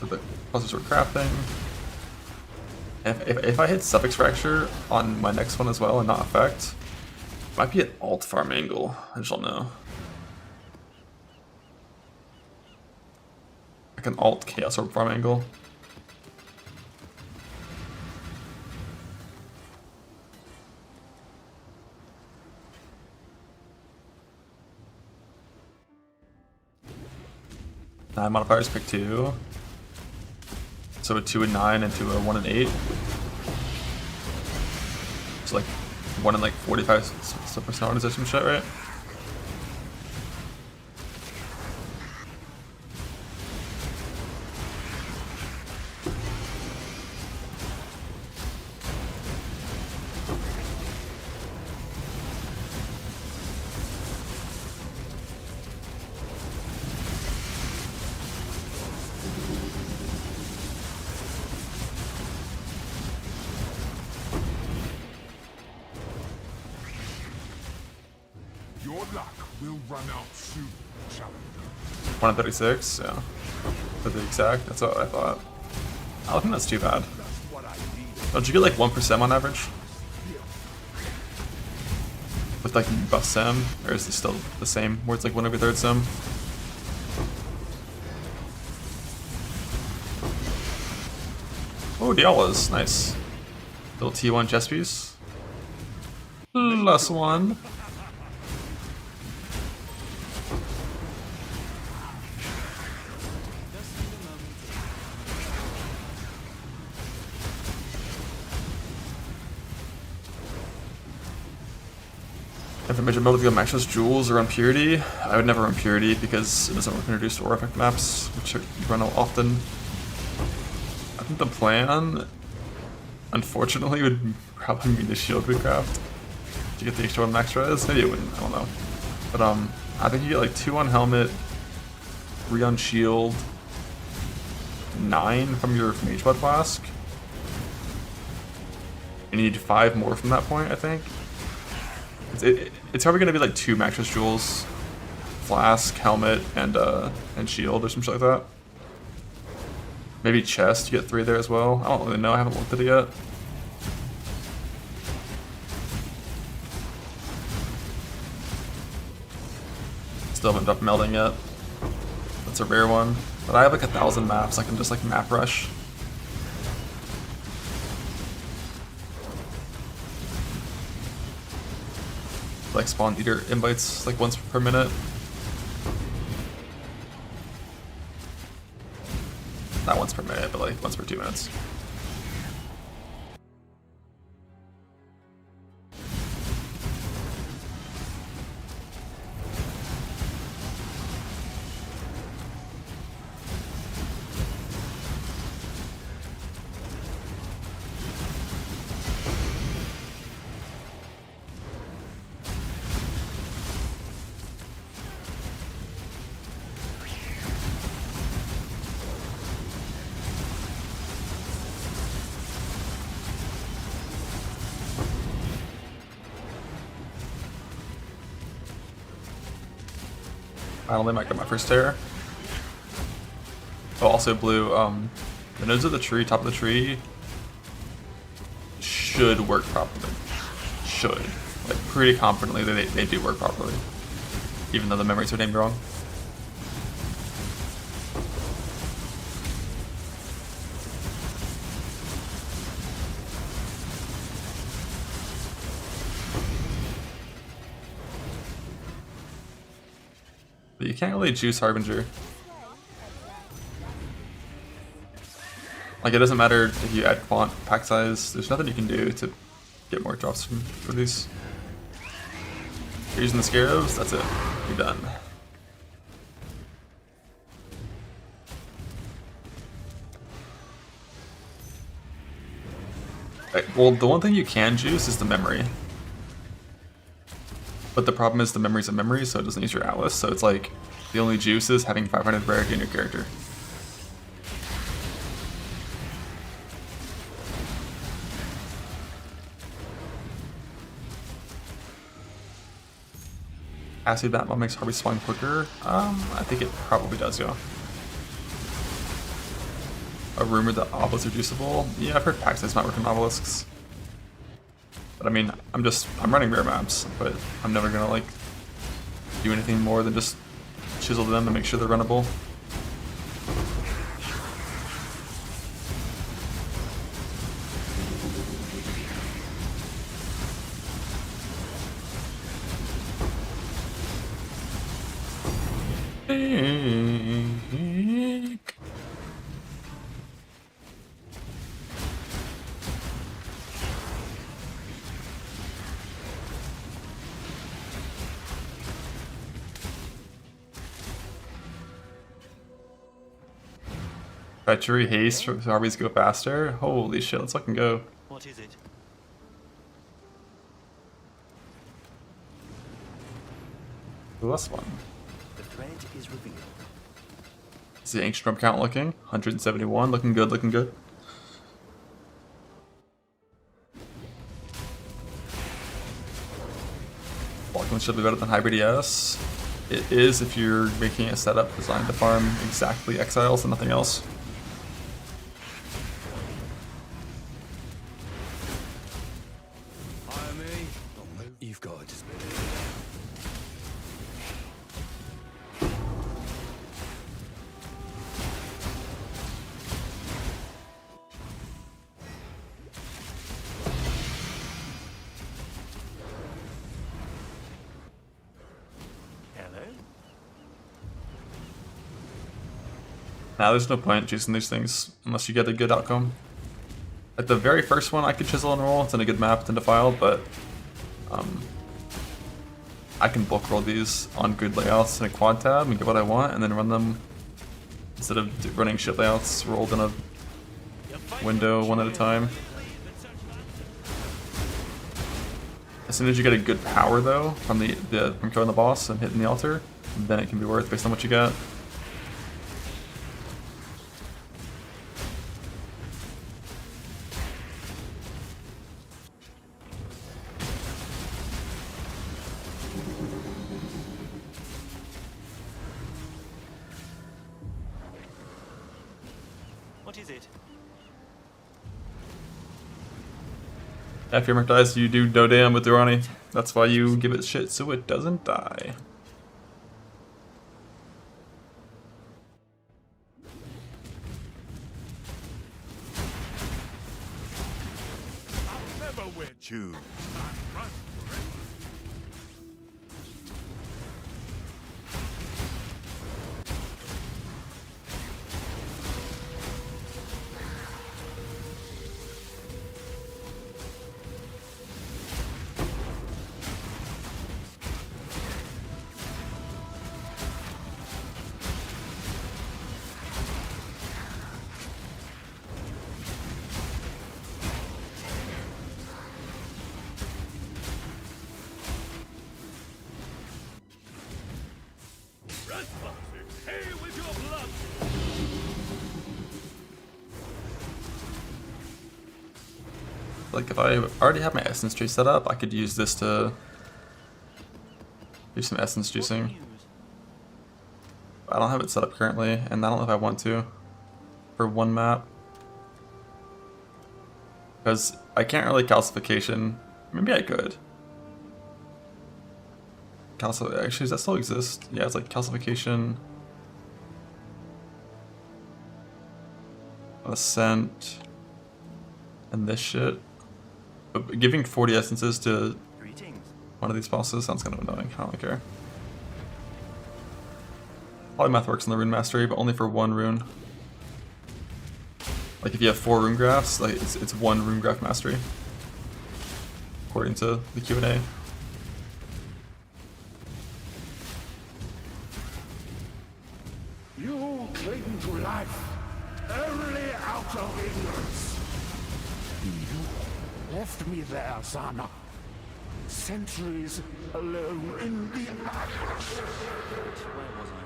the cluster sword crafting. If I hit suffix fracture on my next one as well and not effect, it might be an alt farm angle. I just don't know. Like an alt chaos orb farm angle. Nine modifiers, pick 2. So a 2 and 9 into a 1 and 8. It's like 1 and like 45 personalities or some shit, right? Your luck will run out soon, challenger. 1 and 36, yeah. To be exact, that's what I thought. I don't think that's too bad. Don't you get like 1% on average? With like buff sim, or is it still the same, where it's like 1 every 3rd sim? Oh, Dialas, nice. Little T1 chest piece. Last one. If a major mode with the maxless jewels or impurity, I would never run purity because it doesn't work in reduced aura effect maps, which you run often. I think the plan, unfortunately, would probably be the shield recraft to get the extra 1 max res. Maybe it wouldn't, I don't know. But I think you get like 2 on helmet, 3 on shield, 9 from your mage blood flask. You need 5 more from that point, I think. It's probably gonna be like 2 max res jewels, flask, helmet, and shield or some shit like that. Maybe chest, you get 3 there as well. I don't really know, I haven't looked at it yet. Still haven't dropped melding yet. That's a rare one. But I have like 1,000 maps, I can just like map rush. Like spawn eater invites like once per minute. Not once per minute, but like once per 2 minutes. Finally might get my first terror. Oh, also blue, the nodes of the tree, top of the tree, should work properly. Should. Like, pretty confidently they do work properly. Even though the memories are named wrong. But you can't really juice Harbinger. Like, it doesn't matter if you add quant, pack size, there's nothing you can do to get more drops from these. You're using the scarabs, that's it. You're done. Well, the one thing you can juice is the memory. But the problem is the memory's a memory, so it doesn't use your atlas, so it's like the only juice is having 500 rarity in your character. Acid that one makes Harvey spawn quicker. I think it probably does, yeah. A rumor that obelisks are juiceable. Yeah, I've heard pack size might work on obelisks. But I mean, I'm running rare maps, but I'm never gonna like do anything more than just chisel them and make sure they're runnable. Treachery, haste, so Harveys go faster. Holy shit, let's fucking go. What is it? The last one. The thread is revealed. Is the ancient drum count looking? 171, looking good, looking good. Walking should be better than Hybrid ES. It is if you're making a setup designed to farm exactly exiles and nothing else. You've got it. Hello? Now there's no point choosing these things unless you get a good outcome. At the very first one I could chisel and roll, it's in a good map, it's in defiled, but I can bulk roll these on good layouts in a quad tab and get what I want and then run them instead of running shit layouts rolled in a window one at a time. As soon as you get a good power though from from killing the boss and hitting the altar, then it can be worth based on what you got. What is it? If your mark dies, you do no damn with Durrani. That's why you give it shit so it doesn't die. I'll never win. Choose. Run forever. Hey, with your blood! Like if I already have my essence tree set up, I could use this to do some essence juicing. I don't have it set up currently, and I don't know if I want to for one map. Because I can't really calcification. Maybe I could. Actually, does that still exist? Yeah, it's like calcification, ascent, and this shit. But giving 40 essences to one of these bosses sounds kind of annoying. I don't really care. Polymath works in the rune mastery, but only for one rune. Like if you have 4 rune graphs, like it's one rune graph mastery, according to the Q&A. You cling to life only out of ignorance. You left me there, Zana. Centuries alone in the abyss. Where was I?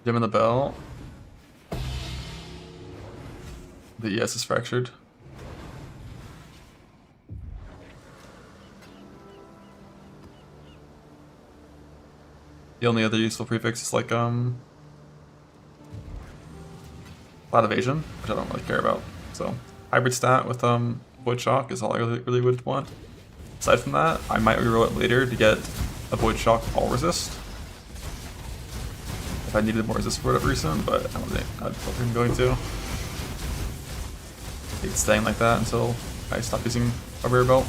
Gem in the bell. The ES is fractured. The only other useful prefix is like cloud evasion, which I don't really care about. So hybrid stat with void shock is all I really would want. Aside from that, I might reroll it later to get a void shock all resist if I needed more resist for whatever reason, but I don't think I'm going to. It's staying like that until I stop using a rear belt.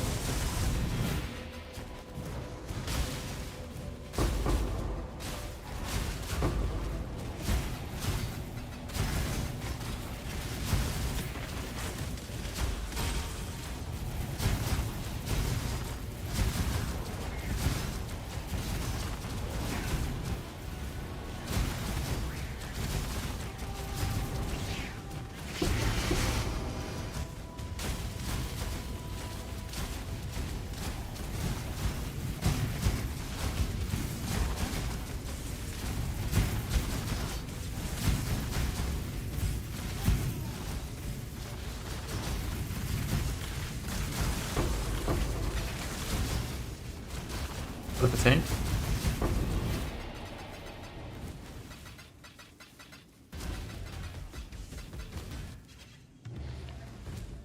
With the tank.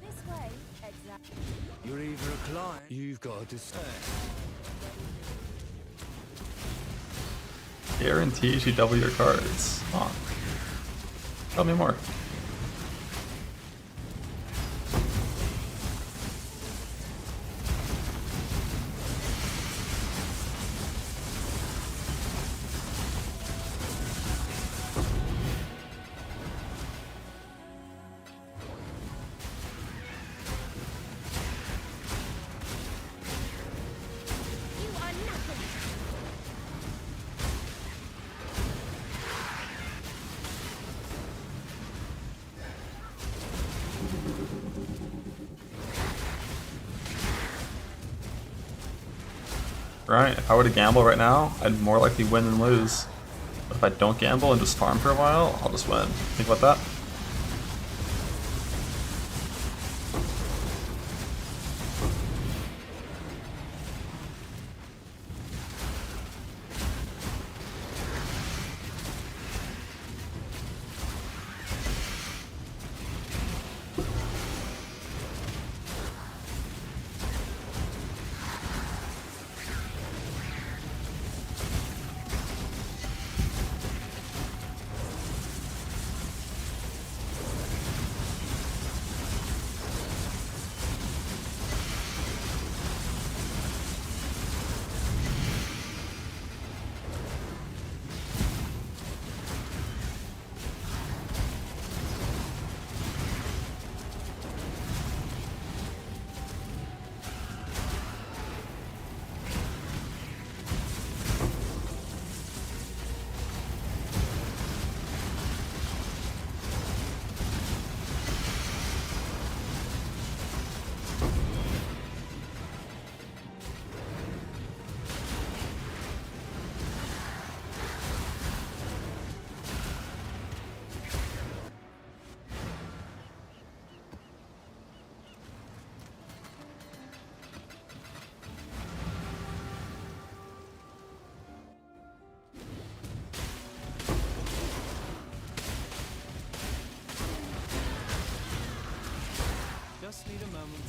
This way, exactly. You're either a client, you've got to stay. Guarantees you double your cards. Come on. Tell me more. You are nothing. Right, if I were to gamble right now, I'd more likely win than lose. But if I don't gamble and just farm for a while, I'll just win. Think about that. Just need a moment.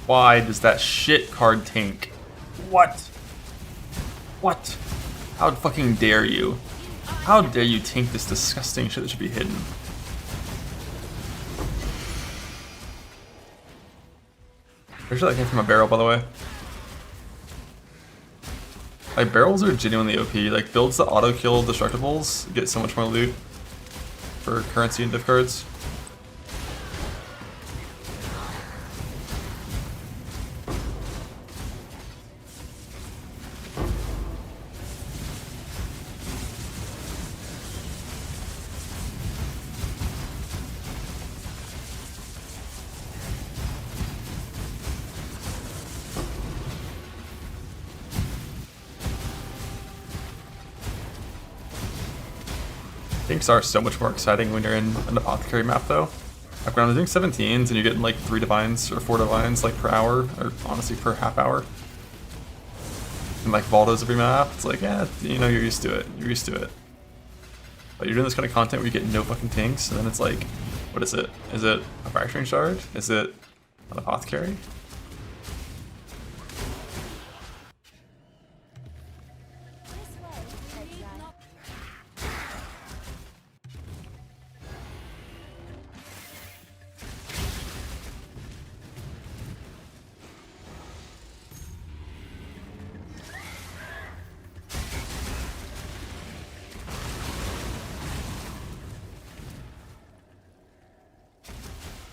Why does that shit card tank? What? What? How fucking dare you? How dare you tank this disgusting shit that should be hidden? Pretty sure that came from a barrel, by the way. Like, barrels are genuinely OP. Like, builds that auto-kill destructibles get so much more loot for currency and diff cards. Tinks are so much more exciting when you're in an apothecary map though. Like when I was doing 17s and you're getting like 3 divines or 4 divines like per hour, or honestly per half hour. And like Valdos every map, it's like, yeah, you know, you're used to it. You're used to it. But you're doing this kind of content where you get no fucking Tinks, and then it's like, what is it? Is it a fracturing shard? Is it an apothecary?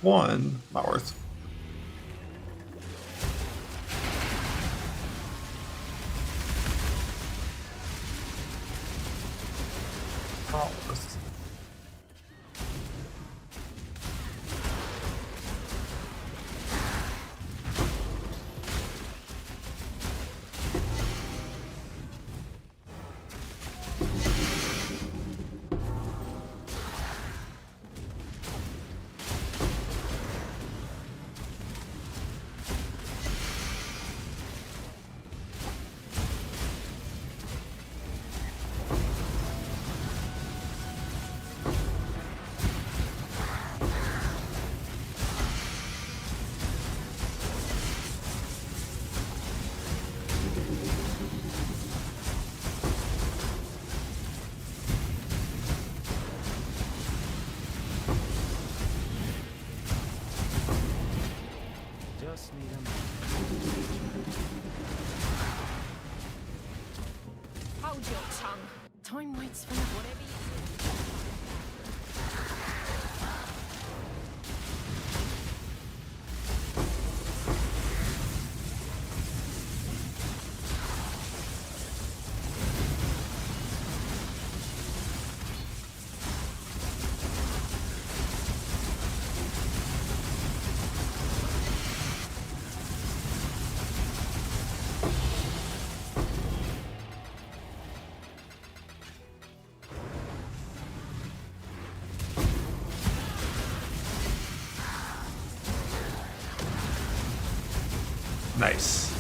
One, not worth. Not worth. Just need a Hold your tongue. Time waits for whatever you Nice.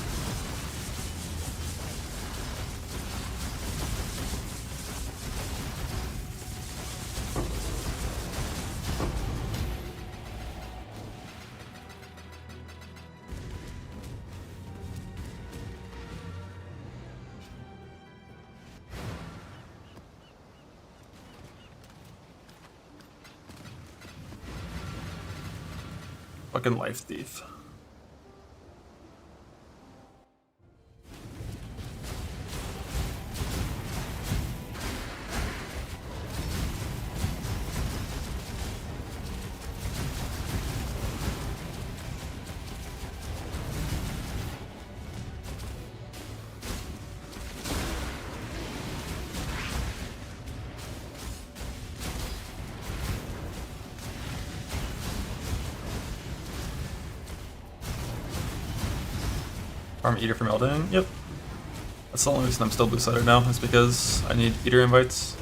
Fucking life thief. Farm Eater from Elden? Yep. That's the only reason I'm still blue-sided now, is because I need Eater invites.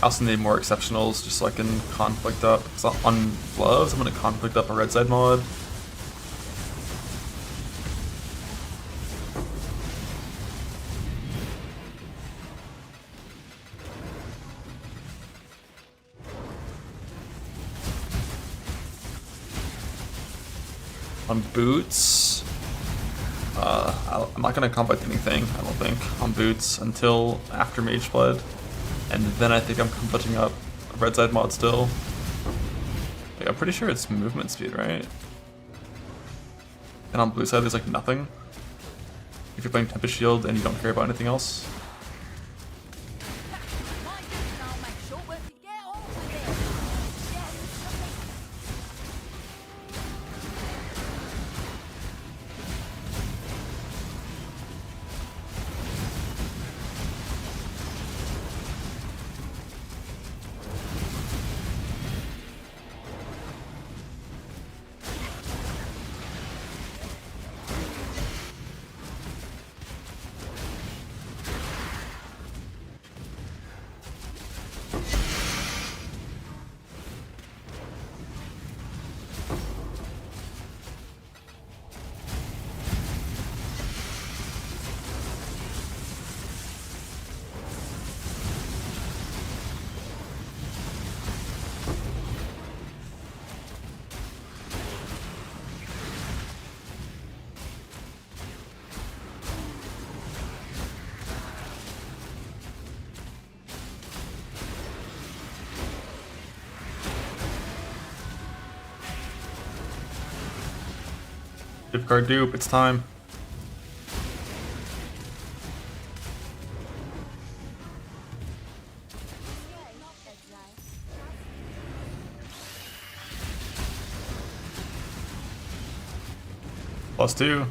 I also need more exceptionals just so I can conflict up. So on gloves, I'm going to conflict up a red side mod. On boots, I'm not going to conflict anything, I don't think, on boots until after Mageblade. And then I think I'm conflicting up a red side mod still. Like, I'm pretty sure it's movement speed, right? And on blue side there's like nothing. If you're playing Tempest Shield and you don't care about anything else. My goodness, I'll make sure we can get on with it. Yes. Gift card dupe, it's time. +2.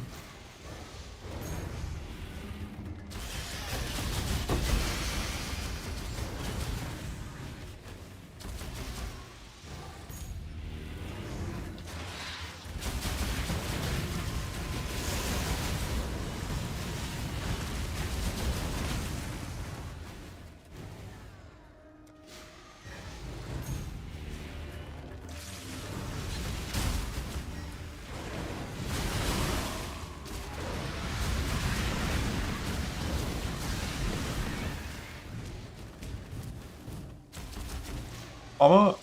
Almost.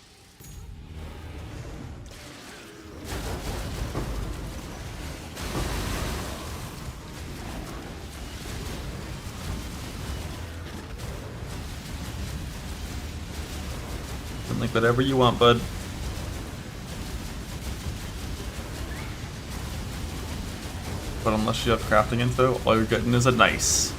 Like whatever you want, bud. But unless you have crafting info, all you're getting is a nice.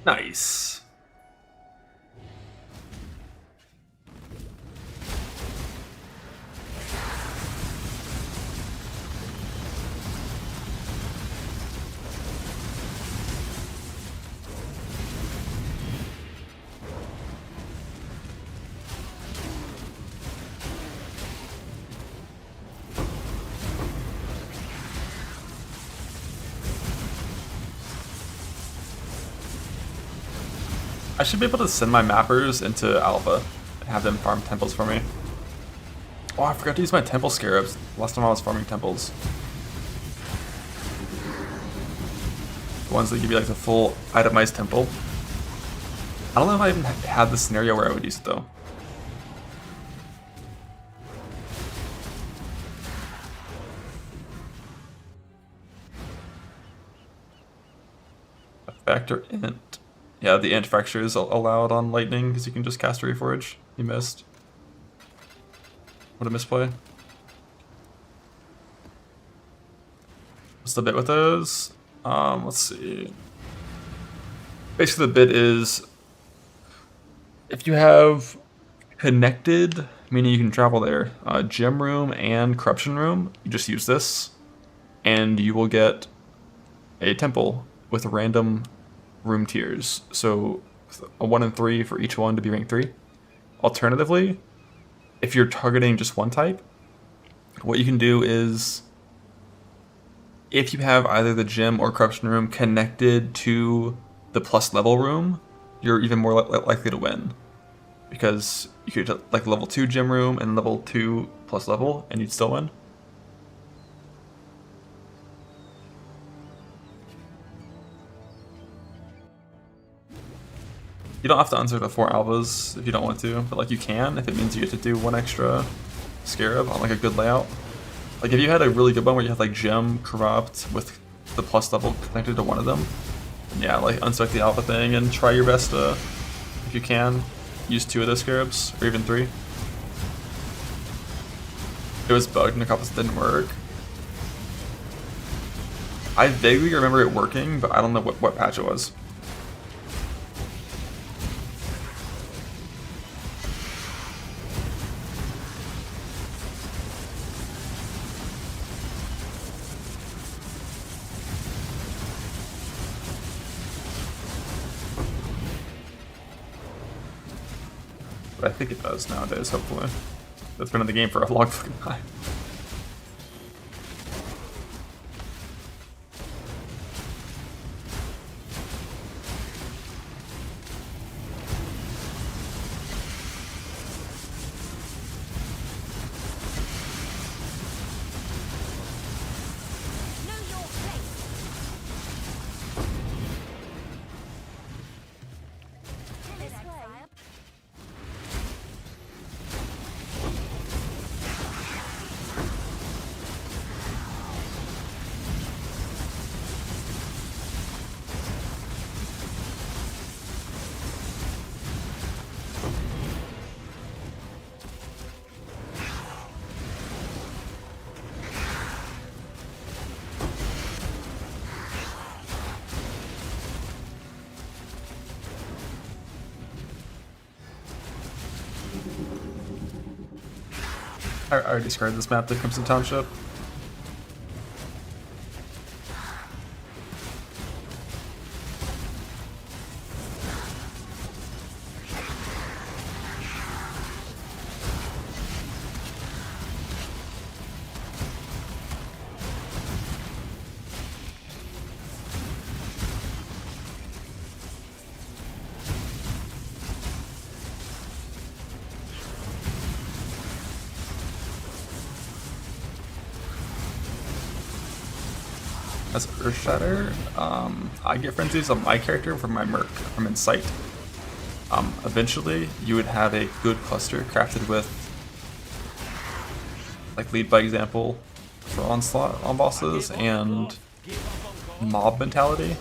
Nice. I should be able to send my mappers into Alpha and have them farm temples for me. Oh, I forgot to use my temple scarabs last time I was farming temples. The ones that give you like the full itemized temple. I don't know if I even had the scenario where I would use it though. Factor int. Yeah, the int fracture is allowed on lightning because you can just cast a reforge. You missed. What a misplay. What's the bit with those? Let's see. Basically the bit is if you have connected, meaning you can travel there, gem room and corruption room, you just use this and you will get a temple with random room tiers. So a 1 and 3 for each one to be rank 3. Alternatively, if you're targeting just one type, what you can do is if you have either the gym or corruption room connected to the plus level room, you're even more likely to win. Because you could like level 2 gym room and level 2 plus level and you'd still win. You don't have to unsert the 4 albas if you don't want to, but like you can if it means you get to do 1 extra scarab on like a good layout. Like if you had a really good one where you have like gem, corrupt with the plus level connected to one of them, yeah, like unsert the alpha thing and try your best to, if you can, use 2 of those scarabs or even 3. It was bugged and a couple didn't work. I vaguely remember it working, but I don't know what patch it was. But I think it does nowadays, hopefully. It's been in the game for a long fucking time. I already described this map to Crimson Township. As Earthshatter, I get frenzies on my character from my Merc from Insight. Eventually, you would have a good cluster crafted with, like, lead by example for onslaught on bosses and mob mentality.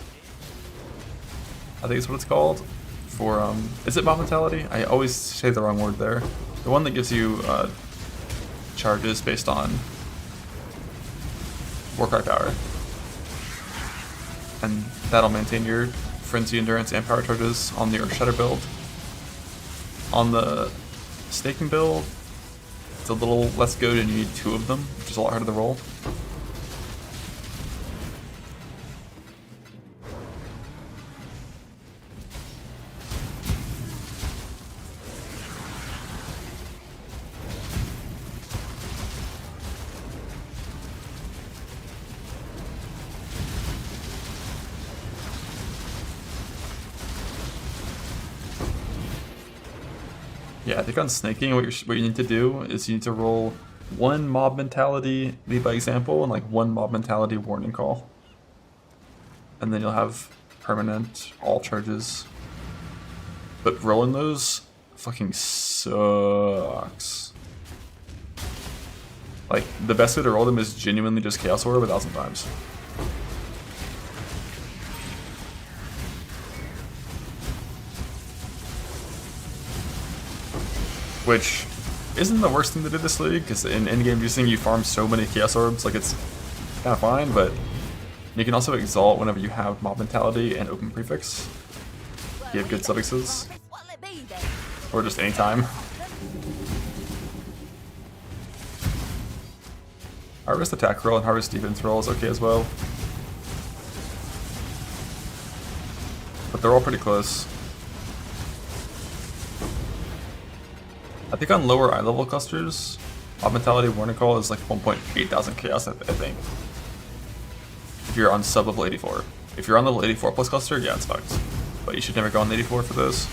I think is what it's called. For is it mob mentality? I always say the wrong word there. The one that gives you charges based on Warcry power. And that'll maintain your frenzy, endurance, and power charges on the Earthshatter build. On the staking build, it's a little less good and you need 2 of them, which is a lot harder to roll. Yeah, I think on snaking, what you need to do is you need to roll 1 mob mentality lead by example and like 1 mob mentality warning call, and then you'll have permanent all charges. But rolling those fucking sucks. Like, the best way to roll them is genuinely just Chaos Orb 1,000 times. Which isn't the worst thing to do this league, because in endgame boosting you farm so many Chaos Orbs, like it's kind of fine, but you can also exalt whenever you have mob mentality and open prefix. You have good suffixes. Or just anytime. Harvest attack roll and harvest defense roll is okay as well. But they're all pretty close. I think on lower eye level clusters, mob mentality warning call is like 1.8 thousand chaos, I think. If you're on sub level 84. If you're on level 84 plus cluster, yeah, it's fucked. But you should never go on 84 for those.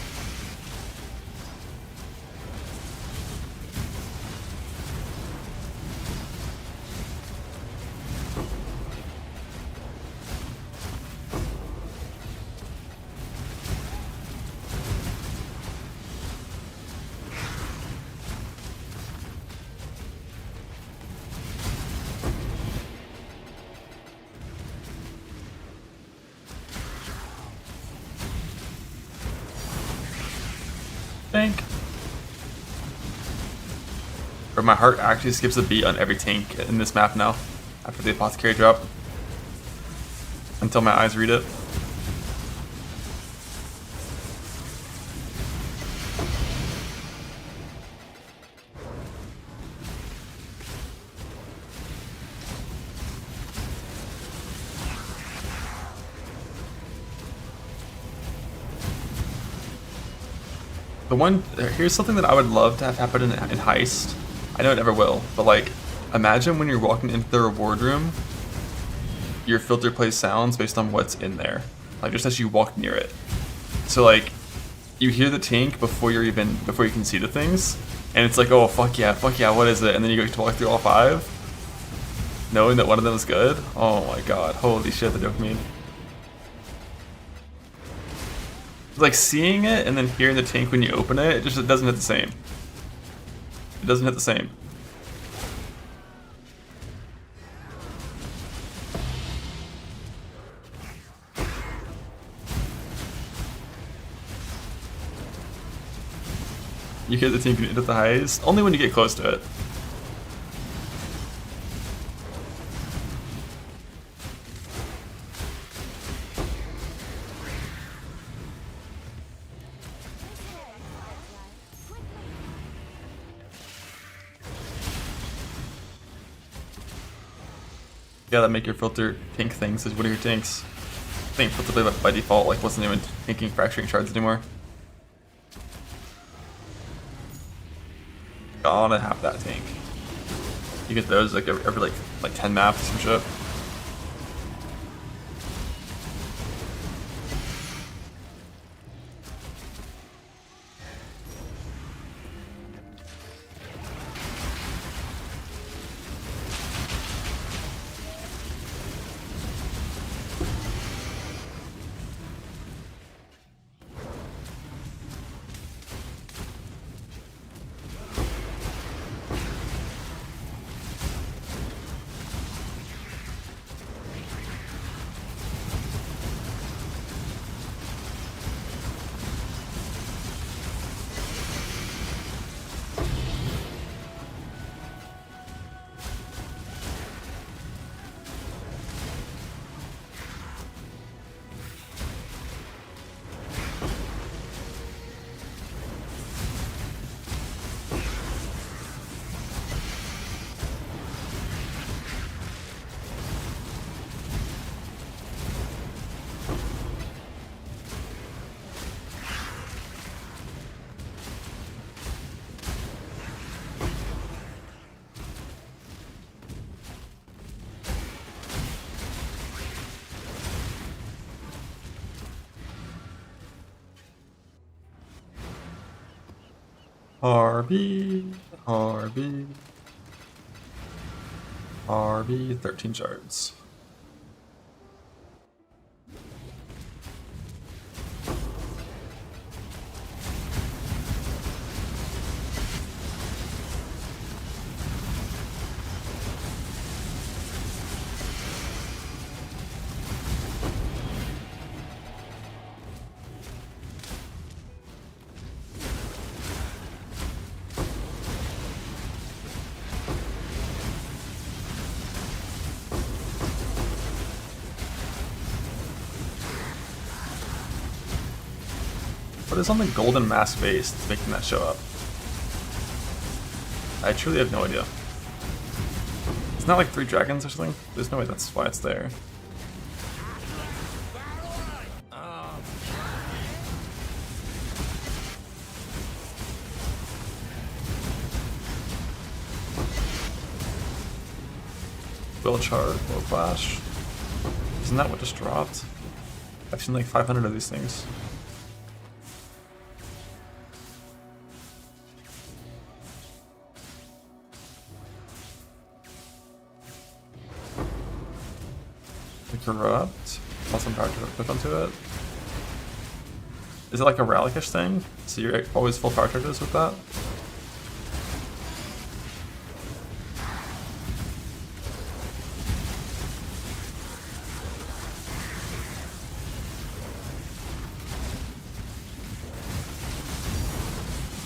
Think. Or my heart actually skips a beat on every tank in this map now, after the apothecary drop. Until my eyes read it. Here's something that I would love to have happen in Heist. I know it never will, but like, imagine when you're walking into the reward room, your filter plays sounds based on what's in there, like just as you walk near it. So like, you hear the tank before you can see the things, and it's like, oh fuck yeah, what is it? And then you get to walk through all 5, knowing that one of them is good. Oh my god, holy shit, the dopamine. Like seeing it and then hearing the tank when you open it, it doesn't hit the same. It doesn't hit the same. You hit the tank when you hit the highest, only when you get close to it. gotta make your filter tank things as one of your tanks. I think filter by default like wasn't even tanking fracturing shards anymore. Gotta have that tank. You get those like every like 10 maps or some shit. RB, 13 shards. What is on the golden mass base that's making that show up? I truly have no idea. It's not like 3 dragons or something? There's no way that's why it's there. Will chart, low flash. Isn't that what just dropped? I've seen like 500 of these things. Corrupt. Awesome power to click onto it. Is it like a Relic-ish thing? So you're always full power charges with that?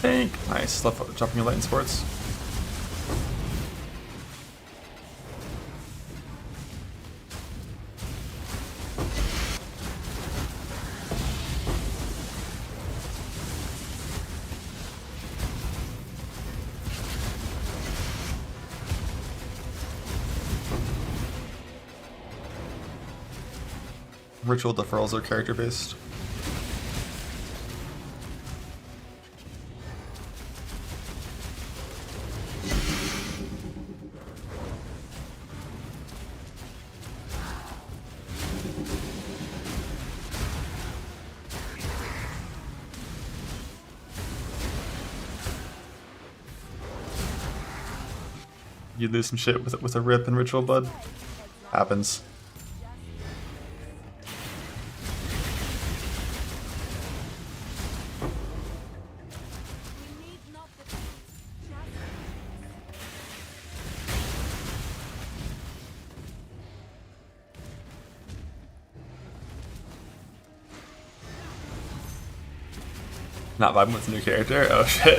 Tank! Nice. Love dropping your light in sports. Ritual deferrals are character based. You lose some shit with a rip in ritual, bud. Happens. Not vibing with a new character? Oh shit.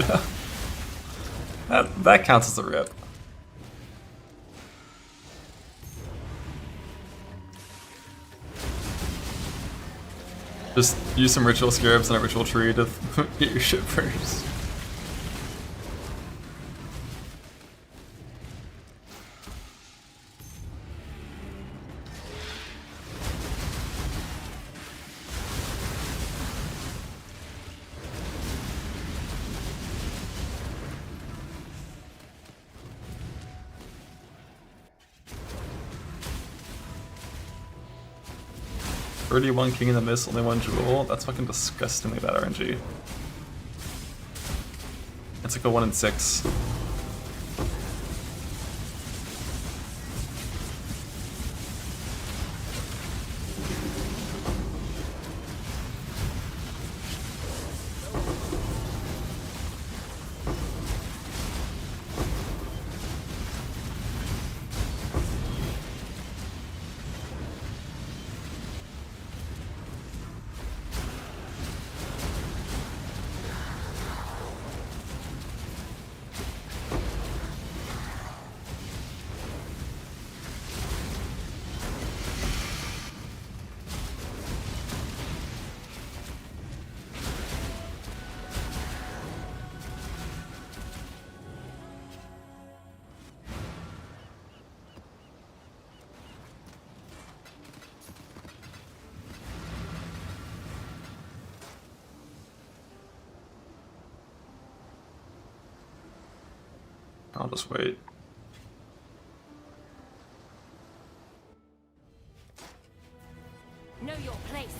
that counts as a rip. Just use some ritual scarabs and a ritual tree to get your shit first. 31 king in the miss, only 1 jewel. That's fucking disgustingly bad RNG. It's like a 1 in 6. I'll just wait. Know your place.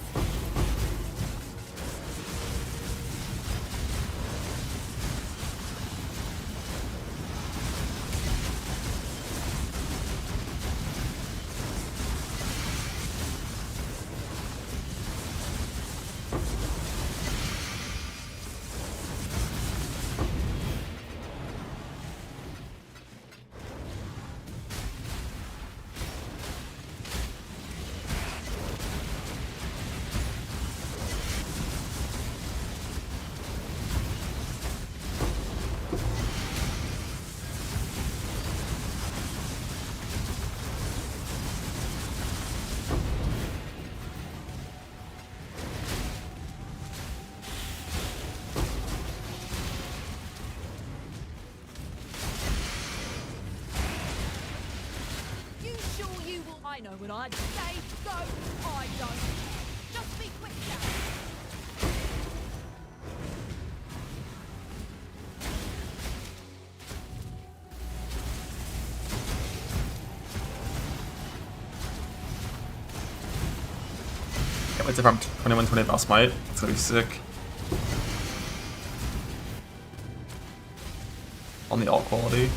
I know when I say go, I don't. Just be quick now. Can't wait to farm 2120 Boss Might. It's gonna be sick. On the alt quality.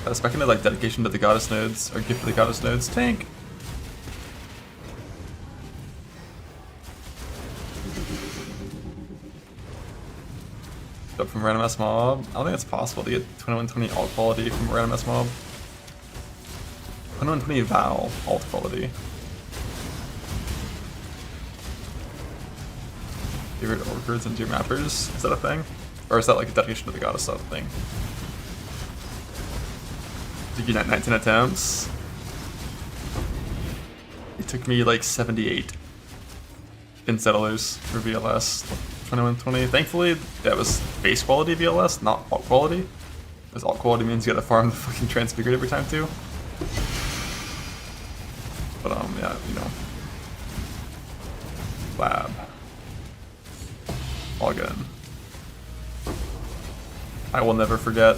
I was expecting like dedication to the goddess nodes or gift to the goddess nodes. Tank! Up from random S mob. I don't think it's possible to get 2120 alt quality from random S mob. 2120 Val alt quality. Favorite orchids and 2 mappers? Is that a thing? Or is that like a dedication to the goddess stuff thing? Did you get 19 attempts? It took me like 78 in settlers for VLS 2120. Thankfully, that was base quality VLS, not alt quality. Because alt quality means you gotta farm the fucking transfigured every time too. But yeah, you know. Lab. All good. I will never forget.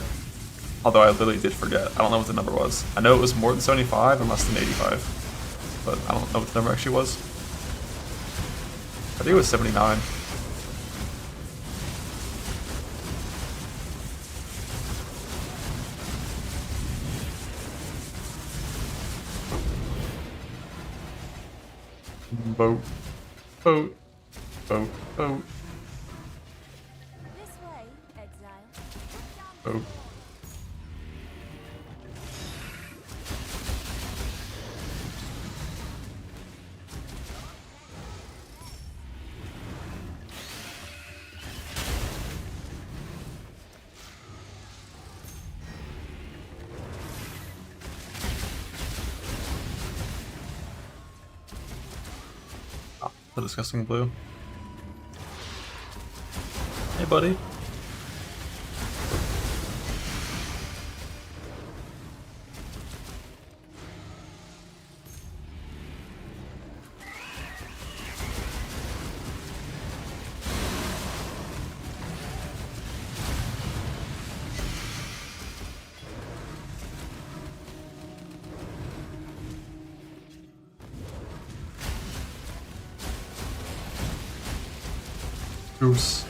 Although I literally did forget. I don't know what the number was. I know it was more than 75 and less than 85. But I don't know what the number actually was. I think it was 79. Boat. Boat. Boat. Boat. This way, exile. Boat. The disgusting blue. Hey, buddy. Goose.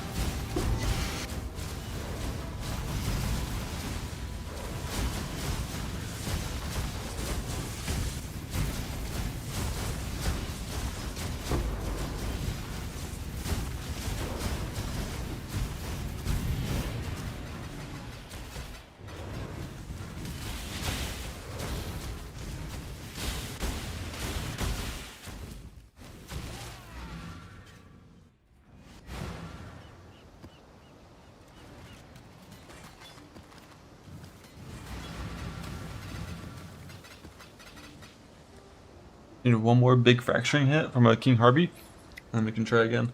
Need one more big fracturing hit from a King Harvey, and then we can try again.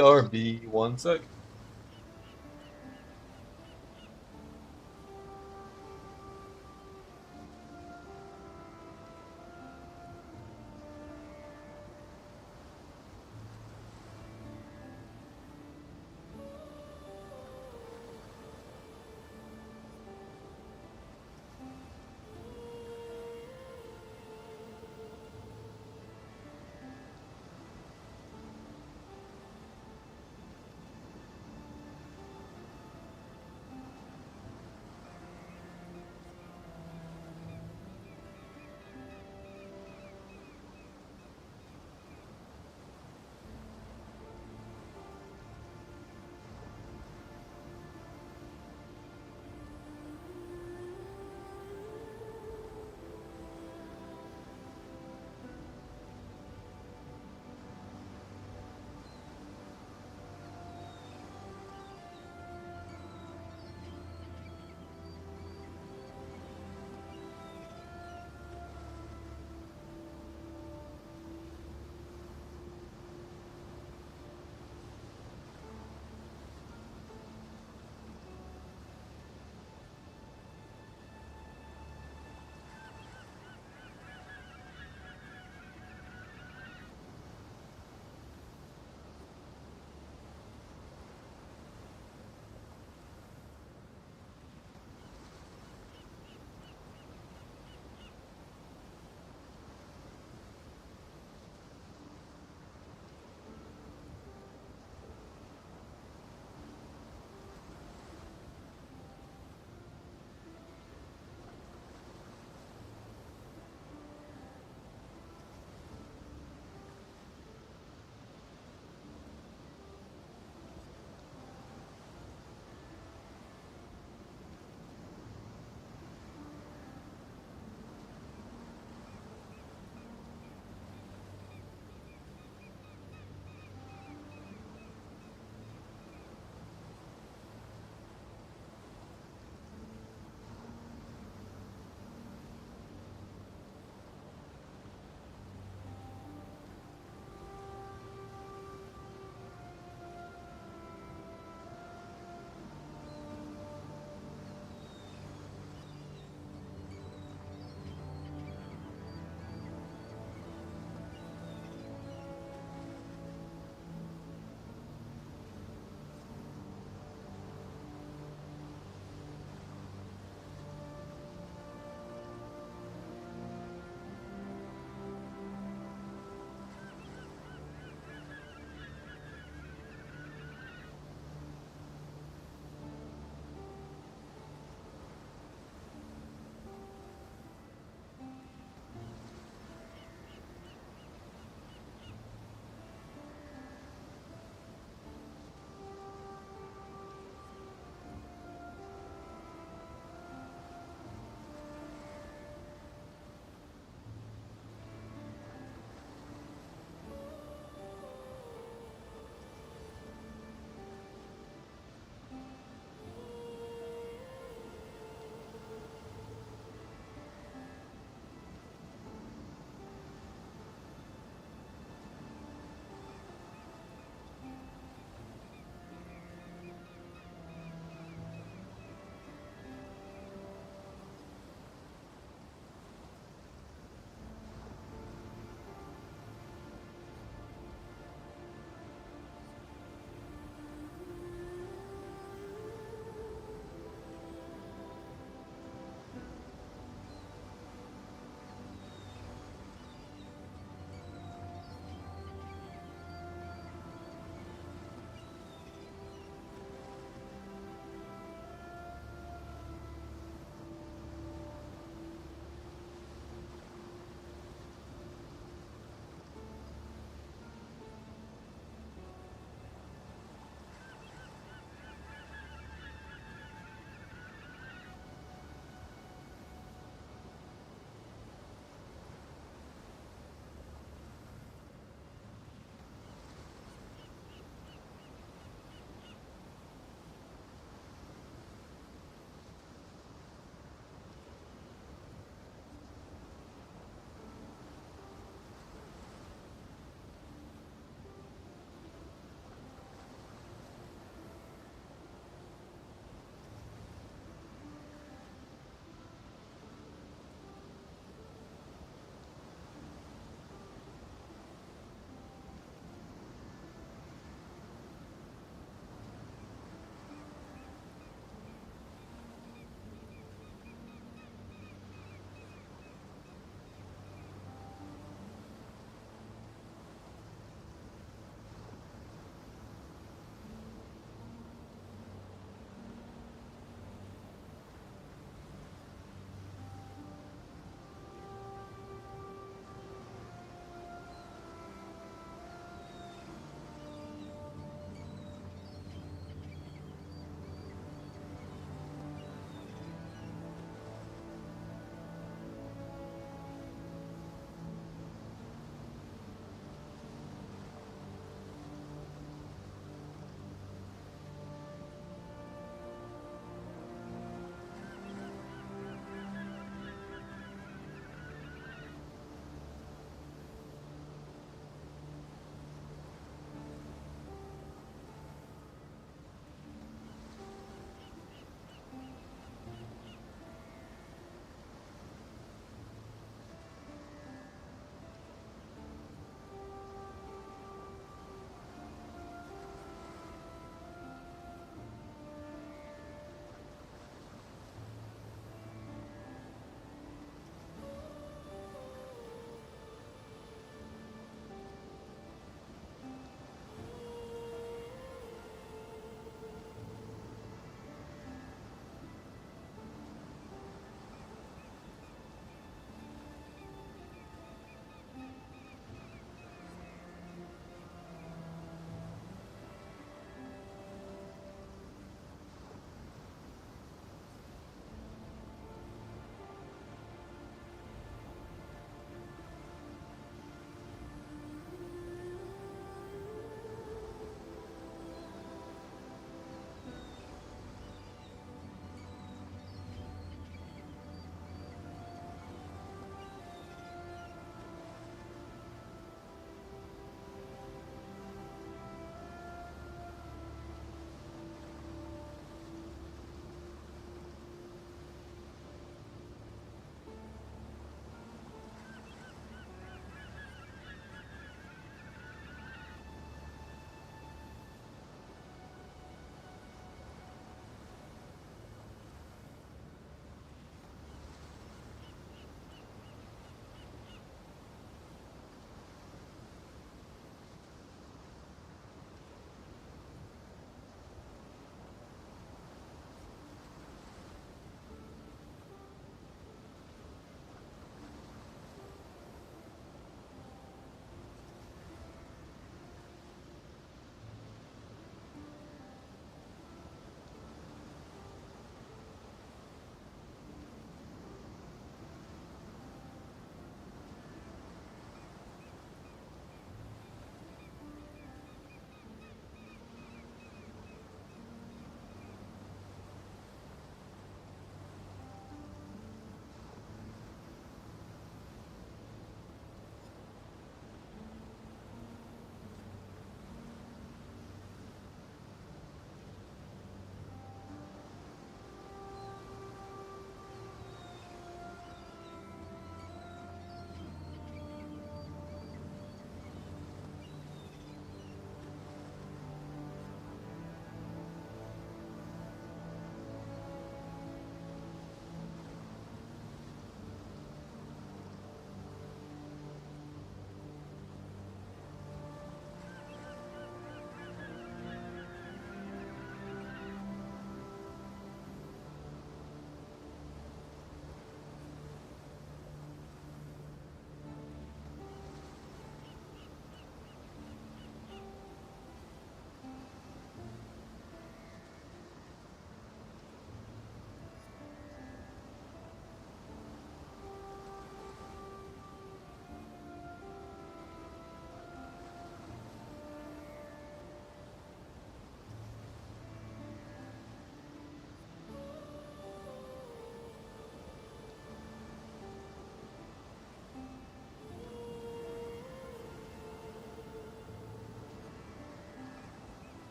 RB, 1 sec.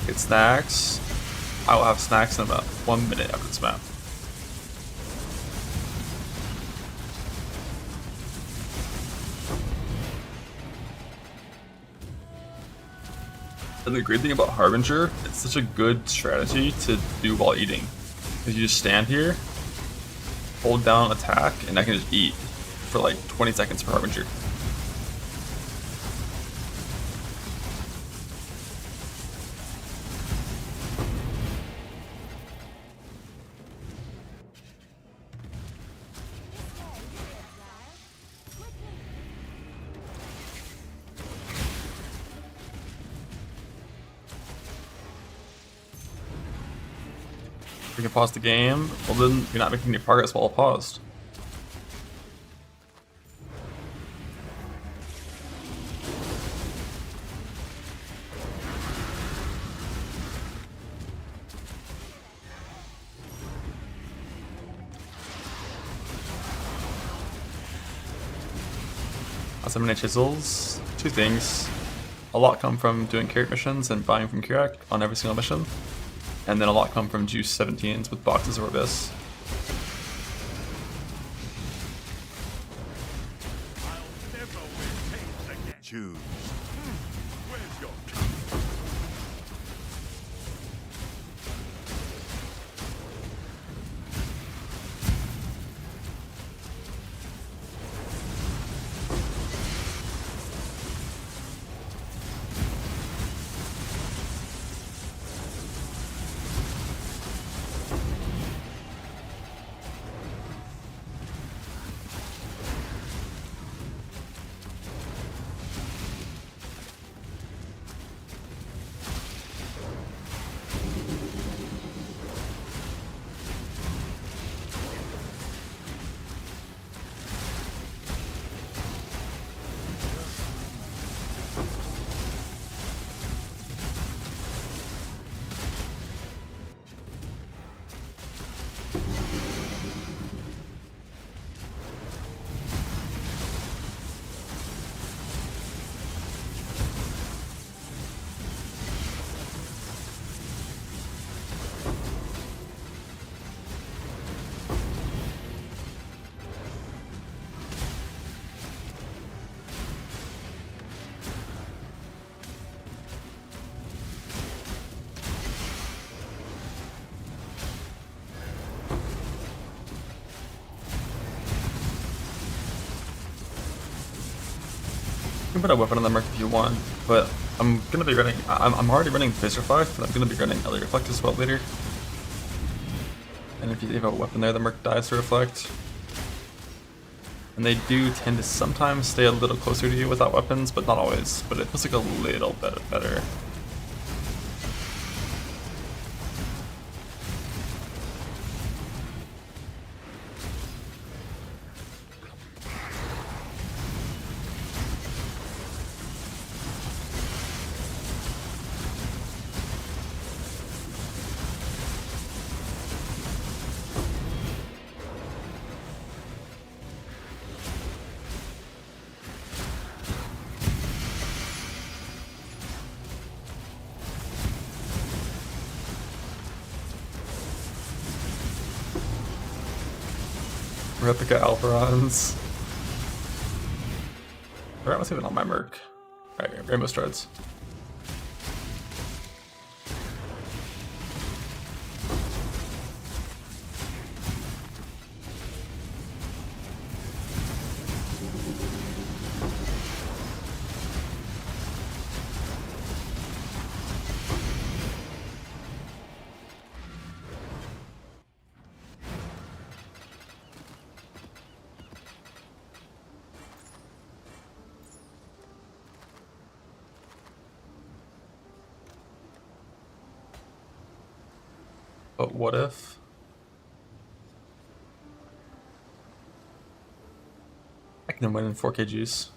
Get snacks. I will have snacks in about 1 minute after this map. And the great thing about Harbinger, it's such a good strategy to do while eating. Because you just stand here, hold down attack, and I can just eat for like 20 seconds for Harbinger. We can pause the game. Well, then you're not making any progress while paused. So many chisels. Two things. A lot come from doing carrot missions and buying from Kirak on every single mission. And then a lot come from juice 17s with boxes or this. I'll never wear tails again. Choose. Where's your You can put a weapon on the Merc if you want, but I'm gonna be running. I'm already running Phaser Reflect, but I'm gonna be running Ellie Reflect as well later. And if you have a weapon there, the Merc dies to Reflect. And they do tend to sometimes stay a little closer to you without weapons, but not always. But it feels like a little bit better. Replica Alperons. Alright, what's even on my Merc? Alright, Rainbow Strides. But what if? I can win in 4K juice.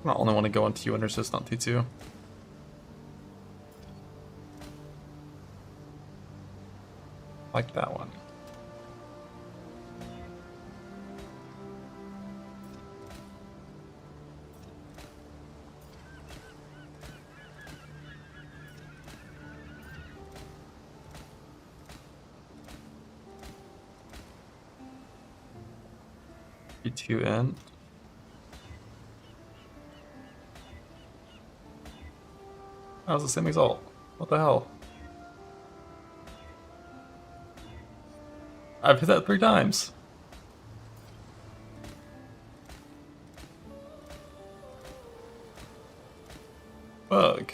I only want to go on T1 resist, not T2. Like that one. T2N. That was the same result. What the hell? I've hit that 3 times. Bug.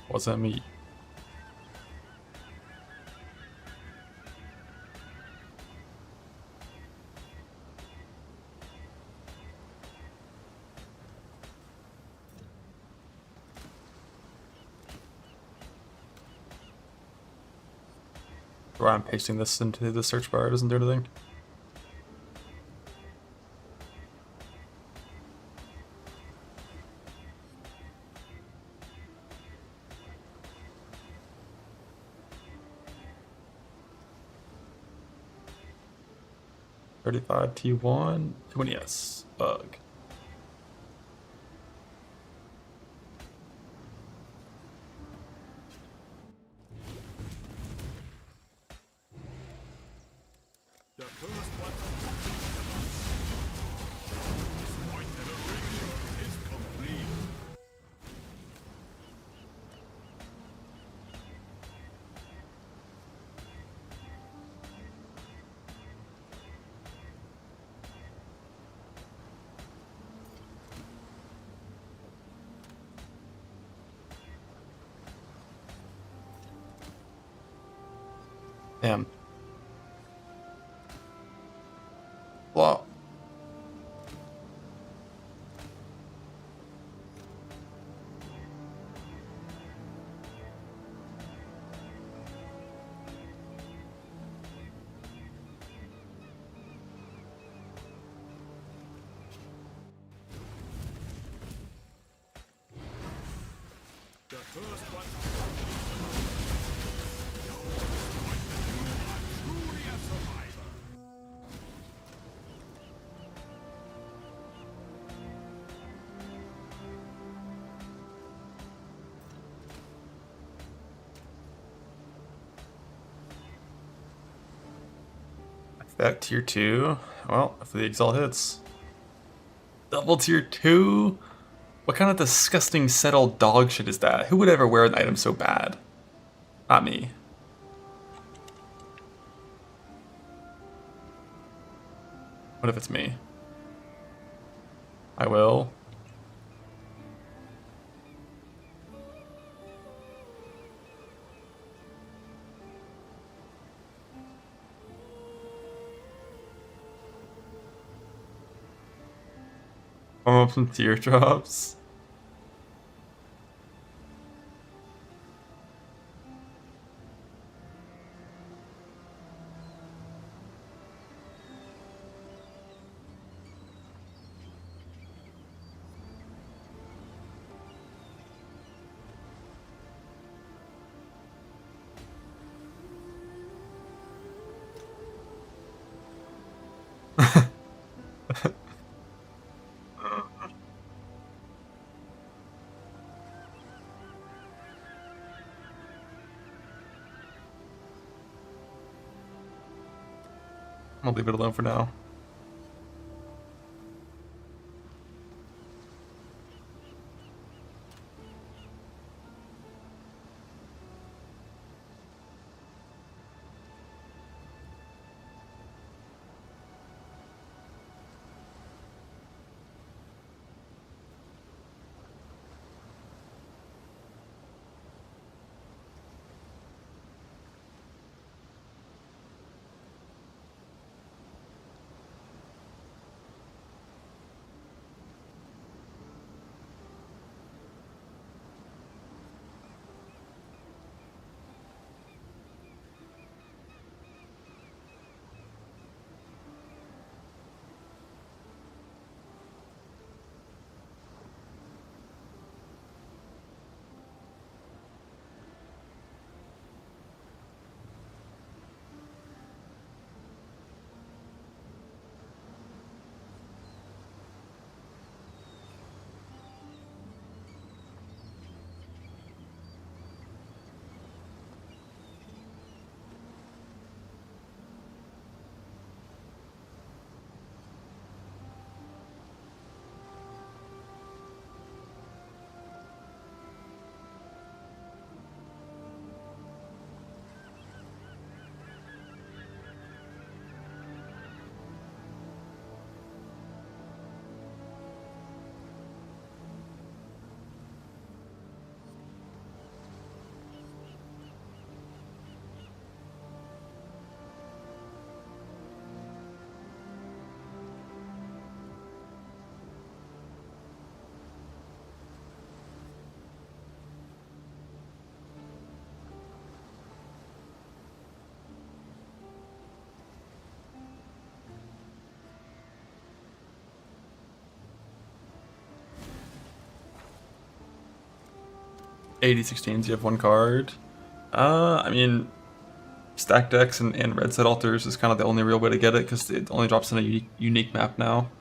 What's that mean? Where I'm pasting this into the search bar, it doesn't do anything. $35 T1 20S bug. The first one this point that a ring is complete. Damn. Wow. The first one. Truly a survivor. That tier 2. Well, if the exalt hits. Double tier 2? What kind of disgusting settled dog shit is that? Who would ever wear an item so bad? Not me. What if it's me? I will. Warm up some teardrops. I'll leave it alone for now. $80-16s, you have one card. I mean, stack decks and red set altars is kind of the only real way to get it because it only drops in a unique map now.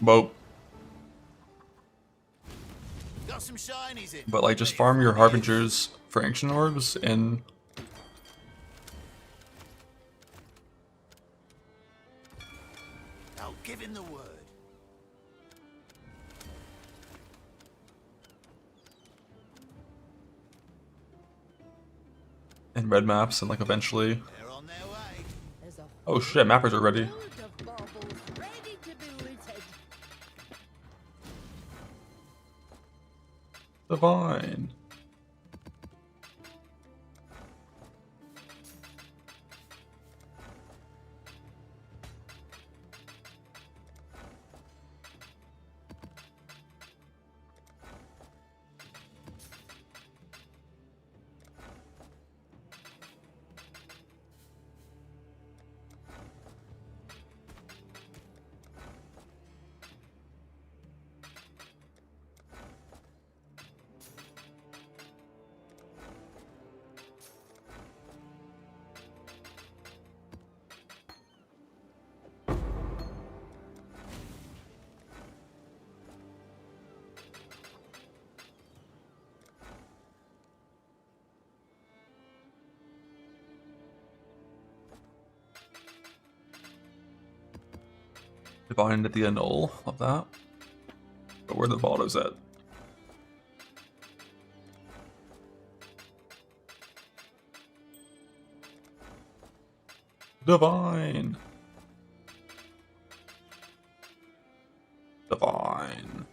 Boat. Got some shinies in. But like, just farm your harbingers for ancient orbs and I'll give him the word. red maps and like eventually. They're on their way. There's a Oh shit, mappers are ready. load of baubles ready to be looted. Divine. Divine at the annul. Love that. But where the Baldos at? Divine. Divine.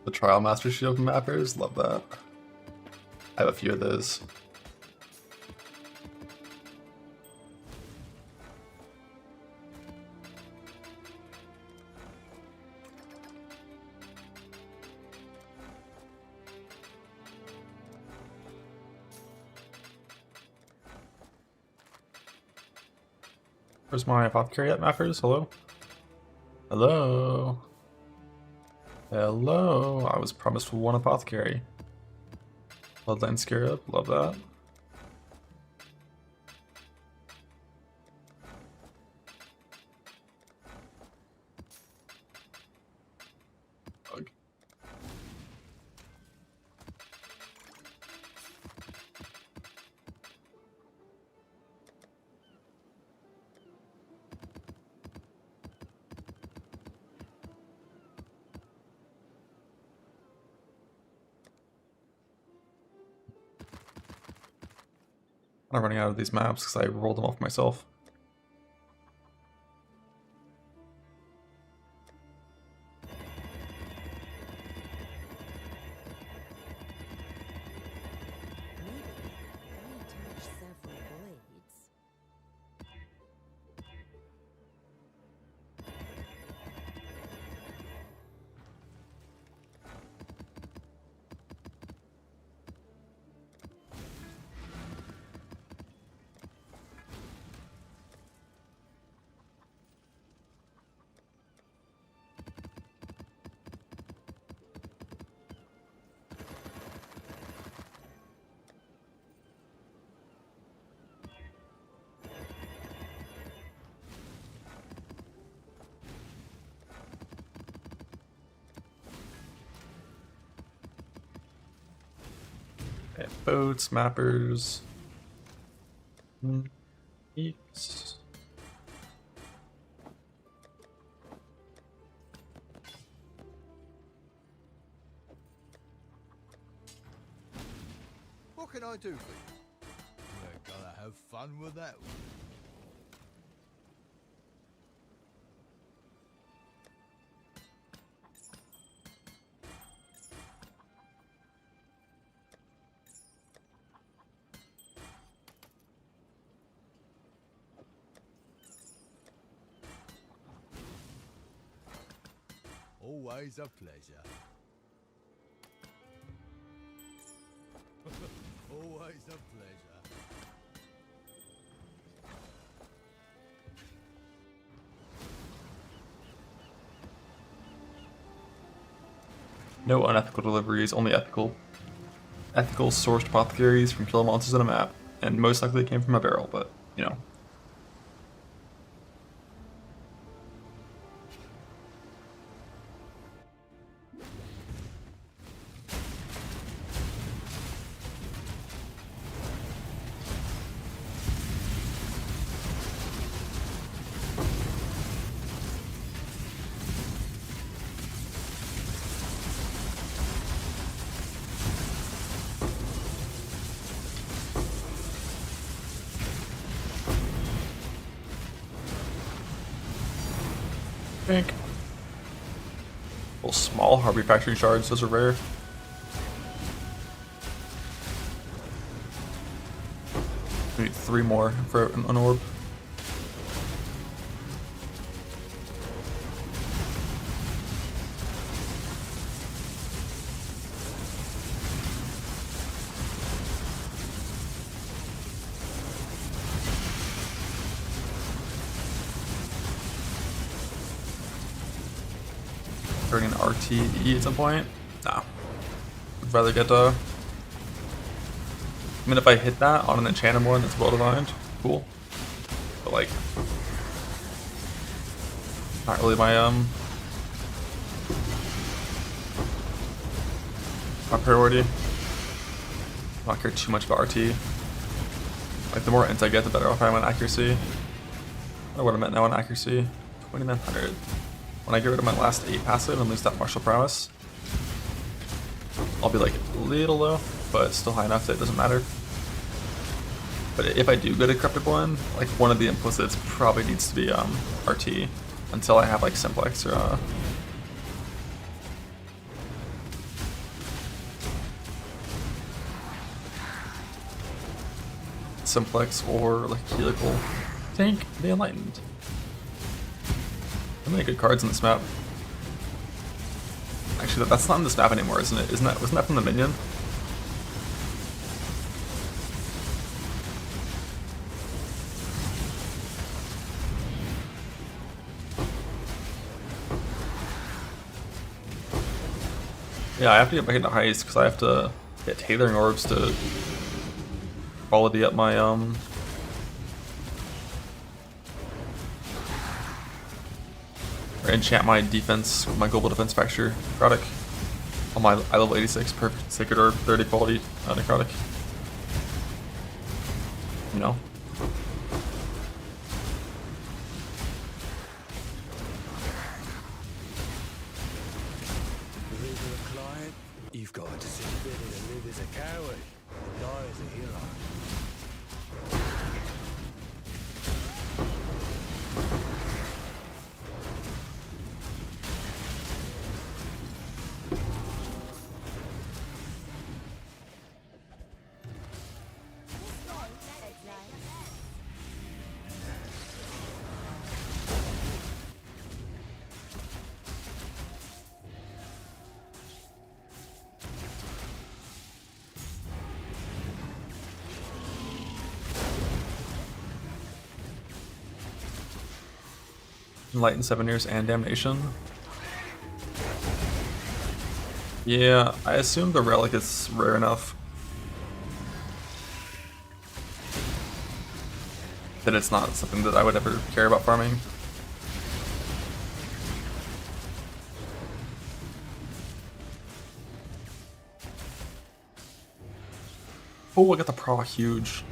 The Trial Master Shield mappers, love that. I have a few of those. Where's my apothecary at, mappers? Hello? Hello? Hello? I was promised one apothecary. Bloodline Scarab, love that. Bug. I'm running out of these maps because I rolled them off myself. Okay, boats, mappers. Eats. What can I do for you? We're gonna have fun with that one. Always a pleasure. Always a pleasure. No unethical deliveries, only ethical. Ethical sourced apothecaries from kill monsters on a map, and most likely they came from a barrel, but, you know. Pink. Little small hard refactoring shards, those are rare. We need 3 more for an orb. Turning an RTE at some point? Nah. I'd rather get I mean, if I hit that on an enchanted one that's well designed, cool. But like, not really my priority. I don't care too much about RT. Like the more int I get, the better off I am on accuracy. I don't know what I'm at now on accuracy. 2900. When I get rid of my last 8 passive and lose that martial prowess, I'll be like a little low, but still high enough that it doesn't matter. But if I do get a corrupted one, like one of the implicits probably needs to be RT until I have like simplex or simplex or like helical tank the enlightened. How many good cards in this map? Actually, that's not in this map anymore, isn't it? Wasn't that from the minion? Yeah, I have to get back into heist because I have to get tailoring orbs to quality up my or enchant my defense, my global defense factor necrotic on my I level 86 perfect sacred orb 30 quality necrotic. You know. You've got a disability to live as a coward and die as a hero. Enlighten 7 years and damnation. Yeah, I assume the relic is rare enough that it's not something that I would ever care about farming. Oh, I got the proc huge.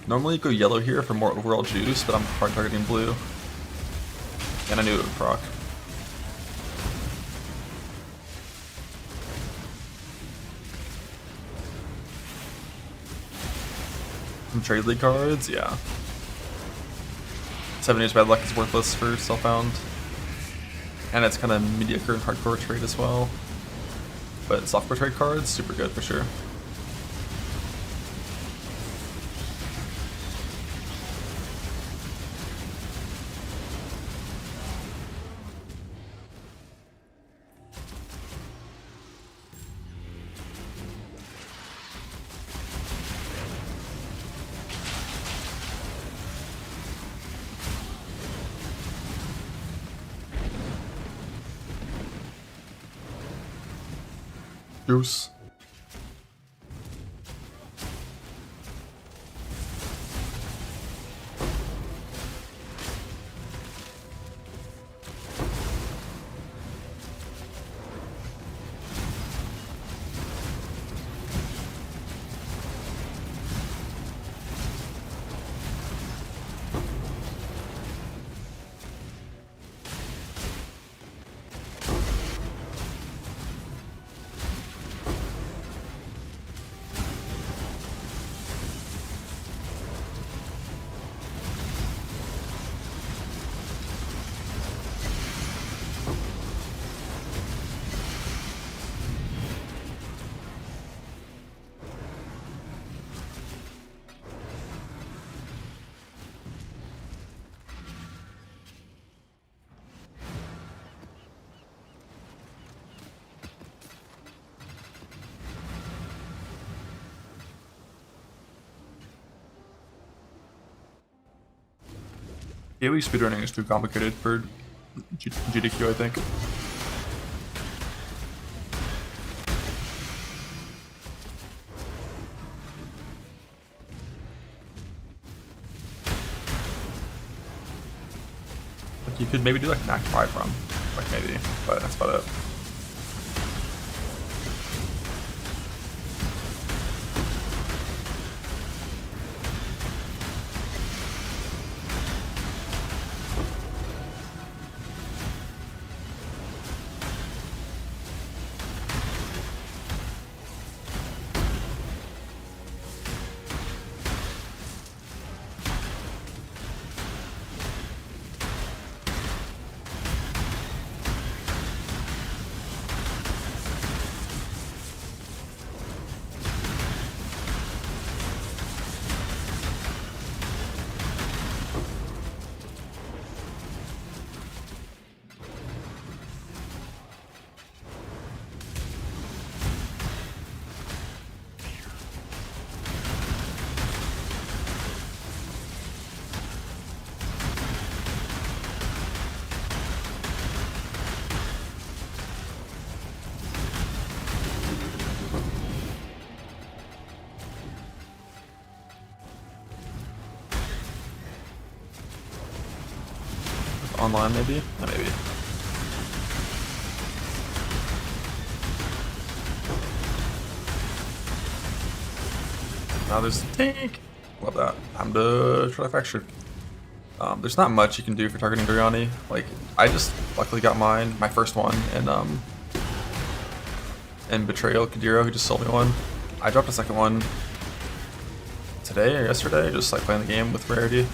Normally you go yellow here for more overall juice, but I'm hard targeting blue. And I knew it would proc. Some trade league cards, yeah. 7 years bad luck is worthless for Self-Found. And it's kind of mediocre and hardcore trade as well. But software trade cards, super good for sure. Juice. Daily speedrunning is too complicated for GDQ, I think. Like you could maybe do like an Act 5 run, like maybe, but that's about it. online, maybe? Yeah, maybe. Now there's the tank. Love that. I'm the Trifecture. There's not much you can do for targeting Biryani. Like, I just luckily got mine, my first one, in Betrayal, Kadiro, who just sold me one. I dropped a second one today or yesterday, just like playing the game with Rarity.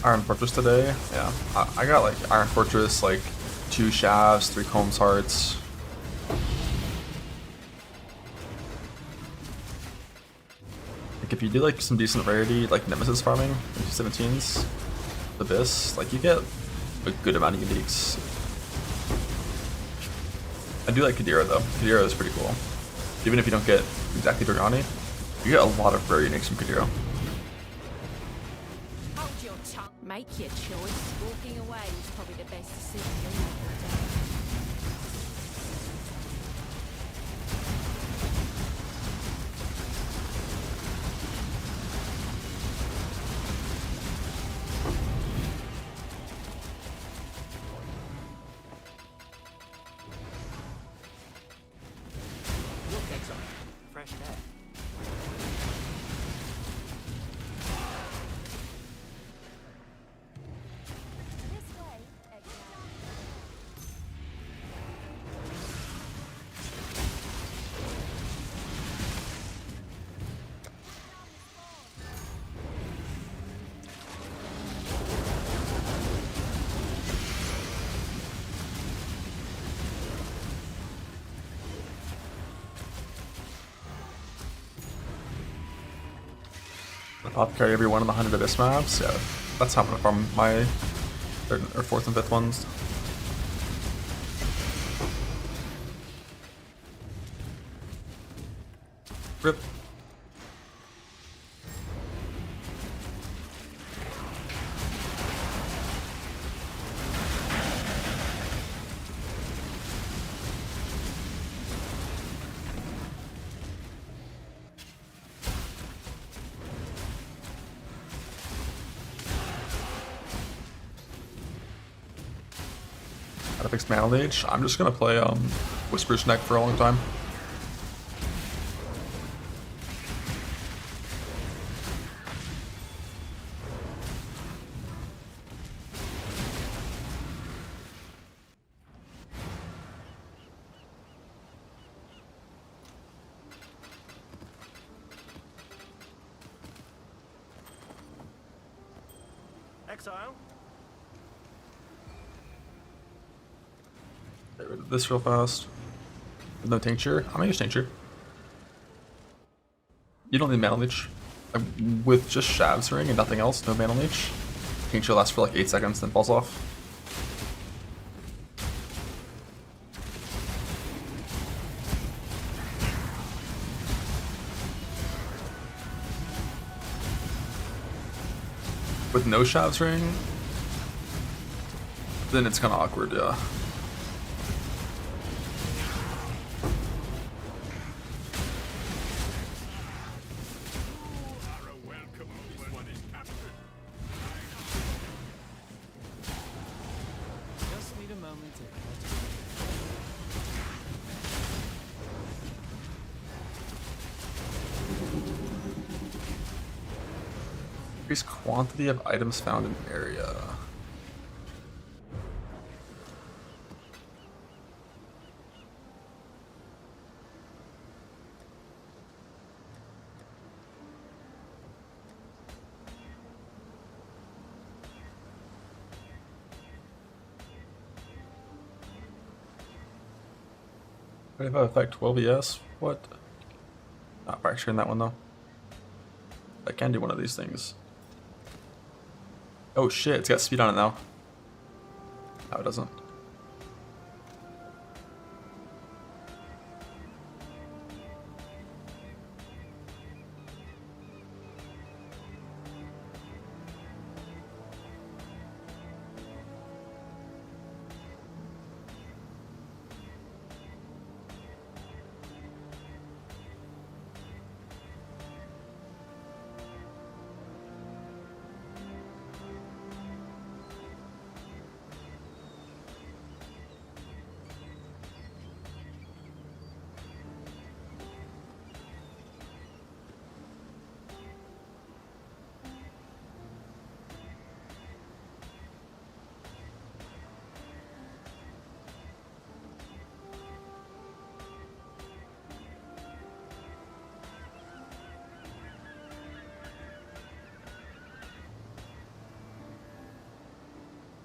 Iron Fortress today. Yeah, I got like Iron Fortress, like 2 Shavs, 3 Combs Hearts. Like if you do like some decent rarity, like Nemesis farming, like 17s, Abyss, like you get a good amount of uniques. I do like Kadira though. Kadira is pretty cool. Even if you don't get exactly Biryani, you get a lot of rare uniques from Kadira. Make your choice. Walking away is probably the best decision you'll ever take. Look, Exile. Fresh air. Pop carry every one of the 100 Abyss maps. Yeah, that's how I'm gonna farm my 3rd or 4th and 5th ones. Rip. How to fix Mana Leech? I'm just gonna play Whisper's Neck for a long time. Exile. Get rid of this real fast. No tincture. I'm gonna use tincture. You don't need Mana Leech. With just Shav's Ring and nothing else, no Mana Leech. Tincture lasts for like 8 seconds, then falls off. With no Shav's Ring, then it's kind of awkward, yeah. Just need a moment to Increase quantity of items found in area. If I affect 12 ES, what? Not fracturing that one though. I can do one of these things. Oh shit, it's got speed on it now. No, it doesn't.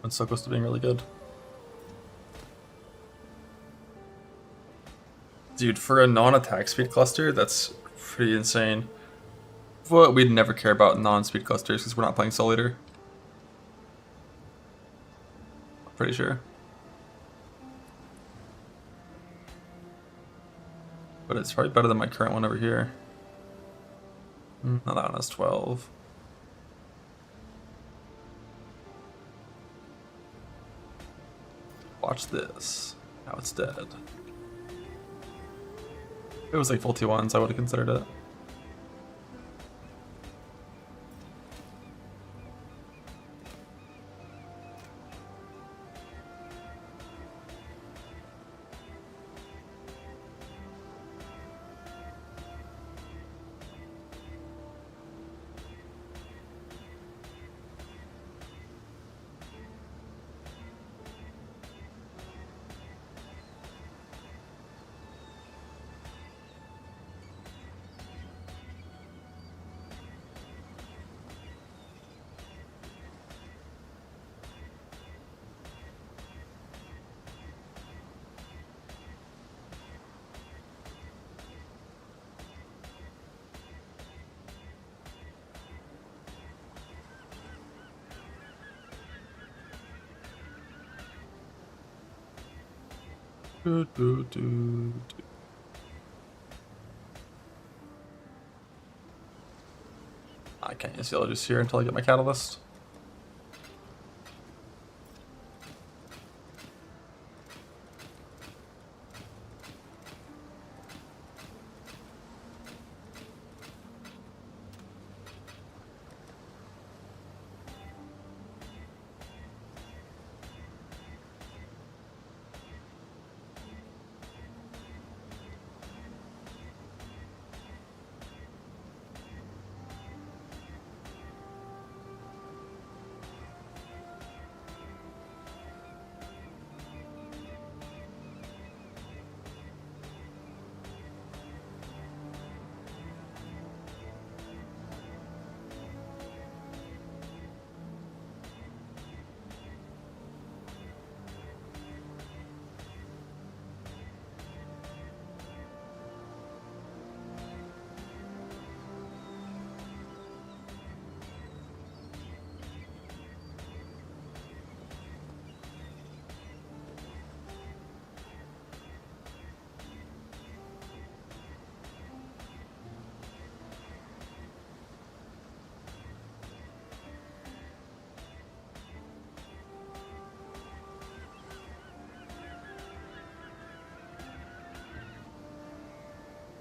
It's so close to being really good. Dude, for a non-attack speed cluster, that's pretty insane. But we'd never care about non-speed clusters because we're not playing Soul Eater. I'm pretty sure. But it's probably better than my current one over here. No, that one has 12. Watch this. Now it's dead. If it was like full T1s, I would have considered it. I can't use yellow juice here until I get my catalyst.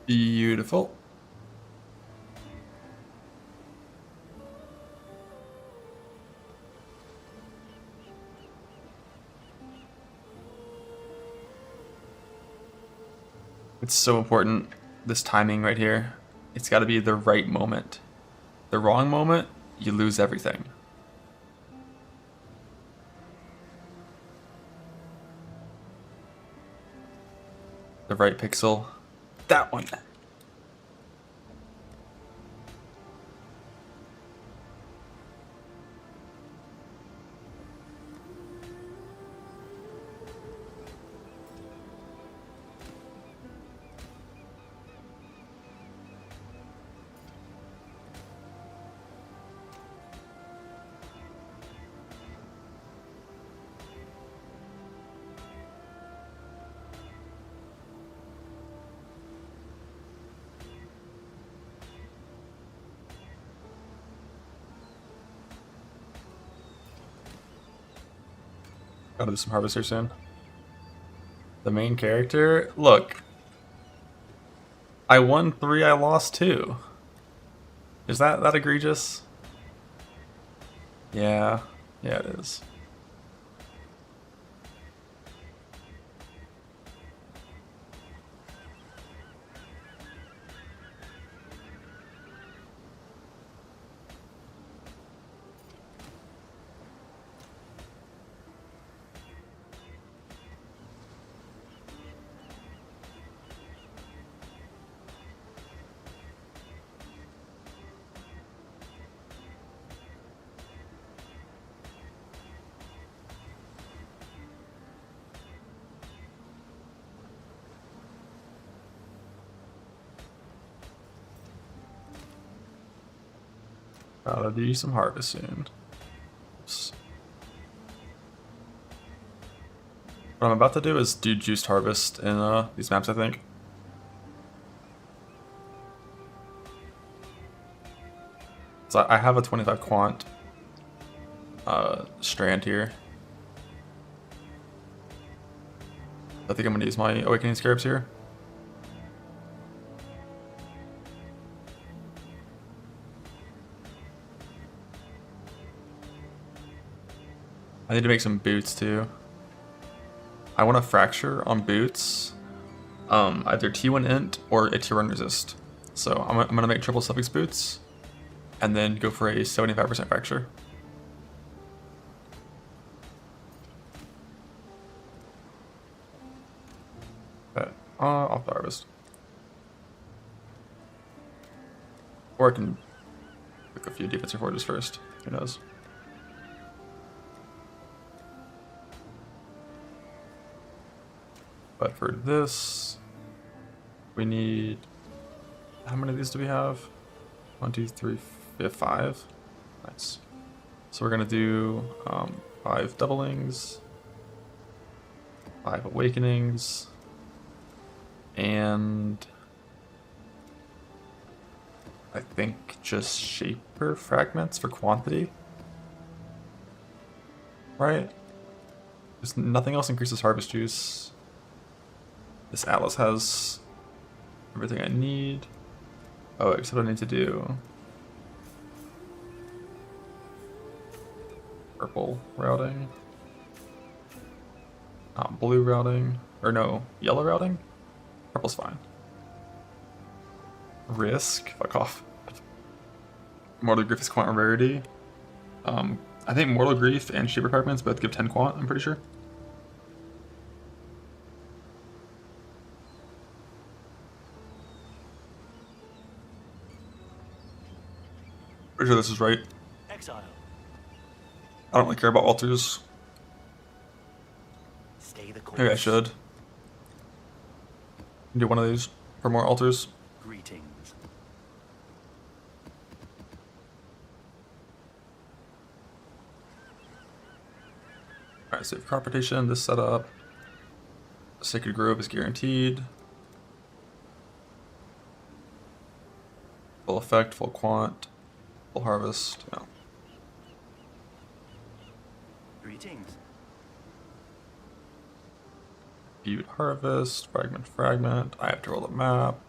Beautiful. It's so important, this timing right here. It's got to be the right moment. The wrong moment, you lose everything. The right pixel. That one. Gotta do some harvest here soon. The main character? Look. I won 3, I lost 2. Is that egregious? Yeah. Yeah, it is. Gotta do some harvest soon. Oops. What I'm about to do is do juiced harvest in these maps, I think. So I have a 25 quant strand here. I think I'm gonna use my awakening scarabs here. I need to make some boots too. I want a fracture on boots, either T1 int or a T1 resist. So I'm gonna make triple suffix boots, and then go for a 75% fracture. Okay, off the harvest. Or I can pick a few defensive forges first. Who knows? But for this, we need, how many of these do we have? 1, 2, 3, 5. Nice. So we're gonna do 5 doublings, 5 awakenings, and I think just shaper fragments for quantity. Right? There's nothing else increases harvest juice. This atlas has everything I need. Oh, except I need to do purple routing. Blue routing. Or no, yellow routing? Purple's fine. Risk. Fuck off. Mortal Grief is quant rarity. I think Mortal Grief and Shaper Fragments both give 10 quant, I'm pretty sure. Pretty sure this is right. Exile. I don't really care about altars. Stay the course. Maybe I should. Do one of these for more altars. Greetings. Alright, save crop rotation, this setup. Sacred Grove is guaranteed. Full effect, full quant, full harvest. No. Greetings. Butte harvest, fragment, fragment. I have to roll the map.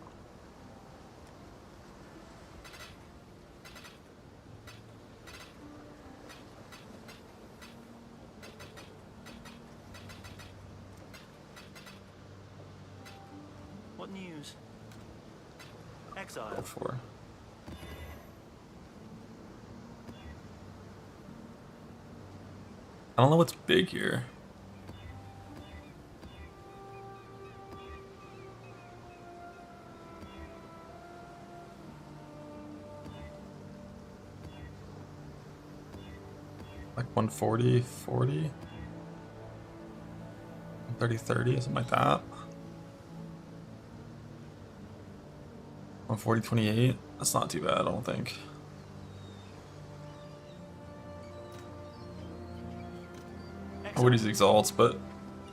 What news? Exile. Go for. I don't know what's big here. Like 140, 40? 30, 30, something like that. 140, 28. That's not too bad, I don't think. I would use exalts, but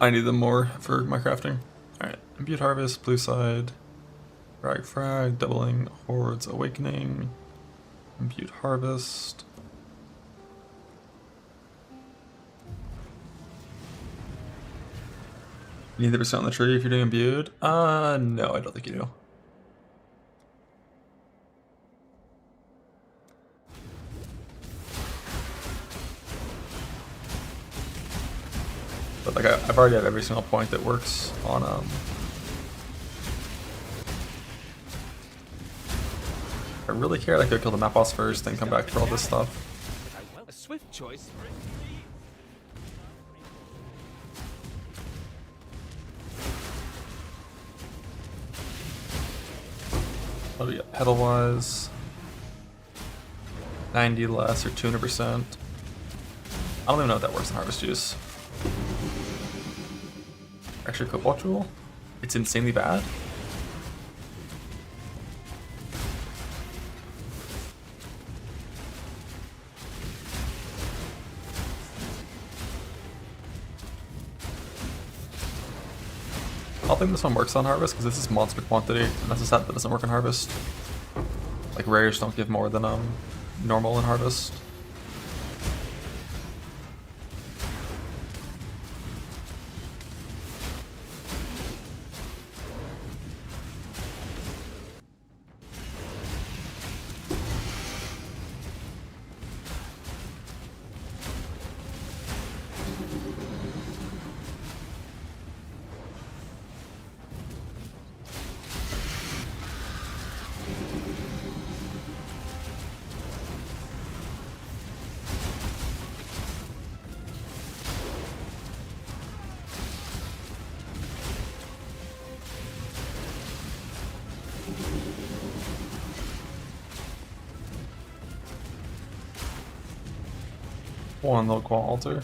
I need them more for my crafting. Alright, Imbued Harvest, blue side, frag, doubling, hordes, awakening, Imbued Harvest. You need the percent on the tree if you're doing imbued? No, I don't think you do. But like I've already had every single point that works on I really care, I could kill the map boss first, then come back for all this stuff. A swift choice. What do we got? Pedal wise, 90 less or 200%. I don't even know if that works in Harvest Juice. Extra Cobalt Jewel? It's insanely bad. I don't think this one works on Harvest because this is monster quantity, and that's a set that doesn't work on Harvest. Like rares don't give more than normal in Harvest. One little qual altar.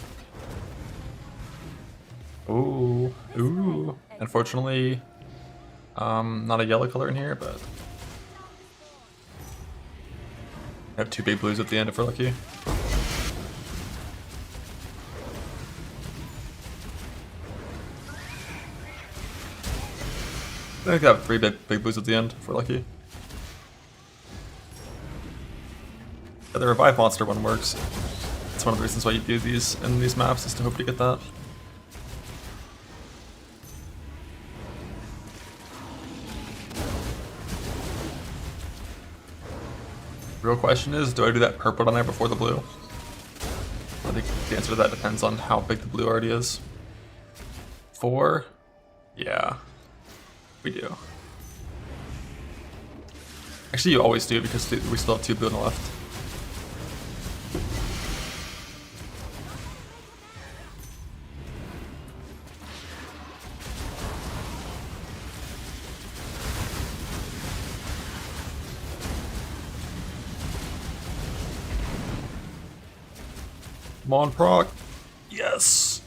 Ooh, ooh. Unfortunately, not a yellow color in here, but I have 2 big blues at the end if we're lucky. I think I have 3 big blues at the end if we're lucky. Yeah, the revive monster one works. It's one of the reasons why you do these in these maps, is to hope to get that. Real question is, do I do that purple on there before the blue? I think the answer to that depends on how big the blue already is. 4? Yeah, we do. Actually, you always do because we still have 2 blue on the left. Come on, proc. Yes!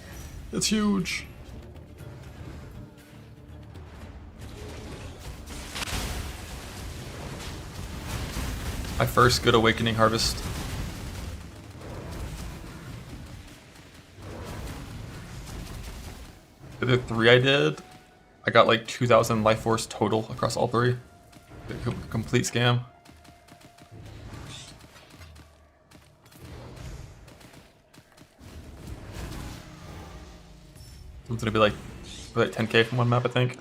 It's huge. My first good awakening harvest. The other 3 I did, I got like 2,000 life force total across all 3. Complete scam. It's gonna be like 10k from one map, I think.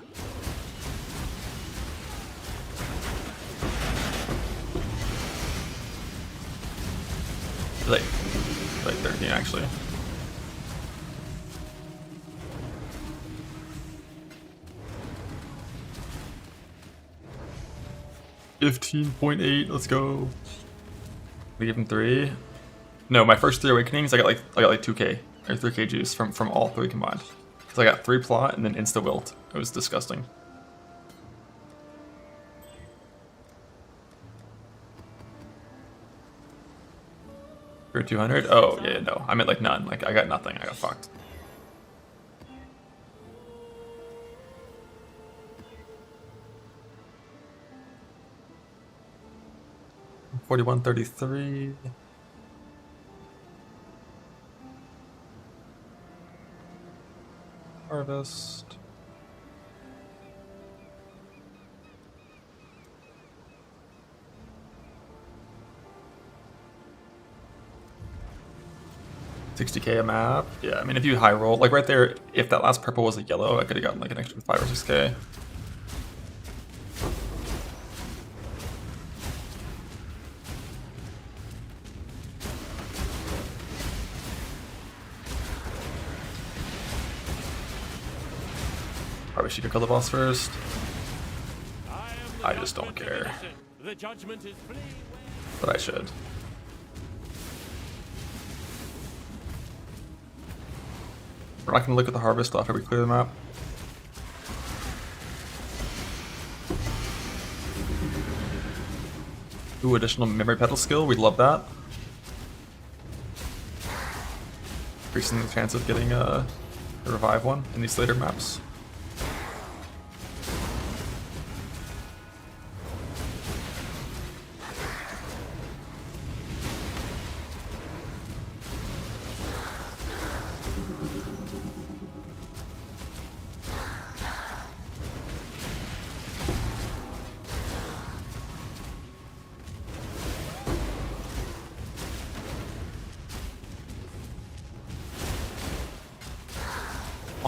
Like 13 actually. $15.8, let's go. We give him 3. No, my first 3 awakenings, I got like 2k or 3k juice from all 3 combined. So I got 3 plot and then insta wilt. It was disgusting. For 200? Oh yeah, no. I meant like none. Like I got nothing. I got fucked. $41.33. Harvest. 60k a map. Yeah, I mean, if you high roll, like right there, if that last purple was a yellow, I could have gotten like an extra 5 or 6k. Probably should go kill the boss first. I just don't care. The judgment is free. But I should. We're not gonna look at the harvest after we clear the map. Ooh, additional memory petal skill, we'd love that. Increasing the chance of getting a revive one in these later maps.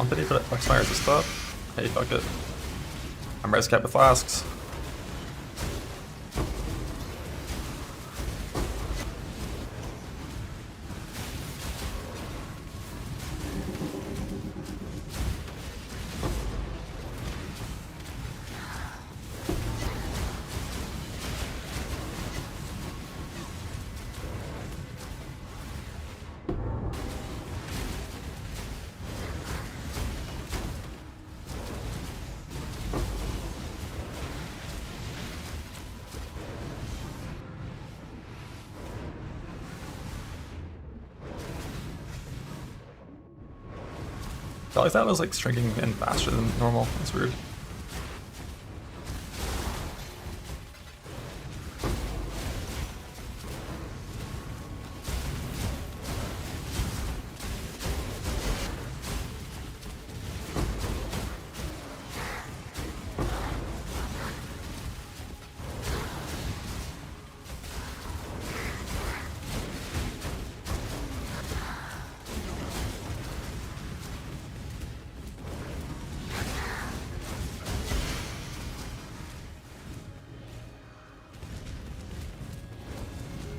Did he put Flex Fires and stuff? Hey, fuck it. I'm res cap with flasks. Felt like that was like shrinking in faster than normal. That's weird.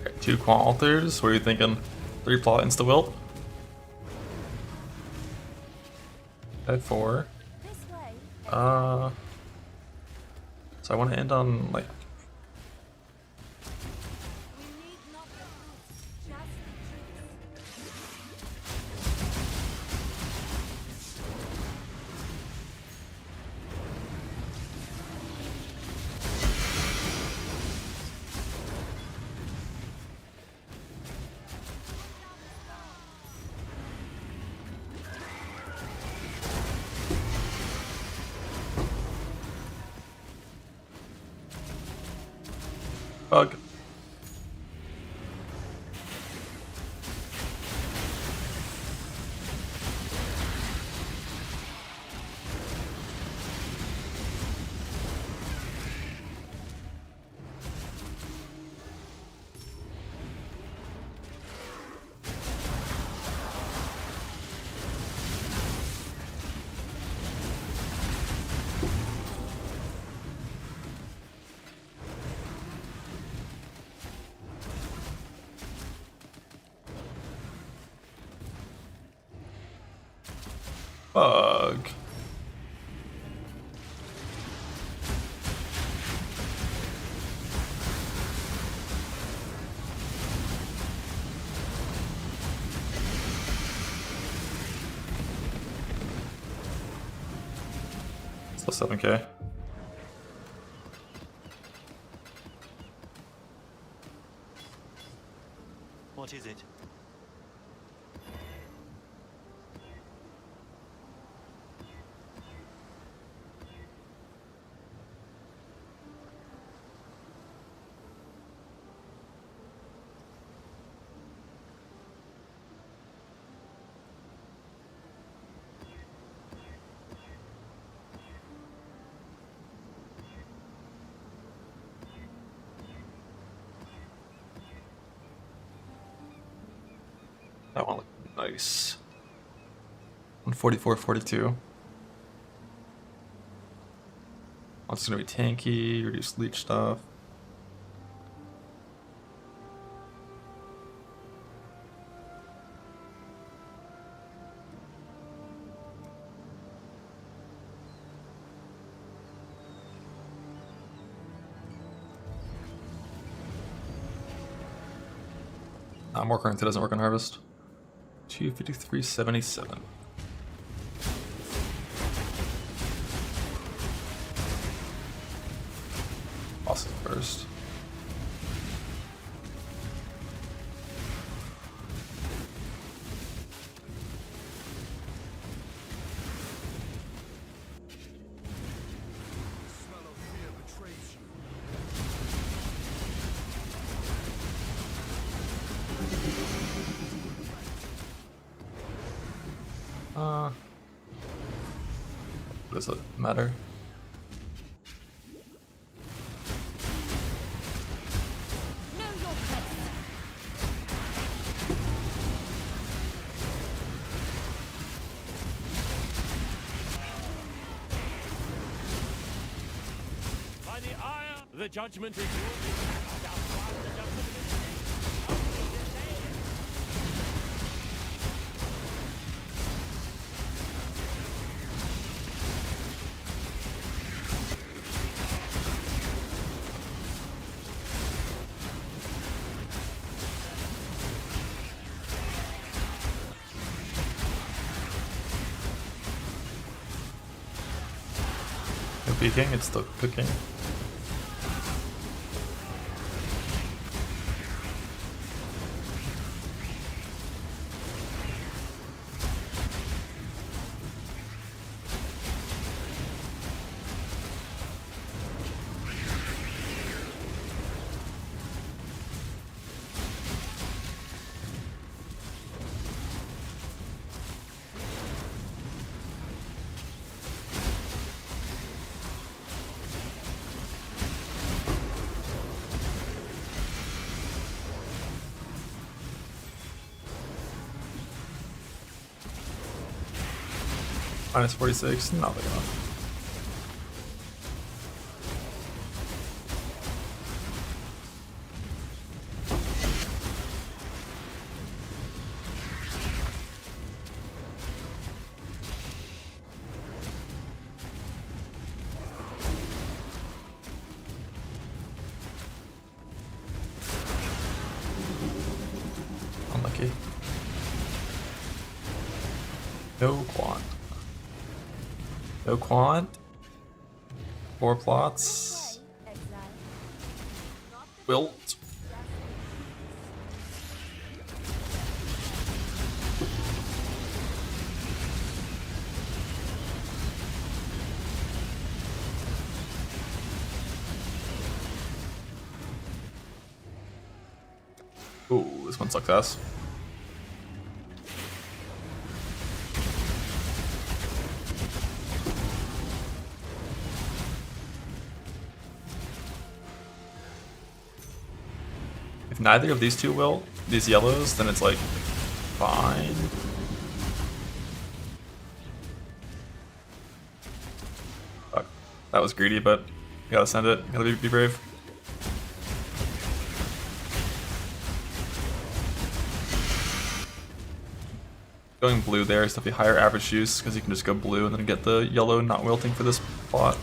Okay, 2 quant altars. What are you thinking? 3 plot insta wilt? 4. This way. So I want to end on like. We need not the fruits, just the trees. Bug. Bug. Still 7k. What is it? Nice. 144, 42. It's gonna be tanky, reduce leech stuff. More currency doesn't work on harvest. 253.77. Bosses first. Smell of fear betrays you. Does it matter? Know your place. By the ire, the judgment is yours. Outrun the judgment of its only delay it. No peeking, it's still cooking. Minus 46, not big enough. Unlucky. No quant. No quant. 4 plots. Wilt. Ooh, this one sucks ass. If neither of these two will, these yellows, then it's like fine. Fuck. That was greedy, but you gotta send it. Gotta be brave. Going blue there is definitely higher average use because you can just go blue and then get the yellow not wilting for this plot.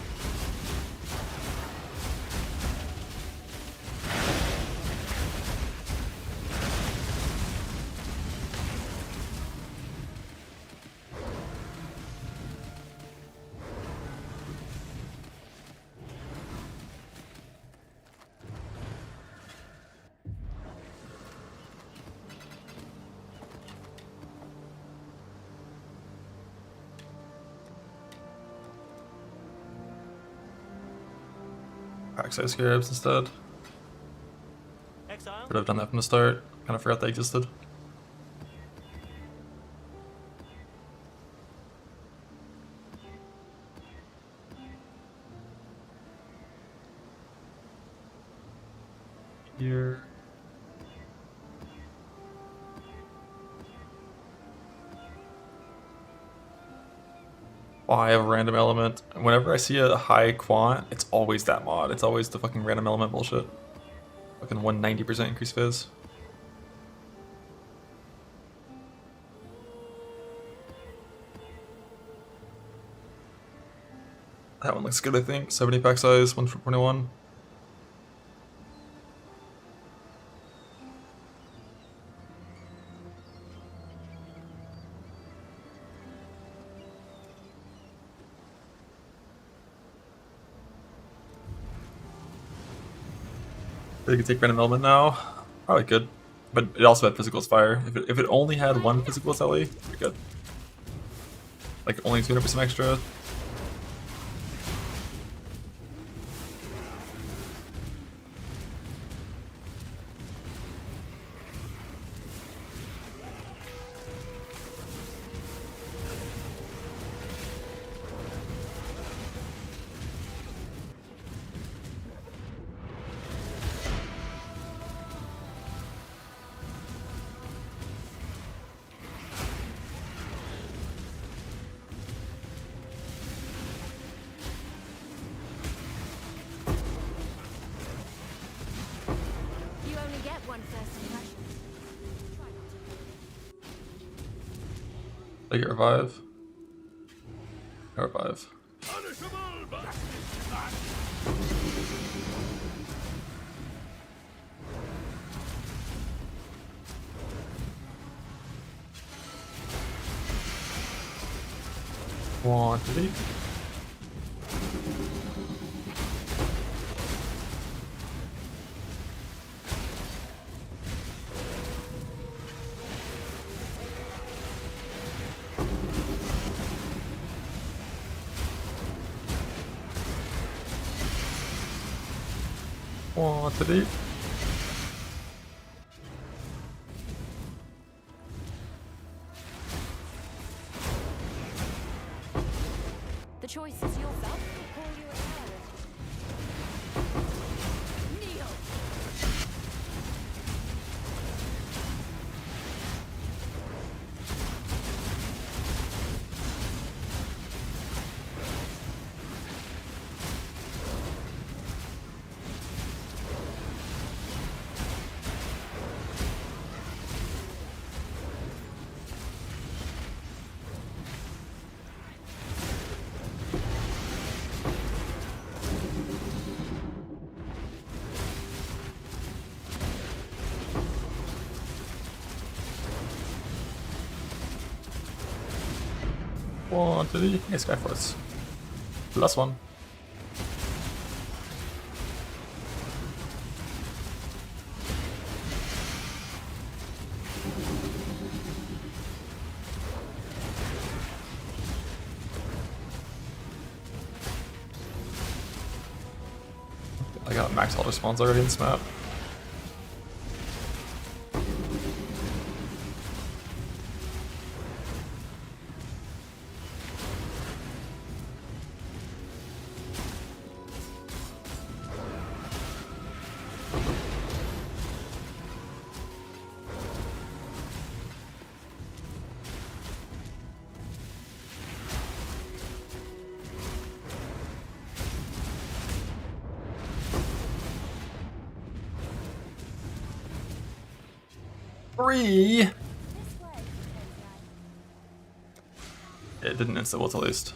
Access scarabs instead. Exile? Should have done that from the start. Kind of forgot they existed. Here. Oh, I have a random element. Whenever I see a high quant, it's always that mod. It's always the fucking random element bullshit. Fucking 190% increase fizz. That one looks good, I think. 70 pack size, 1 for 21. I could take random element now. Probably could. But it also had physical fire. If it only had one physical LE, pretty good. Like only 200% extra. You only get one first impression. I get revive. I revive. Quantity. Quantity. The choice is yours. Some will call you a coward. Kneel. Quantity. Hey, Skyforce. Last one. I got max auto spawns already in this map. Free! This way, It didn't insta ult at least.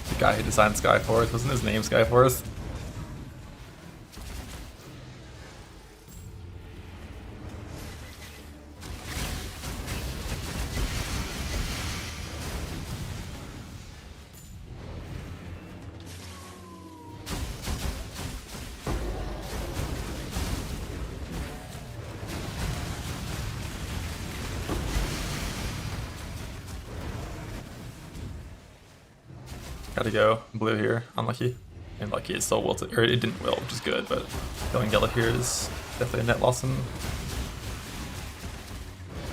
The guy who designed Skyforce, wasn't his name Skyforce? Gotta go blue here, unlucky. And lucky it still wilted, or it didn't wilt, which is good, but going yellow here is definitely a net loss in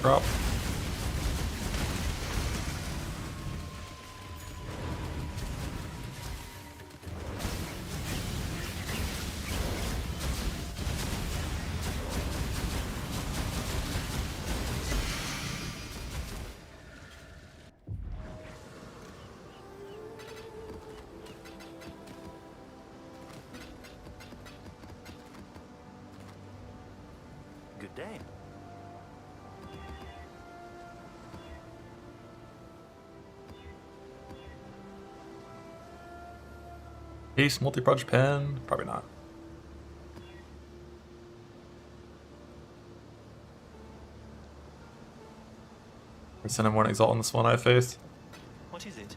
drop. Haste multi-project pen? Probably not. We're sending one exalt on this one, I have faith. What is it?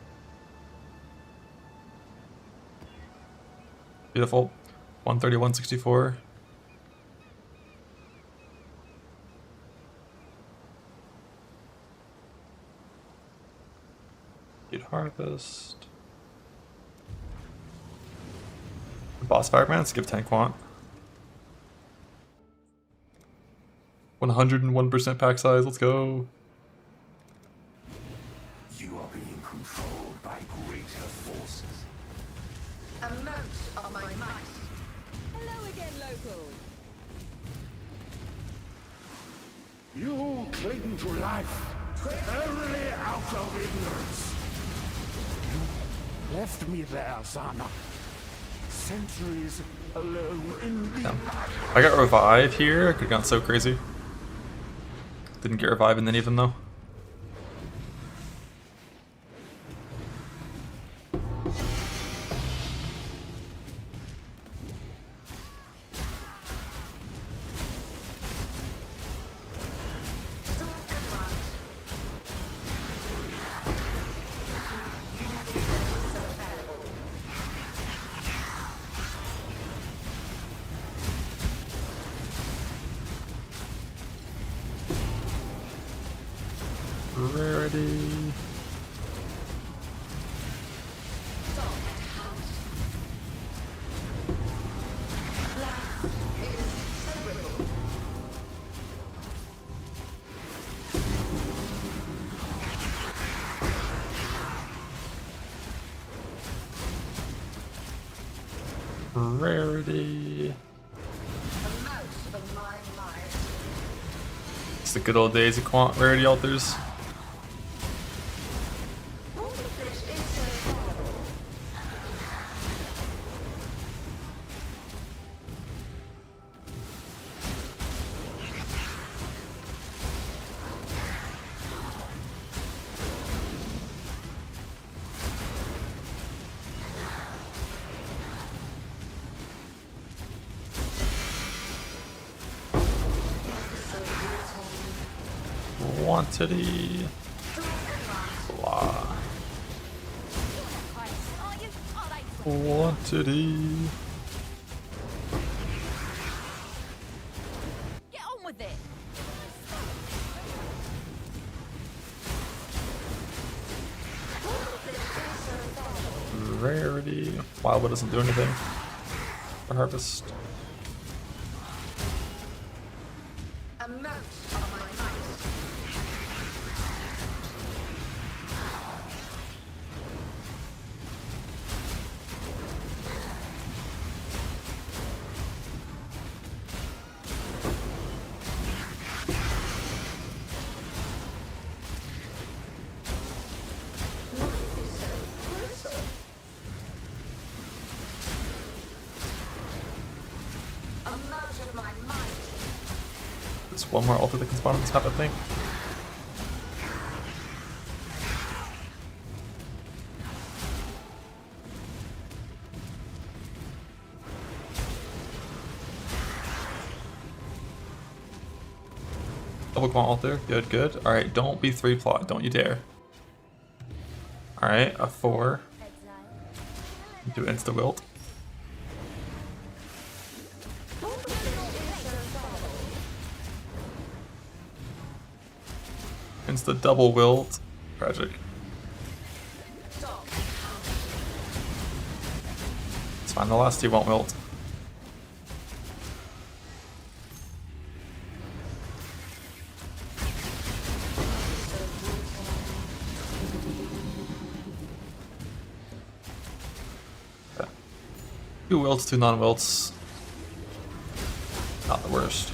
Beautiful. 131.64. Need harvest. Boss fragments, give 10 quant. 101% pack size, let's go. You are being controlled by greater forces. Amount of my might. Hello again, local. You cling to life only out of ignorance. You left me there, son. Centuries alone in the I got revive here, I could've gone so crazy. Didn't get revive in any of them though. Rarity. Rarity. It's the good old days of quant rarity altars. Quantity. Blah. Quantity. Get on with it. Rarity. Wildwood doesn't do anything for harvest. Amount of my might. There's one more altar that can spawn on this map, I think. Double quant altar, good, good. Alright, don't be 3 plot, don't you dare. Alright, a 4. Do insta wilt. Insta double wilt. Tragic. It's fine, the last 2 won't wilt. Okay. 2 wilts, 2 non-wilts. Not the worst.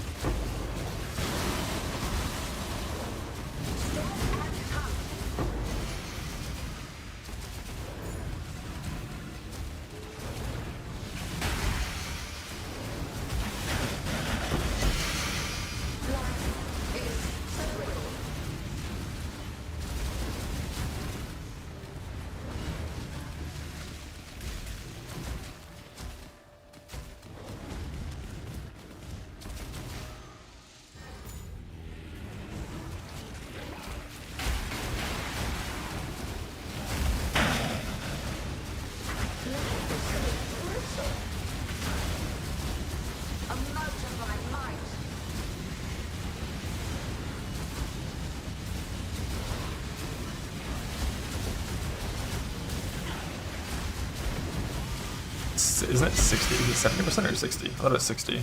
Isn't it 60? Is it 70% or 60? I thought it was 60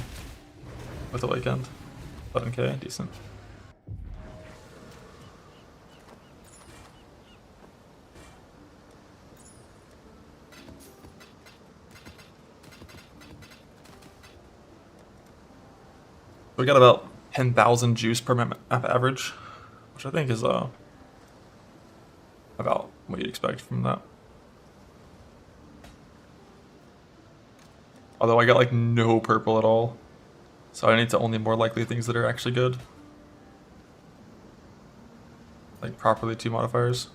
with the weekend. 11k, decent. We got about 10,000 juice per map average, which I think is about what you'd expect from that. Although I got like no purple at all, so I need to only more likely things that are actually good. Like properly 2 modifiers.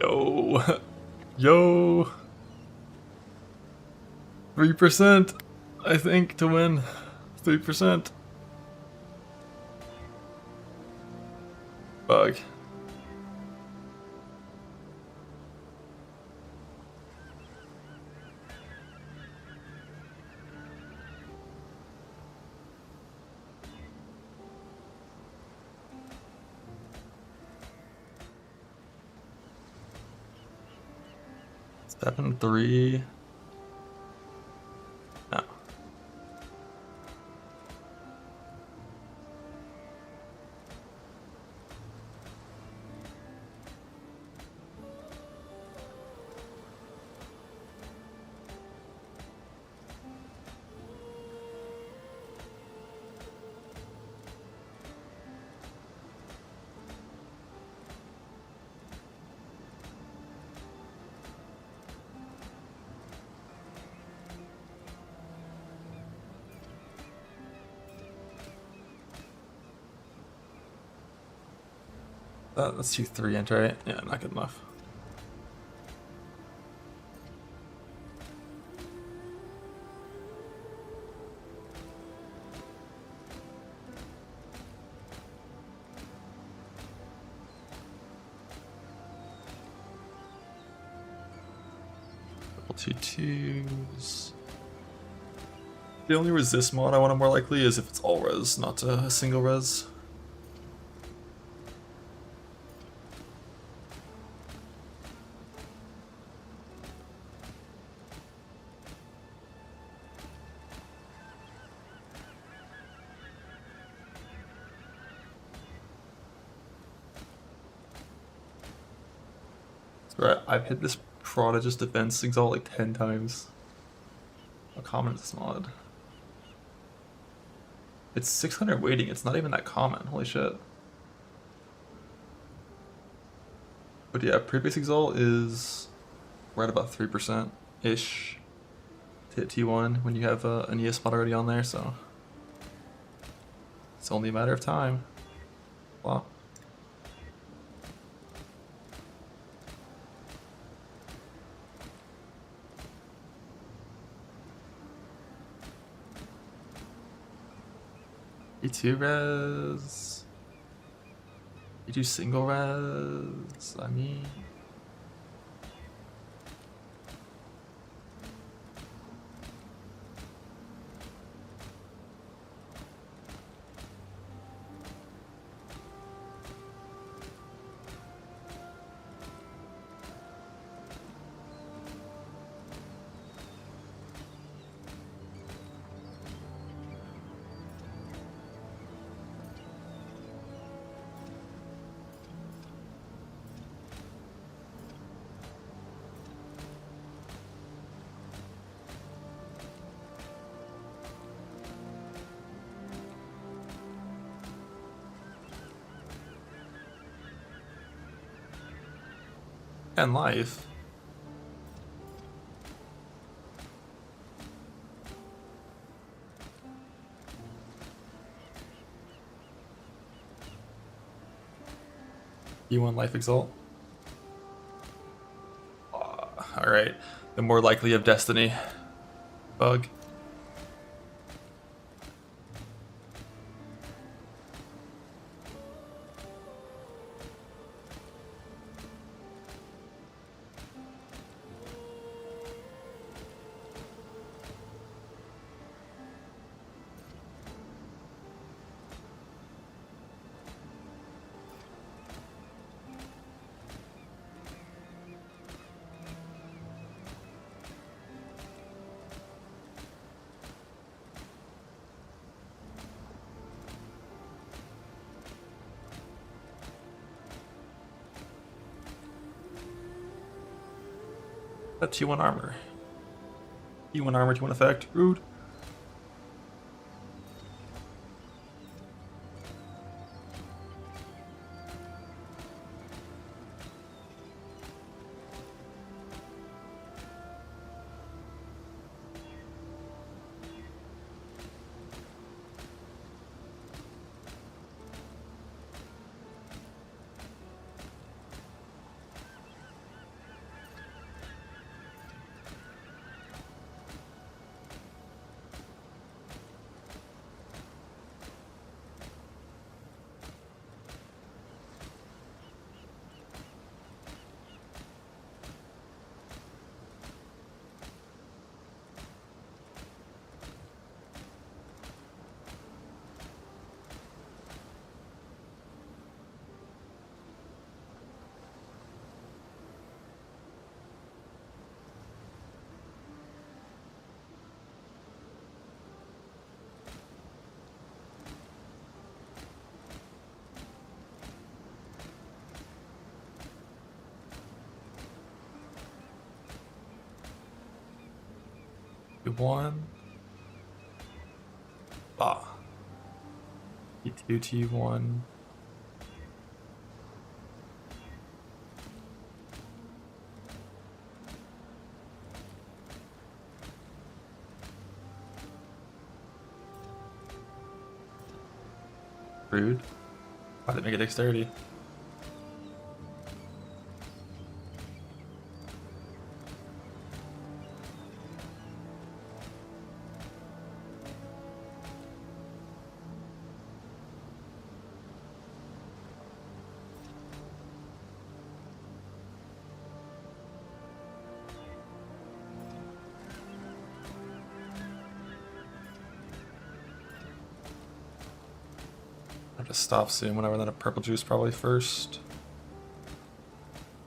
Yo, yo, 3%, I think, to win. 3%. Bug. Step in 3. No. Let's do 3 int, right? Yeah, not good enough. Double 2-2s. The only resist mod I want to more likely is if it's all res, not a single res. Right, I've hit this Prodigious Defense Exalt like 10 times. How common is this mod? It's 600 weighting, it's not even that common, holy shit. But yeah, previous Exalt is right about 3%-ish to hit T1 when you have an ES mod already on there, so it's only a matter of time. Wow. E2 res. E2 single res. I mean. And life. You want life exalt? Alright, Alright, the more likely of destiny bug. That's T1 armor. T1 armor, T1 effect. Rude. T1. Ah. T2, T1. Rude. Why did it make it dexterity? I have to stop soon when I run out of purple juice probably first.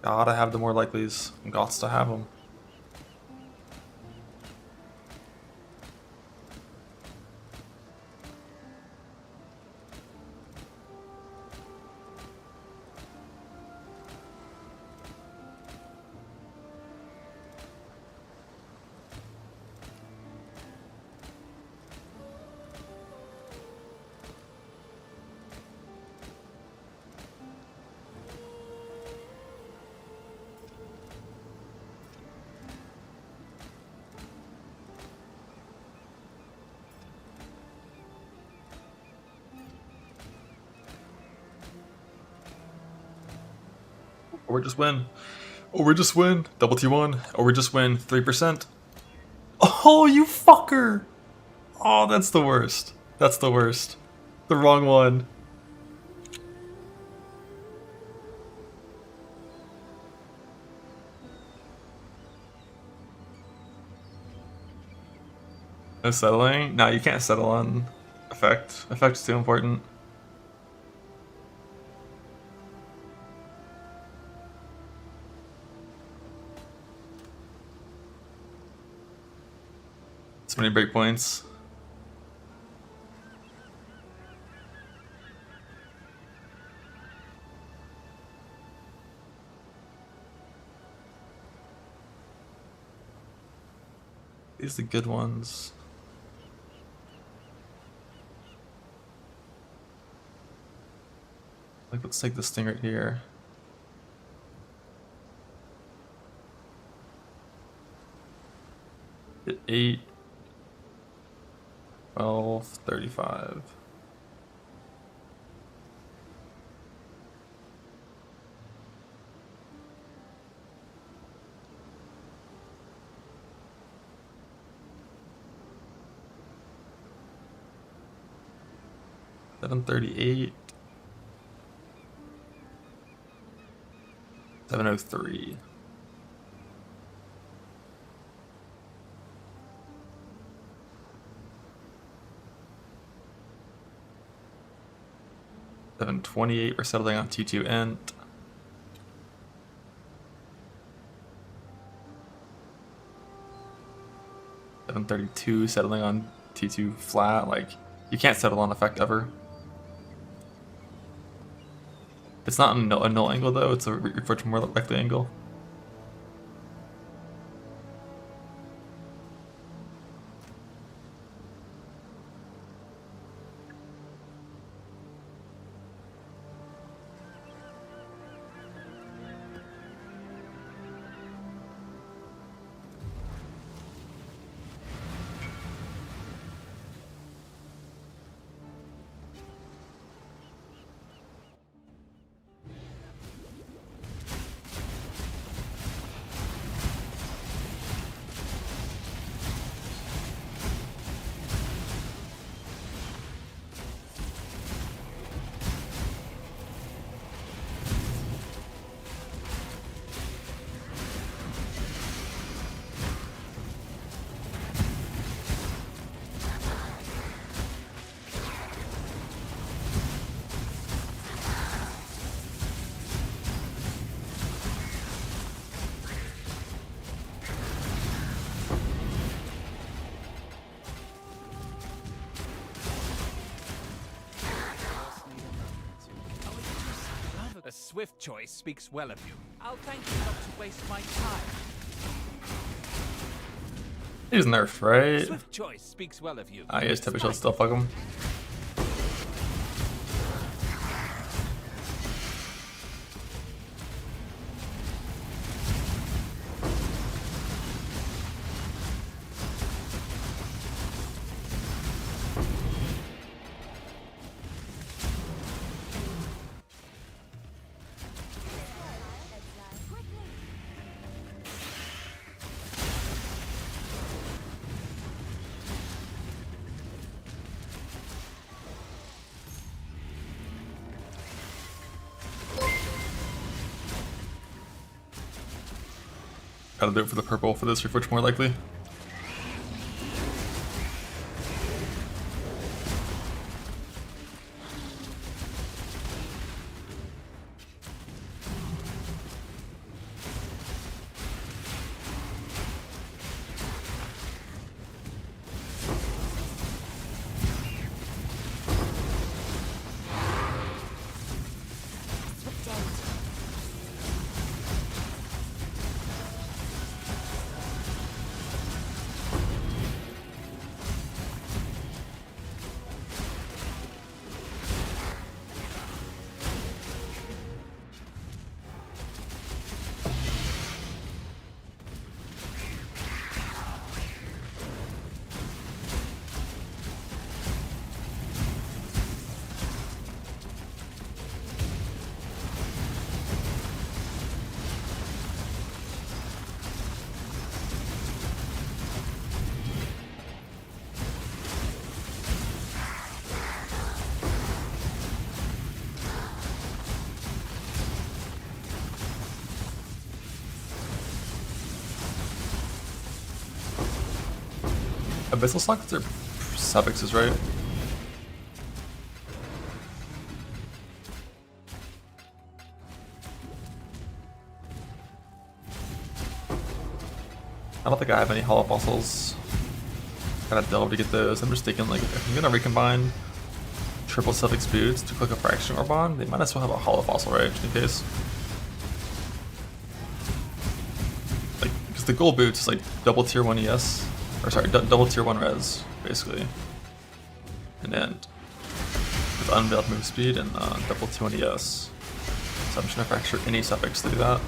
Gotta have the more likelies. Gots to have them. Or we just win. Or we just win. Double T1. Or we just win 3%. Oh, you fucker! Oh, that's the worst. That's the worst. The wrong one. No settling? No, you can't settle on effect. Effect's too important. So many breakpoints. These are the good ones. Like, let's take this thing right here. Hit 8, 12, 35. 738. 703. $728, we're settling on T2 int. $732, settling on T2 flat. Like, you can't settle on effect ever. It's not a null angle though, it's a refer to more likely angle. A swift choice speaks well of you. I'll thank you not to waste my time. He's nerfed, right? Swift choice speaks well of you. I guess type shot still fuck him. Gotta do it for the purple for this, which more likely. Abyssal sockets are suffixes, right? I don't think I have any hollow fossils. Gotta delve to get those. I'm just thinking, like, if I'm gonna recombine triple suffix boots to click a fraction or bond, they might as well have a hollow fossil, right? Just in case. Like, because the gold boots is like double tier 1 ES. Or sorry, double tier 1 res, basically. And then with unveiled move speed and double tier 1 ES. So I'm just gonna fracture any suffix to do that.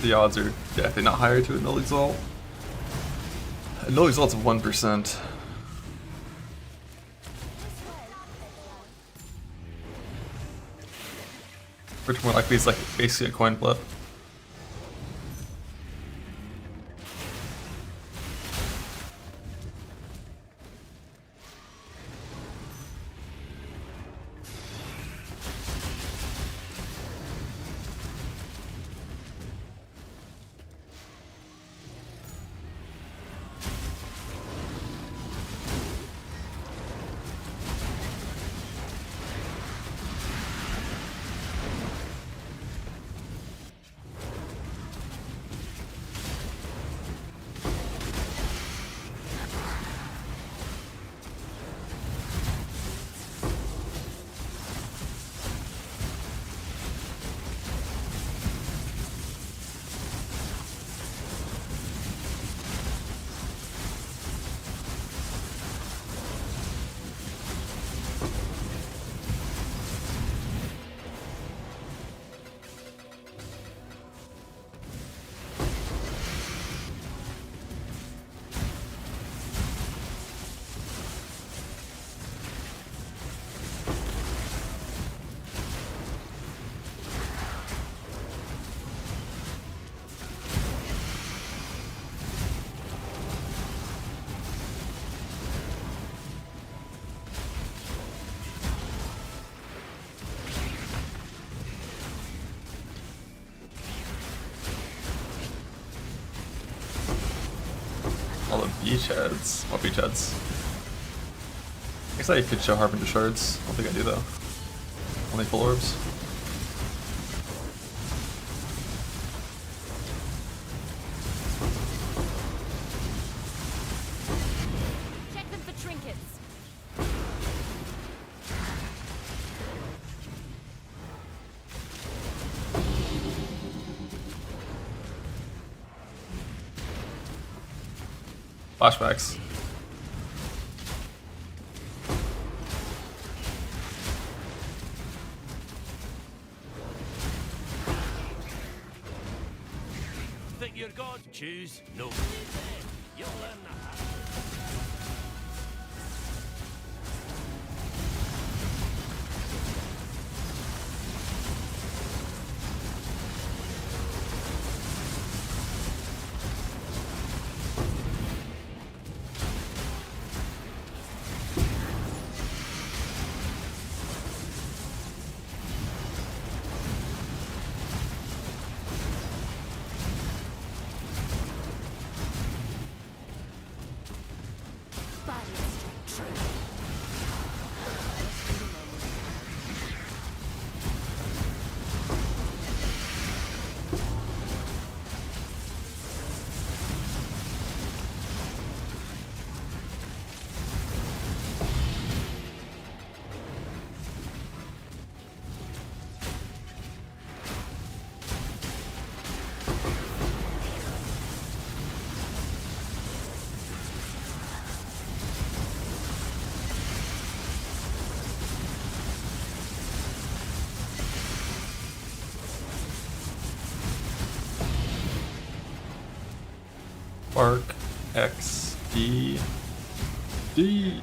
The odds are definitely not higher to a null exalt. A null exalt's 1%. Which more likely is like basically a coin flip. All the beachheads. What beachheads? I guess I could show Harbinger Shards. I don't think I do though. Only full orbs. Check them for trinkets. Flashbacks. Think you're God? Choose no. You'll learn that. Spark X D D.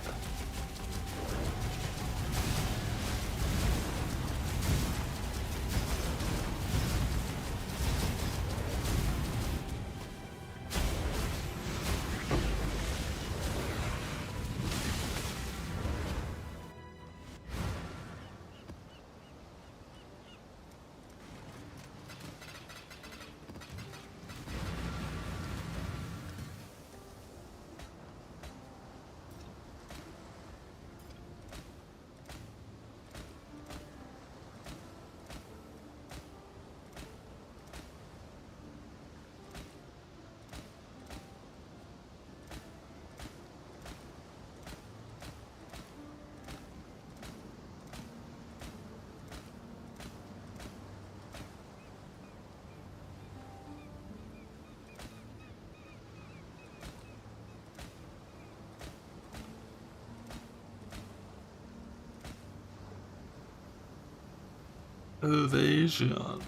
Evasion.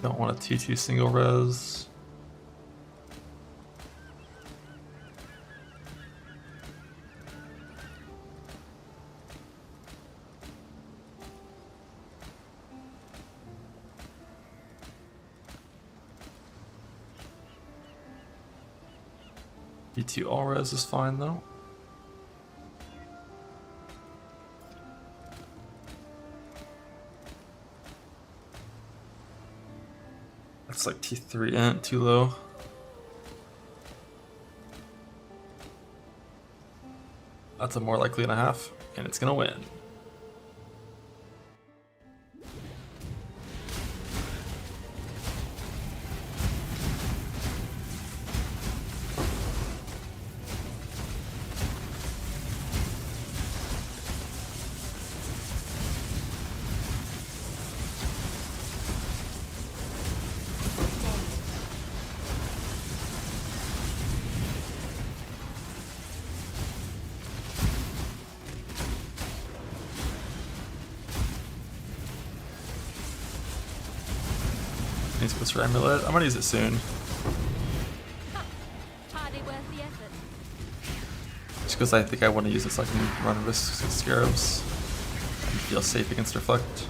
Don't want a T2 single res. T2 all res is fine though. That's like T3 and too low. That's a more likely and a half, and it's gonna win. Needs to go amulet. I'm gonna use it soon. Hardly worth the effort. Just because I think I want to use it so I can run risks with scarabs and feel safe against reflect.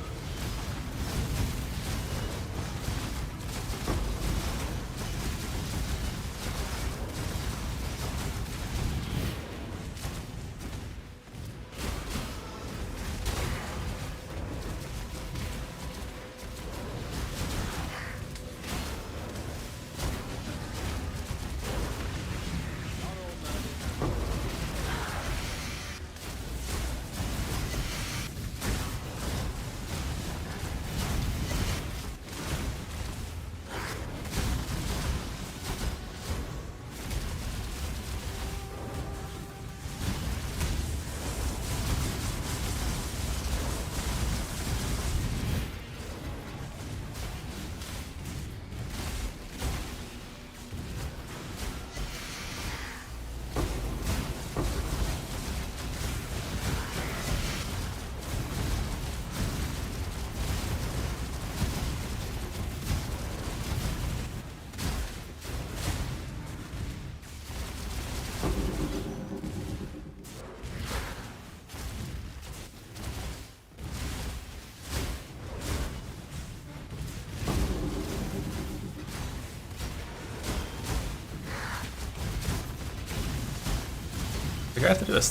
I think I have to do a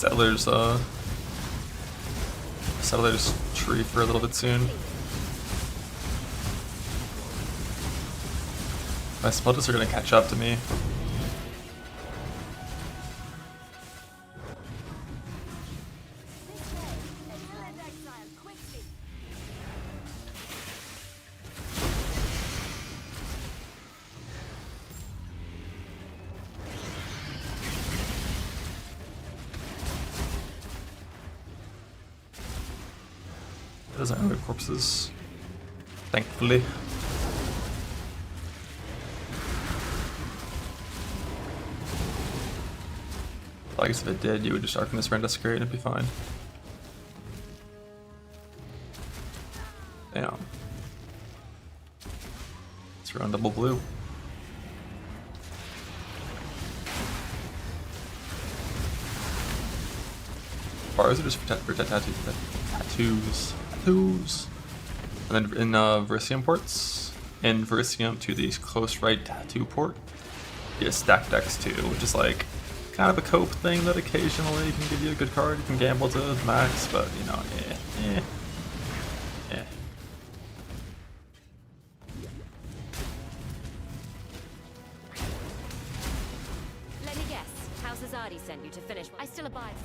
settler's tree for a little bit soon. My smelters are gonna catch up to me. Those aren't good corpses, thankfully. I guess if it did, you would just Arcanist Rend Desecrate and it'd be fine. Damn. Let's run double blue. Bars are just for tattoos. And then in Verisium ports, in Verisium to the close right tattoo port, you get stack decks too, which is like kind of a cope thing that occasionally can give you a good card. You can gamble to max, but you know, eh. Let me guess. House Azadi sent you to finish. I still abide.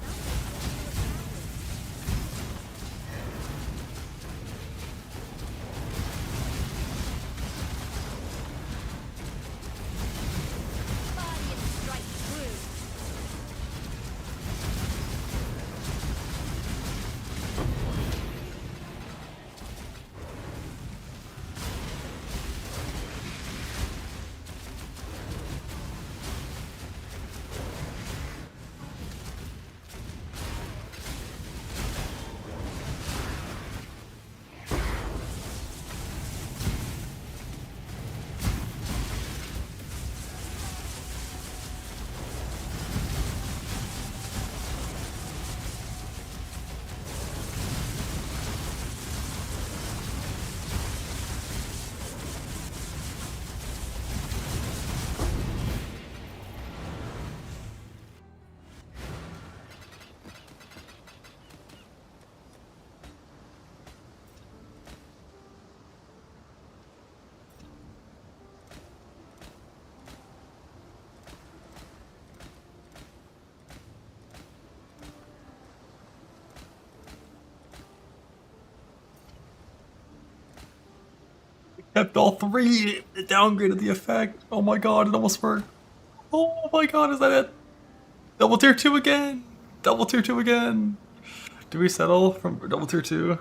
kept all three. It downgraded the effect. Oh my god, it almost worked. Oh my god, is that it? Double tier 2 again! Double tier 2 again! Do we settle from double tier 2?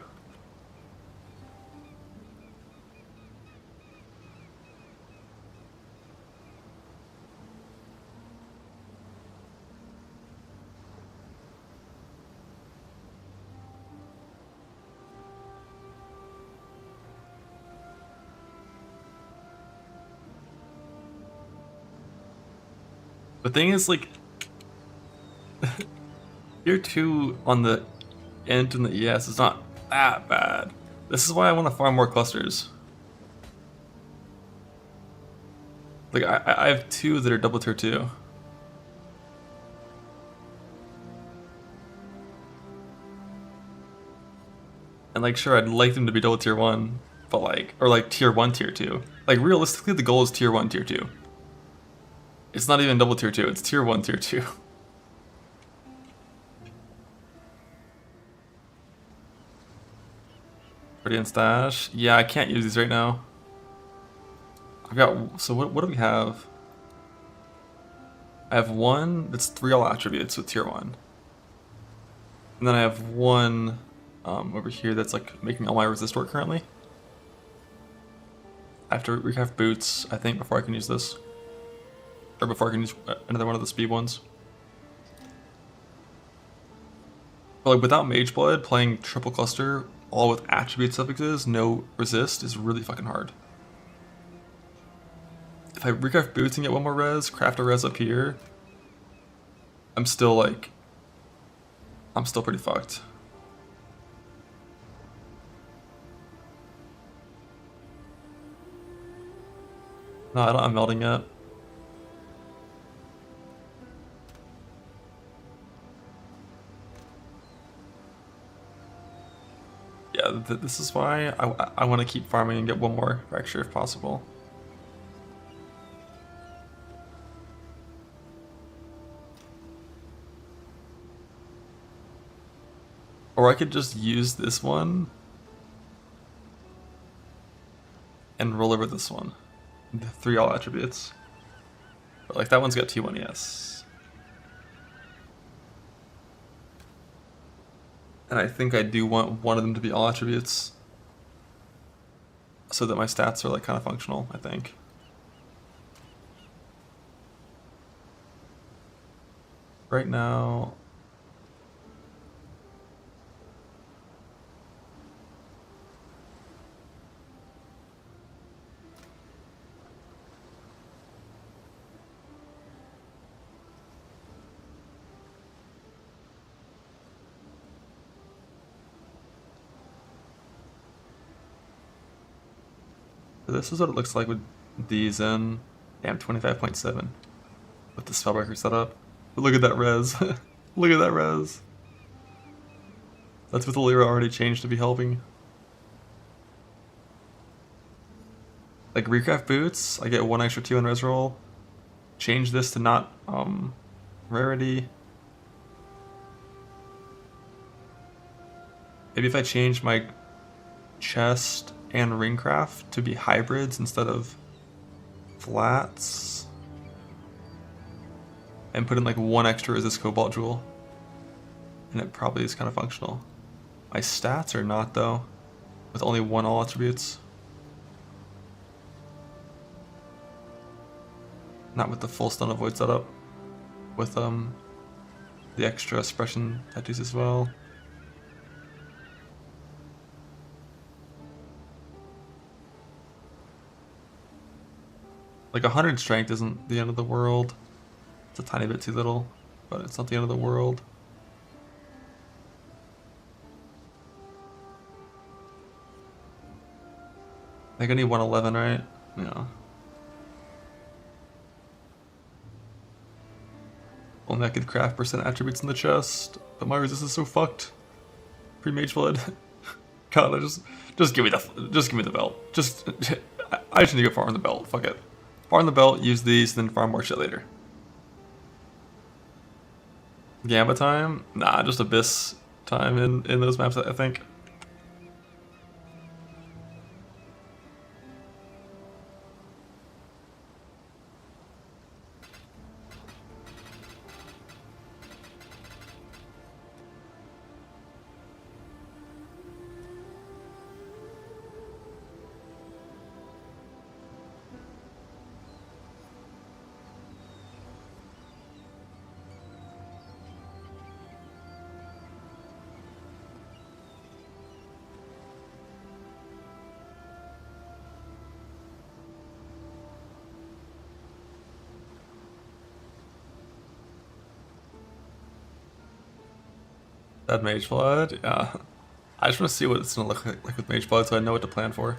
The thing is, like, tier 2 on the Int and the ES is not that bad. This is why I want to farm more clusters. Like, I have 2 that are double tier 2. And like, sure, I'd like them to be double tier 1, but like, or like tier 1, tier 2. Like, realistically, the goal is tier 1, tier 2. It's not even double tier 2, it's tier 1, tier 2. Pretty stash. Yeah, I can't use these right now. I've got, so what do we have? I have one that's 3 all attributes with tier 1. And then I have one over here that's like making all my resist work currently. I have to recraft boots, I think, before I can use this. Or before I can use another one of the speed ones. But like, without Mage Blood, playing triple cluster, all with attribute suffixes, no resist, is really fucking hard. If I recraft boots and get one more res, craft a res up here, I'm still pretty fucked. No, I don't have melding yet. Yeah, this is why I want to keep farming and get one more fracture if possible. Or I could just use this one and roll over this one. The 3 all attributes. But like, that one's got T1 ES. And I think I do want one of them to be all attributes, so that my stats are like kind of functional, I think. Right now, this is what it looks like with these in. Damn, 25.7 with the spellbreaker setup. But look at that res. Look at that res. That's with the Lyra already changed to be helping. Like, recraft boots, I get 1 extra 2 on res roll. Change this to not rarity. Maybe if I change my chest and ringcraft to be hybrids instead of flats, and put in like 1 extra resist cobalt jewel, and it probably is kind of functional. My stats are not, though, with only 1 all attributes. Not with the full stun of void setup, with the extra suppression tattoos as well. Like, 100 strength isn't the end of the world. It's a tiny bit too little, but it's not the end of the world. I think I need 111, right? Yeah. Only I could craft percent attributes in the chest, but my resistance is so fucked. Pre-mage blood. God, just give me the belt. I just need to go farm the belt. Fuck it. Farm the belt, use these, then farm more shit later. Gamma time? Nah, just Abyss time in those maps, I think. That Mage Blood? Yeah. I just want to see what it's going to look like with Mage Blood so I know what to plan for.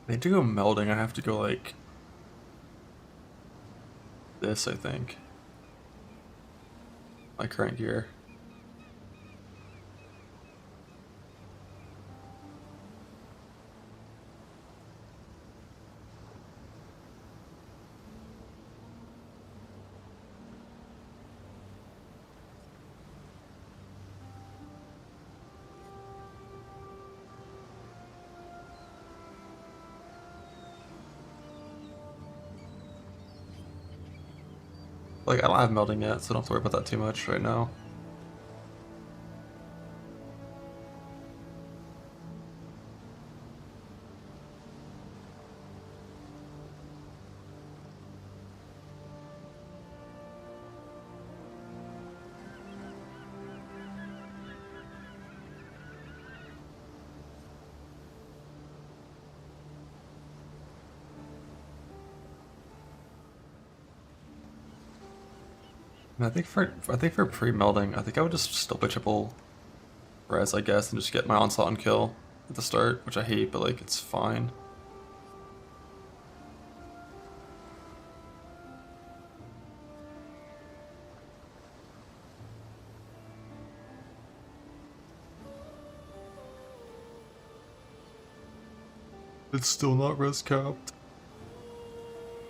They do go melding, I have to go like this, I think. My current gear. Like, I don't have melding yet, so don't have to worry about that too much right now. And I think for pre-melding, I think I would just still play triple res, I guess, and just get my onslaught and kill at the start, which I hate, but like it's fine. It's still not res capped.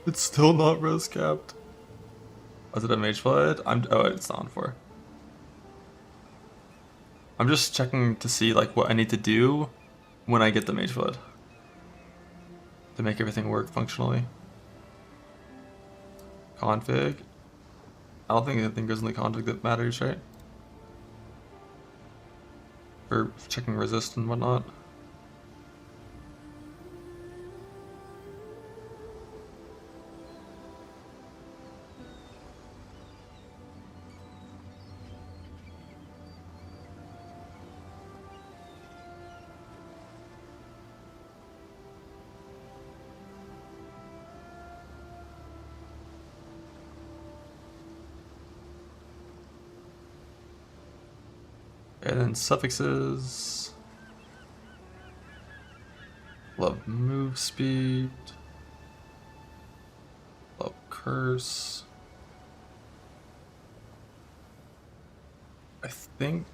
It's still not res capped. Was it a Mage Blood? Oh, it's on for. I'm just checking to see like what I need to do when I get the Mage Blood to make everything work functionally. Config. I don't think anything goes in the config that matters, right? For checking resist and whatnot. And then suffixes. Love move speed. Love curse. I think.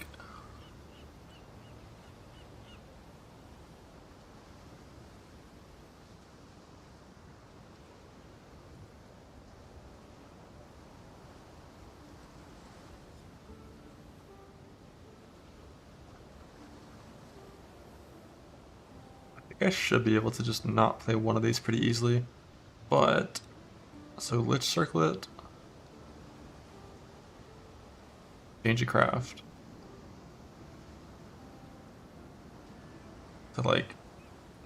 I should be able to just not play one of these pretty easily, but so Lich Circlet, change a craft to like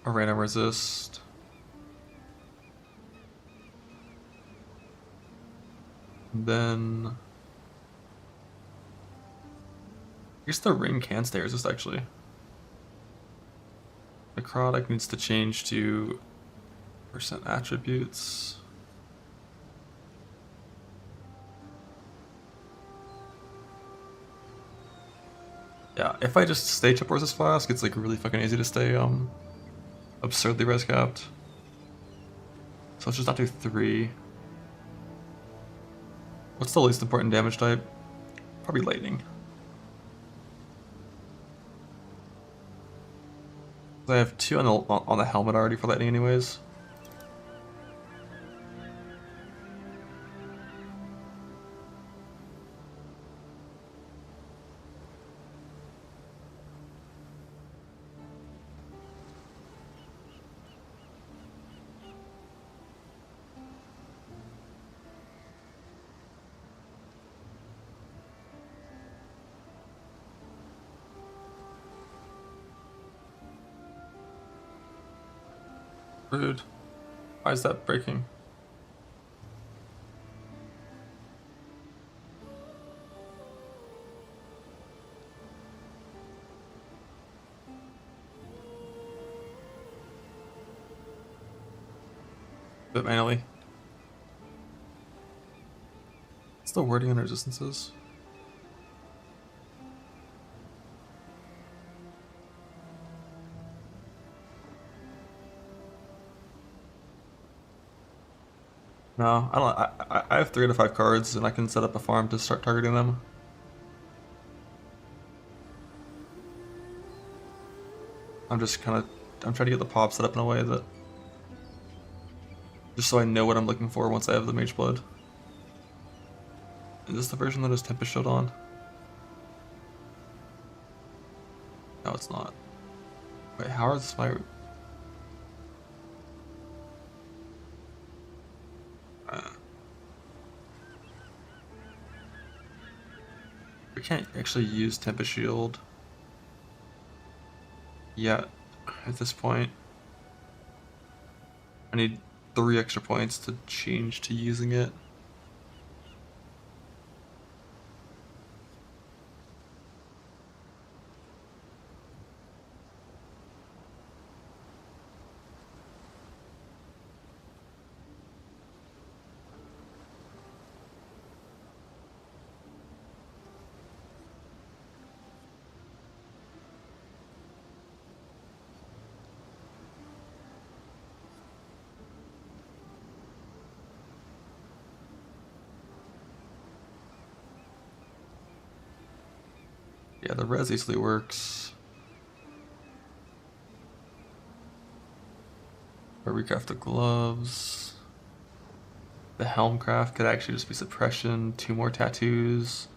a random resist, and then I guess the ring can stay resist actually. Necrotic needs to change to percent attributes. Yeah, if I just stay triple resist flask, it's like really fucking easy to stay absurdly res capped. So let's just not do 3. What's the least important damage type? Probably lightning. I have 2 on the helmet already for lightning anyways. Rude. Why is that breaking? Do it manually. What's the wording on resistances? No, I don't. I have 3 to 5 cards, and I can set up a farm to start targeting them. I'm just kind of. I'm trying to get the pop set up in a way that. Just so I know what I'm looking for once I have the Mage Blood. Is this the version that has Tempest Shield on? No, it's not. Wait, how is my... we can't actually use Tempest Shield yet at this point. I need 3 extra points to change to using it. Yeah, the res easily works. Or recraft the gloves. The helm craft could actually just be suppression, 2 more tattoos,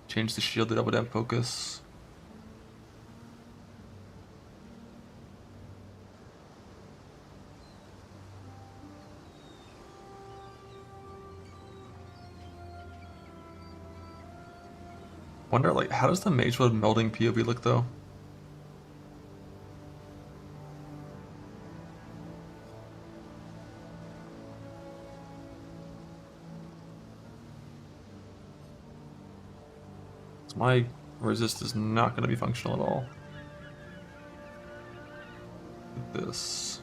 change the shield to double down focus. Wonder, like, how does the Mage Blood melding POV look though? My resist is not going to be functional at all. This.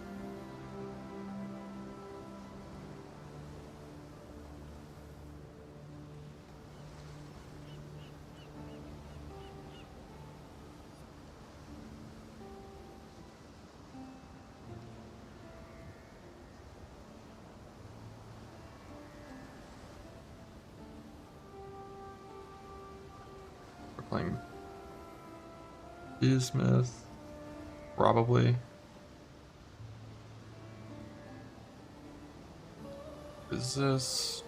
Playing Bismuth, probably. Resist.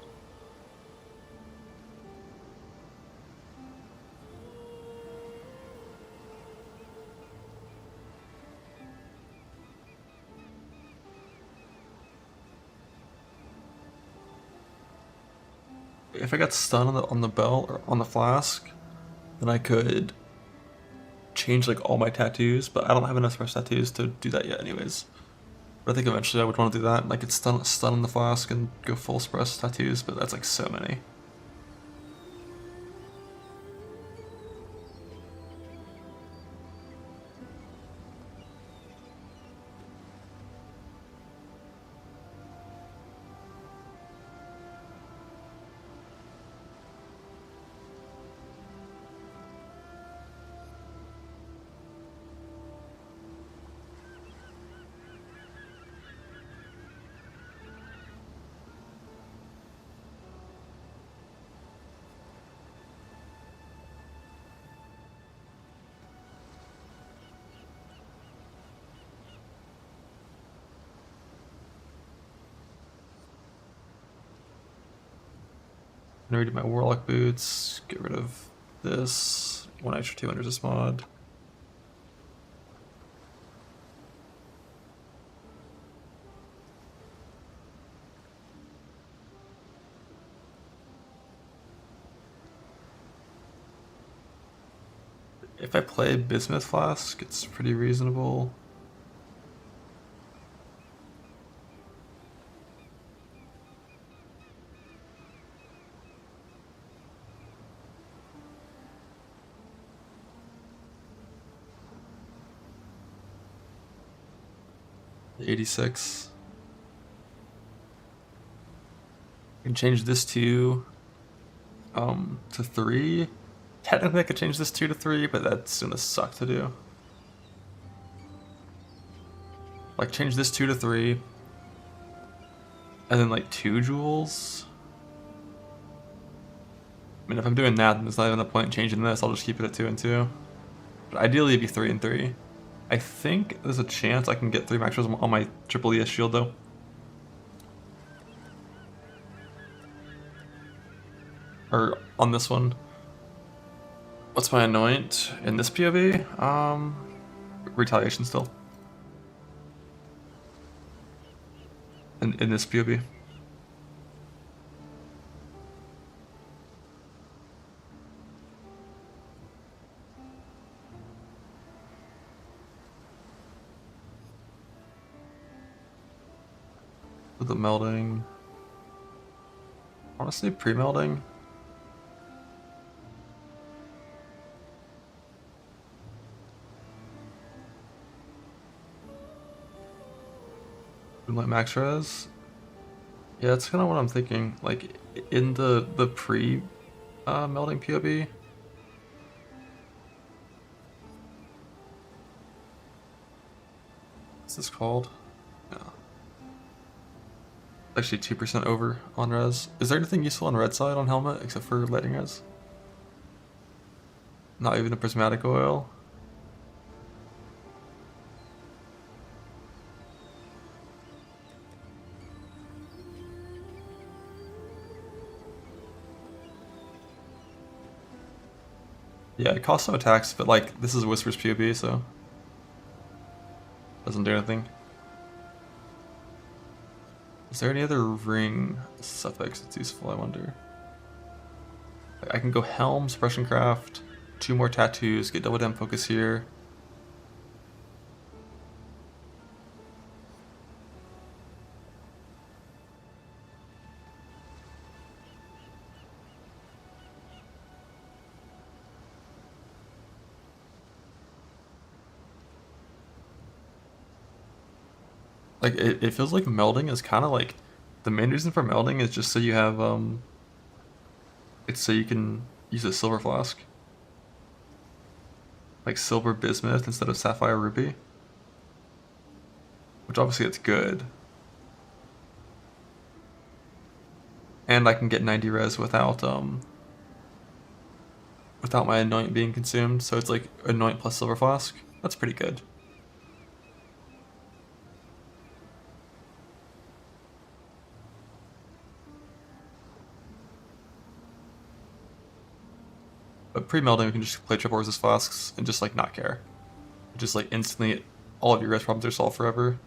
If I got stunned on the belt or on the flask, then I could change like all my tattoos, but I don't have enough suppress tattoos to do that yet anyways. But I think eventually I would want to do that. Like, it's stun on the flask and go full suppress tattoos, but that's like so many. I'm gonna redo my Warlock boots, get rid of this, 1 extra 2 under this mod. If I play Bismuth Flask, it's pretty reasonable. 86. I can change this to 3. Technically I could change this 2 to 3, but that's gonna suck to do. Like change this 2 to 3. And then like 2 joules. I mean, if I'm doing that, then there's not even a point in changing this. I'll just keep it at 2 and 2. But ideally it'd be 3 and 3. I think there's a chance I can get 3 max rolls on my triple ES shield though. Or on this one. What's my anoint in this POV? Retaliation still. In this POV. With the melding. Honestly, pre-melding. Like max res. Yeah, that's kind of what I'm thinking. Like in the pre melding POB. What's this called? Yeah. Actually 2% over on res. Is there anything useful on red side on helmet except for lighting res? Not even a prismatic oil. Yeah, it costs some attacks, but like this is Whisper's POB, so doesn't do anything. Is there any other ring suffix that's useful, I wonder? I can go Helm, Suppression Craft, 2 more tattoos, get double damn focus here. Like, it feels like melding is kind of like, the main reason for melding is just so you have, it's so you can use a silver flask. Like silver bismuth instead of sapphire ruby. Which obviously it's good. And I can get 90 res without my anoint being consumed, so it's like anoint plus silver flask. That's pretty good. But pre-melding, we can just play triple resist flasks and just like not care. Just like instantly, all of your res problems are solved forever.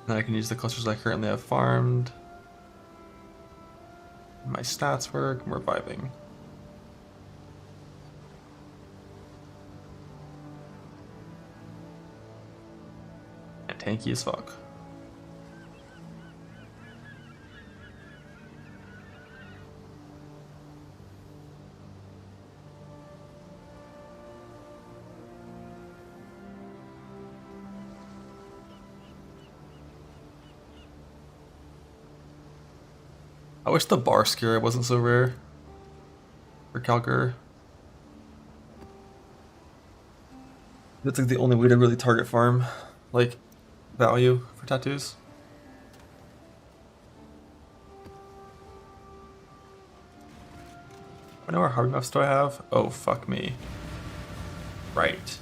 Then I can use the clusters I currently have farmed. My stats work, I'm reviving. Tanky as fuck. I wish the bar scare wasn't so rare for Calgar. That's like the only way to really target farm. Like, value for tattoos. I know how hard enough do I have? Oh, fuck me. Right.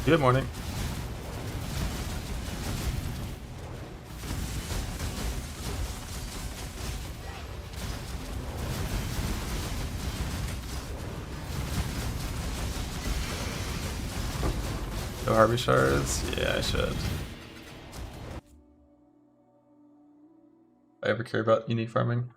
Good morning. Go Harvey shards? Yeah, I should. I ever care about unique farming?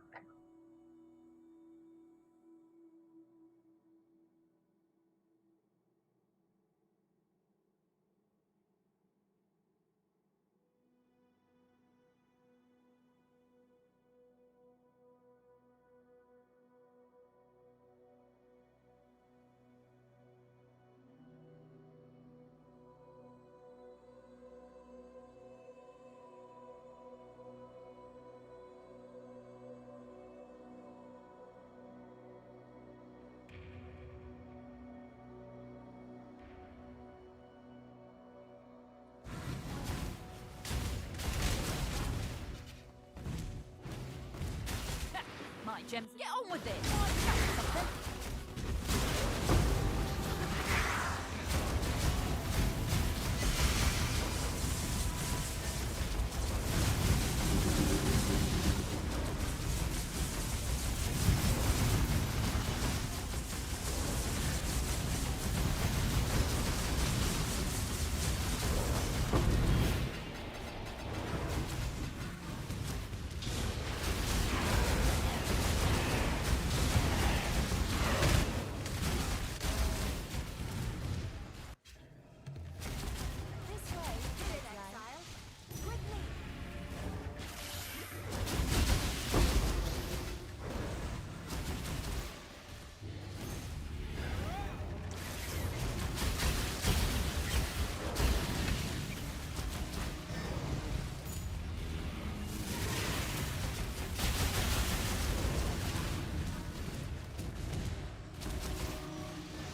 My gems, get on with it. Something.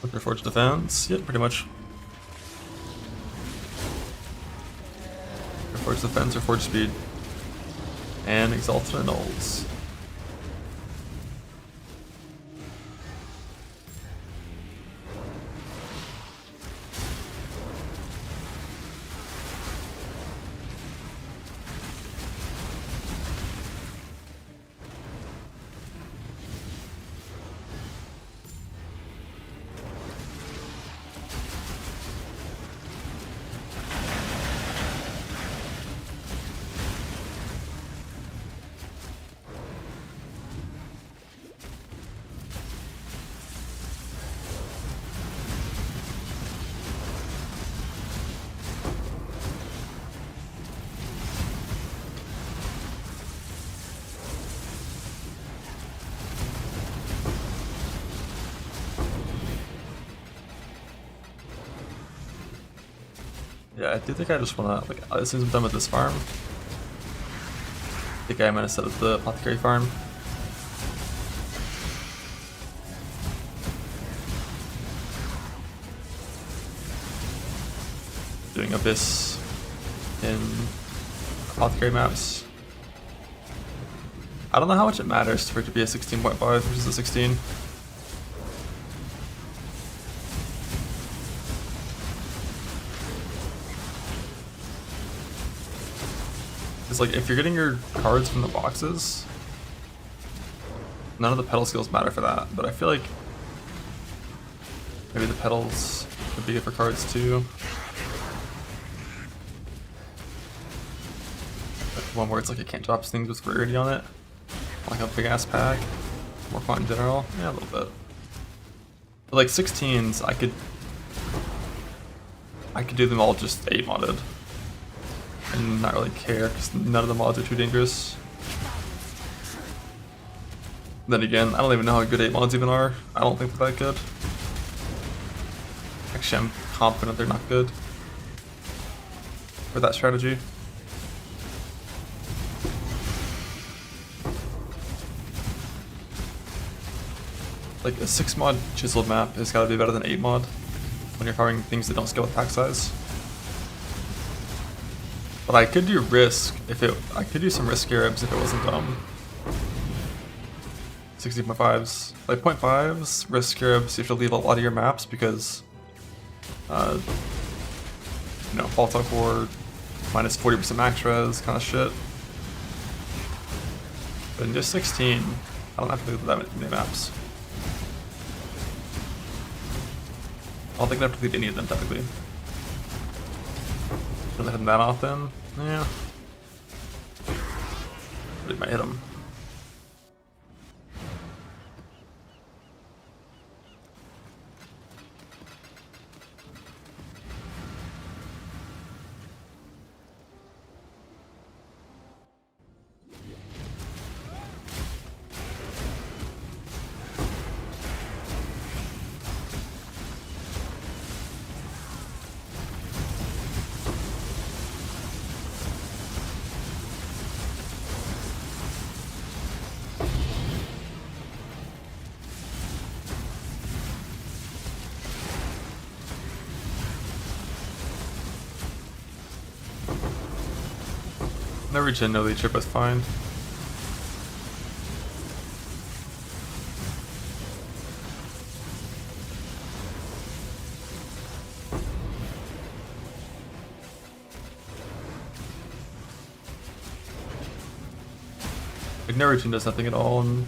Looking forward to defense? Yep, pretty much. Forge defense or forge speed. And exalted annulls. Yeah, I do think I just wanna, like, as soon as I'm done with this farm, I think I'm gonna set up the apothecary farm. Doing Abyss in apothecary maps. I don't know how much it matters for it to be a 16.5 versus a 16. It's like, if you're getting your cards from the boxes, none of the pedal skills matter for that, but I feel like maybe the pedals would be good for cards too. Like one where it's like it can't drop things with rarity on it, like a big ass pack, more fun in general, yeah, a little bit. But like 16s, I could do them all just 8 modded. And not really care, because none of the mods are too dangerous. Then again, I don't even know how good 8 mods even are. I don't think they're that good. Actually, I'm confident they're not good for that strategy. Like, a 6 mod chiseled map has gotta be better than 8 mod when you're farming things that don't scale with pack size. But I could do risk I could do some risk Arabs if it wasn't 16.5s. Like 0.5s, risk Arabs, you have to leave a lot of your maps because you know, Fall Core, minus 40% max res kind of shit. But in just 16, I don't have to do that many maps. I don't think I have to complete any of them technically. Really hit them that often? Yeah. But it might hit them. No regen, no lead trip is fine. Like, no regen does nothing at all, and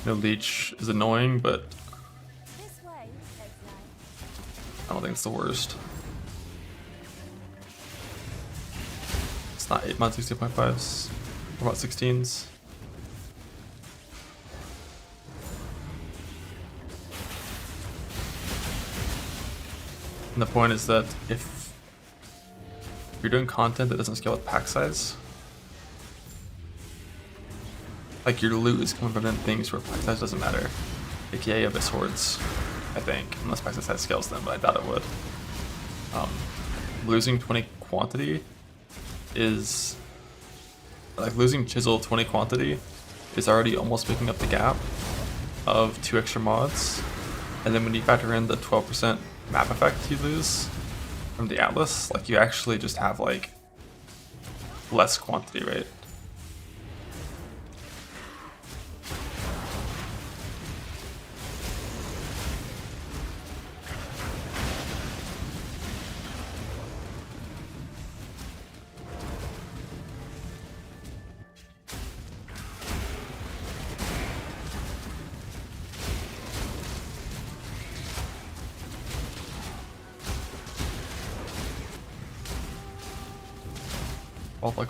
no leech is annoying, but This way, I don't think it's the worst. It's not 8 months, 16.5s. What about 16s? And the point is that if you're doing content that doesn't scale with pack size, like your loot is coming from things where pack size doesn't matter. AKA Abyss Hordes, I think, unless pack size scales them, but I doubt it would. Losing 20 quantity is like losing Chisel 20 quantity is already almost making up the gap of 2 extra mods, and then when you factor in the 12% map effect you lose from the Atlas, like you actually just have like less quantity, right?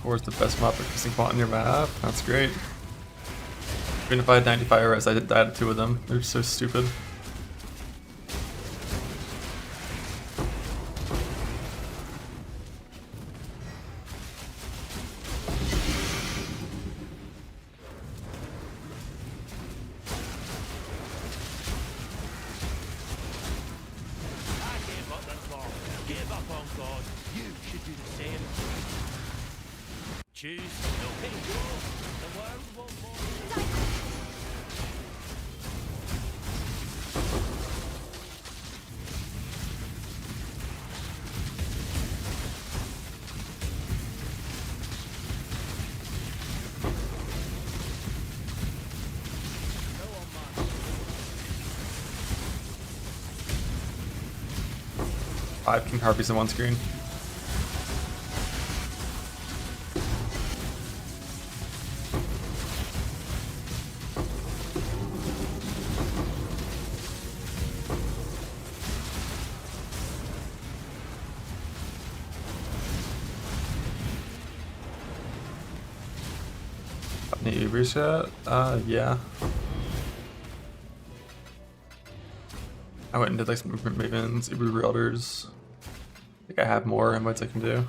Core is the best map at kissing font in your map. That's great. Even if I had 95 res, I did die to 2 of them. They're so stupid. I gave up the call. Give up on God. You should do the same. Choose no control. The world won't more. Five King Harpies in one screen. Any Ubers yet? Yeah. I went and did like some movement mavens, Uber realtors. I think I have more invites I can do.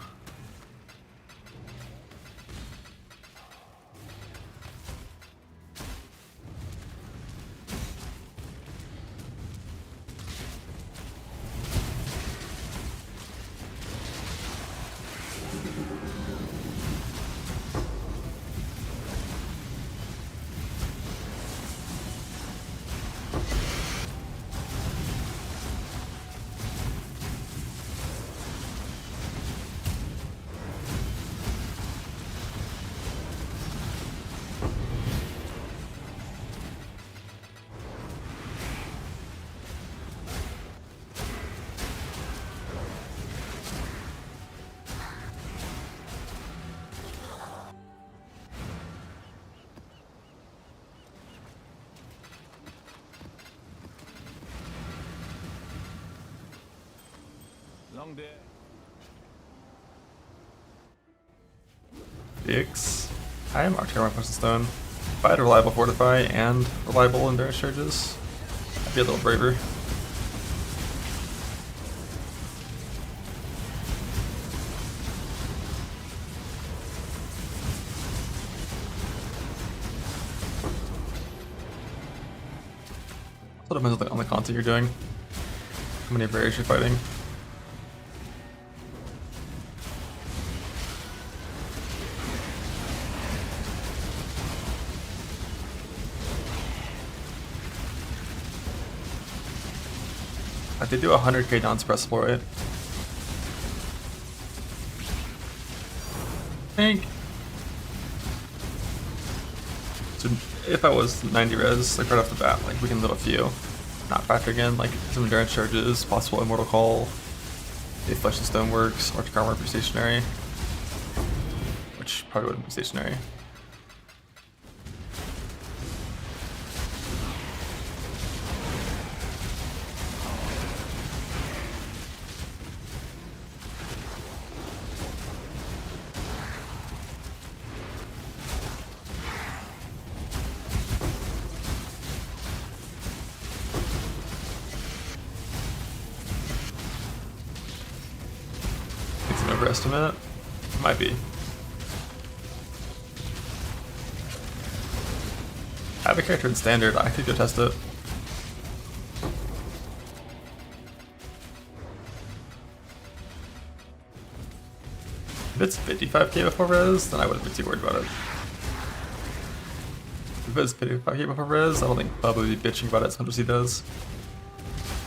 Long day. Dix. I am Archer on Potion Stone. If I had reliable Fortify and reliable Endurance Charges, I'd be a little braver. Also depends on the content you're doing. How many variants you're fighting. I did do 100k non-suppressible, right? I think. So if I was 90 res, like right off the bat, like we can live a few. Not factoring in like some endurance charges, possible immortal call, if Flesh and Stone works, Arctic Armor for stationary. Which probably wouldn't be stationary. It's an overestimate. Might be. I have a character in standard, I could go test it. If it's 55k before res, then I wouldn't be too worried about it. If it's 55k before res, I don't think Bubba would be bitching about it as much as he does.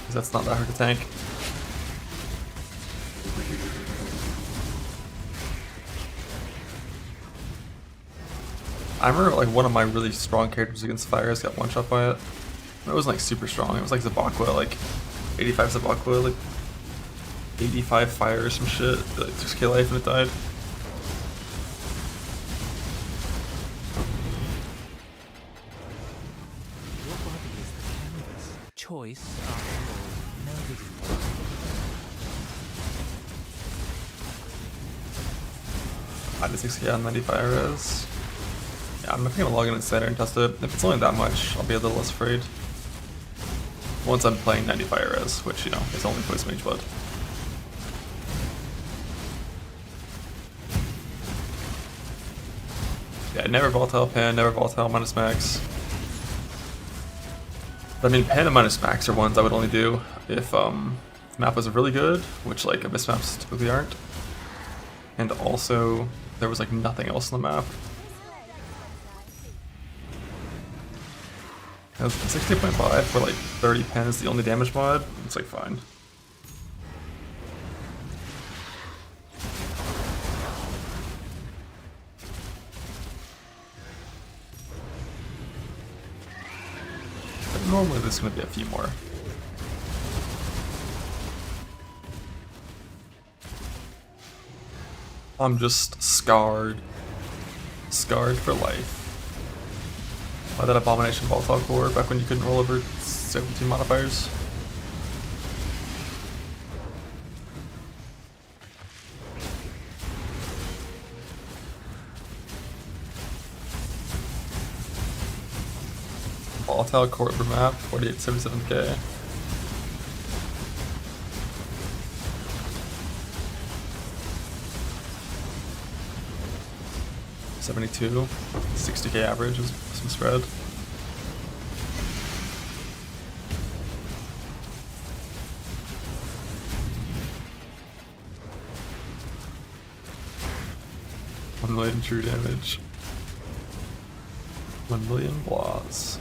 Because that's not that hard to tank. I remember like one of my really strong characters against fires got one shot by it. It wasn't like super strong, it was like Zabaqua, like 85 Zabaqua, like 85 fire or some shit, like 6k life and it died. Your body is the canvas. Choice, after all, nobody. I did 6k on 95 res. Yeah, I'm definitely gonna log in and standard and test it. If it's only that much, I'll be a little less afraid. Once I'm playing 95 res, which, you know, is only post mage blood. Yeah, never volatile pen, never volatile minus max. But I mean, pen and minus max are ones I would only do if the map was really good, which like abyss maps typically aren't. And also, there was like nothing else on the map. 60.5 for like 30 pen is the only damage mod. It's like fine. But normally there's going to be a few more. I'm just scarred. Scarred for life. By that abomination volatile core back when you couldn't roll over 17 modifiers. Volatile core per map, 4877k. $72, 60k average is some spread. $1 million true damage. 1 million blahs.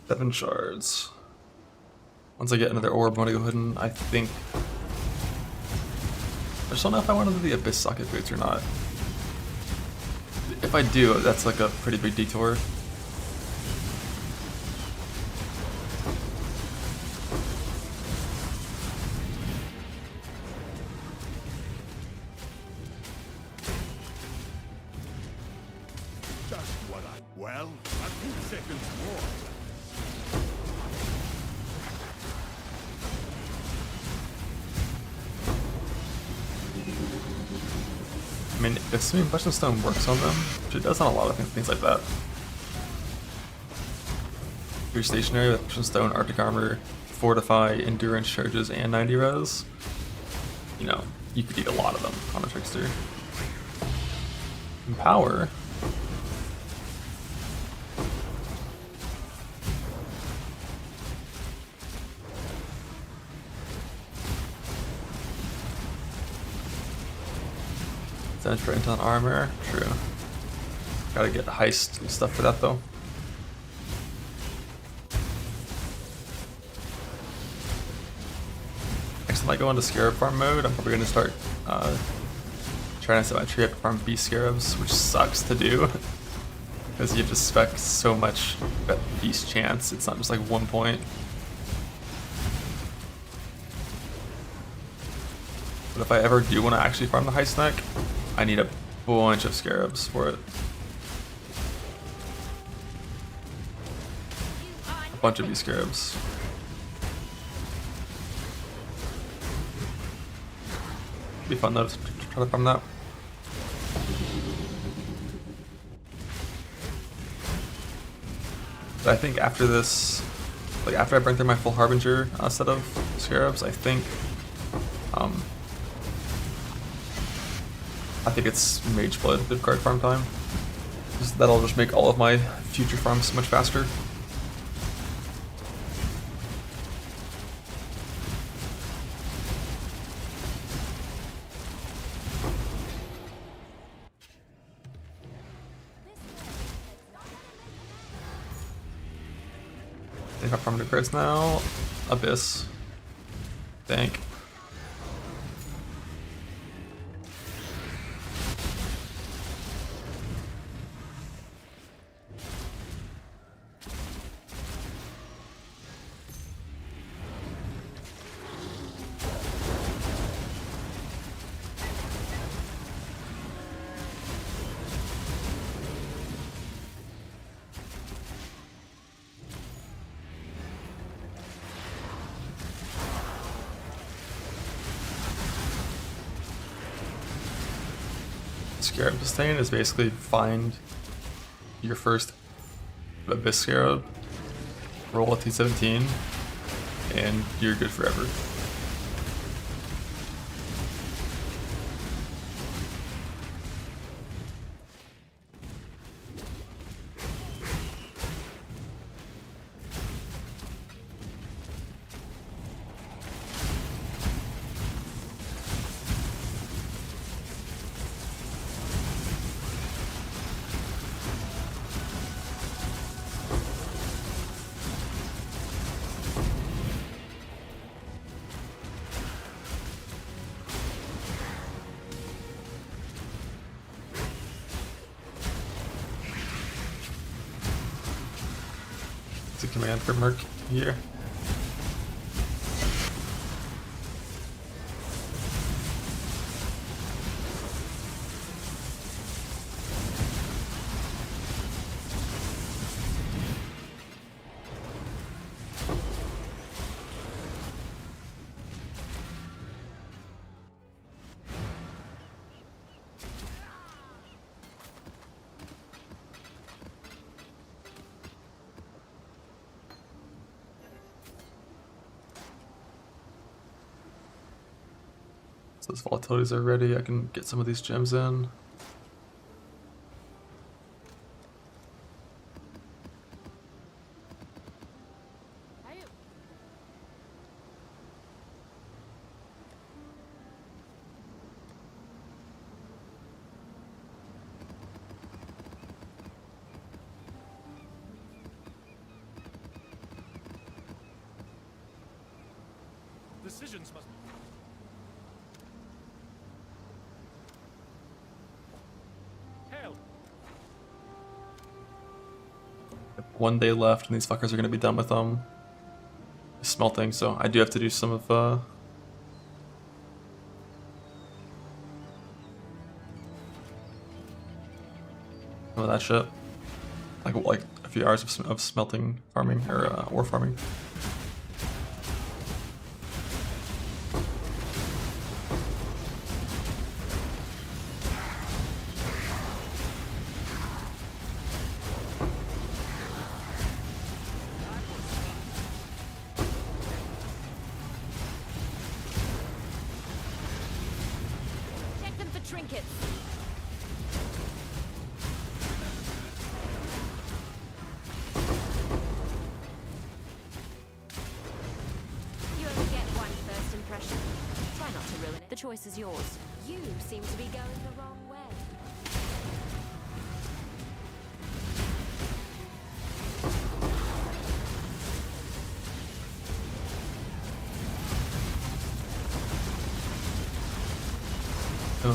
7 shards. Once I get another orb, I'm gonna go ahead and I think. I just don't know if I want to do the Abyss Socket boots or not. If I do, that's like a pretty big detour. Just what I... Well, a few seconds more. I mean, assuming Milestone Stone works on them, which it does on a lot of things like that. If you're stationary with Milestone Stone, Arctic Armor, Fortify, Endurance charges, and 90 res, you know, you could eat a lot of them on a Trickster. And power. Damage for intel and armor, true. Gotta get heist and stuff for that though. Next time I go into Scarab farm mode, I'm probably gonna start trying to set my tree up to farm beast scarabs, which sucks to do. Because you have to spec so much beast chance, it's not just like 1 point. But if I ever do want to actually farm the heist neck, I need a bunch of scarabs for it. A bunch of these scarabs. Be fun though to try to farm that. But I think after this, like after I burn through my full Harbinger set of scarabs, I think it's Mage Blood good card farm time. That'll just make all of my future farms much faster. I think I farmed the cards now. Abyss. Thank. Scarab Sustain is basically find your first Abyss Scarab, roll a T17, and you're good forever. It's a command for Merc here. So those volatilities are ready, I can get some of these gems in. Decisions must. Hell. 1 day left, and these fuckers are gonna be done with smelting. So I do have to do some of that shit. Like a few hours of smelting farming or ore farming. Check them for trinkets. You only get one first impression. Try not to ruin it. The choice is yours. You seem to be going the wrong way.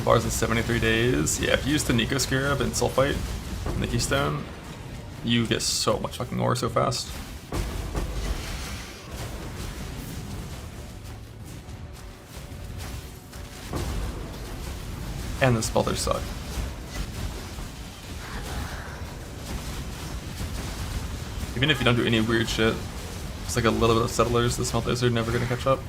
Bars in 73 days. Yeah, if you use the Nico Scarab and Sulfite and the Keystone, you get so much fucking ore so fast. And the smelters suck. Even if you don't do any weird shit, just like a little bit of settlers, the smelters are never gonna catch up.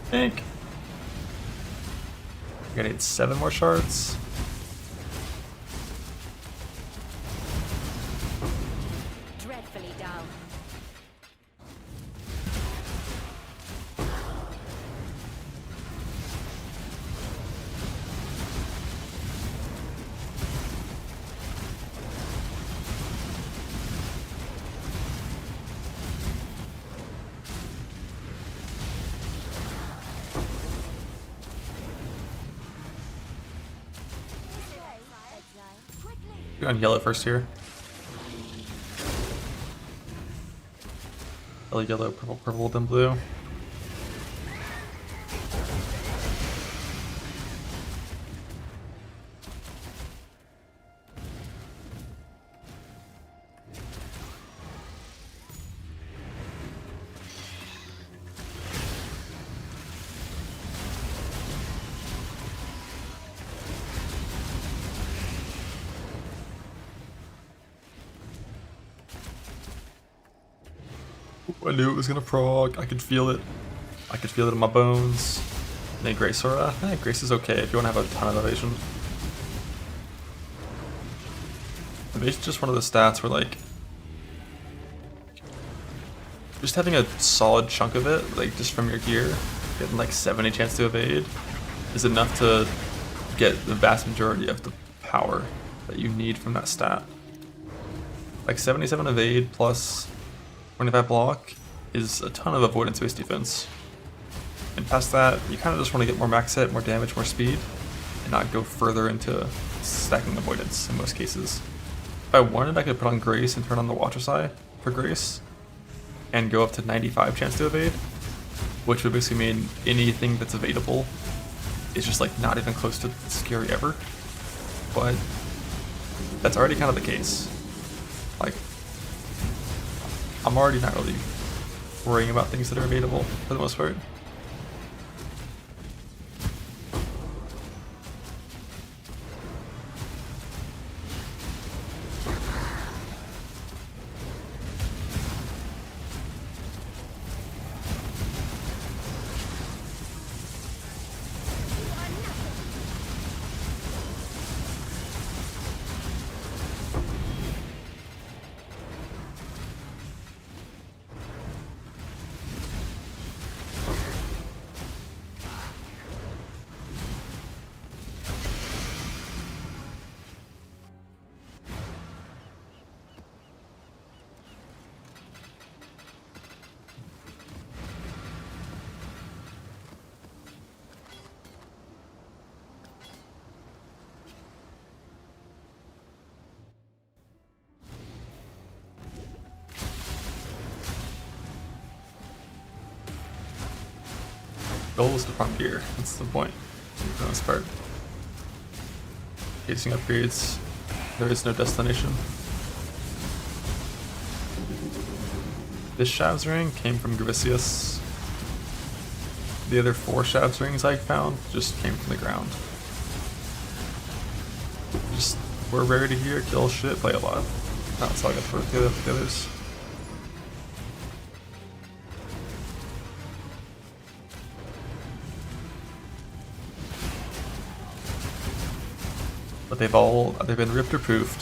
I think I need 7 more shards. Dreadfully dull. Go on yellow first here. Yellow, purple, purple, then blue. I knew it was gonna prog. I could feel it. I could feel it in my bones. And then Grace Aura. Grace is okay if you want to have a ton of evasion. Evasion's just one of the stats where, like, just having a solid chunk of it, like just from your gear, getting like 70 chance to evade, is enough to get the vast majority of the power that you need from that stat. Like 77 evade plus 25 block is a ton of avoidance based defense. And past that, you kind of just want to get more max hit, more damage, more speed, and not go further into stacking avoidance in most cases. I wanted, I could put on Grace and turn on the Watcher's Eye for Grace, and go up to 95 chance to evade, which would basically mean anything that's evadable is just like not even close to scary ever. But that's already kind of the case. Like, I'm already not really worrying about things that are evadable for the most part. Goal is to farm gear. That's the point for the most part. Chasing upgrades. There is no destination. This Shav's ring came from Gravicius. The other 4 Shav's rings I found just came from the ground. Just, we're rarity here, kill shit, play a lot. That's all I got for the others. But they've been ripped or poofed.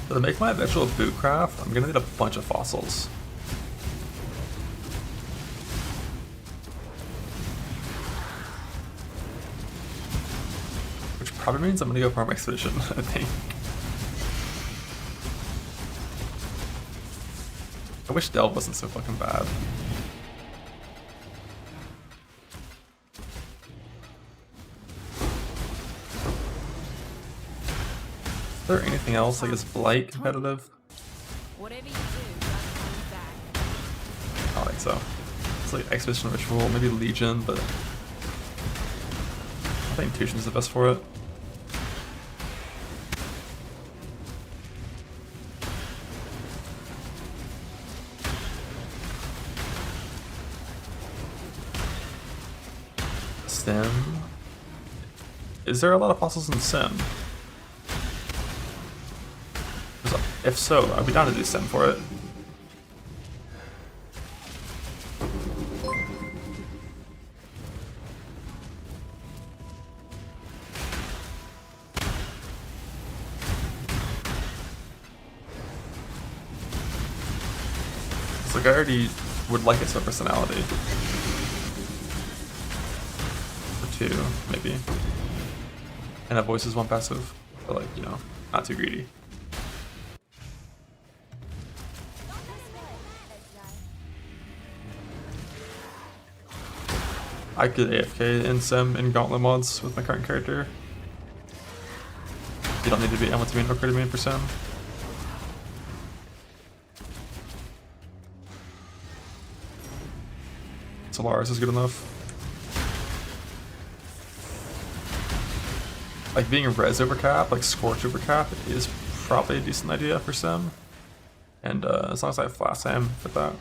So to make my eventual boot craft, I'm gonna need a bunch of fossils. Probably means I'm gonna go farm expedition, I think. I wish Delve wasn't so fucking bad. Is there anything else like is Blight competitive? Whatever you do, don't hold back. I don't think so. It's like Expedition Ritual, maybe Legion, but I think Tuition's the best for it. Sim. Is there a lot of fossils in Sim? If so, I'd be down to do Sim for it. It's like I already would like its personality. 2, maybe. And that voice is 1 passive, but like, you know, not too greedy. I could AFK in Sim in Gauntlet mods with my current character. You don't need to be able to be an upgraded main for Sim. Solaris is good enough. Like being a res overcap, like Scorch overcap, is probably a decent idea for Sim. And as long as I have Flash Sam for that.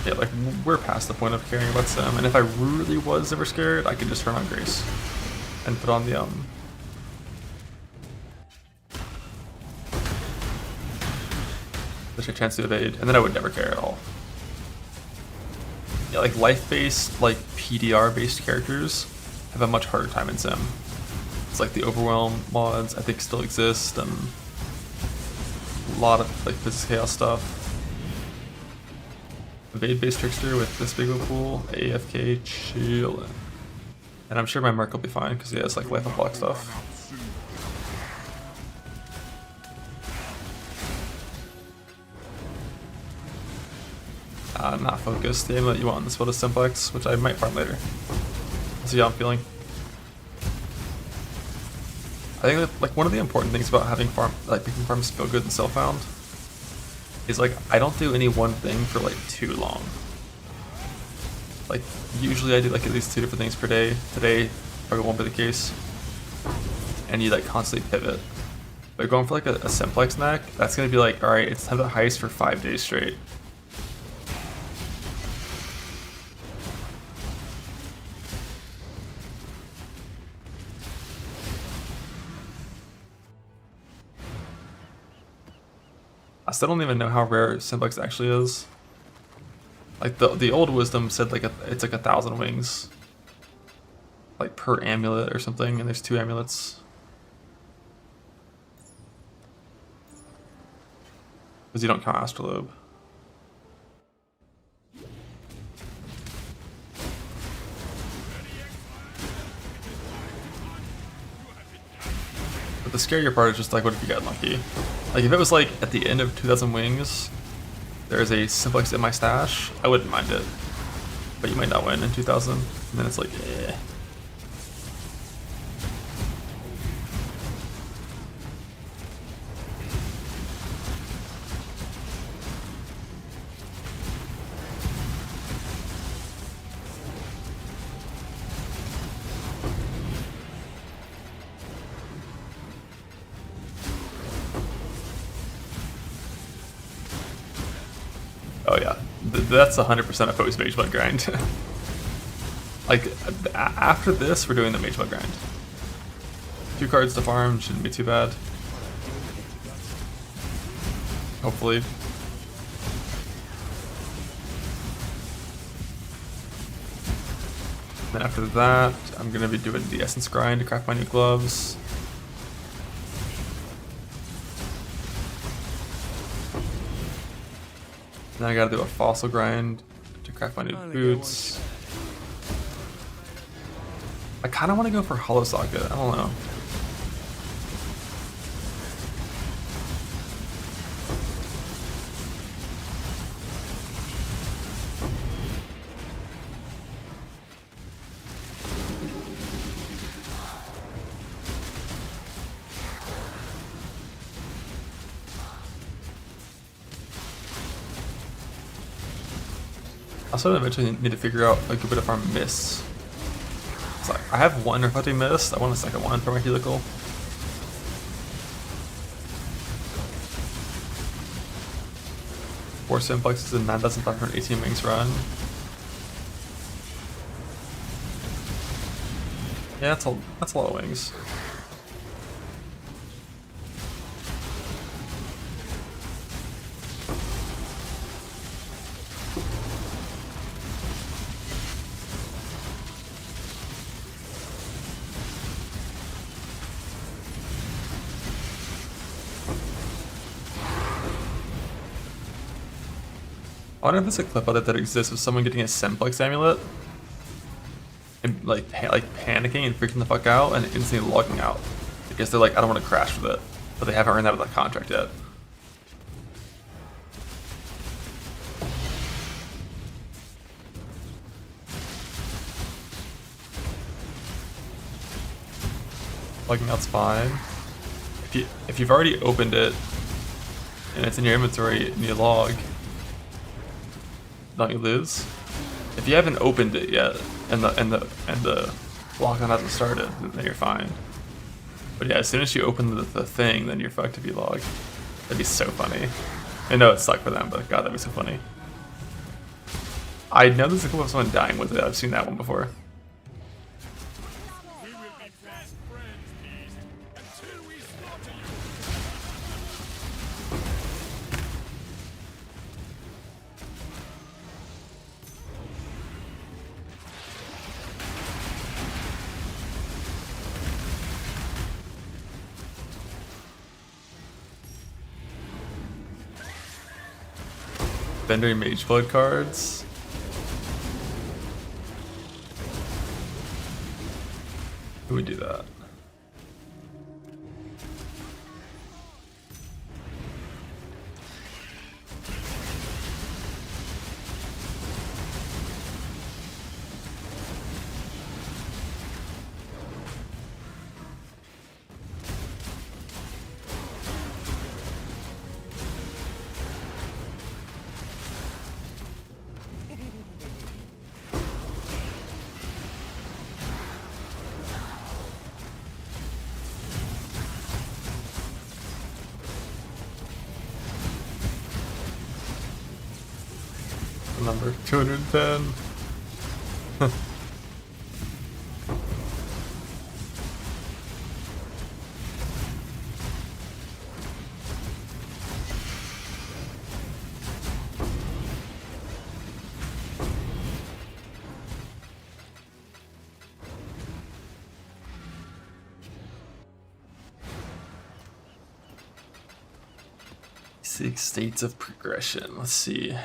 Yeah, like we're past the point of caring about Sim, and if I really was ever scared, I could just turn on Grace and put on the there's a chance to evade, and then I would never care at all. Yeah, like life-based, like PDR-based characters have a much harder time in Sim. It's like the Overwhelm mods, I think, still exist, and a lot of like Physics Chaos stuff. Evade-based Trickster with this big of a pool, AFK chillin'. And I'm sure my Merc will be fine because he has like life and block stuff. Not focused. The amulet you want in this build is Simplex, which I might farm later. We'll see how I'm feeling. I think that, like, one of the important things about having making farms feel good and self-found is like I don't do any one thing for like too long. Like usually I do like at least 2 different things per day. Today probably won't be the case. And you like constantly pivot. But going for like a Simplex neck, that's gonna be like, alright, it's time to heist for 5 days straight. I still don't even know how rare Simplex actually is. Like the old wisdom said like it's like 1,000 wings. Like per amulet or something, and there's 2 amulets. Because you don't count Astrolabe. But the scarier part is just like, what if you got lucky? Like if it was like at the end of 2,000 wings, there's a Simplex in my stash, I wouldn't mind it. But you might not win in 2,000, and then it's like, eh. Oh yeah, that's 100% a post Mage Mud grind. Like, after this, we're doing the Mage Mud grind. 2 cards to farm, shouldn't be too bad. Hopefully. Then after that, I'm gonna be doing the Essence grind to craft my new gloves. Then I gotta do a fossil grind to craft my new boots. I kinda wanna go for Hollow Socket, I don't know. I also eventually need to figure out a good bit of farm mists. So I have 1 reflecting mist, I want a second one for my helical. Four Simplexes and 9,518 wings run. Yeah, that's a lot of wings. I wonder if there's a clip out there that exists of someone getting a Simplex amulet and like panicking and freaking the fuck out and instantly logging out. I guess they're like, I don't want to crash with it, but they haven't earned out of that contract yet. Logging out's fine. If you've already opened it and it's in your inventory and you log, don't you lose? If you haven't opened it yet and the lock-on hasn't started, then you're fine. But yeah, as soon as you open the thing, then you're fucked if you log. That'd be so funny. I know it sucked for them, but god, that'd be so funny. I know there's a clip of someone dying with it. I've seen that one before. We will be best friends, Beast, until we slaughter you. Bender Mageblood cards. Who would do that? Number 210. Six states of progression. Let's see.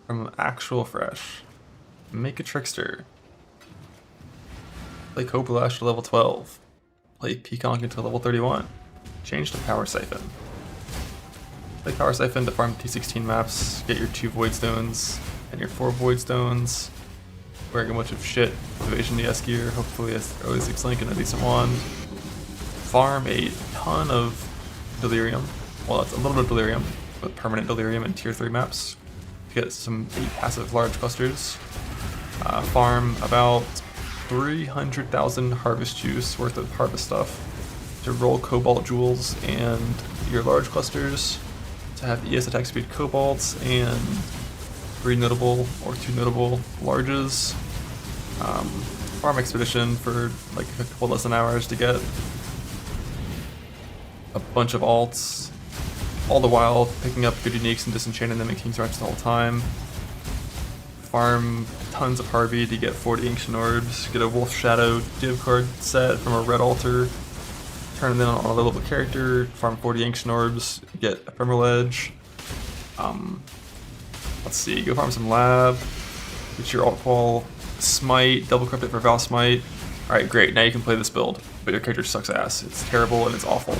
From actual fresh. Make a trickster. Play Copalash to level 12. Play Peaconk until level 31. Change to Power Siphon. Play Power Siphon to farm T16 maps, get your 2 Void Stones and your 4 Void Stones. Wearing a bunch of shit Evasion DS gear, hopefully a 06 Link and a decent wand. Farm a ton of Delirium. Well, that's a little bit of Delirium, with permanent Delirium and tier 3 maps. To get some 8 passive large clusters. Farm about 300,000 Harvest Juice worth of Harvest stuff to roll Cobalt Jewels and your large clusters to have ES attack speed Cobalts and 3 notable or 2 notable larges. Farm Expedition for like a couple dozen hours to get a bunch of alts, all the while picking up good uniques and disenchanting them in King's Ranch the whole time. Farm tons of Harvey to get 40 Ancient Orbs, get a Wolf Shadow div card set from a red altar, turn them in on a level character, farm 40 Ancient Orbs, get Ephemeral Edge. Let's see, go farm some Lab, get your alt wall Smite, double equip it for Val Smite. Alright, great, now you can play this build, but your character sucks ass. It's terrible and it's awful.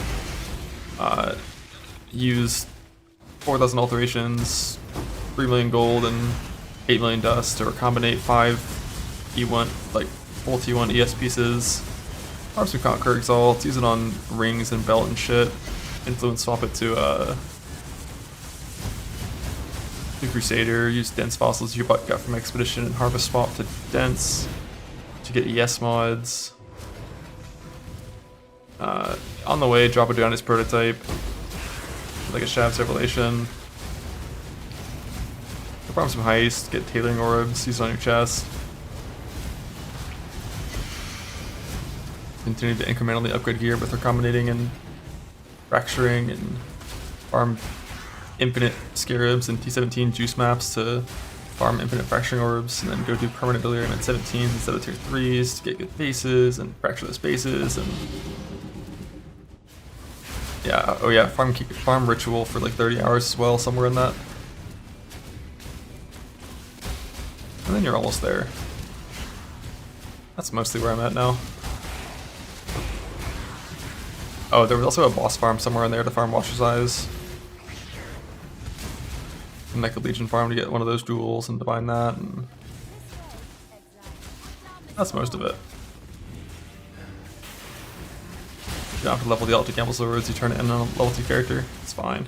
Use 4,000 alterations, 3 million gold, and 8 million dust to recombinate 5 E1, like full T1 ES pieces. Farm some Conquer Exalt, use it on rings and belt and shit. Influence swap it to Crusader, use Dense Fossils you got from Expedition and Harvest swap to Dense to get ES mods. On the way, drop it down his prototype, like a Shav's Revelation. Farm some Heist, get Tailoring Orbs, use it on your chest. Continue to incrementally upgrade gear with recombinating and fracturing, and farm infinite Scarabs and T17 juice maps to farm infinite fracturing orbs, and then go do permanent Delirium at 17s instead of tier 3s to get good bases and fracture those bases. And yeah, oh yeah, farm Ritual for like 30 hours as well, somewhere in that. And then you're almost there. That's mostly where I'm at now. Oh, there was also a boss farm somewhere in there to farm Watcher's Eyes. And like a Legion farm to get one of those jewels and divine that, and that's most of it. You don't have to level the Alta Gamble Swords, you turn it in on a level 2 character, it's fine.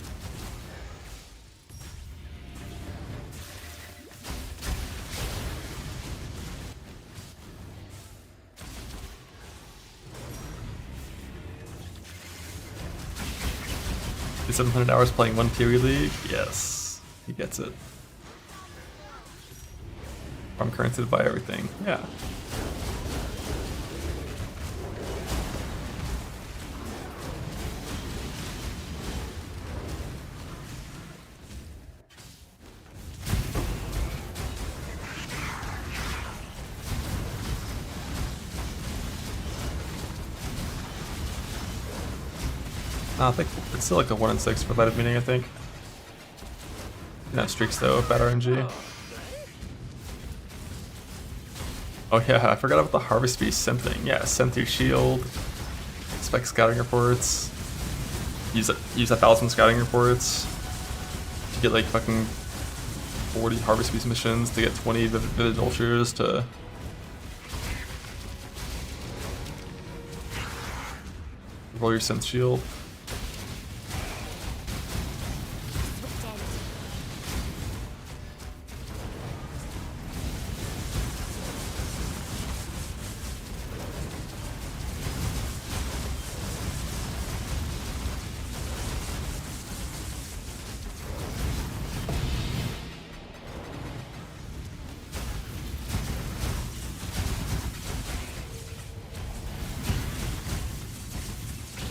Is 700 hours playing one Theory League? Yes, he gets it. Farm currency to buy everything, yeah. I think it's still like a 1 in 6 for Light of Meaning, I think. can have streaks though, bad RNG. Oh yeah, I forgot about the Harvest Beast synth thing. Yeah, synth your shield, spec scouting reports, use 1,000 scouting reports to get like fucking 40 Harvest Beast missions, to get 20 Vivid Vultures, to roll your synth shield.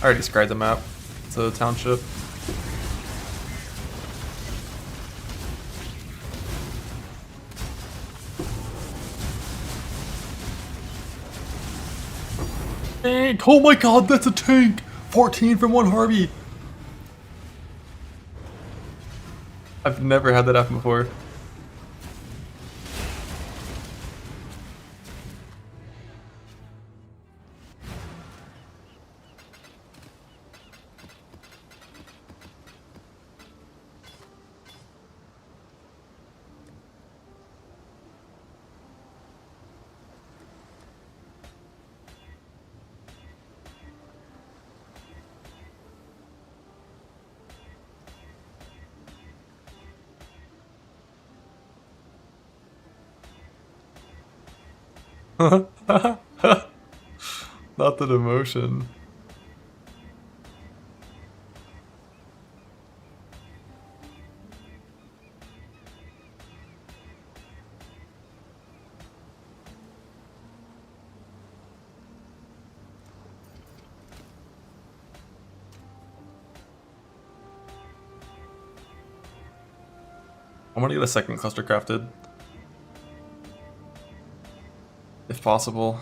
I already described the map to the township. Tank! Oh my god, that's a tank! 14 from one Harvey! I've never had that happen before. Not the demotion. I'm gonna get a second cluster crafted. If possible.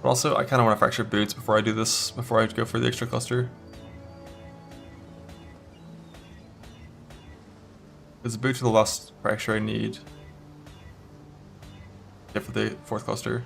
But also, I kind of want to fracture boots before I do this, before I go for the extra cluster. Because the boots are the last fracture I need. Yeah, for the fourth cluster.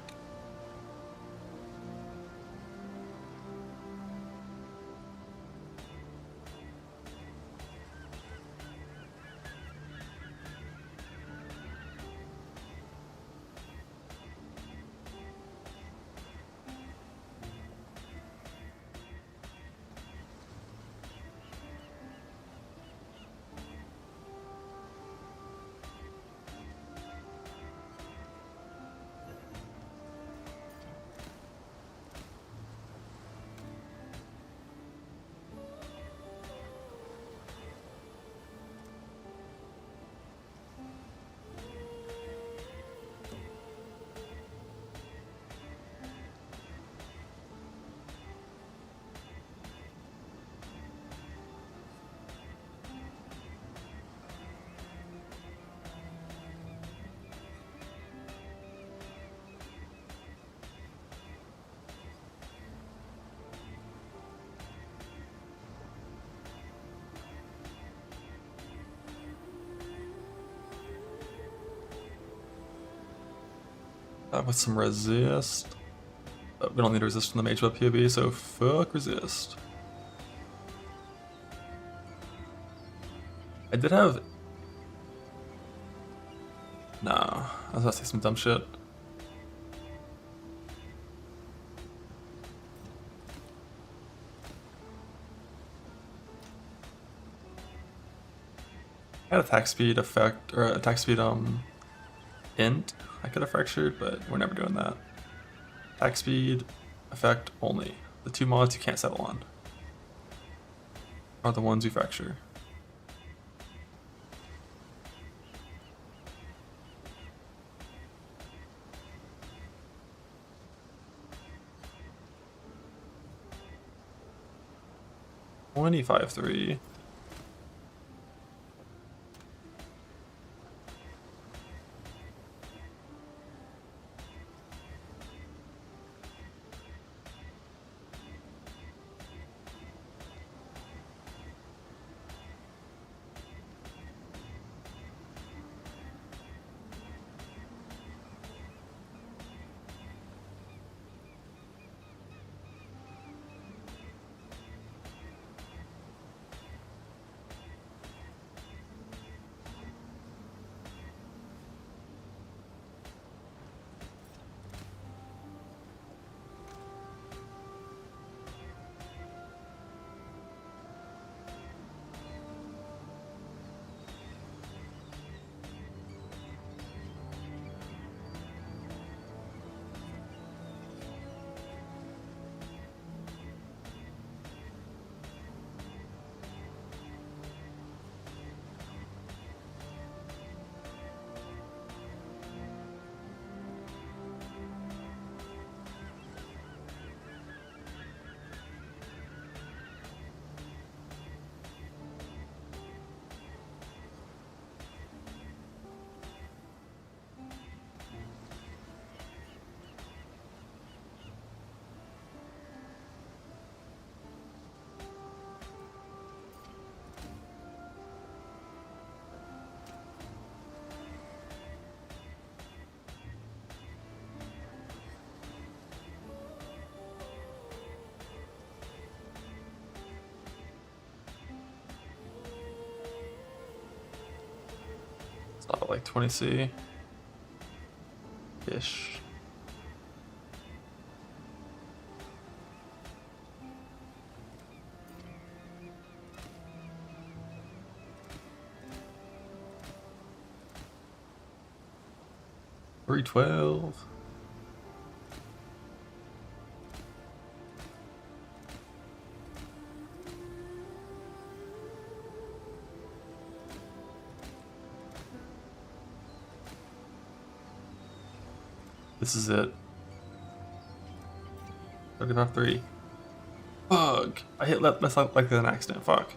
With some resist. But we don't need resist from the mage web POB, so fuck resist. I did have... No, I was about to say some dumb shit. I had attack speed effect, or attack speed int I could have fractured, but we're never doing that. Attack speed effect only. The two mods you can't settle on are the ones you fracture. $25.3. About like 20C ish. $312. This is it. 35-3. Bug! I hit that's like an accident. Fuck.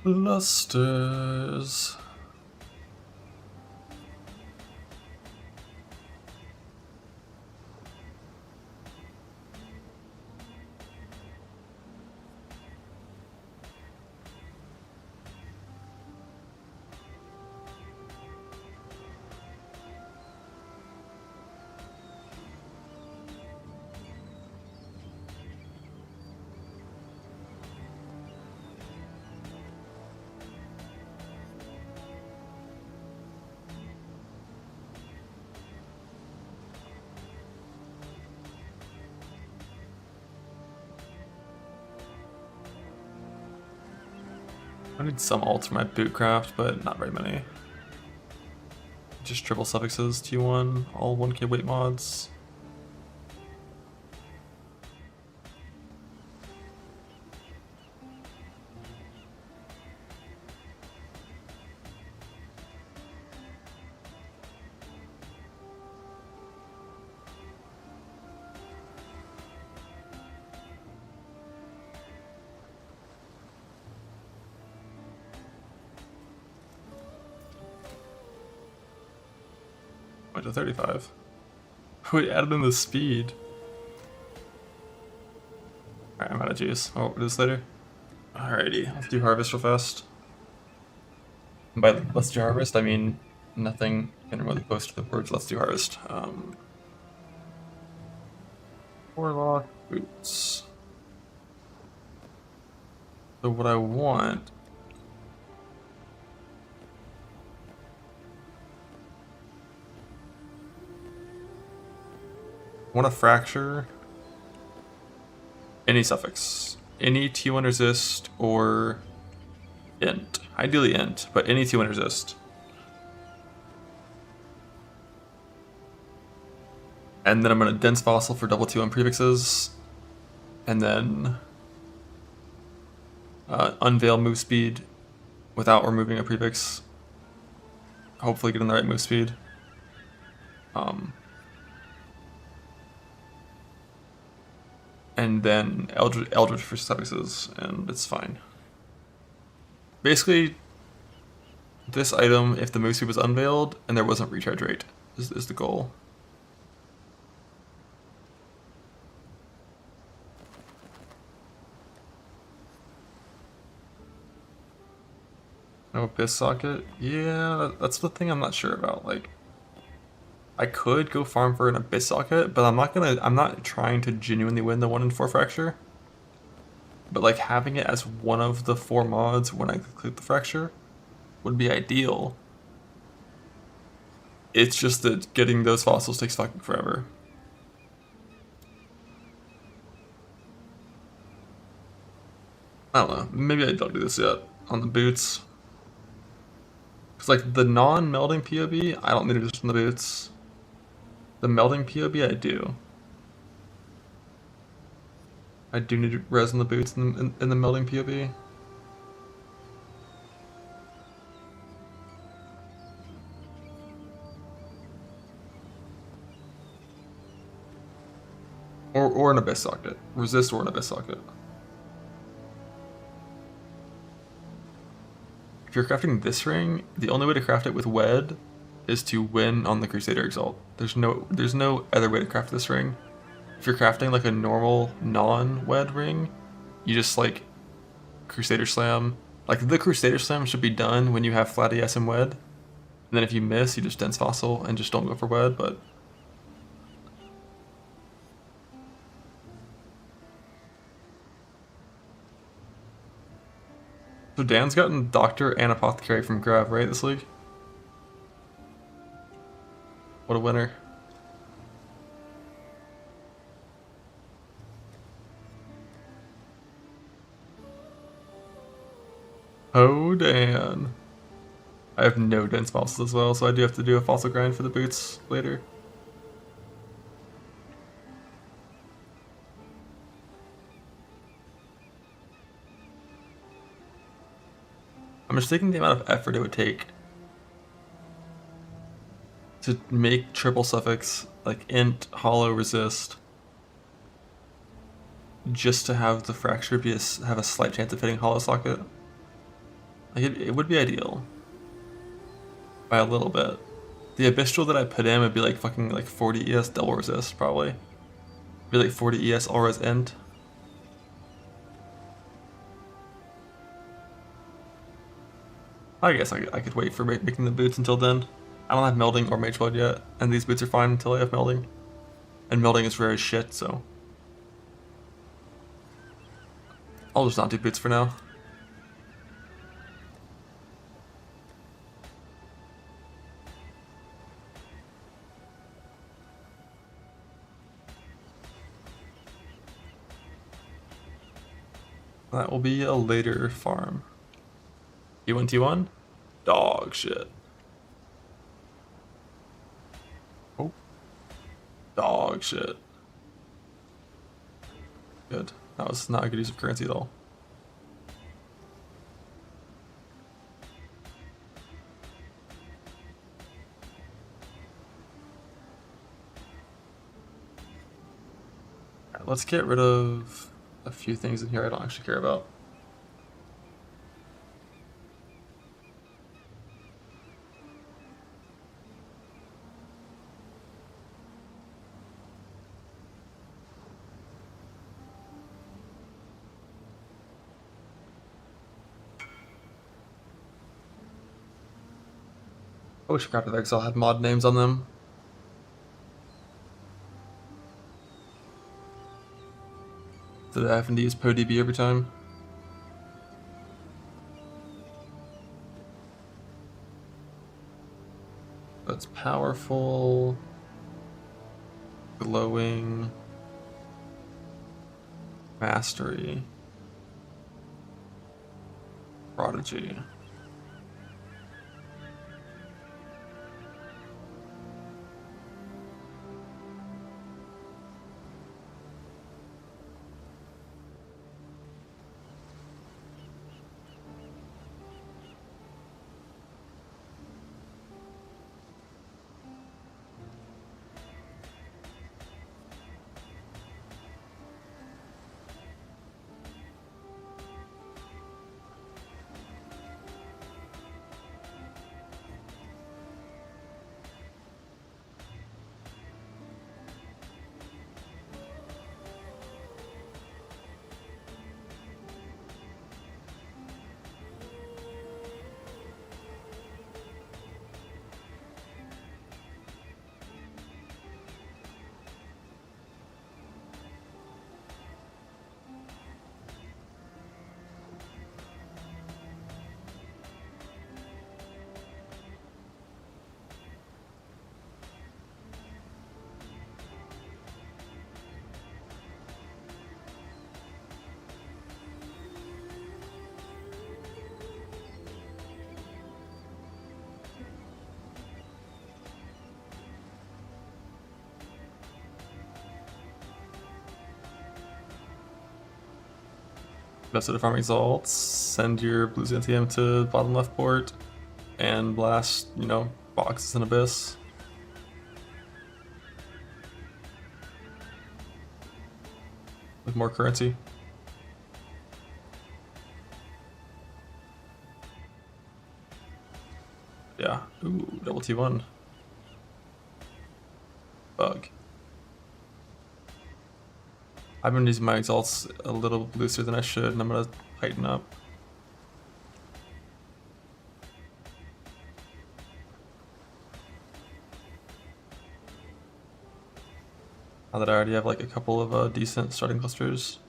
Lusters. I need some alts for my bootcraft, but not very many. Just triple suffixes, T1, all 1k weight mods. Went to 35. We added in the speed. Alright, I'm out of juice. I'll do this later. Alrighty, let's do harvest real fast. And by let's do harvest, I mean nothing can really close to the words let's do harvest. Warlock boots. So what I want a fracture, any suffix, any T1 resist or int. Ideally int, but any T1 resist. And then I'm going to dense fossil for double T1 prefixes, and then unveil move speed without removing a prefix. Hopefully getting the right move speed. And then Eldritch for suffixes, and it's fine. Basically, this item, if the move speed was unveiled and there wasn't recharge rate, is the goal. No Abyss socket? Yeah, that's the thing I'm not sure about. Like, I could go farm for an Abyss socket, but I'm not trying to genuinely win the 1 in 4 fracture. But like having it as one of the 4 mods when I complete the fracture would be ideal. It's just that getting those fossils takes fucking forever. I don't know, maybe I don't do this yet on the boots. Cause like the non-melding POB, I don't need it just in the boots. The melding POB, I do. I do need res in the boots in the melding POB. Or an abyss socket. Resist or an abyss socket. If you're crafting this ring, the only way to craft it with wed is to win on the Crusader Exalt. There's no other way to craft this ring. If you're crafting like a normal non-wed ring, you just like Crusader Slam. Like the Crusader Slam should be done when you have flat ES and wed. And then if you miss, you just dense fossil and just don't go for wed, but so Dan's gotten Doctor and Apothecary from Grav, right, this league? What a winner. Oh, Dan. I have no dense fossils as well, so I do have to do a fossil grind for the boots later. I'm just thinking the amount of effort it would take to make triple suffix, like int, hollow, resist, just to have the fracture have a slight chance of hitting hollow socket. Like it would be ideal. By a little bit. The abyssal that I put in would be like fucking like 40 ES double resist, probably. Be like 40 ES all res int. I guess I could wait for making the boots until then. I don't have melding or mage blood yet, and these boots are fine until I have melding. And melding is rare as shit, so I'll just not do boots for now. That will be a later farm. T1 T1? Dog shit. Oh. Dog shit. Good. That was not a good use of currency at all. Alright, let's get rid of a few things in here I don't actually care about. I wish Craft of Exile had mod names on them. Did I have to use PoDB every time? That's powerful, glowing, mastery, prodigy. Invested farm results. Send your blue Xanthium to bottom left port and blast, you know, boxes and abyss. With more currency. Yeah. Ooh, double T1. Bug. I've been using my exalts a little looser than I should, and I'm gonna tighten up. Now that I already have like a couple of decent starting clusters.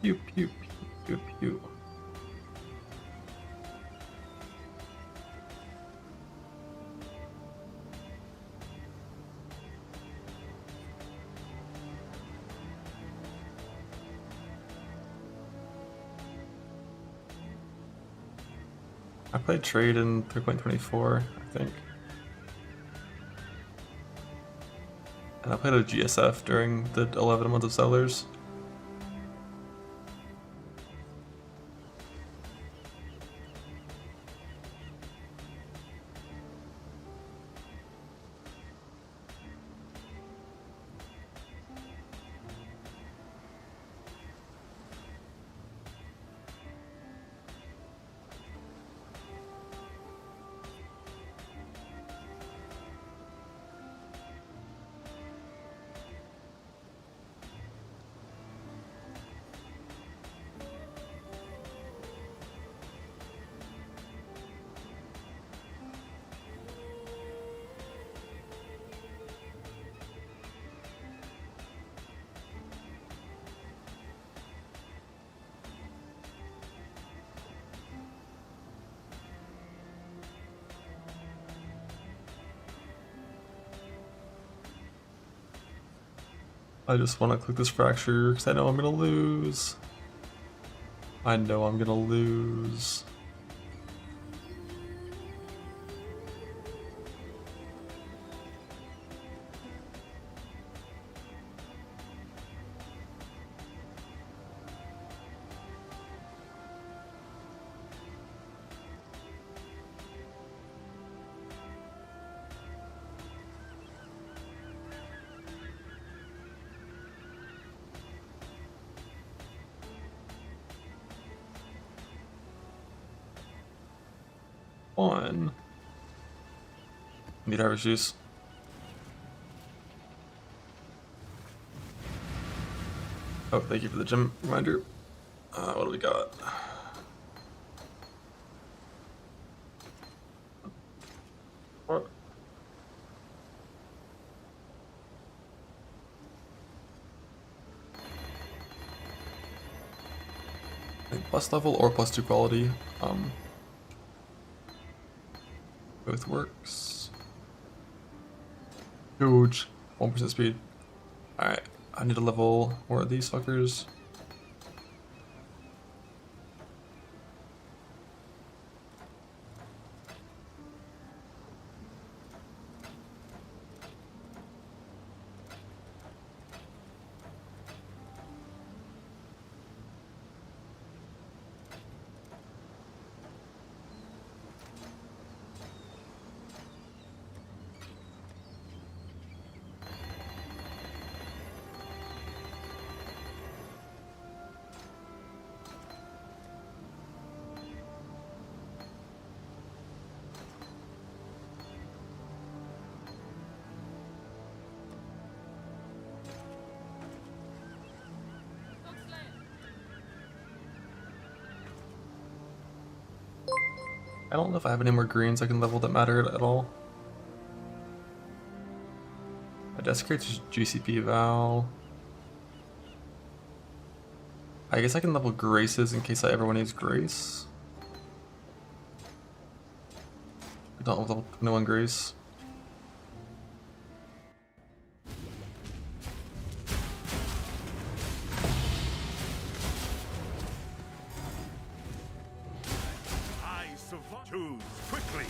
Pew pew pew pew pew. I played trade in 3.24, I think. And I played a GSF during the 11 months of Settlers. I just want to click this fracture because I know I'm gonna lose. I know I'm gonna lose. One. Need harvest juice. Oh, thank you for the gym reminder. What do we got? What? I think plus level or plus 2 quality. Both works. Huge. 1% speed. Alright, I need to level more of these fuckers. I don't know if I have any more greens I can level that matter at all. Desecrate's GCP Val. I guess I can level Graces in case I ever want to use Grace. I don't level no one Grace. I survive. Choose quickly.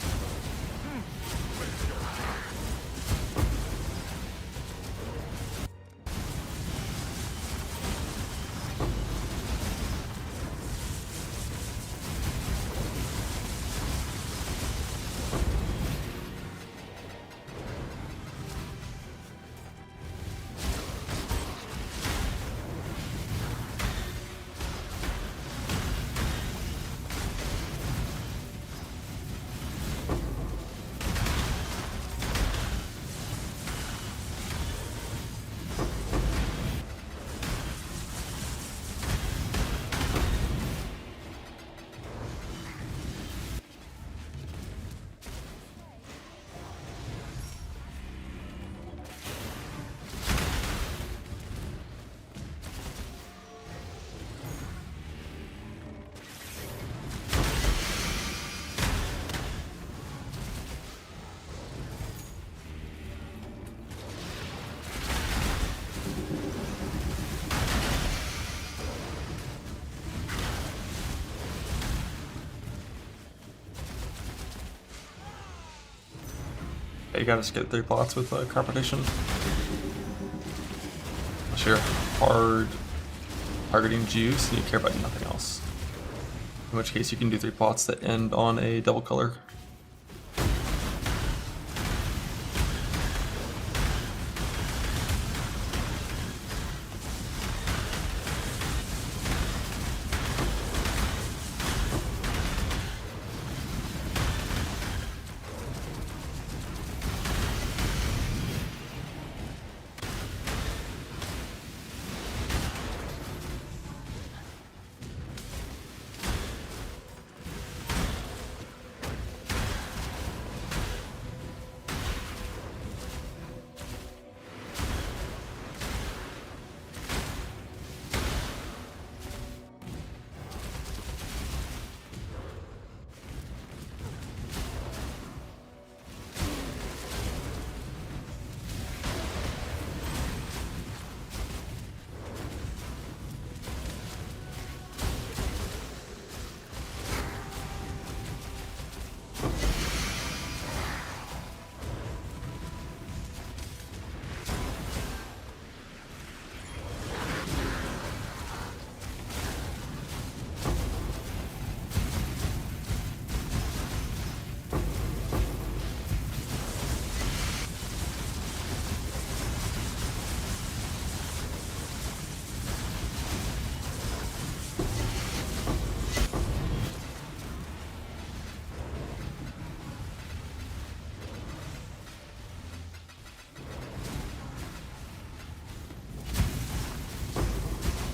You gotta just get 3 plots with competition. Unless you're hard targeting juice and you care about nothing else. In which case you can do 3 plots that end on a double color.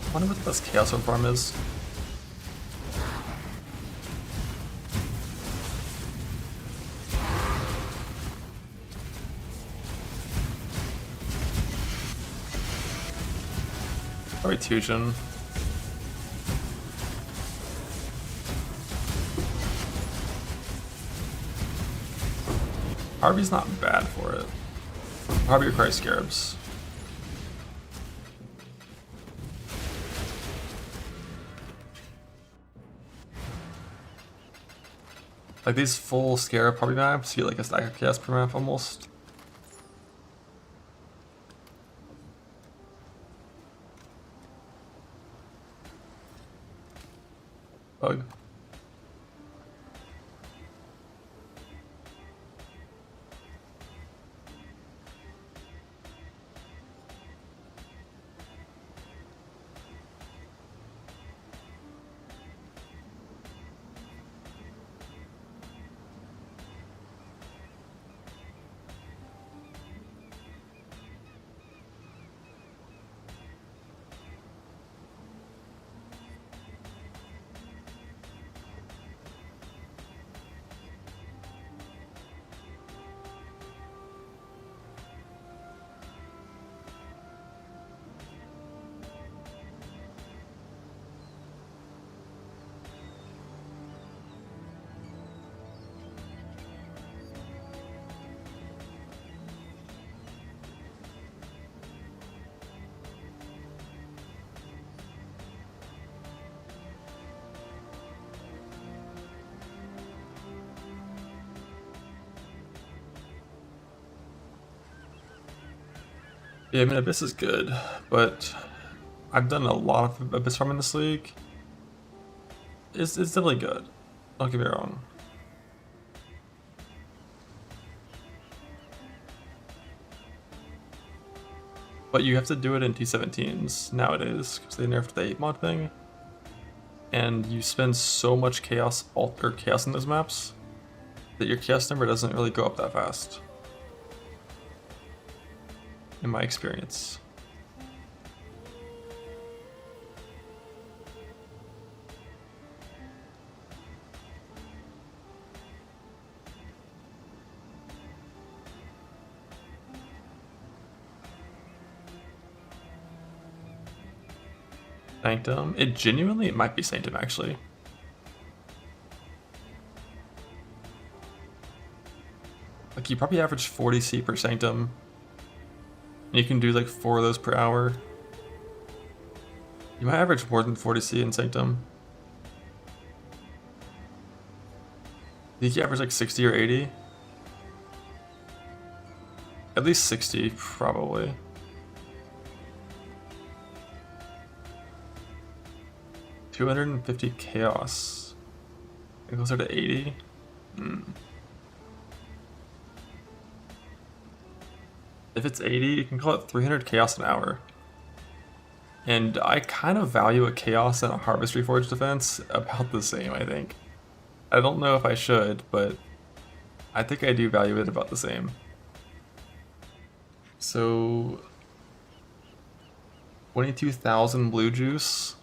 I wonder what the best Chaos Orb farm is. Probably Tusion. Harvey's not bad for it. Harvey requires Scarabs. Like these full Scarab Harvey maps, you get like a stack of chaos per map almost. Bug. Yeah, I mean, Abyss is good, but I've done a lot of Abyss farm in this league. It's definitely good. Don't get me wrong. But you have to do it in T17s nowadays because they nerfed the 8 mod thing. And you spend so much chaos in those maps that your chaos number doesn't really go up that fast. In my experience. Sanctum? It might be Sanctum actually. Like you probably average 40 C per Sanctum. And you can do like 4 of those per hour. You might average more than 40 C in Sanctum. I think you average like 60 or 80. At least 60, probably. $250 chaos. And closer to 80. If it's 80, you can call it 300 chaos an hour. And I kind of value a chaos and a harvest reforged defense about the same, I think. I don't know if I should, but I think I do value it about the same. So 22,000 blue juice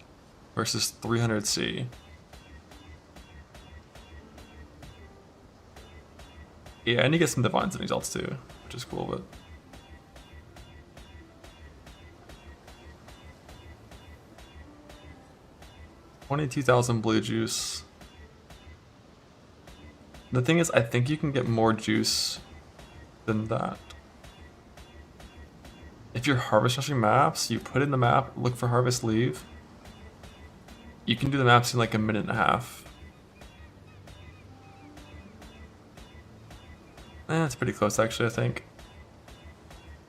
versus 300 C. Yeah, and you get some divines and exalts too, which is cool, but 22,000 blue juice. The thing is, I think you can get more juice than that. If you're harvest rushing maps, you put in the map, look for harvest, leave. You can do the maps in like a minute and a half. It's pretty close actually, I think.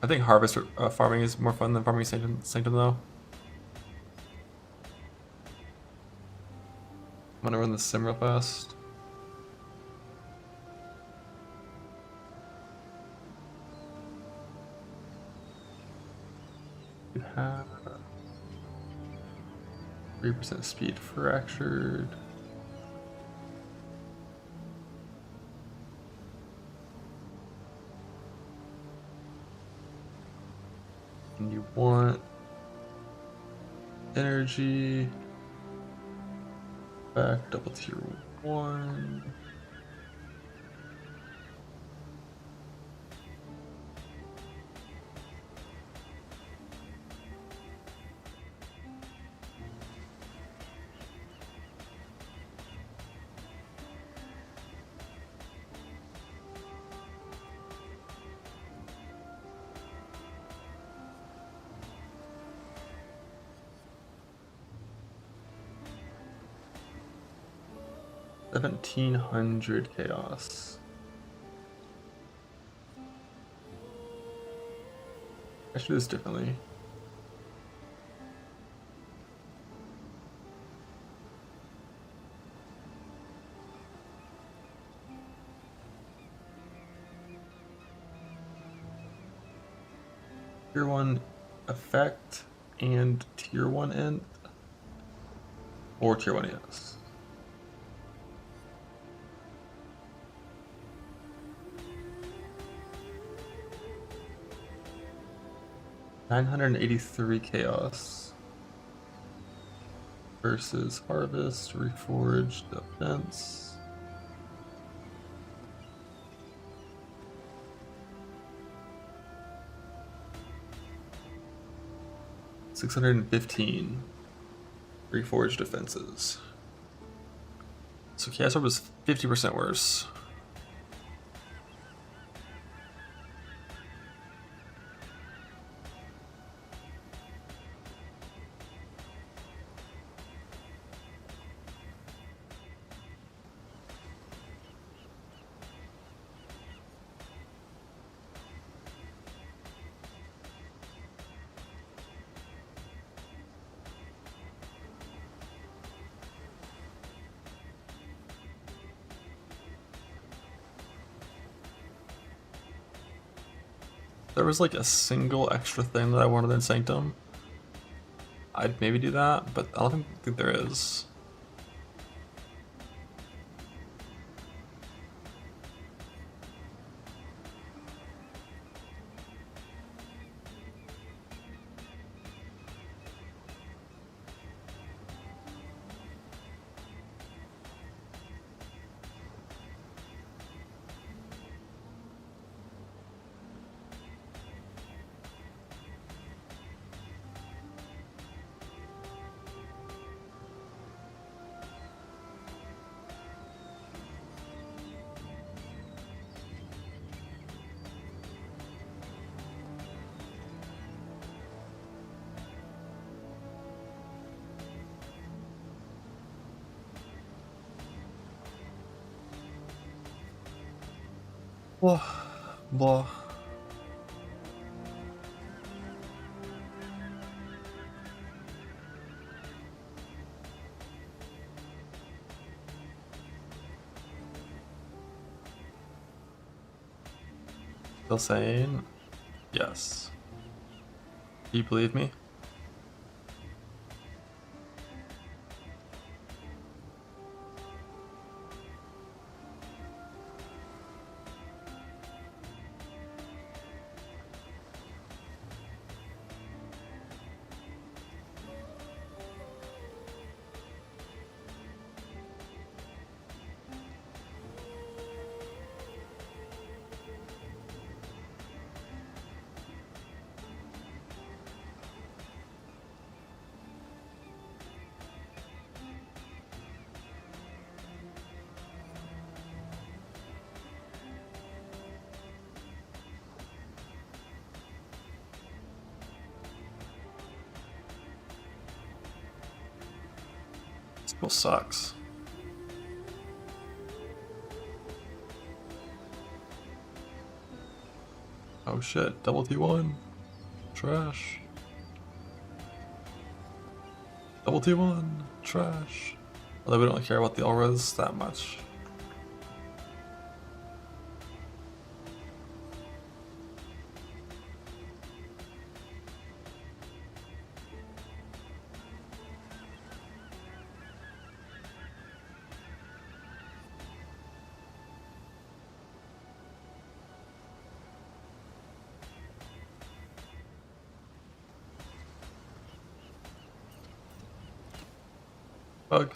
I think harvest farming is more fun than farming Sanctum though. I'm gonna run the sim real fast. You have 3% speed fractured. And you want energy. Back double tier 1. $1,700 chaos. I should do this differently. Tier 1 effect and tier 1 int, or tier 1 yes. $983 chaos versus harvest, reforged, defense. $615 reforged defenses. So chaos orb was 50% worse. there was like a single extra thing that I wanted in Sanctum, I'd maybe do that, but I don't think there is. Blah, blah. Still saying yes. Do you believe me? Still sucks. Oh shit, double T1. Trash. Double T1. Trash. Although we don't really care about the auras that much. Bug.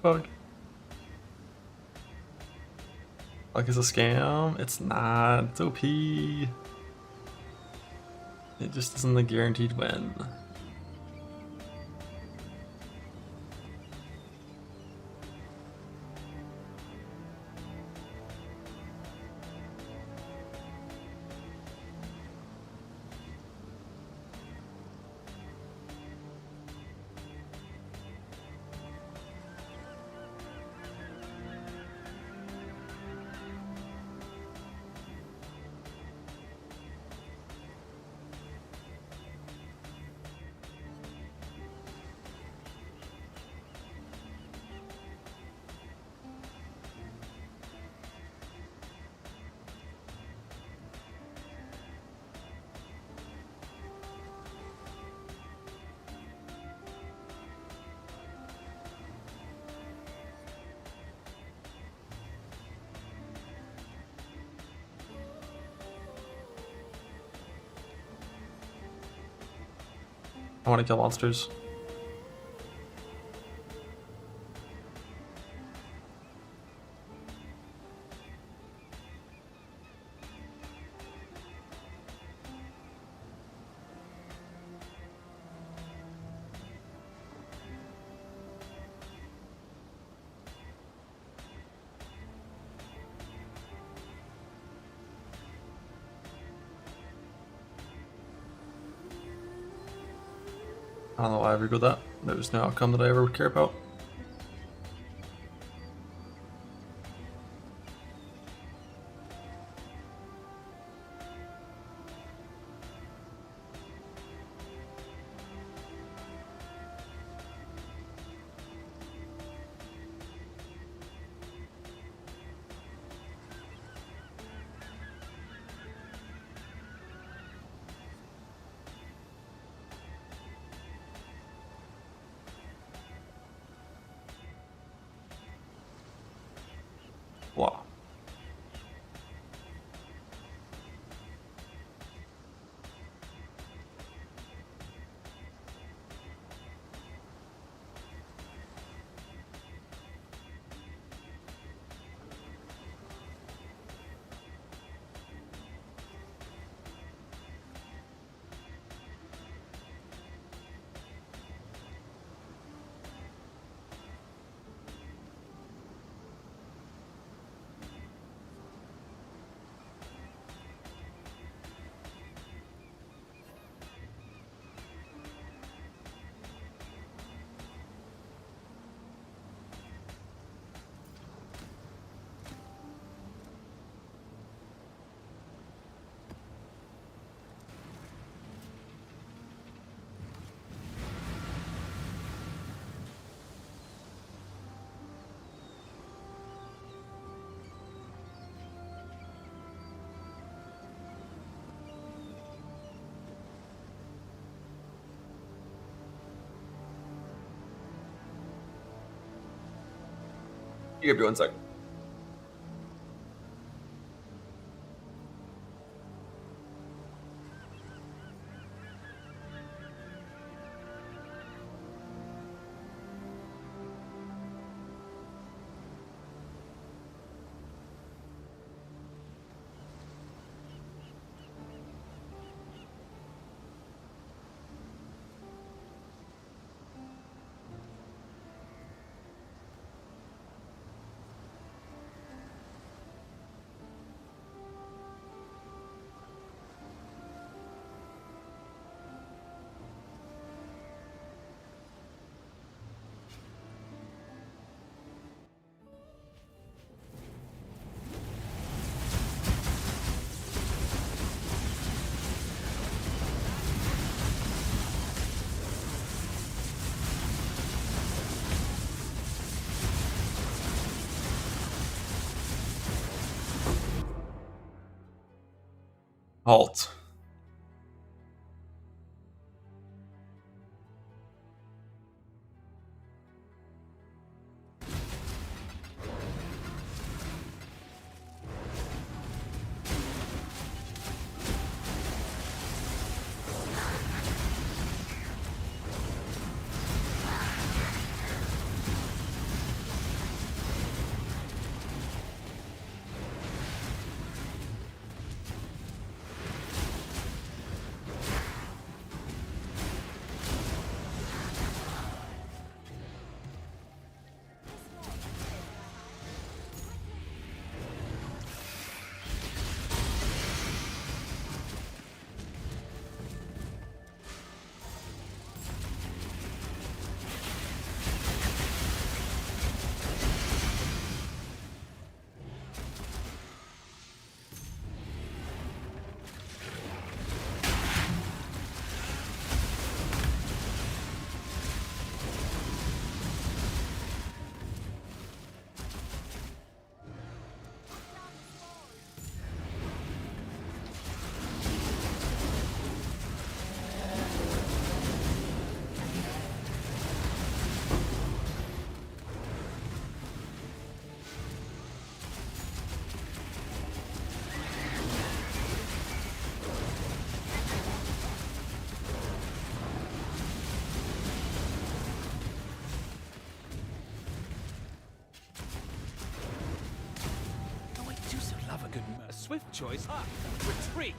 Bug. Like it's a scam? It's not. It's OP. It just isn't a guaranteed win. I want to kill monsters. I don't know why I revealed that. There's no outcome that I ever would care about. Wow. You give me 1 second. Halt. A swift choice. Ah, retreat.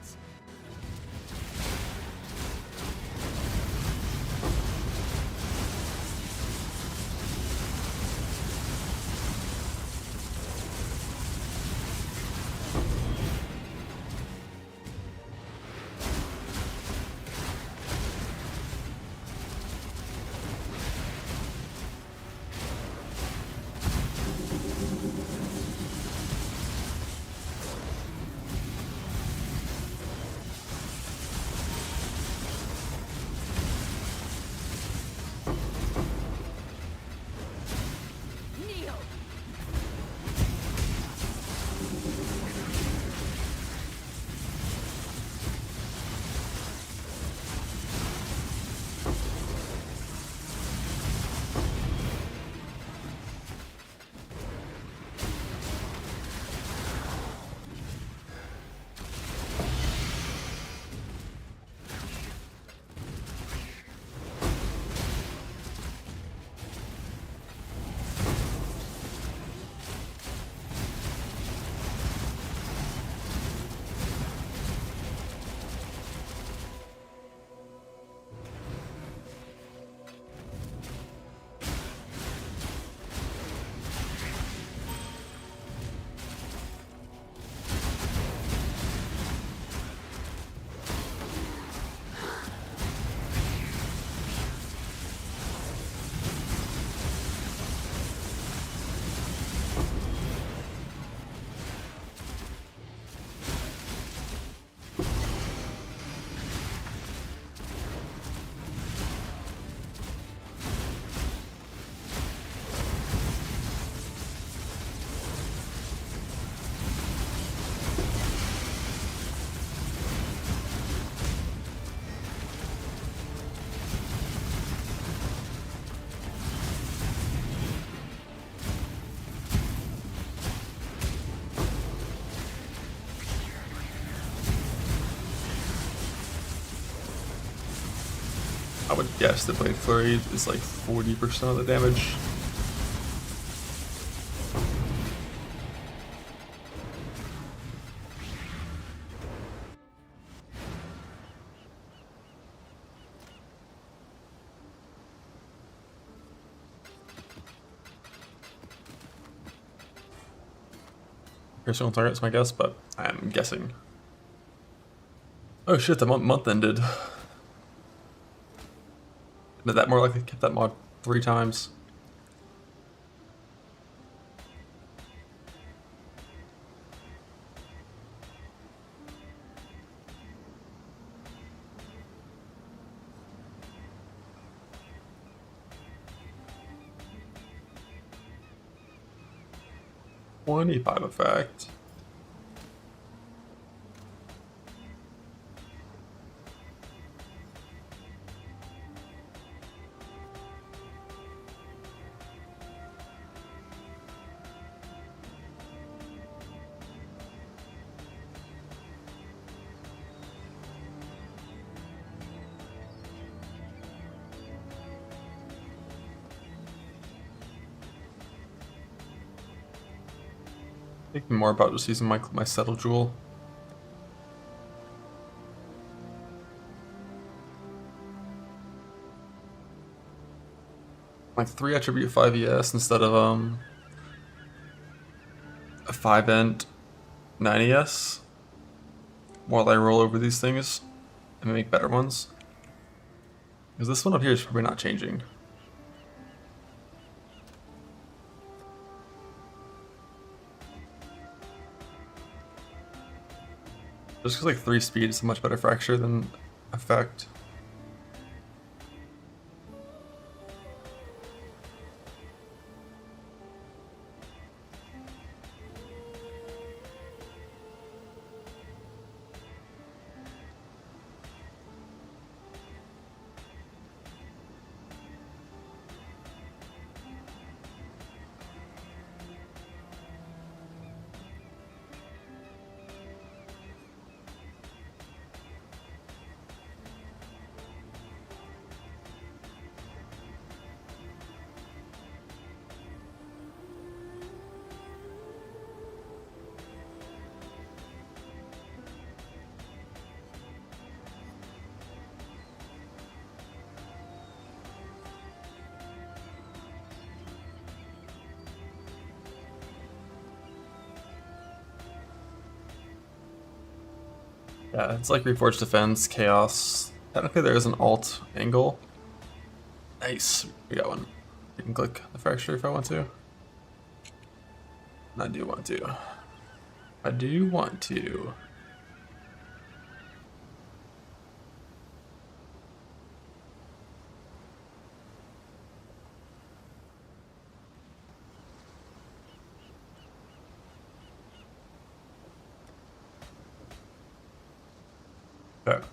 I would guess that Blade Flurry is like 40% of the damage. Personal target's my guess, but I'm guessing. Oh shit, the month ended. But that more likely kept that mod 3 times. $25 effect. Thinking more about just using my settle jewel. Like 3 attribute 5 ES instead of a 5 ent 9 ES while I roll over these things and make better ones. Because this one up here is probably not changing. Just because like 3 speed is a much better fracture than effect. Yeah, it's like Reforged Defense, Chaos. Technically there is an alt angle. Nice, we got one. I can click the fracture if I want to. And I do want to. I do want to. Okay.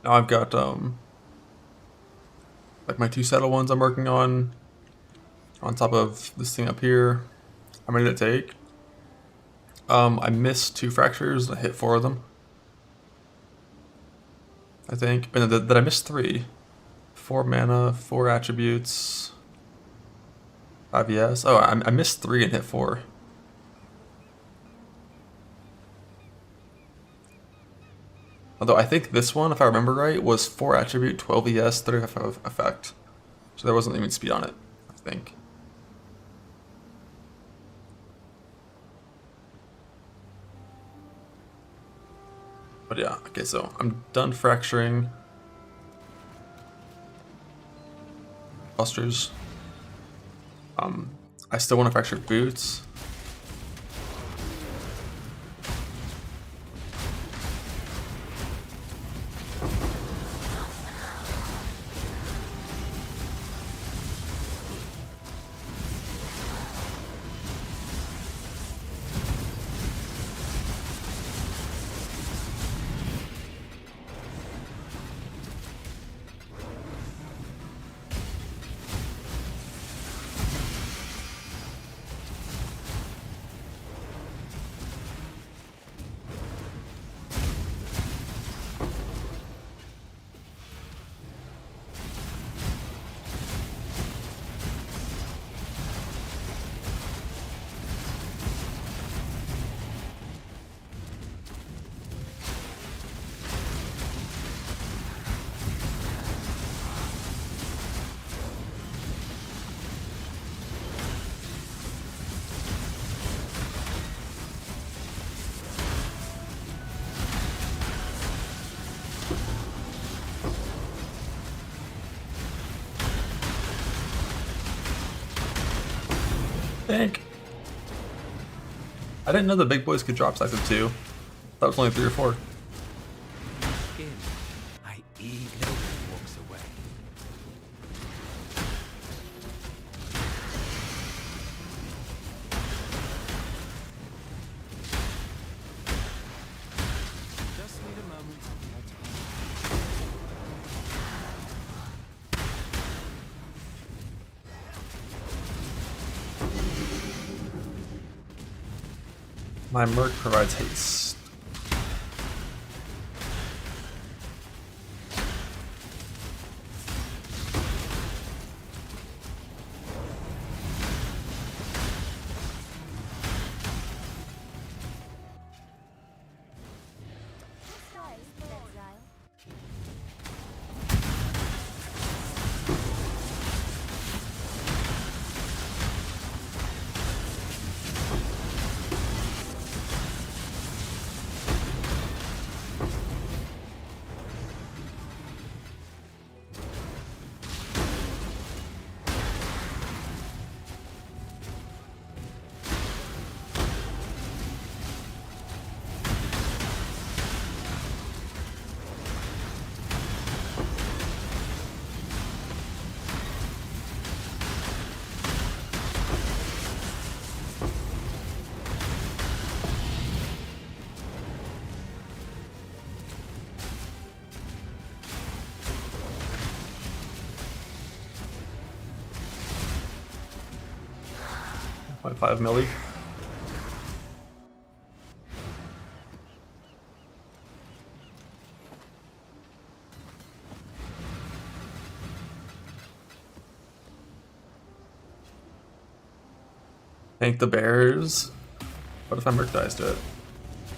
Now I've got like my 2 settle ones I'm working on top of this thing up here. I'm ready to take. I missed 2 fractures, I hit 4 of them. I think. And did I miss 3? 4 mana, 4 attributes, 5 ES. Oh, I missed 3 and hit 4. Although I think this one, if I remember right, was 4 attribute, 12 ES, 35 effect. So there wasn't even speed on it, I think. But yeah, okay, so I'm done fracturing. Clusters. I still want to fracture boots. Bank. I didn't know the big boys could drop stacks of 2. That was only 3 or 4. Skin. I eagerly walks away. Just need a moment. My Merc provides haste. By 5 milli. Thank the bears. What if my Merc dies to it?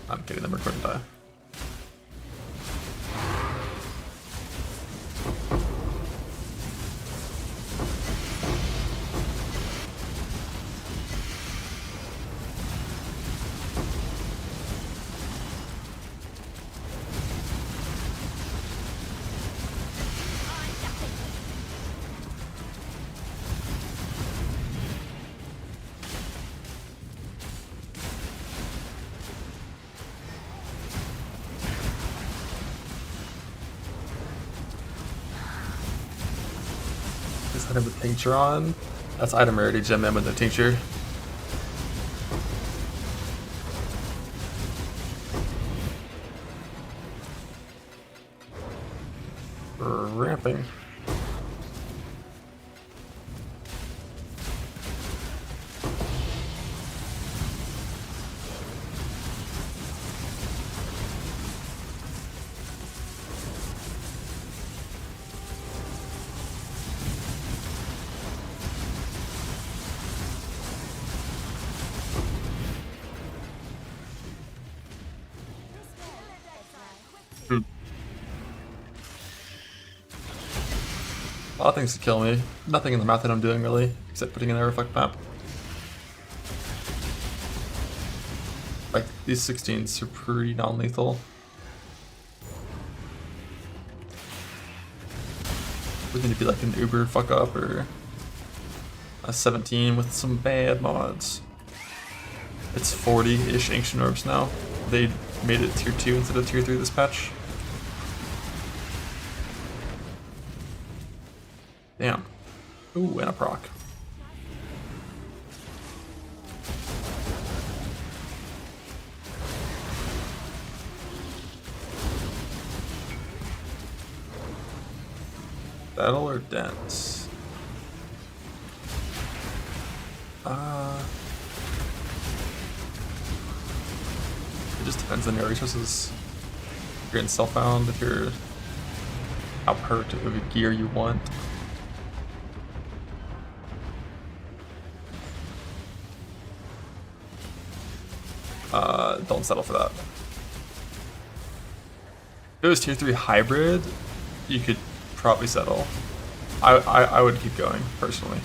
I'm kidding, the Merc wouldn't die. This item with tincture on. That's item rarity gem in with the tincture. Ramping. A lot of things to kill me. Nothing in the map that I'm doing really, except putting in a reflect map. Like, these 16s are pretty non-lethal. We need to be like an Uber fuck up or a 17 with some bad mods. It's 40-ish ancient orbs now. They made it tier 2 instead of tier 3 this patch. Damn. Ooh, and a proc. Battle or dance? It just depends on your resources. If you're in self-bound, if you're out hurt with the gear you want. Don't settle for that. If it was tier 3 hybrid, you could probably settle. I would keep going, personally.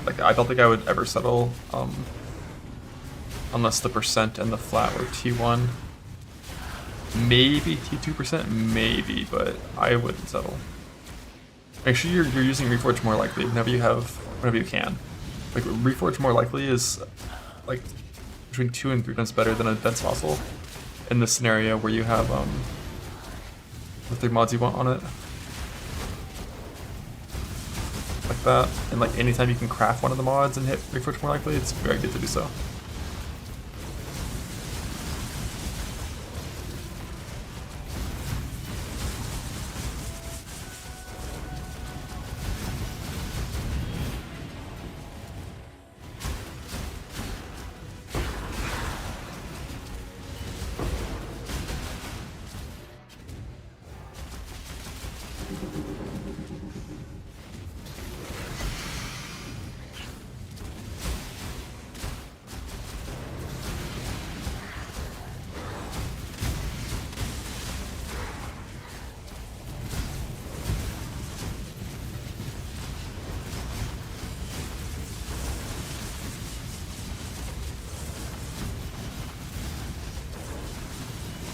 Like, I don't think I would ever settle, unless the percent and the flat were T1. Maybe T2%, maybe, but I wouldn't settle. Make sure you're using Reforge more likely whenever you can. Like Reforge more likely is like between 2 and 3 times better than a dense fossil in this scenario where you have the 3 mods you want on it. Like that. And like anytime you can craft one of the mods and hit Reforge more likely, it's very good to do so.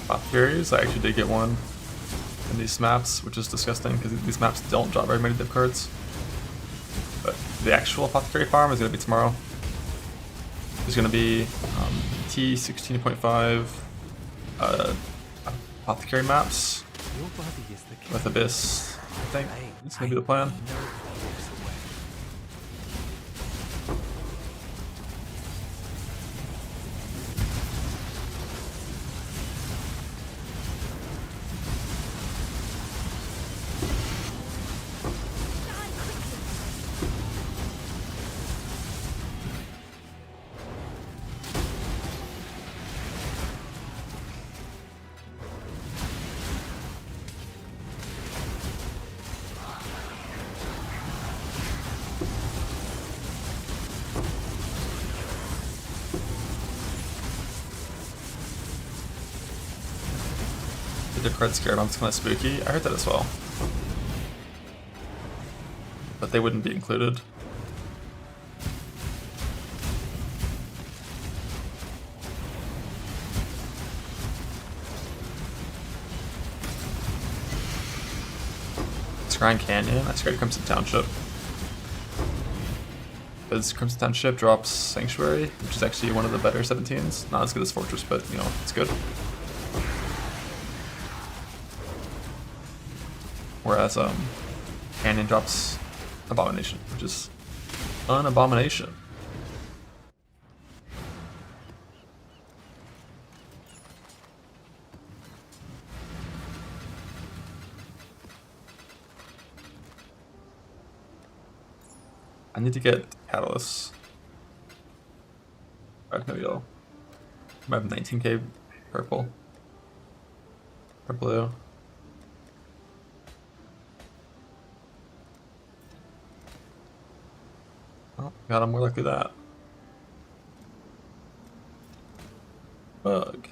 Apothecaries, I actually did get one in these maps, which is disgusting because these maps don't drop very many div cards. But the actual Apothecary farm is going to be tomorrow. There's going to be T16.5 Apothecary maps with Abyss, I think. It's going to be the plan. The card Scare Bomb's kind of spooky. I heard that as well. But they wouldn't be included. Scrying Canyon, I scared Crimson Township. Because Crimson Township drops Sanctuary, which is actually one of the better 17s. Not as good as Fortress, but you know, it's good. Whereas Canyon drops Abomination, which is an abomination. I need to get Catalyst. I have no yellow. I have 19k purple. Or blue. Oh, God, I'm more likely that. Bug.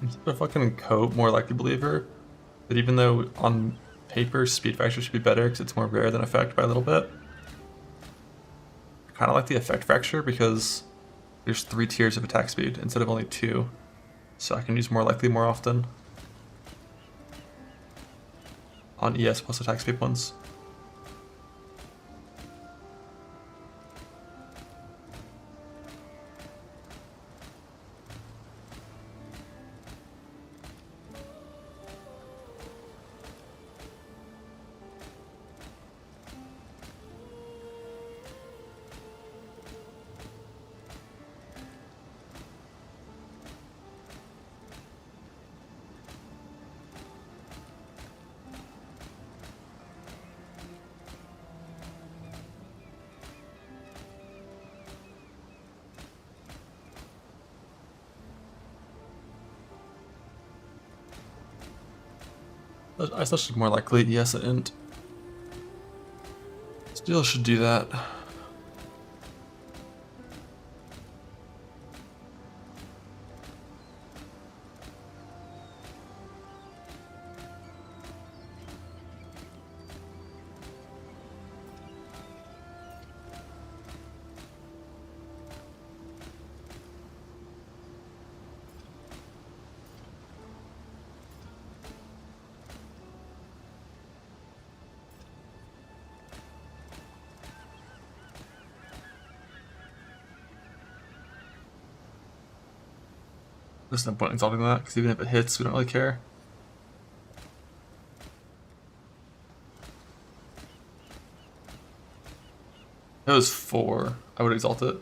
I'm a fucking Coat more likely believer that even though on paper speed fracture should be better because it's more rare than effect by a little bit, I kind of like the effect fracture because there's 3 tiers of attack speed instead of only 2, so I can use more likely more often on ES plus attack speed ones. I still should more likely yes and still should do that. There's no point in exalting that, because even if it hits, we don't really care. If it was 4, I would exalt it.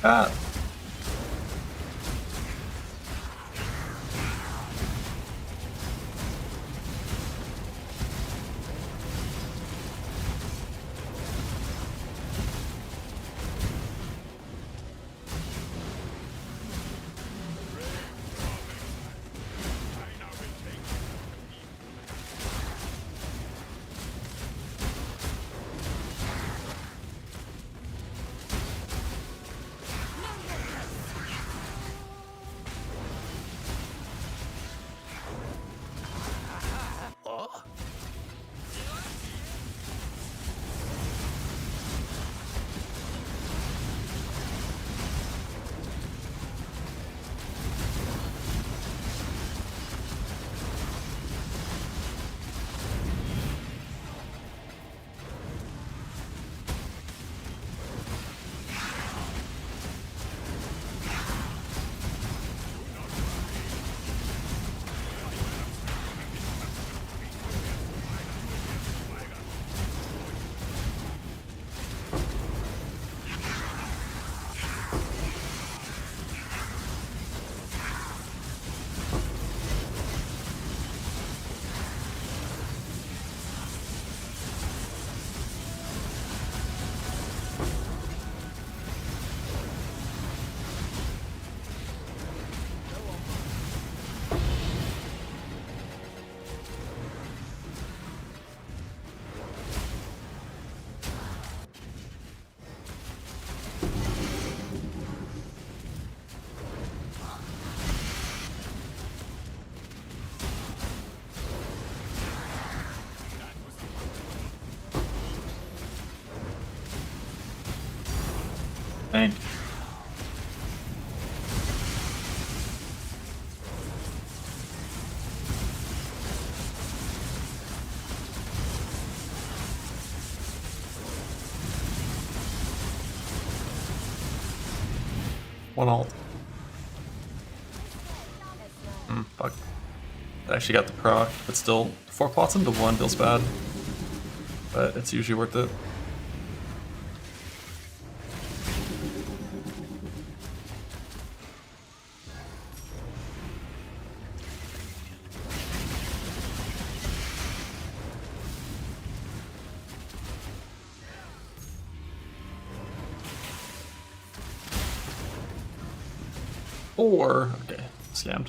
Ah! Thank you. One ult. Fuck. I actually got the proc, but still, 4 plots into 1 feels bad. But it's usually worth it. Or, okay, scammed.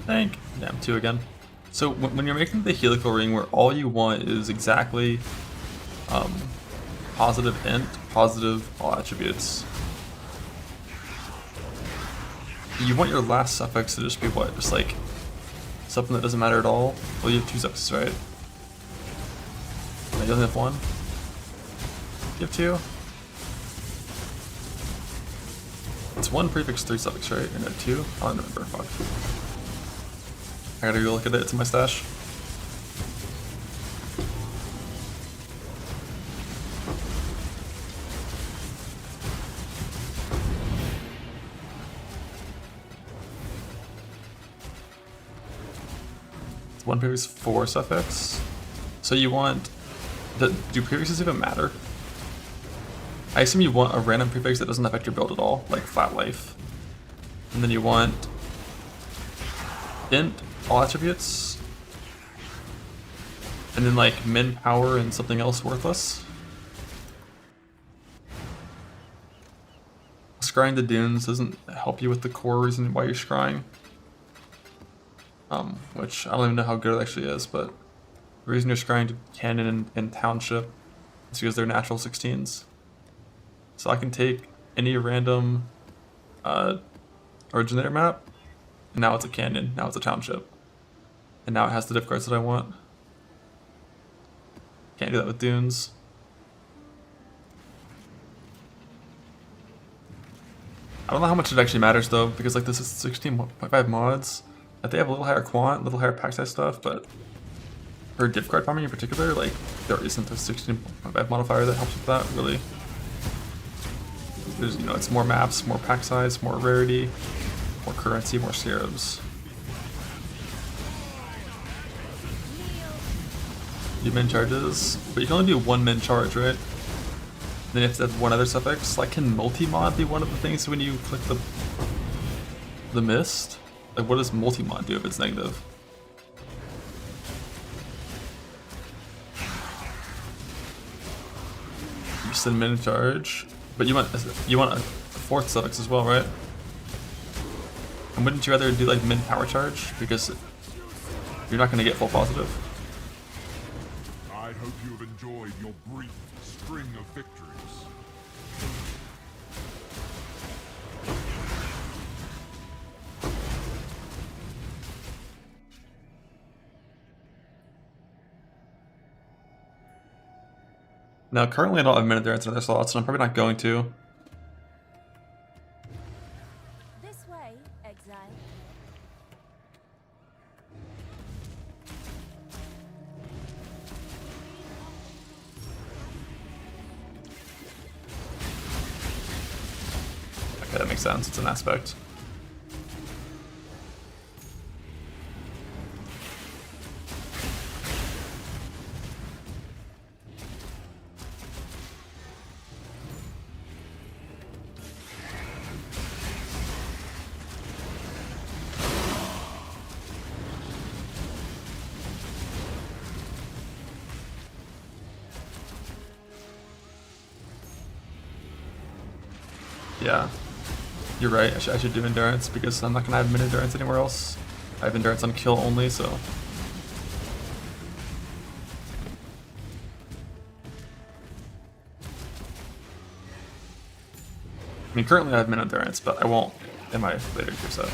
Thank. Damn, 2 again. So when you're making the helical ring where all you want is exactly positive int, positive all attributes, you want your last suffix to just be what? Just like something that doesn't matter at all? Well, you have 2 suffixes, right? No, you only have 1? You have 2? It's 1 prefix, 3 suffix, right? Or no, 2? I don't remember, fuck. I gotta go look at it, it's in my stash. one prefix, 4 suffix. So you want, do prefixes even matter? I assume you want a random prefix that doesn't affect your build at all, like flat life. And then you want int, all attributes. And then like min power and something else worthless. Scrying the dunes doesn't help you with the core reason why you're scrying. Which I don't even know how good it actually is, but the reason you're scrying to cannon and township is because they're natural 16s. So I can take any random originator map, and now it's a canyon, now it's a township. And now it has the diff cards that I want. Can't do that with dunes. I don't know how much it actually matters though, because like this is 16.5 mods. Like they have a little higher quant, a little higher pack size stuff, but for diff card farming in particular, like there isn't a 16.5 modifier that helps with that really. There's, you know, it's more maps, more pack size, more rarity, more currency, more scarabs. Do min charges, but you can only do 1 min charge, right? Then you have to have one other suffix. Like, can multi-mod be one of the things when you click the mist? Like, what does multi-mod do if it's negative? You said min charge, but you want a 4th suffix as well, right? And wouldn't you rather do like min power charge because you're not going to get full positive? I hope you have enjoyed your brief string of victories. Now, currently I don't have min endurance in other slots, and I'm probably not going to. This way, exile. Okay, that makes sense. It's an aspect. Yeah, you're right. I should do endurance because I'm not gonna have min endurance anywhere else. I have endurance on kill only, so. I mean, currently I have min endurance, but I won't in my later tier set.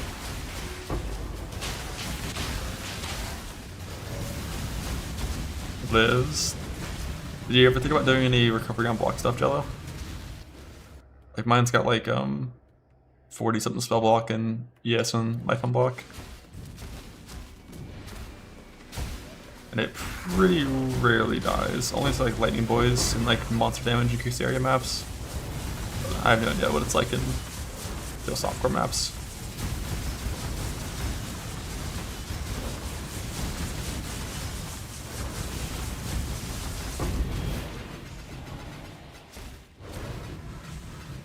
Lives. Did you ever think about doing any recovery on block stuff, Jello? Like mine's got like 40 something spell block and ES and life on block. And it pretty rarely dies. Only it's like lightning boys and like monster damage and increased area maps. I have no idea what it's like in the softcore maps.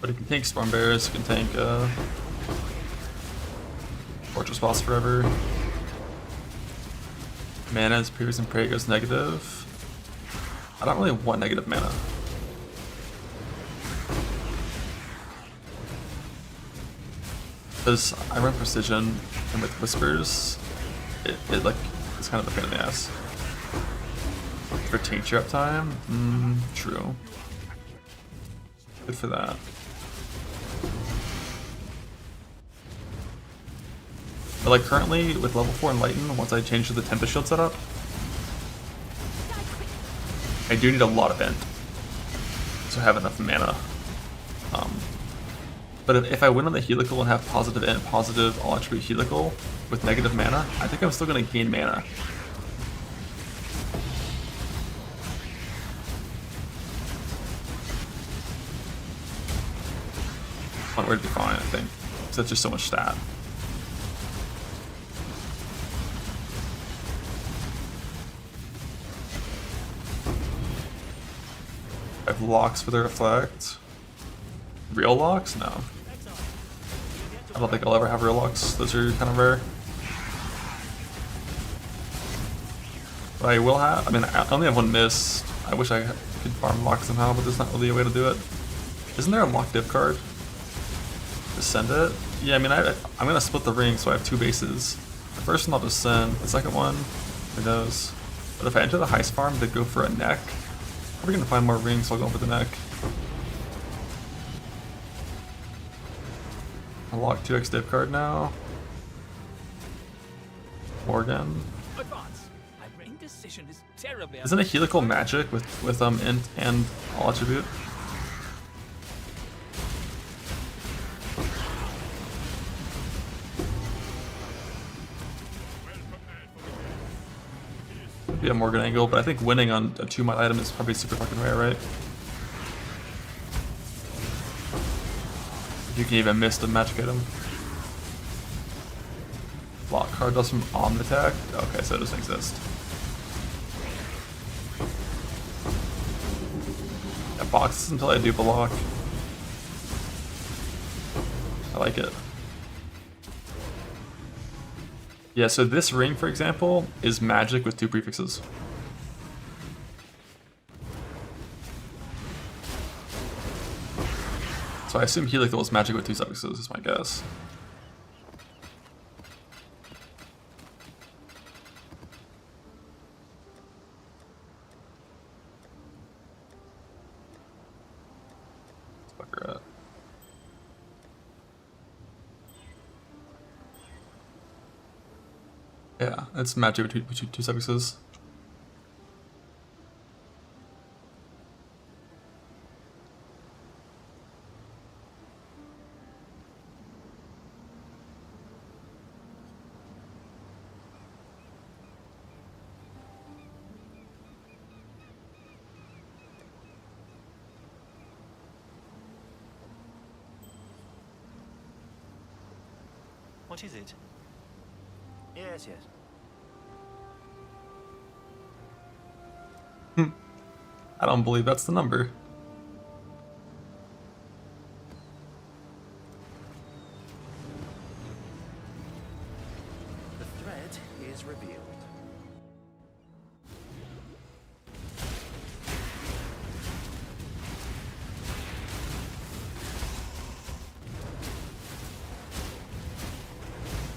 But it can tank Storm Bears, it can tank Fortress Boss forever. Mana's Pierce and Prey goes negative. I don't really want negative mana. Because I run Precision, and with Whispers, it like, it's kind of a pain in the ass. For Tincture uptime? True. Good for that. But like currently with level 4 Enlighten, once I change to the Tempest Shield setup, I do need a lot of Int to have enough mana. But if I win on the Helical and have positive Int, positive all attribute Helical with negative mana, I think I'm still going to gain mana. One word to be fine, I think. Because that's just so much stat. I have locks for the reflect. Real locks? No. I don't think I'll ever have real locks. Those are kind of rare. But I will have, I mean, I only have one missed. I wish I could farm lock somehow, but there's not really a way to do it. Isn't there a lock div card? Just send it? Yeah, I mean, I'm gonna split the ring so I have 2 bases. The first one I'll just send, the second one, who knows. But if I enter the heist farm to go for a neck, I'm probably gonna find more rings, so I'll go for the neck. I'll lock 2x div card now. Morgan. Advance. My indecision is terribly. Isn't a helical magic with int and all attribute? Could be a Morgan angle, but I think winning on a 2 might item is probably super fucking rare, right? If you can even miss the magic item. Lock card does from Omnitech? Okay, so it doesn't exist. Yeah, boxes until I dupe a lock. I like it. Yeah, so this ring, for example, is magic with 2 prefixes. So I assume helical is magic with 2 suffixes, is my guess. Yeah, it's magic with 2 suffixes. What is it? Yes, yes. I don't believe that's the number. The threat is revealed.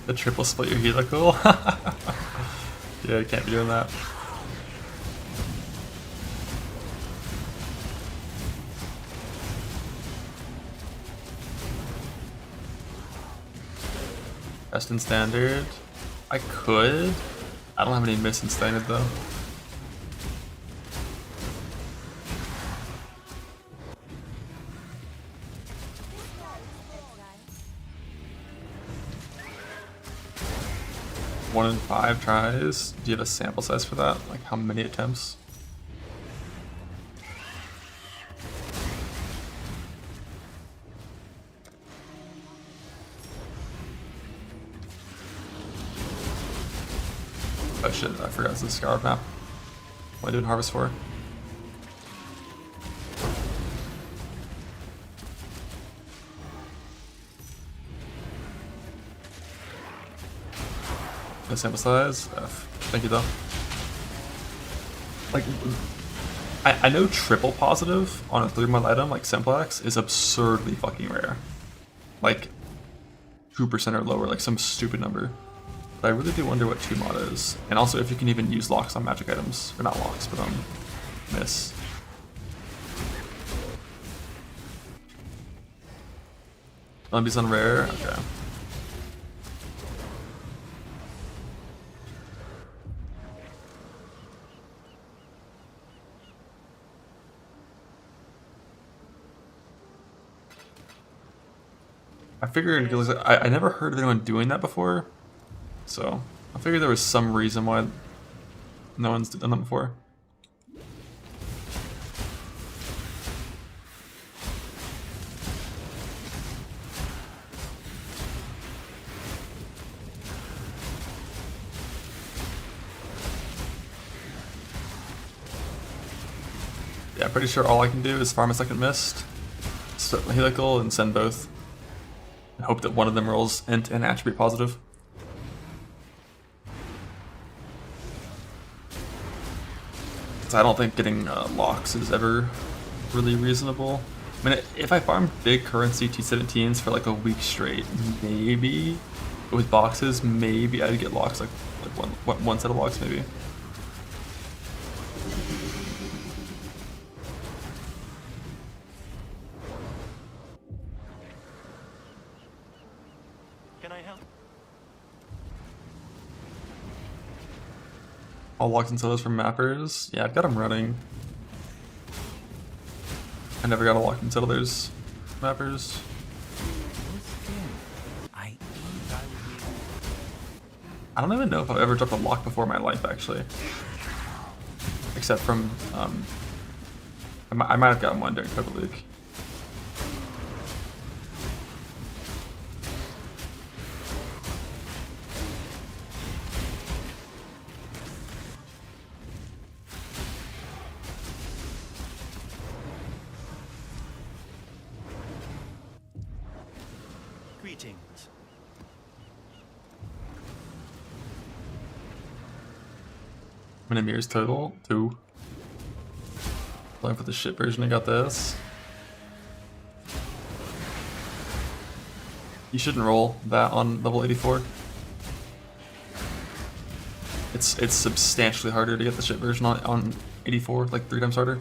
The triple split your helical? Yeah, you can't be doing that. Best in standard. I could. I don't have any miss in standard though. One in 5 tries. Do you have a sample size for that? Like how many attempts? Oh shit, I forgot it's a scoured map. What am I doing harvest for? No sample size? F. Thank you though. Like, I know triple positive on a 3-month item like Simplex is absurdly fucking rare. Like 2% or lower, like some stupid number. But I really do wonder what 2 mod is. And also if you can even use locks on magic items. Or not locks, but miss. Olympia's on rare? Okay. I figured, I never heard of anyone doing that before, so I figured there was some reason why no one's done that before. Yeah, I'm pretty sure all I can do is farm a second mist, set my helical, and send both. And hope that one of them rolls int and attribute positive. So I don't think getting locks is ever really reasonable. I mean, if I farmed big currency T17s for like a week straight, maybe with boxes, maybe I'd get locks, like one set of locks, maybe. Can I help? All locks and sodas from mappers. Yeah, I've got them running. I never got a lock and settlers mappers. I don't even know if I've ever dropped a lock before in my life, actually. Except from, I might have gotten one during Poker League. Greetings. How many mirrors total? 2. Playing for the shit version, I got this. You shouldn't roll that on level 84. It's substantially harder to get the shit version on 84, like 3 times harder.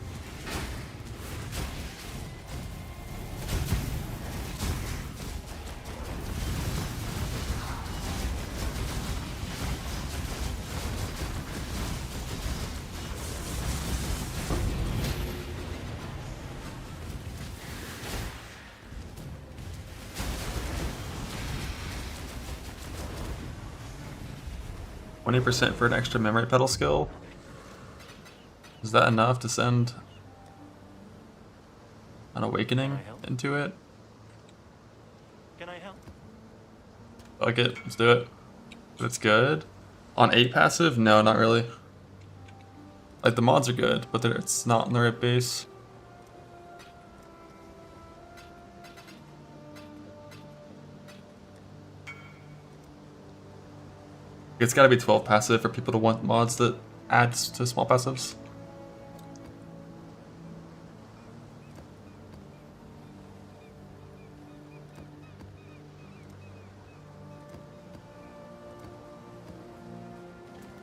%20 for an extra memory pedal skill. Is that enough to send an awakening into it? Can I help? Fuck it, let's do it. But it's good. On 8 passive? No, not really. Like, the mods are good, but it's not on the right base. It's gotta be 12 passive for people to want mods that add to small passives.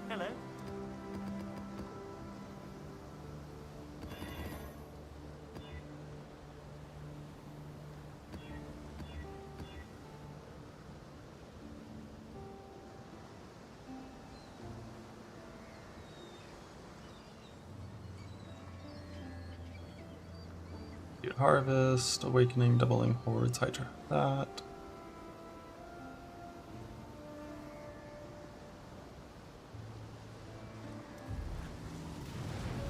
Hello. Harvest, awakening, doubling hordes, hydra. That.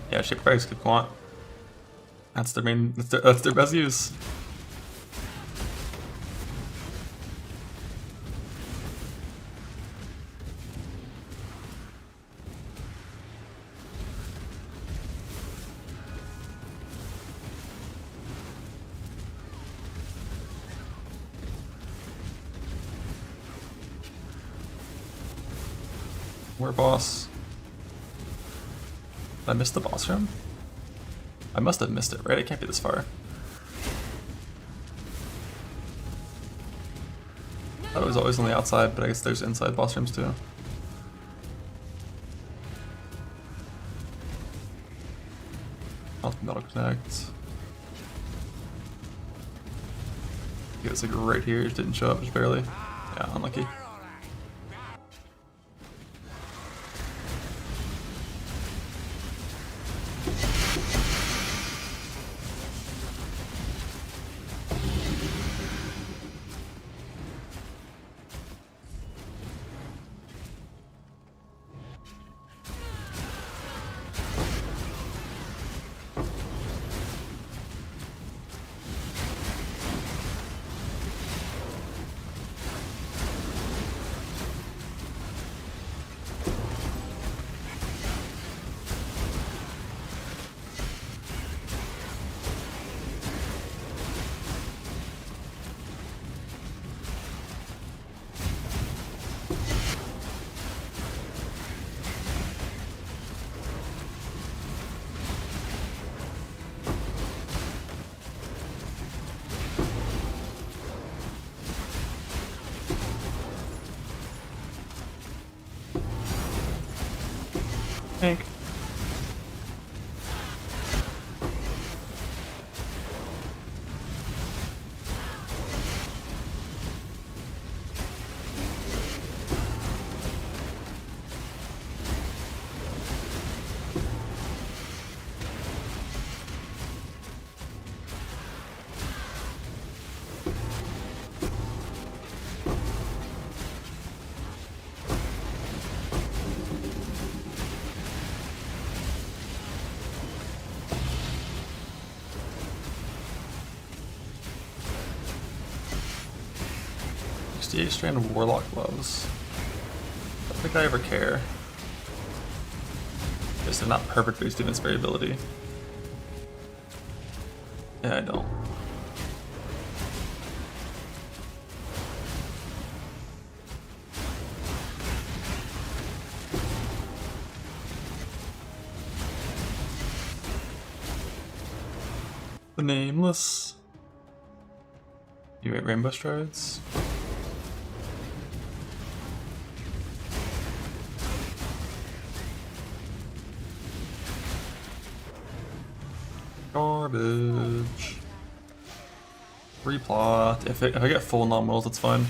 Yeah, shape price could quant. That's their main. That's their best use. Where boss? Did I miss the boss room? I must have missed it, right? It can't be this far. I thought it was always on the outside, but I guess there's inside boss rooms too. Metal Connect. Yeah, it's like right here, it just didn't show up, just barely. Yeah, unlucky. tank. Strand Warlock gloves. I don't think I ever care. Guess they're not perfect for students' variability. Yeah, I don't. The Nameless. You ate Rainbow Strides? Garbage. Replot. If I get full nominals, that's fine.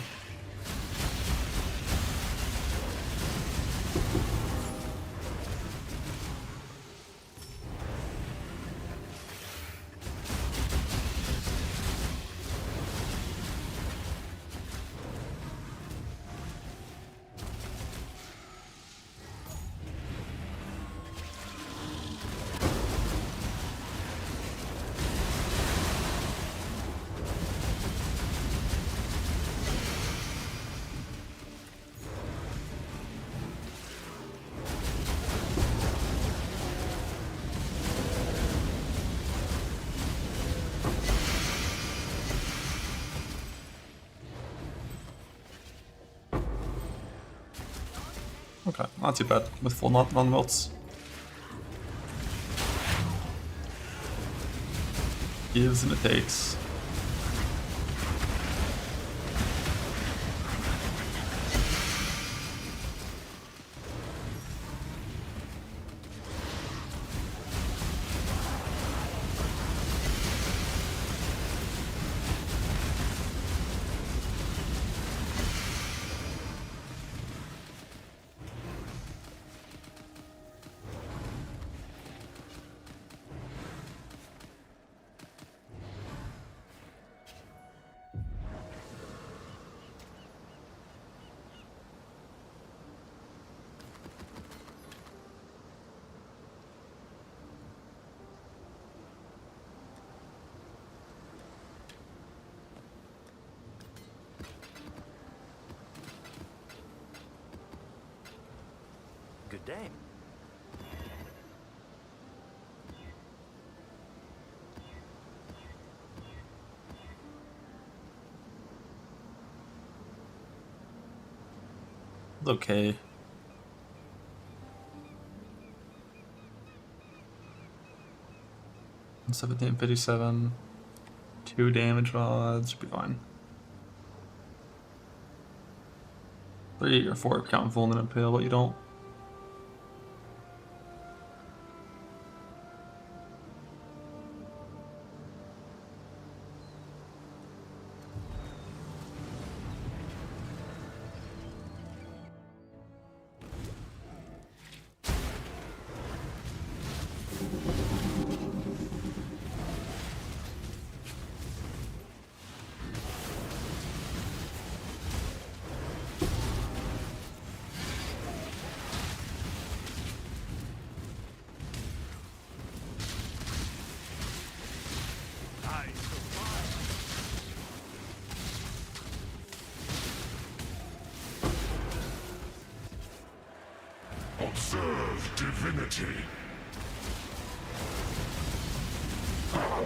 Okay, not too bad with full non-melts. Gives and it takes. Good day. Okay. $17.57. 2 damage mods should be fine. 3 or 4 count full and impale, but you don't. Observe divinity. How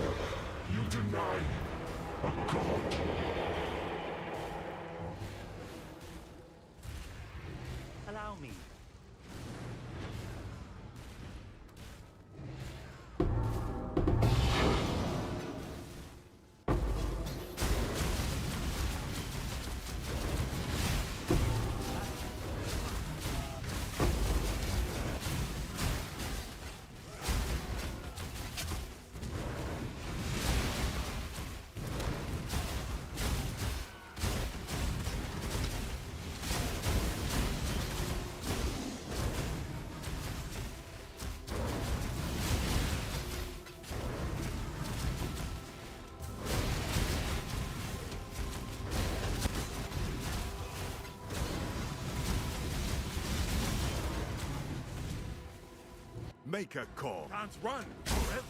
you deny a god? Allow me. Make a call. Can't run forever.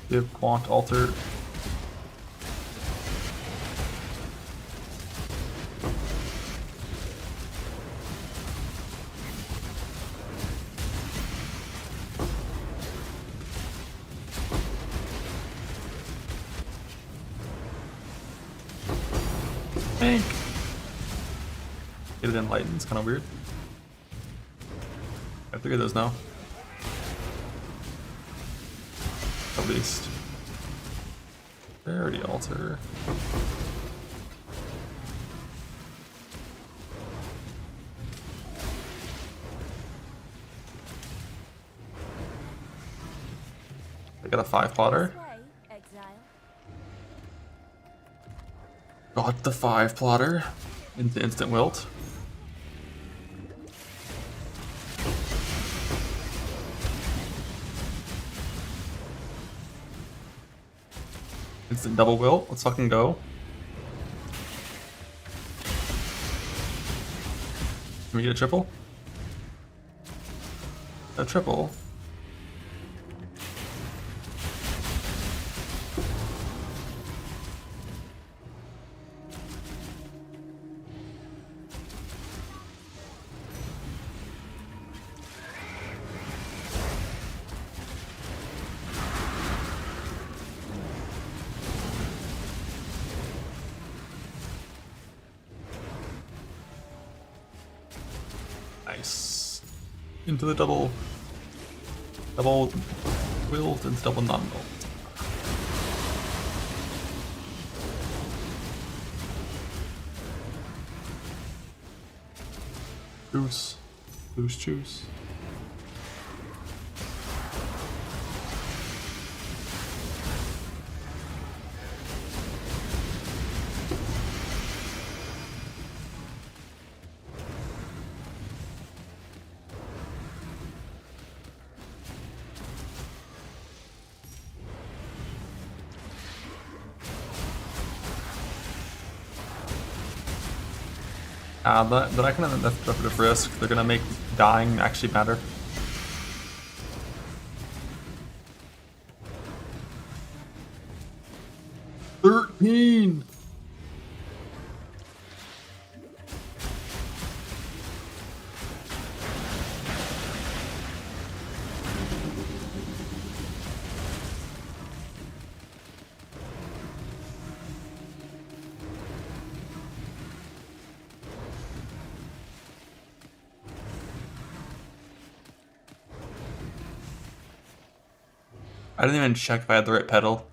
Give Quant Alter. Tank. Get it enlightened, it's kind of weird. I have 3 of those now. At least. Rarity altar. I got a 5 plotter. Got the 5 plotter into instant wilt. Instant double wilt. Let's fucking go. Can we get a triple? A triple. Nice. Into the double wilt and double non-wilt. Juice. Loose juice. They're not gonna enough of risk. They're gonna make dying actually matter. $13. I didn't even check if I had the right pedal.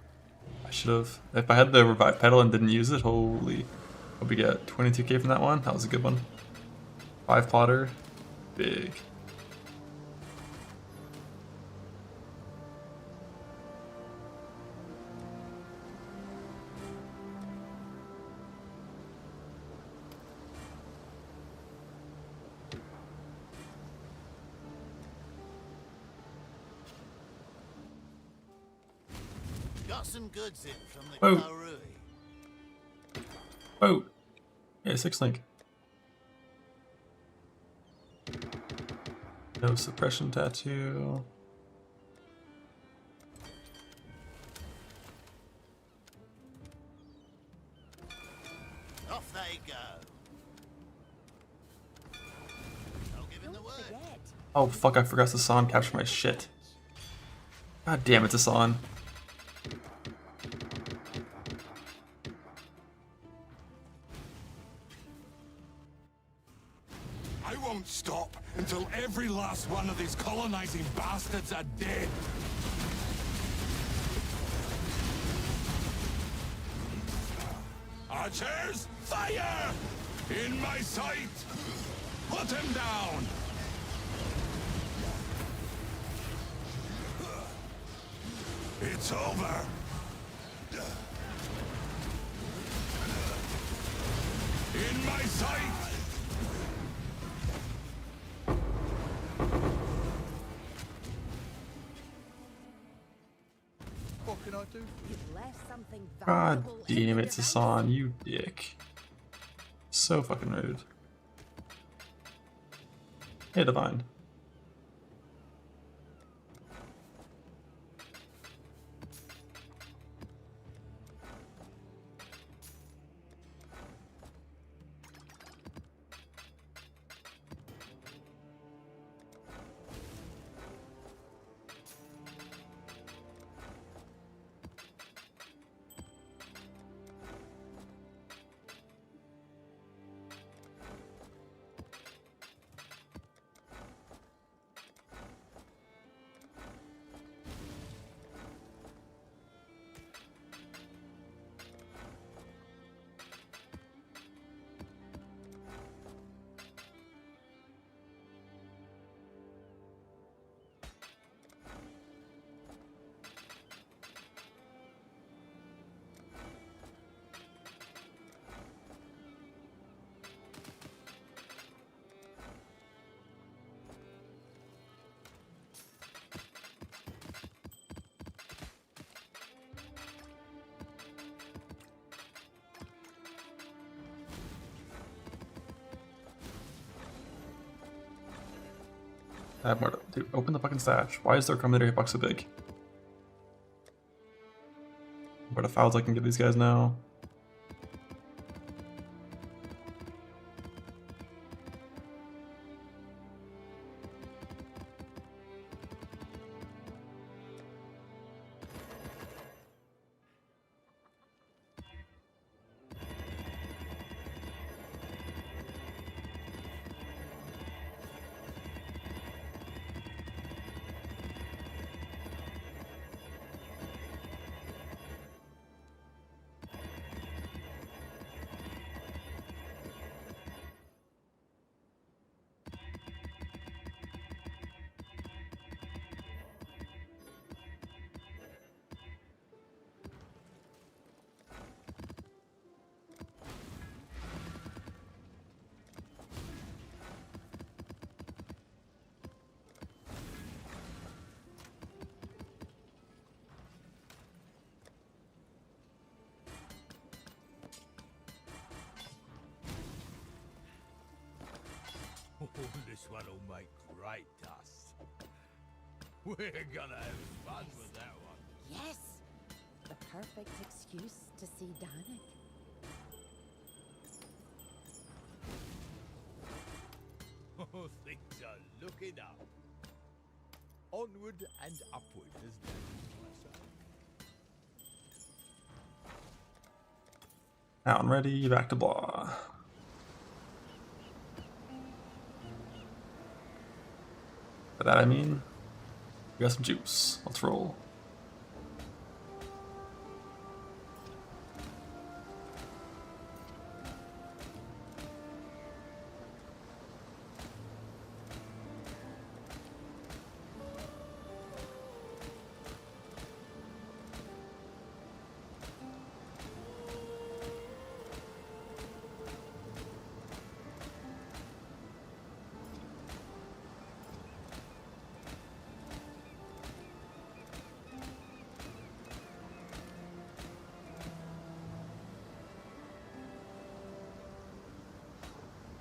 I should have. If I had the revive pedal and didn't use it, holy. Hope we get 22k from that one. That was a good one. 5 plotter. Big. Got some goods in from the Whoa. Karui. Whoa. Yeah, 6 link. No suppression tattoo. Off they go. I'll give him the word. Oh fuck, I forgot Sasan captured my shit. God damn it, Sasan. last one of these colonizing bastards are dead. Archers, fire! In my sight! Put him down! It's over! In my sight! What can I do? You've left something God valuable in damn the it, device. Sasan, you dick. So fucking rude. Hey, Divine. I have more to do. Open the fucking stash. Why is their commentary box so big? What a fouls I can give these guys now. Oh, this one'll make great dust. We're gonna have fun with that one. Yes! The perfect excuse to see Danik. Oh, things are looking up. Onward and upward, as Daniel say. Out and ready, back to blah. By that I mean, we got some juice. Let's roll.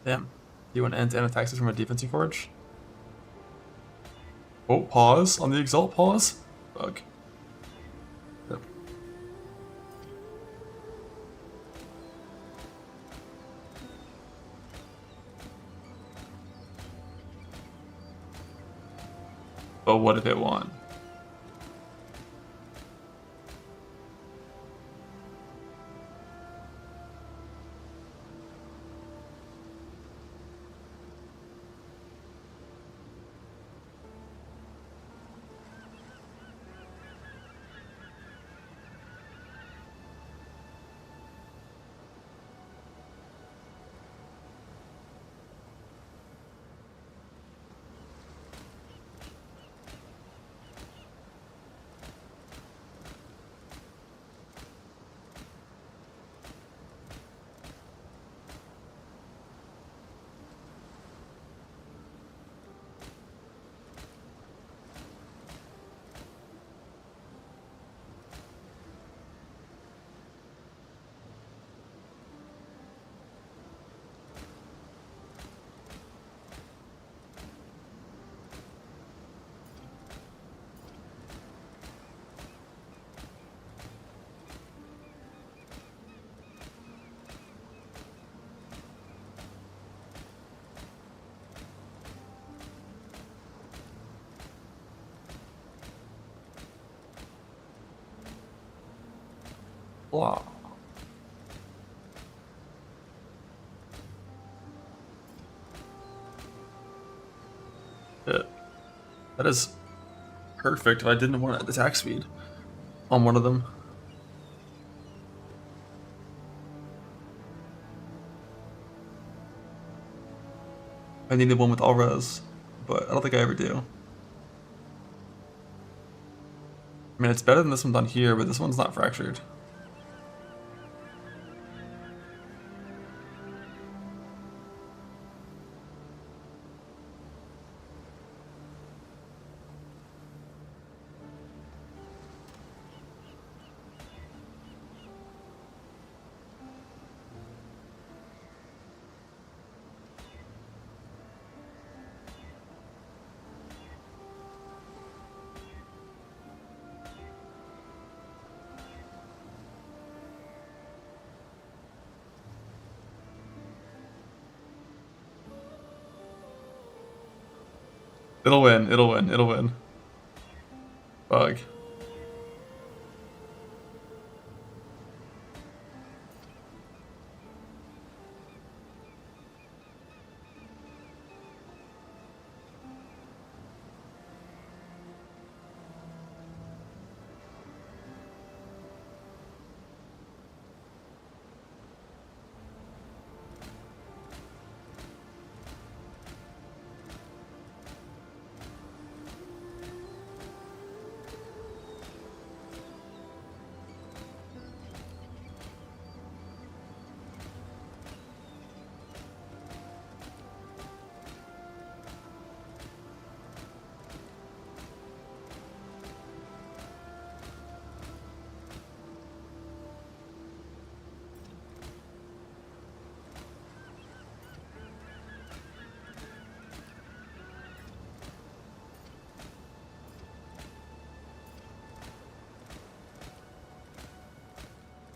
Damn. Do you want end-to-end attacks from a defensive forge? Oh, pause on the exalt, pause. Bug. Yep. But what if it won? Blah. Yeah. That is perfect if I didn't want attack speed on one of them. I needed one with all res, but I don't think I ever do. I mean, it's better than this one done here, but this one's not fractured. It'll win, it'll win, it'll win. Bug.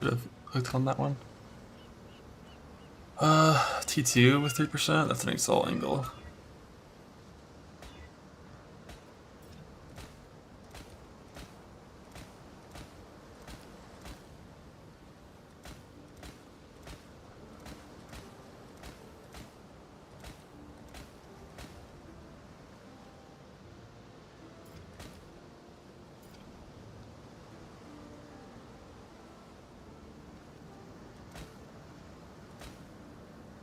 Should have clicked on that one. T2 with 3%, that's an install angle.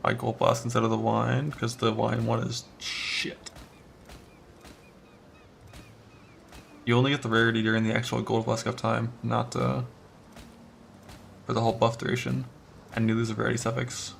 I gold blast instead of the wine, because the wine one is shit. You only get the rarity during the actual gold blast of time, not for the whole buff duration. And you lose the rarity suffix.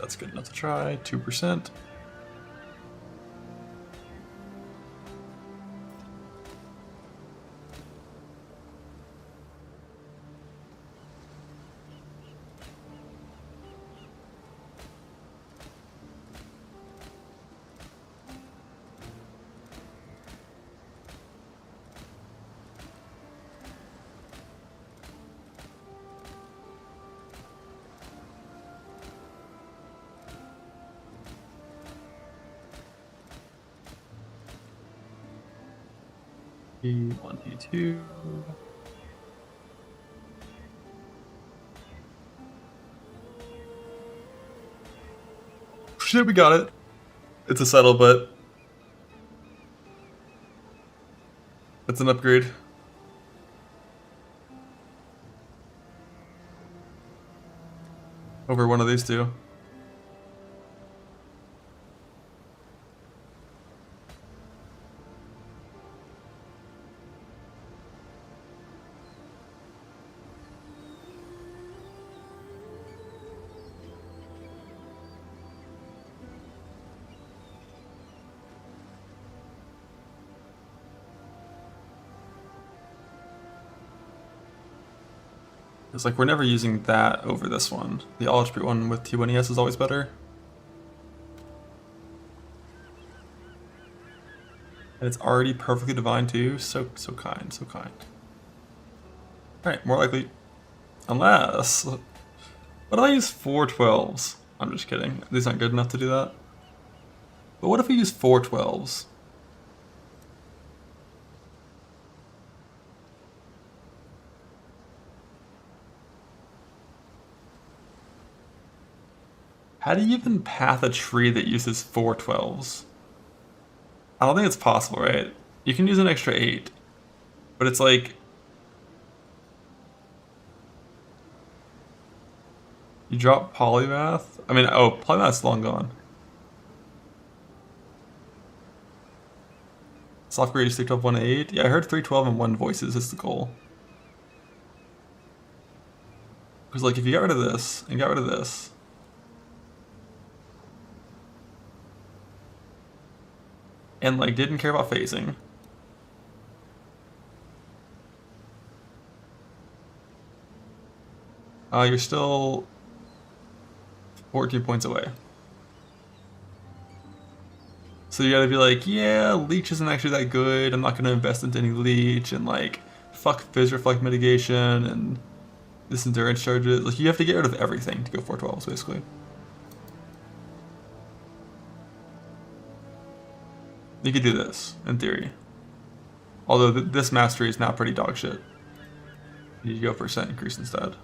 That's good enough to try. 2%. E1, E2. Shit, we got it. It's a settle, but it's an upgrade. Over one of these two. It's like we're never using that over this one. The all attribute one with T1ES is always better. And it's already perfectly divine too. So kind, so kind. Alright, more likely. Unless... What if I use 4 12s? I'm just kidding. These aren't good enough to do that. But what if we use 4 12s? How do you even path a tree that uses 4 12s? I don't think it's possible, right? You can use an extra 8. But it's like... You drop polymath? I mean, oh, polymath's long gone. Soft grade is 312, 1 8. Yeah, I heard 312 and 1 voices is the goal. Because like if you got rid of this and got rid of this, and like didn't care about phasing, you're still 14 points away. So you gotta be like, yeah, leech isn't actually that good. I'm not gonna invest into any leech, and like, fuck Fizz Reflect mitigation and this endurance charges. Like, you have to get rid of everything to go 412s, basically. You could do this, in theory. Although this mastery is now pretty dog shit. You go percent increase instead.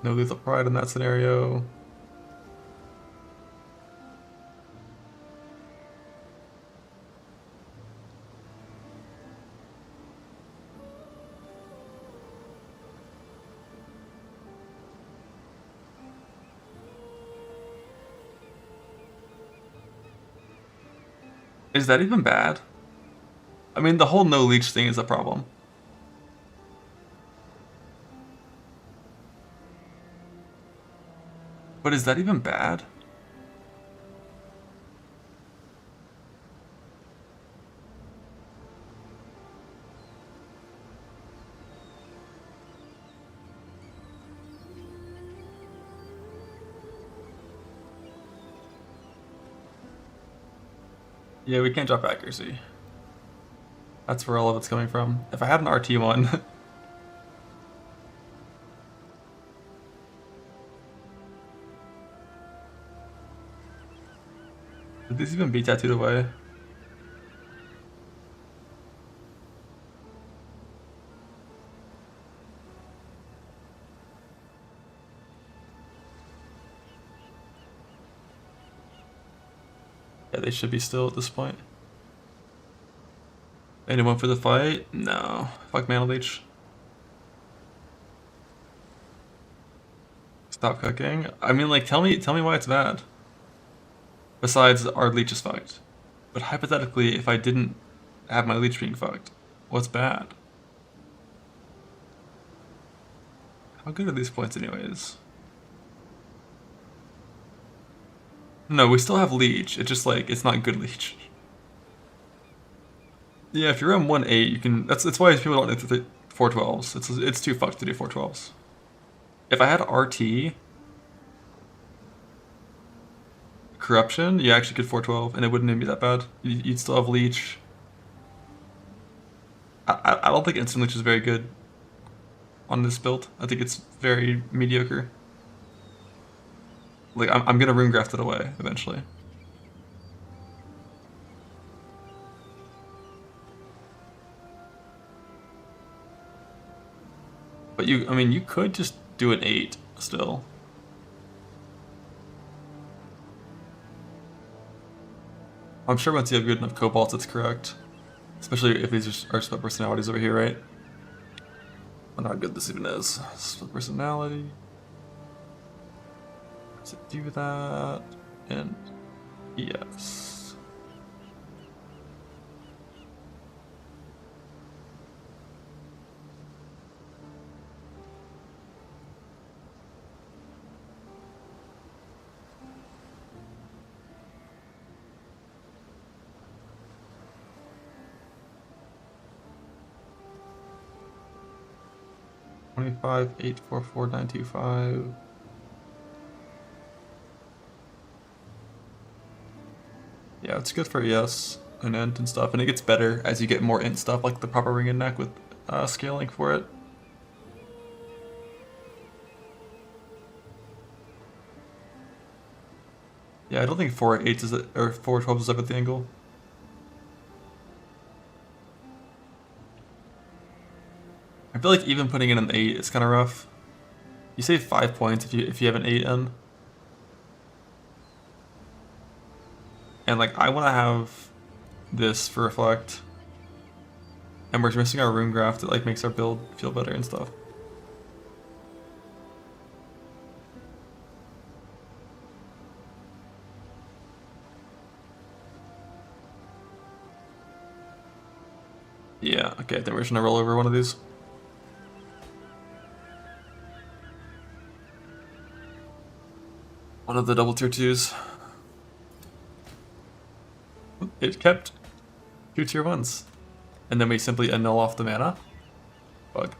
No lethal pride in that scenario. Is that even bad? I mean, the whole no leech thing is a problem. But is that even bad? Yeah, we can't drop accuracy. That's where all of it's coming from. If I had an RT one... Did these even be tattooed away? Yeah, they should be still at this point. Anyone for the fight? No. Fuck Mana Leech. Stop cooking? I mean, like, tell me why it's bad. Besides, our leech is fucked. But hypothetically, if I didn't have my leech being fucked, what's bad? How good are these points anyways? No, we still have leech. It's just like, it's not good leech. Yeah, if you're on 1-8, you can... That's why people don't do the 412s. It's too fucked to do 412s. If I had RT... Corruption, you actually could 412, and it wouldn't even be that bad. You'd still have leech. I don't think instant leech is very good on this build. I think it's very mediocre. Like, I'm gonna rune graft it away eventually. But I mean, you could just do an 8 still. I'm sure once you have good enough cobalts, it's correct. Especially if these are split personalities over here, right? I wonder how good this even is. Split personality. Does it do that? and yes. $25,844,925. Yeah, it's good for ES and int and stuff, and it gets better as you get more int stuff, like the proper ring and neck with scaling for it. Yeah, I don't think 4/8 is it, or 4/12 is up at the angle. I feel like even putting in an 8 is kind of rough. You save 5 points if you have an 8 in. And like I want to have this for reflect. And we're missing our rune graph that like makes our build feel better and stuff. Yeah, okay, then we're just gonna roll over one of these. One of the double tier 2s. It kept 2 tier 1s. And then we simply annul off the mana. Bug.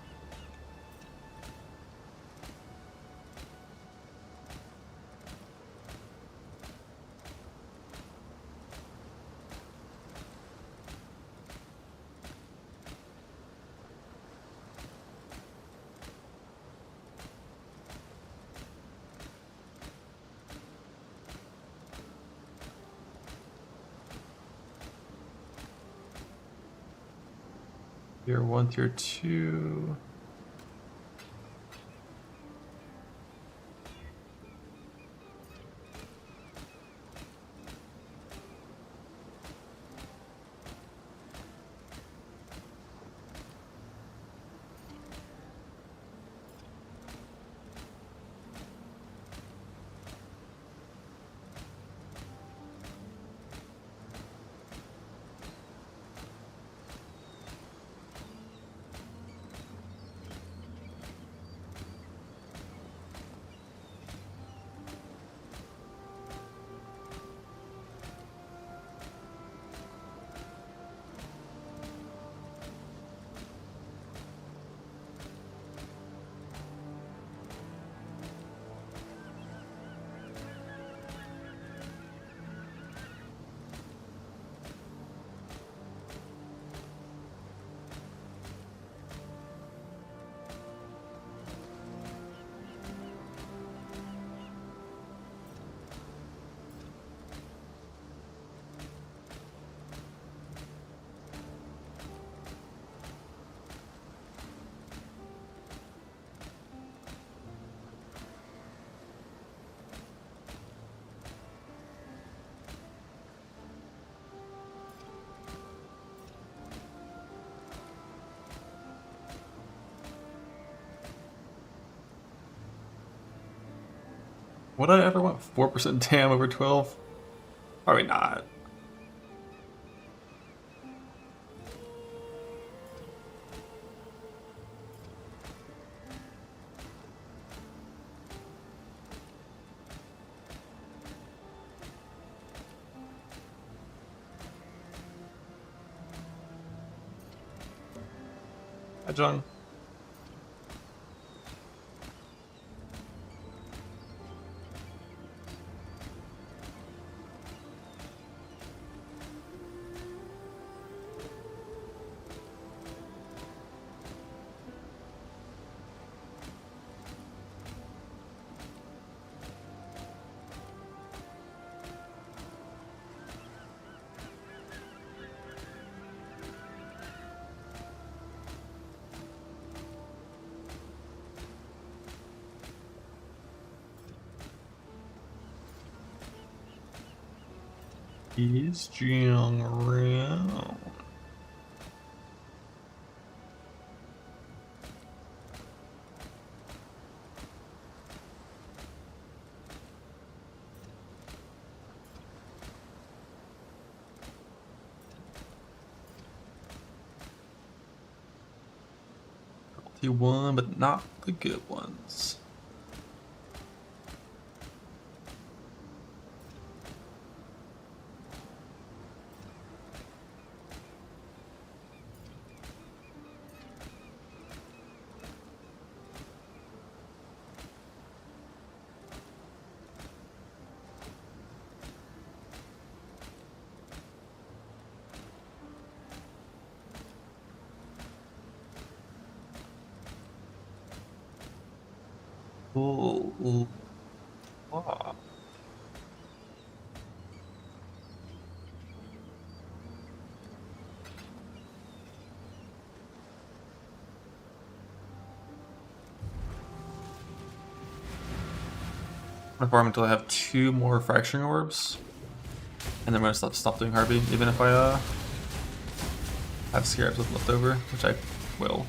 Tier 1, tier 2. Would I ever want 4% TAM over 12? Probably not. Hi, John. He's jing around. P1, but not the good ones. Ooh. Wow. I'm gonna farm until I have 2 more fracturing orbs, and then I'm gonna stop doing Harvey, even if I have scarabs left over, which I will.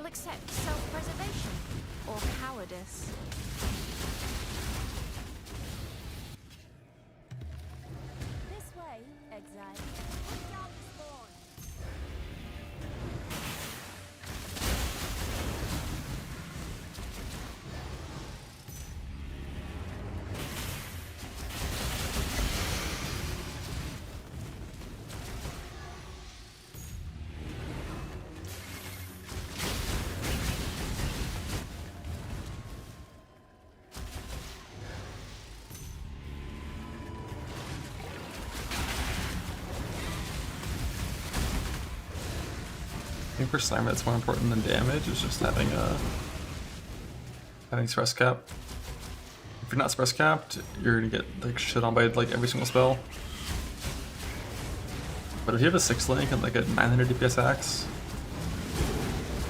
Accept self-preservation or cowardice. This way, exile. Put down the spawn. I think for Slimer that's more important than damage, is just having stress cap. If you're not stress capped, you're gonna get like shit on by like every single spell. But if you have a 6 link and like a 900 DPS axe,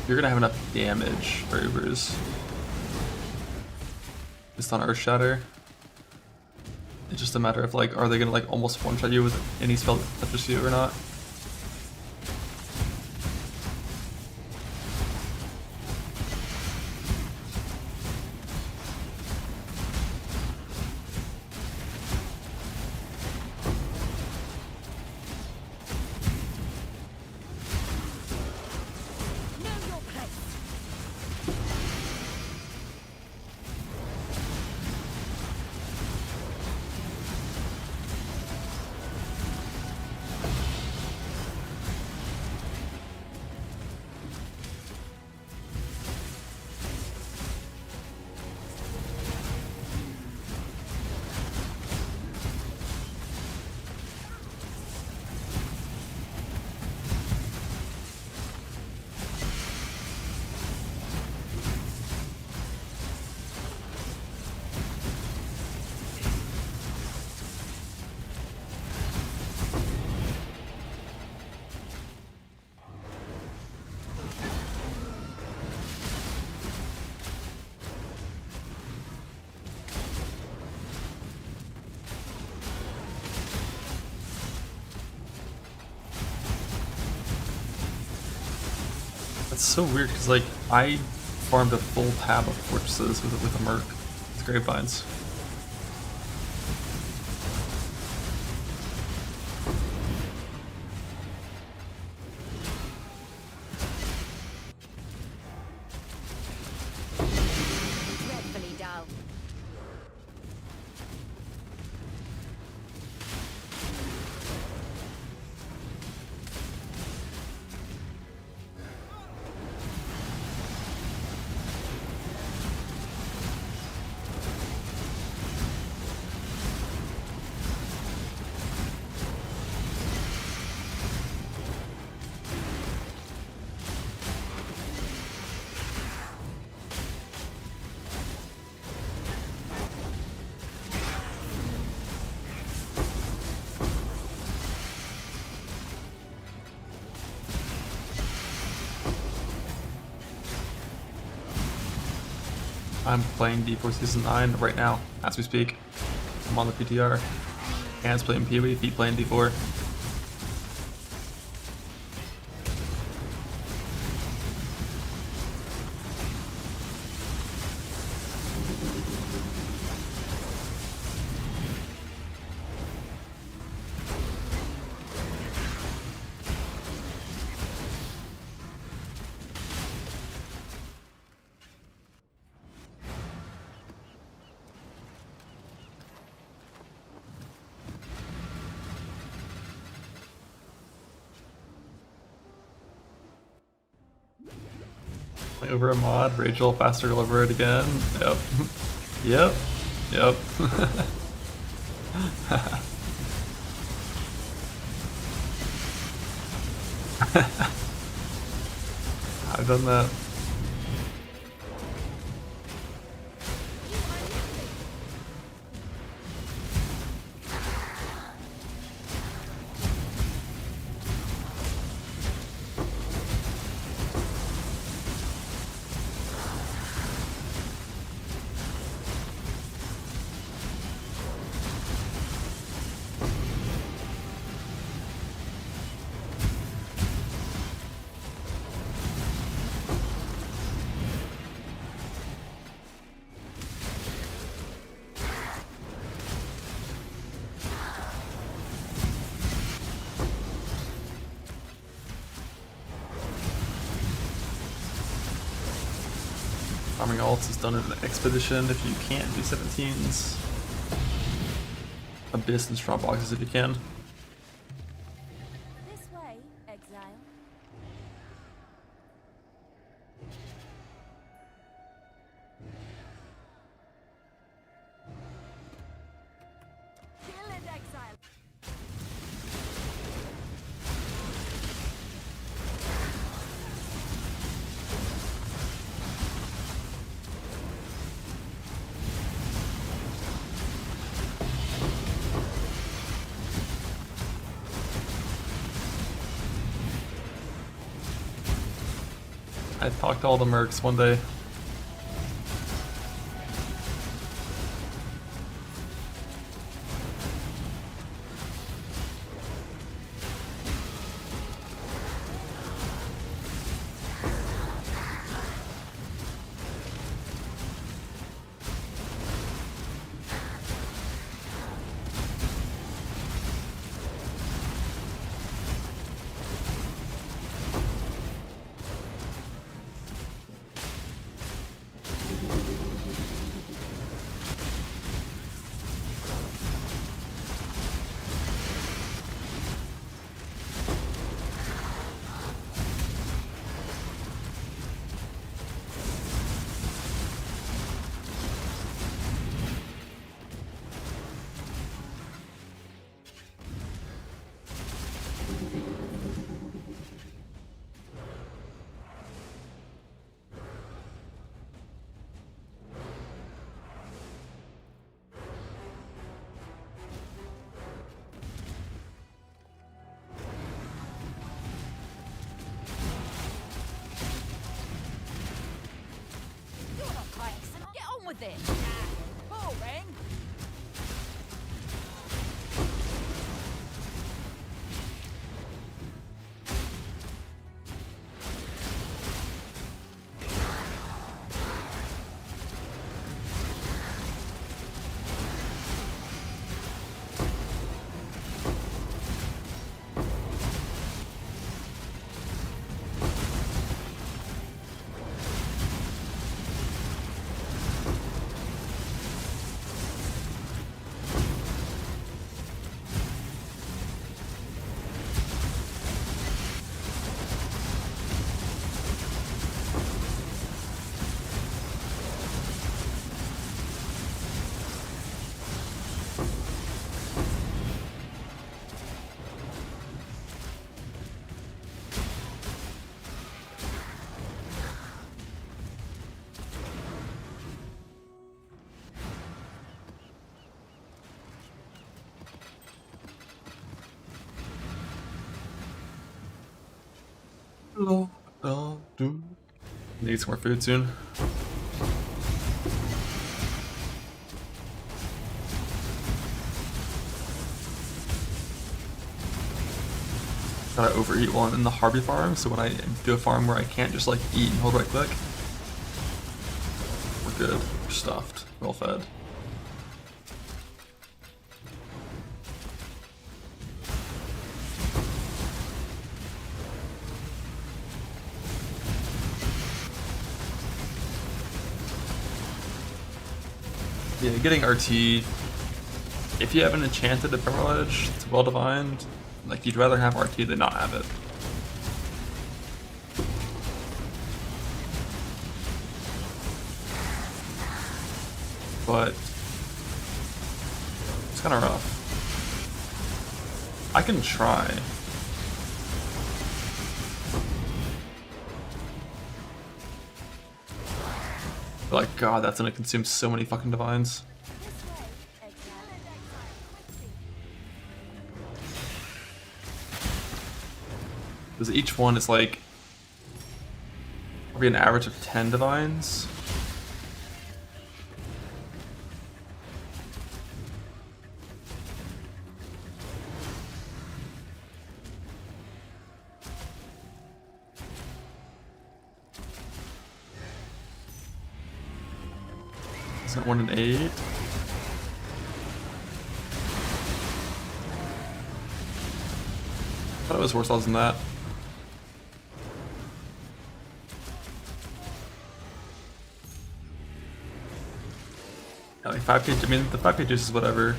you're gonna have enough damage for Ubers. Just on Earth Shatter. It's just a matter of like, are they gonna like almost one-shot you with any spell that touches you or not? That's so weird because like I farmed a full tab of fortresses with a merc with grapevines. Dreadfully dull. I'm playing D4 Season 9 right now, as we speak. I'm on the PTR. Hands playing Pee-wee, feet playing D4. Over a mod, Rachel, faster over it again. Yep. Yep. Yep. I've done that. Farming alts is done in an expedition if you can't do 17s. Abyss and straw boxes if you can. This way, exile. Kill and exile. I talked to all the mercs one day. You're not quite excellent. Get on with it. Boring. Need some more food soon. Gotta overeat while I'm in the Harvey farm, so when I do a farm where I can't just like eat and hold right click, we're good. We're stuffed. Well fed. Yeah, getting RT, if you have an enchanted ephemeral edge, it's well defined, like you'd rather have RT than not have it. But it's kind of rough. I can try. But like, God, that's gonna consume so many fucking divines. Because each one is like probably an average of 10 divines. Isn't it 1 in 8? I thought it was worse odds than that. Yeah, like 5 pages, I mean, the 5 pages is whatever.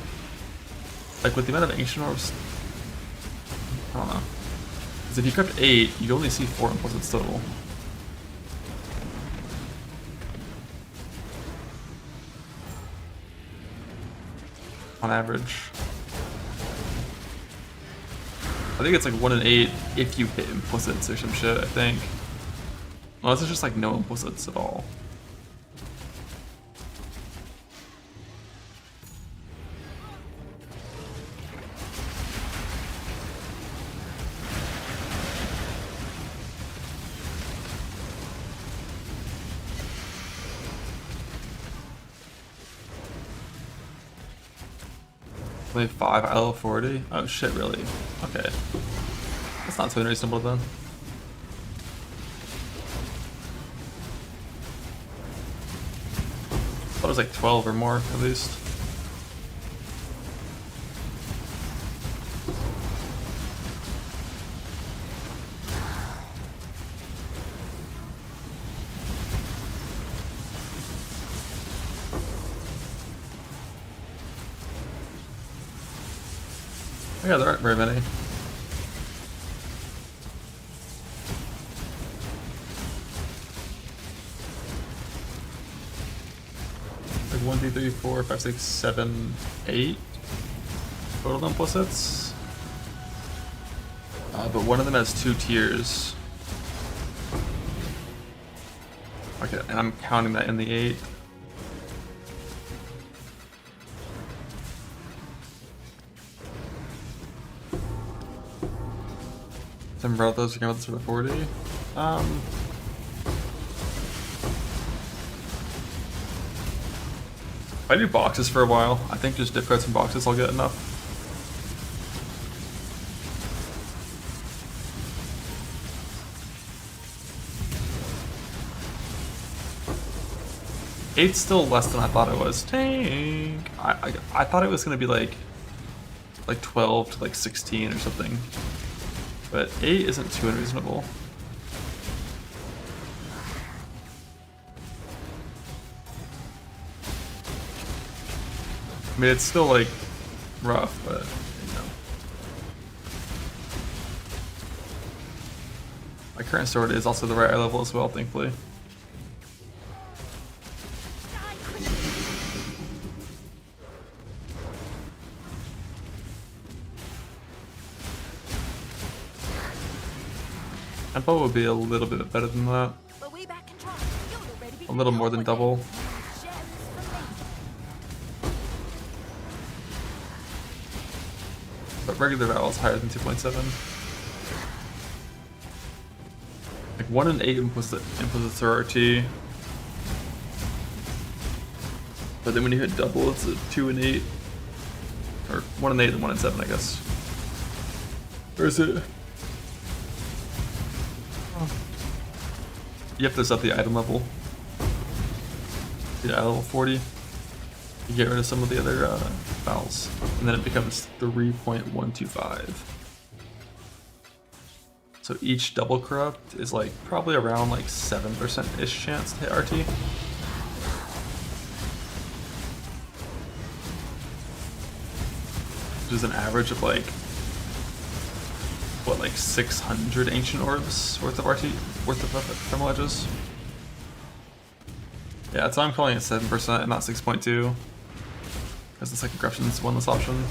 Like, with the amount of ancient orbs, I don't know. Because if you craft 8, you only see 4 implicits total. On average. I think it's like 1 in 8 if you hit implicits or some shit, I think. Unless it's just like no implicits at all. Only 5 IL40? Oh shit, really? Okay. That's not so unreasonable then. I thought it was like 12 or more, at least. Yeah, there aren't very many. Like 1, 2, 3, 4, 5, 6, 7, 8 total implicits. But one of them has 2 tiers. Okay, and I'm counting that in the 8. Some brothers are going with this for the 40. If I do boxes for a while, I think just dip codes and boxes I'll get enough. Eight's still less than I thought it was. Tank. I thought it was gonna be like 12 to like 16 or something. But 8 isn't too unreasonable. I mean, it's still like rough, but you know. My current sword is also the right eye level as well, thankfully. Tempo would be a little bit better than that. A little more than double. But regular value is higher than 2.7. Like 1 in 8 implicits are RT. But then when you hit double, it's a 2 in 8. Or 1 in 8 and 1 in 7, I guess. Or is it You have to set the item level. Yeah, level 40. You get rid of some of the other vowels, and then it becomes 3.125. So each double corrupt is like probably around like 7%-ish chance to hit RT. Which is an average of like, what, like 600 ancient orbs worth of RT, worth of ephemeral edges. Yeah, that's why I'm calling it 7% and not 6.2. Because the second corruption is one less option.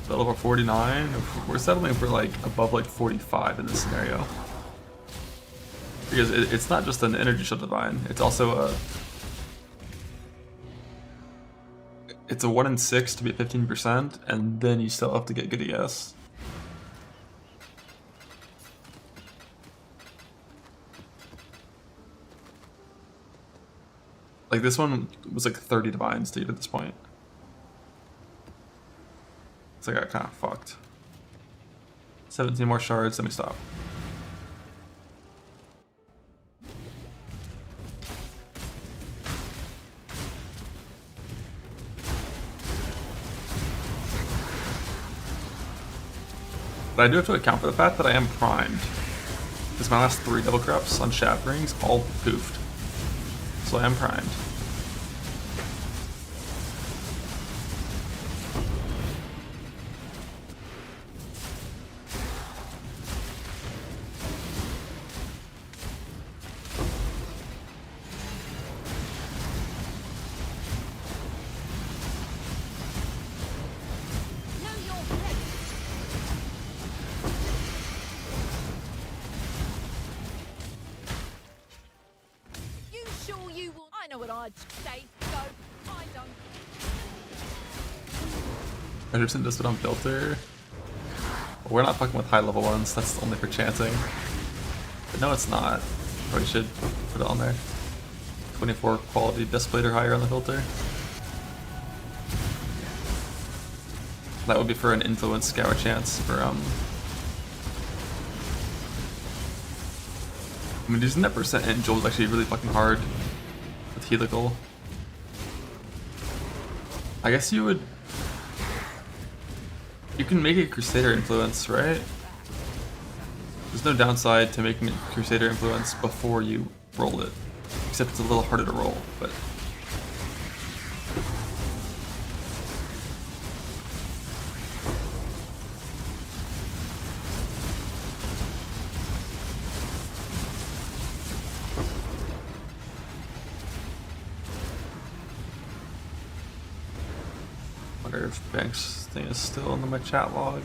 So level 49, we're settling for like above like 45 in this scenario. Because it's not just an energy shield divine, it's also a... It's a 1 in 6 to be at 15%, and then you still have to get good ES. Like this one was like 30 divines to get at this point. So I got kind of fucked. 17 more shards, let me stop. But I do have to account for the fact that I am primed. Because my last 3 double corrupts on shaft rings all poofed. So I am primed. I know what I'd say. Go. I don't. 100% just put on filter. We're not fucking with high level ones, that's only for chanting. But no, it's not. Probably should put it on there. 24 quality display or higher on the filter. That would be for an influence scour chance for I mean, using that percent angel is actually really fucking hard with helical. I guess you can make a Crusader influence, right? There's no downside to making a Crusader influence before you roll it. Except it's a little harder to roll, but... wonder if Bank's thing is still in my chat log.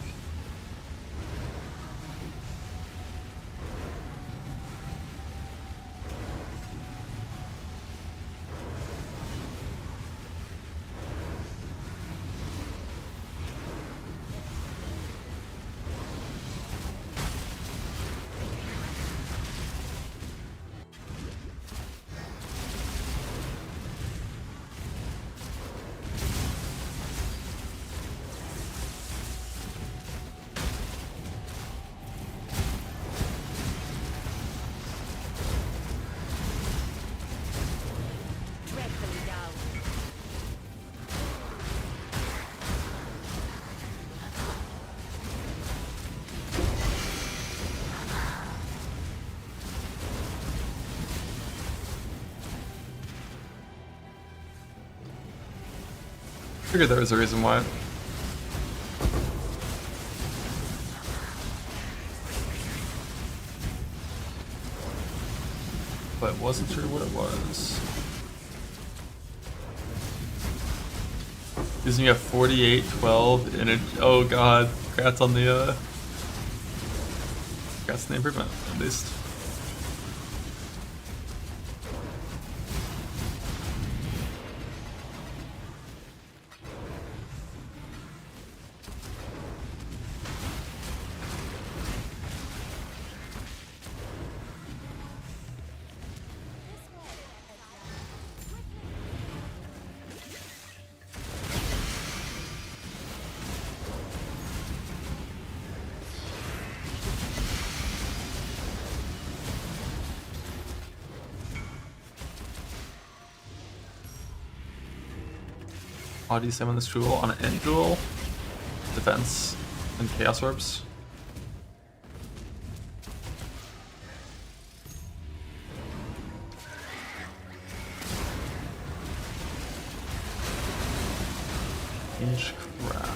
Figured there was a reason why. But wasn't sure what it was. Using a 48, 12, and oh god, congrats on the improvement, at least. How do you summon this jewel on any jewel? Defense and Chaos Orbs. Inch craft.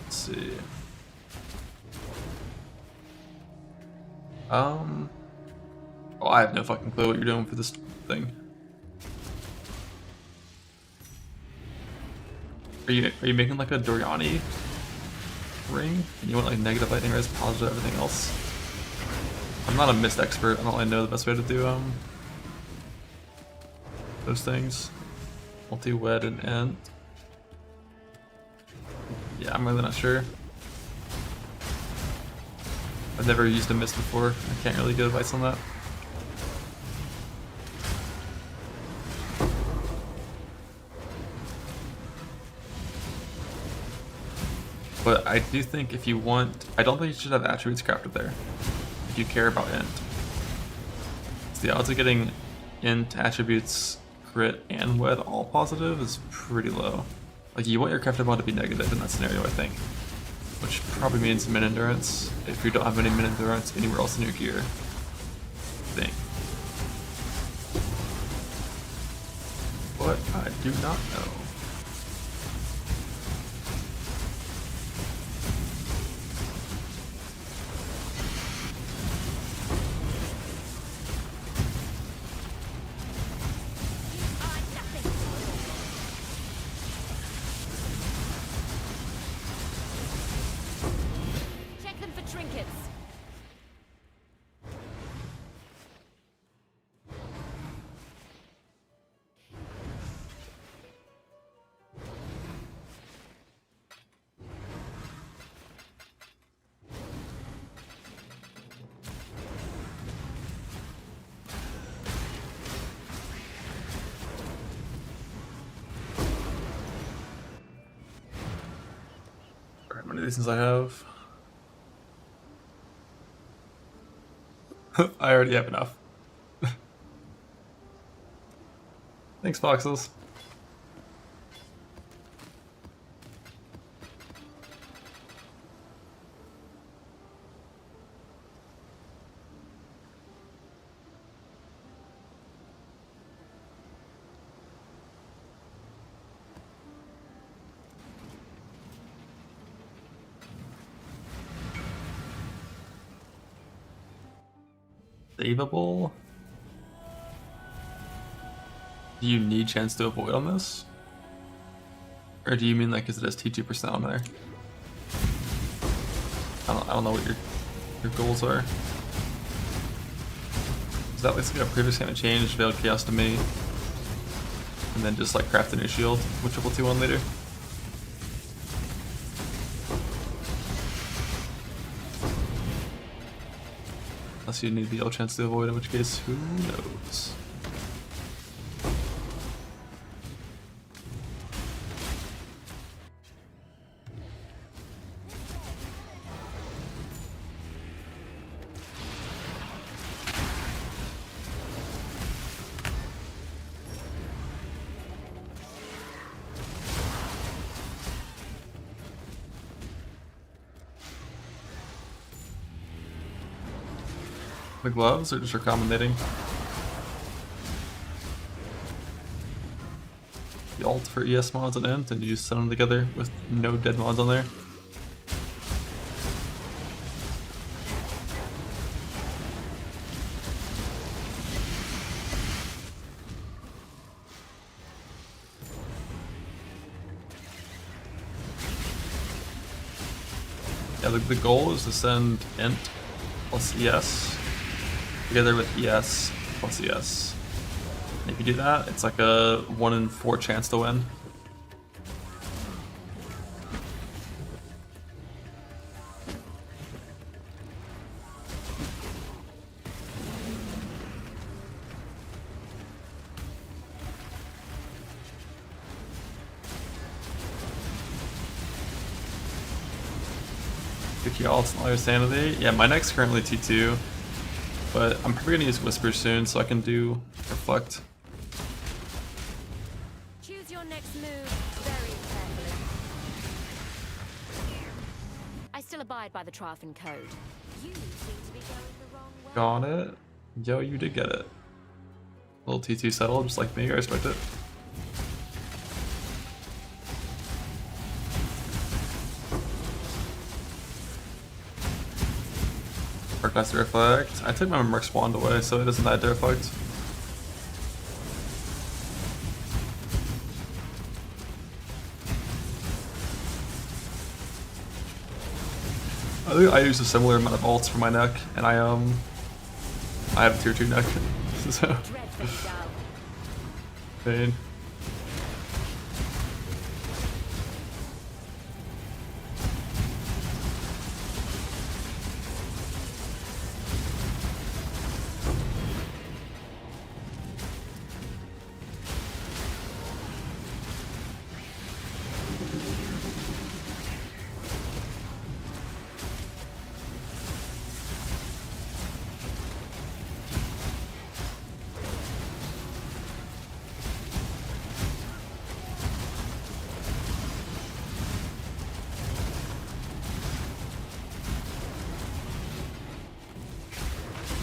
Let's see. Oh, I have no fucking clue what you're doing for this thing. Are you making like a Doriani ring? And you want like negative lightning res, positive everything else? I'm not a mist expert. I don't really know the best way to do those things. Multi-wed and ent. Yeah, I'm really not sure. I've never used a mist before. I can't really give advice on that. But I do think if you want, I don't think you should have attributes crafted there. If you care about int. So the odds of getting int, attributes, crit, and wed all positive is pretty low. Like you want your crafted mod to be negative in that scenario, I think. Which probably means min endurance, if you don't have any min endurance anywhere else in your gear. I think. But I do not know. Check them for trinkets. Alright, how many of these things I have? I already have enough. Thanks, Foxes. Savable? Do you need chance to avoid on this? Or do you mean like, is it has T2% on there? I don't know what your goals are. Is that like a previous kind of change, Veiled Chaos to me, and then just like craft a new shield with triple 2-1 later? Unless you need the L chance to avoid, in which case, who knows? The gloves are just recombinating. The alt for ES mods and int, and you just send them together with no dead mods on there. Yeah, the goal is to send int plus ES together with ES plus ES. And if you do that, it's like a 1 in 4 chance to win. The key alts and all your sanity. Yeah, my neck's currently T2. But I'm probably gonna use Whisper soon so I can do Reflect. Choose your next move very carefully. I still abide by the Trialfin code. You seem to be going the wrong way. Got it. Yo, you did get it. Little T2 settle, just like me. I respect it. Merc has to reflect. I took my Merc's wand away, so it doesn't die to reflect. I think I use a similar amount of ults for my neck, and I have a tier 2 neck, so pain.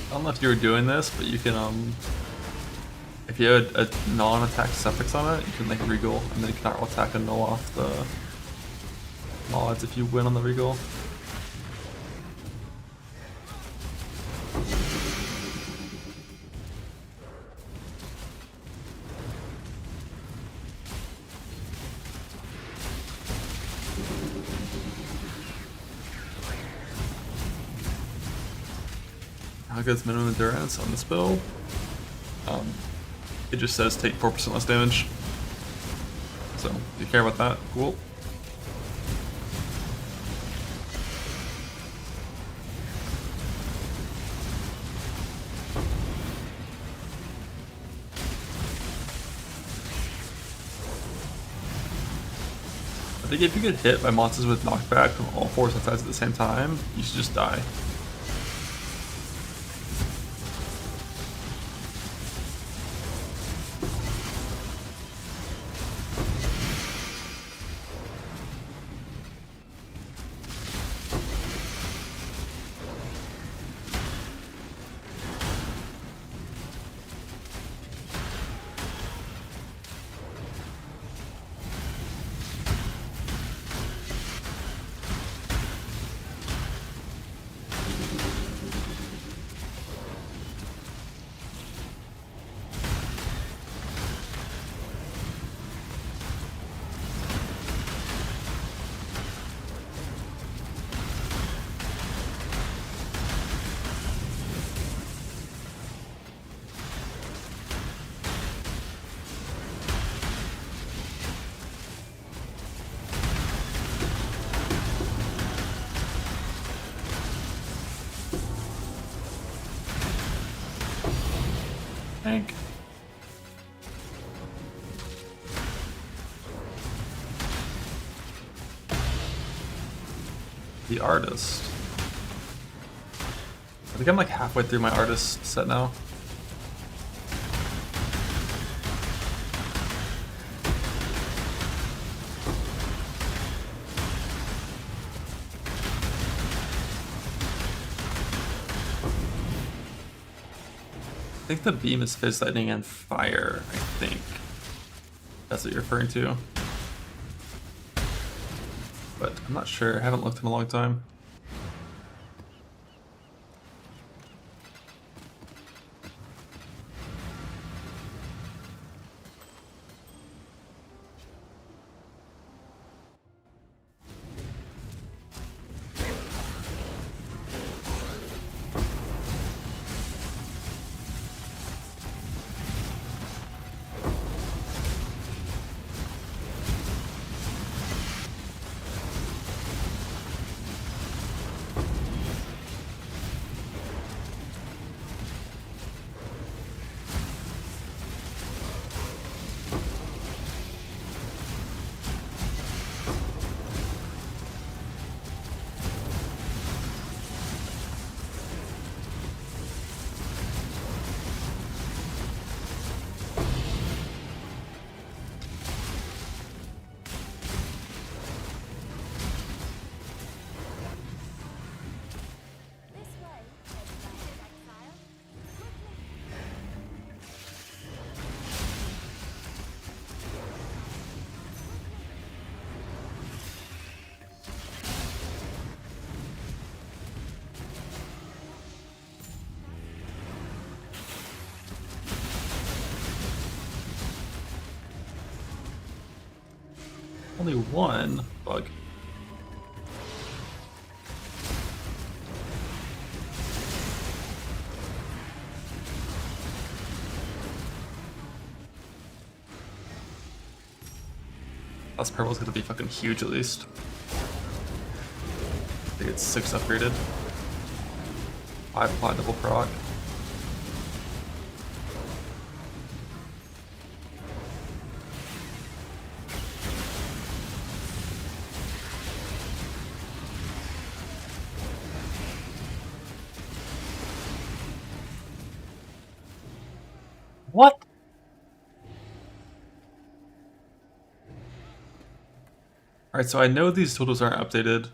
I don't know if you were doing this, but you can, if you had a non-attack suffix on it, you can like regal, and then you can attack and null off the mods if you win on the regal. How good's minimum endurance on this build? It just says take 4% less damage. So, if you care about that, cool. I think if you get hit by monsters with knockback from all 4 sides at the same time, you should just die. Tank. The artist. I think I'm like halfway through my artist set now. I think the beam is Fizz, Lightning, and Fire, I think. That's what you're referring to. But I'm not sure, I haven't looked in a long time. Only one bug. Last purple's gonna be fucking huge at least. I think it's 6 upgraded. 5 plot double proc. What? Alright, so I know these totals aren't updated.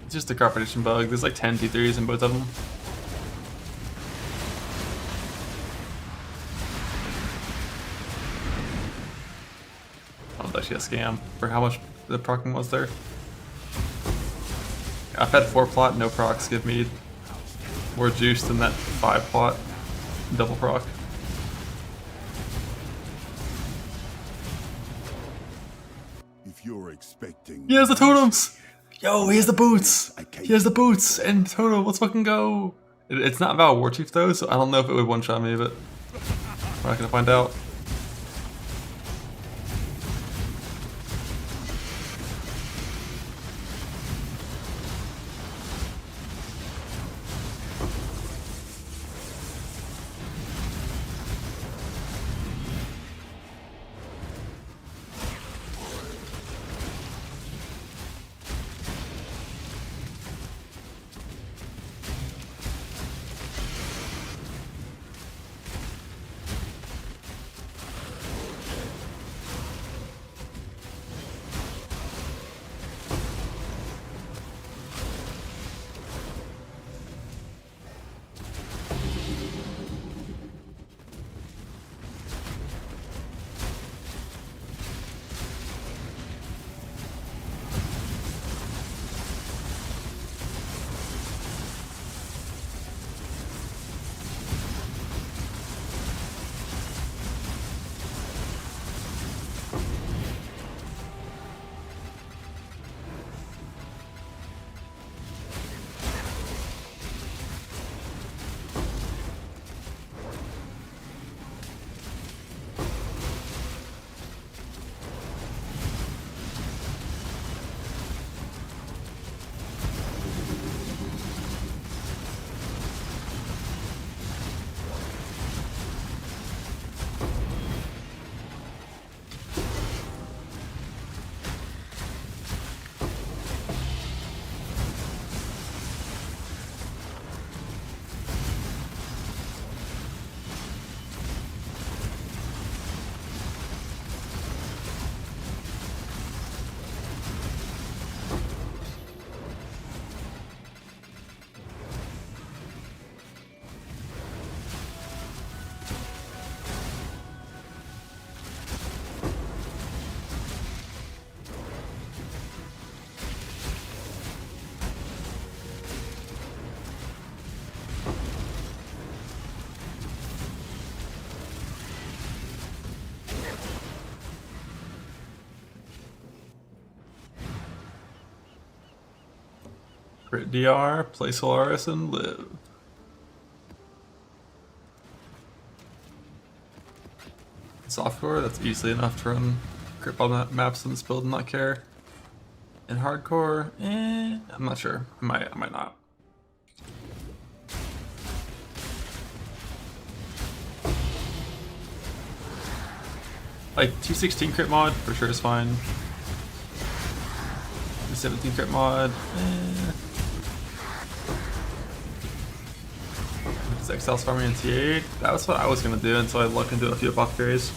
It's just a competition bug. There's like 10 T3s in both of them. Oh, that's actually a scam for how much the procking was there. I've had 4 plot, no procs give me more juice than that 5 plot double proc. If you're expecting... He has the totems! Yo, he has the boots! He has the boots and totem, let's fucking go! It's not about War Chief though, so I don't know if it would one-shot me, but we're not gonna find out. Crit DR, play Solaris, and live. Softcore, that's easily enough to run crit bomb maps in this build and not care. In hardcore, I'm not sure. I might not. Like 216 crit mod for sure is fine. 17 crit mod, Exiles farming in T8. That was what I was gonna do until I looked into a few apothecaries.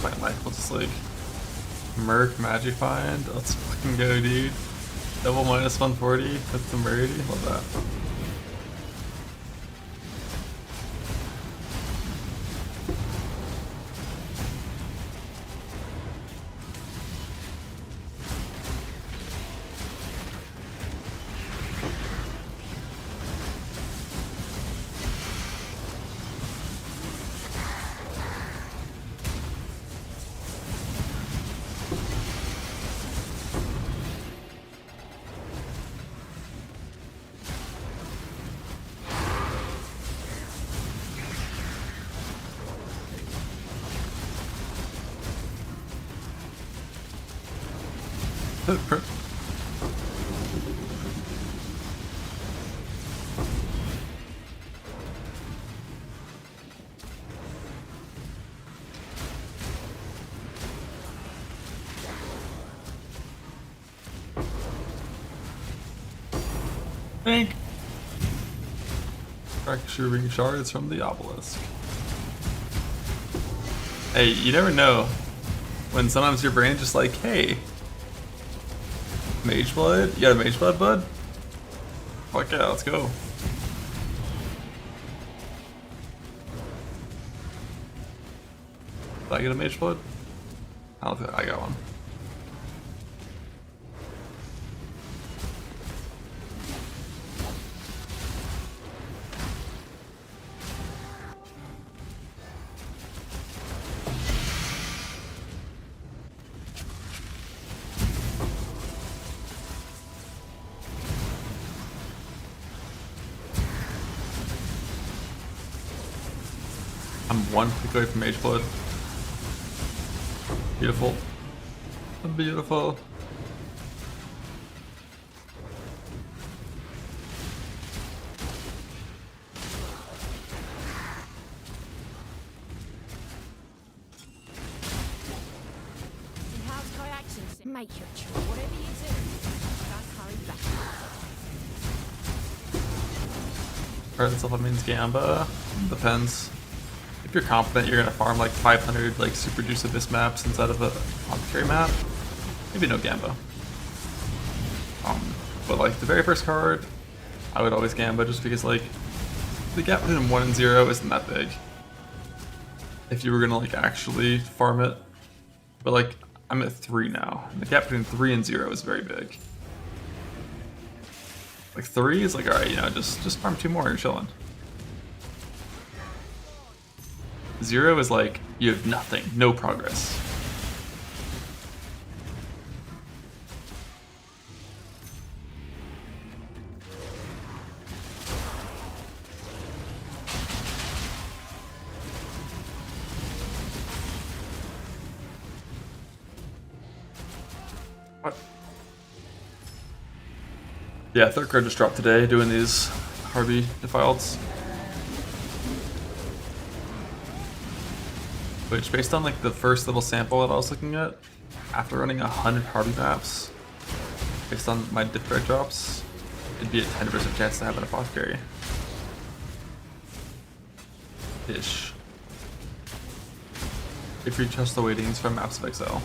playing like, we'll just like Merc Magifind. Let's fucking go, dude. Double minus 140 with temerity. Love that. Thank. Fracturing shards from the obelisk. Hey, you never know when sometimes your brain just like, hey, Mage Blood? You got a Mage Blood, bud? Fuck yeah, let's go. Did I get a Mage Blood? I don't think I got one. I'm one click away from Mage Blood. Beautiful. Beautiful. Make your choice. Whatever you do, just hurry back. Part itself means Gamba. Depends. If you're confident you're gonna farm like 500 like super juice abyss maps inside of a apothecary map, maybe no Gamba. But like the very first card, I would always Gamba just because like the gap between 1 and 0 isn't that big. If you were gonna like actually farm it, but like I'm at 3 now, and the gap between 3 and 0 is very big. Like 3 is like, alright, you know, just farm 2 more, you're chilling. 0 is like, you have nothing, no progress. What? Yeah, third card just dropped today, doing these Harvey Defileds. Which, based on like the first little sample that I was looking at, after running 100 Harvey maps, based on my diff rate drops, it'd be a 10% chance to have an apothecary. Ish. If you trust the weightings from Maps of Excel.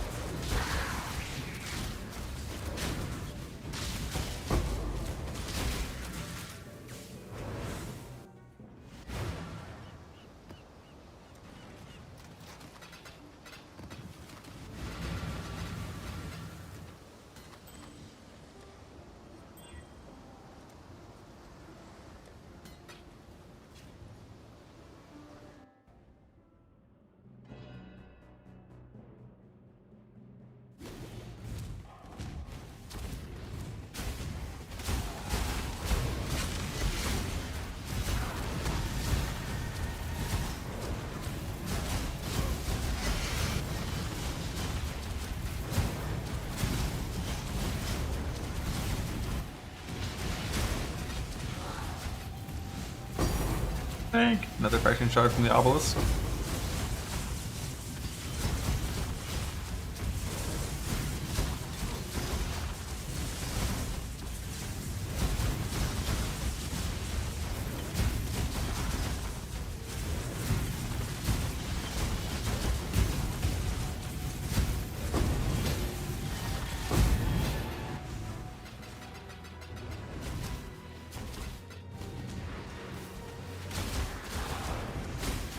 Thank. Another faction shard from the obelisk.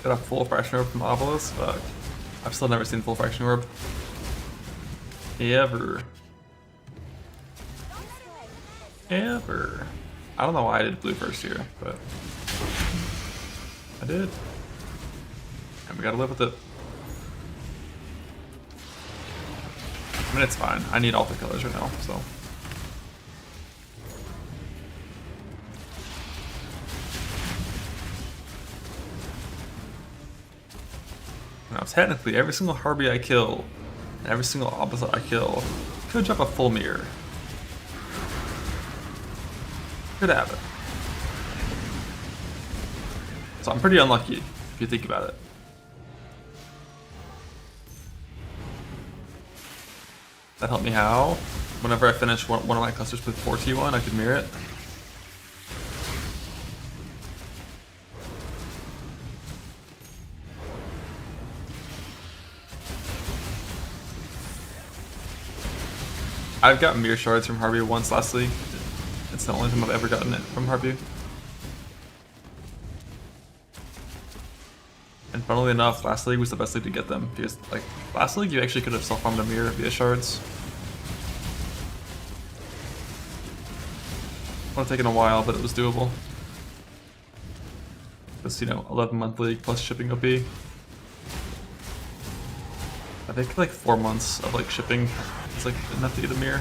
Got a full fraction orb from Obelisk. Fuck. I've still never seen full fraction orb. Ever. Ever. I don't know why I did blue first here, but I did. And we gotta live with it. I mean, it's fine. I need all the colors right now, so. Now, technically, every single Harvey I kill, and every single opposite I kill, could drop a full mirror. Could happen. So I'm pretty unlucky, if you think about it. That helped me how? Whenever I finish one of my clusters with 4T1, I could mirror it. I've gotten mirror shards from Harvey once last league. It's the only time I've ever gotten it from Harvey. And funnily enough, last league was the best league to get them, because like last league you actually could have self-farmed a mirror via shards. Would have taken a while, but it was doable. This, you know, 11-month league plus shipping OP. I think like 4 months of like shipping is like enough to get a mirror.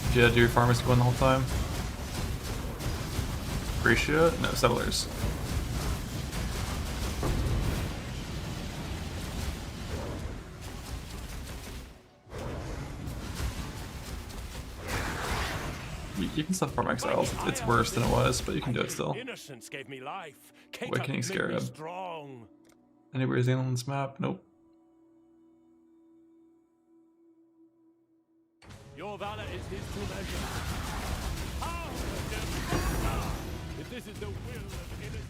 Did you have to do your farmers going the whole time? Gracia? No, settlers. You can still farm exiles. It's worse than it was, but you can do it still. Innocence gave me life. Awakening Made me Scarab. strong. Anywhere is on this map? Nope. Your valor is his to measure. How if this is the will of innocence.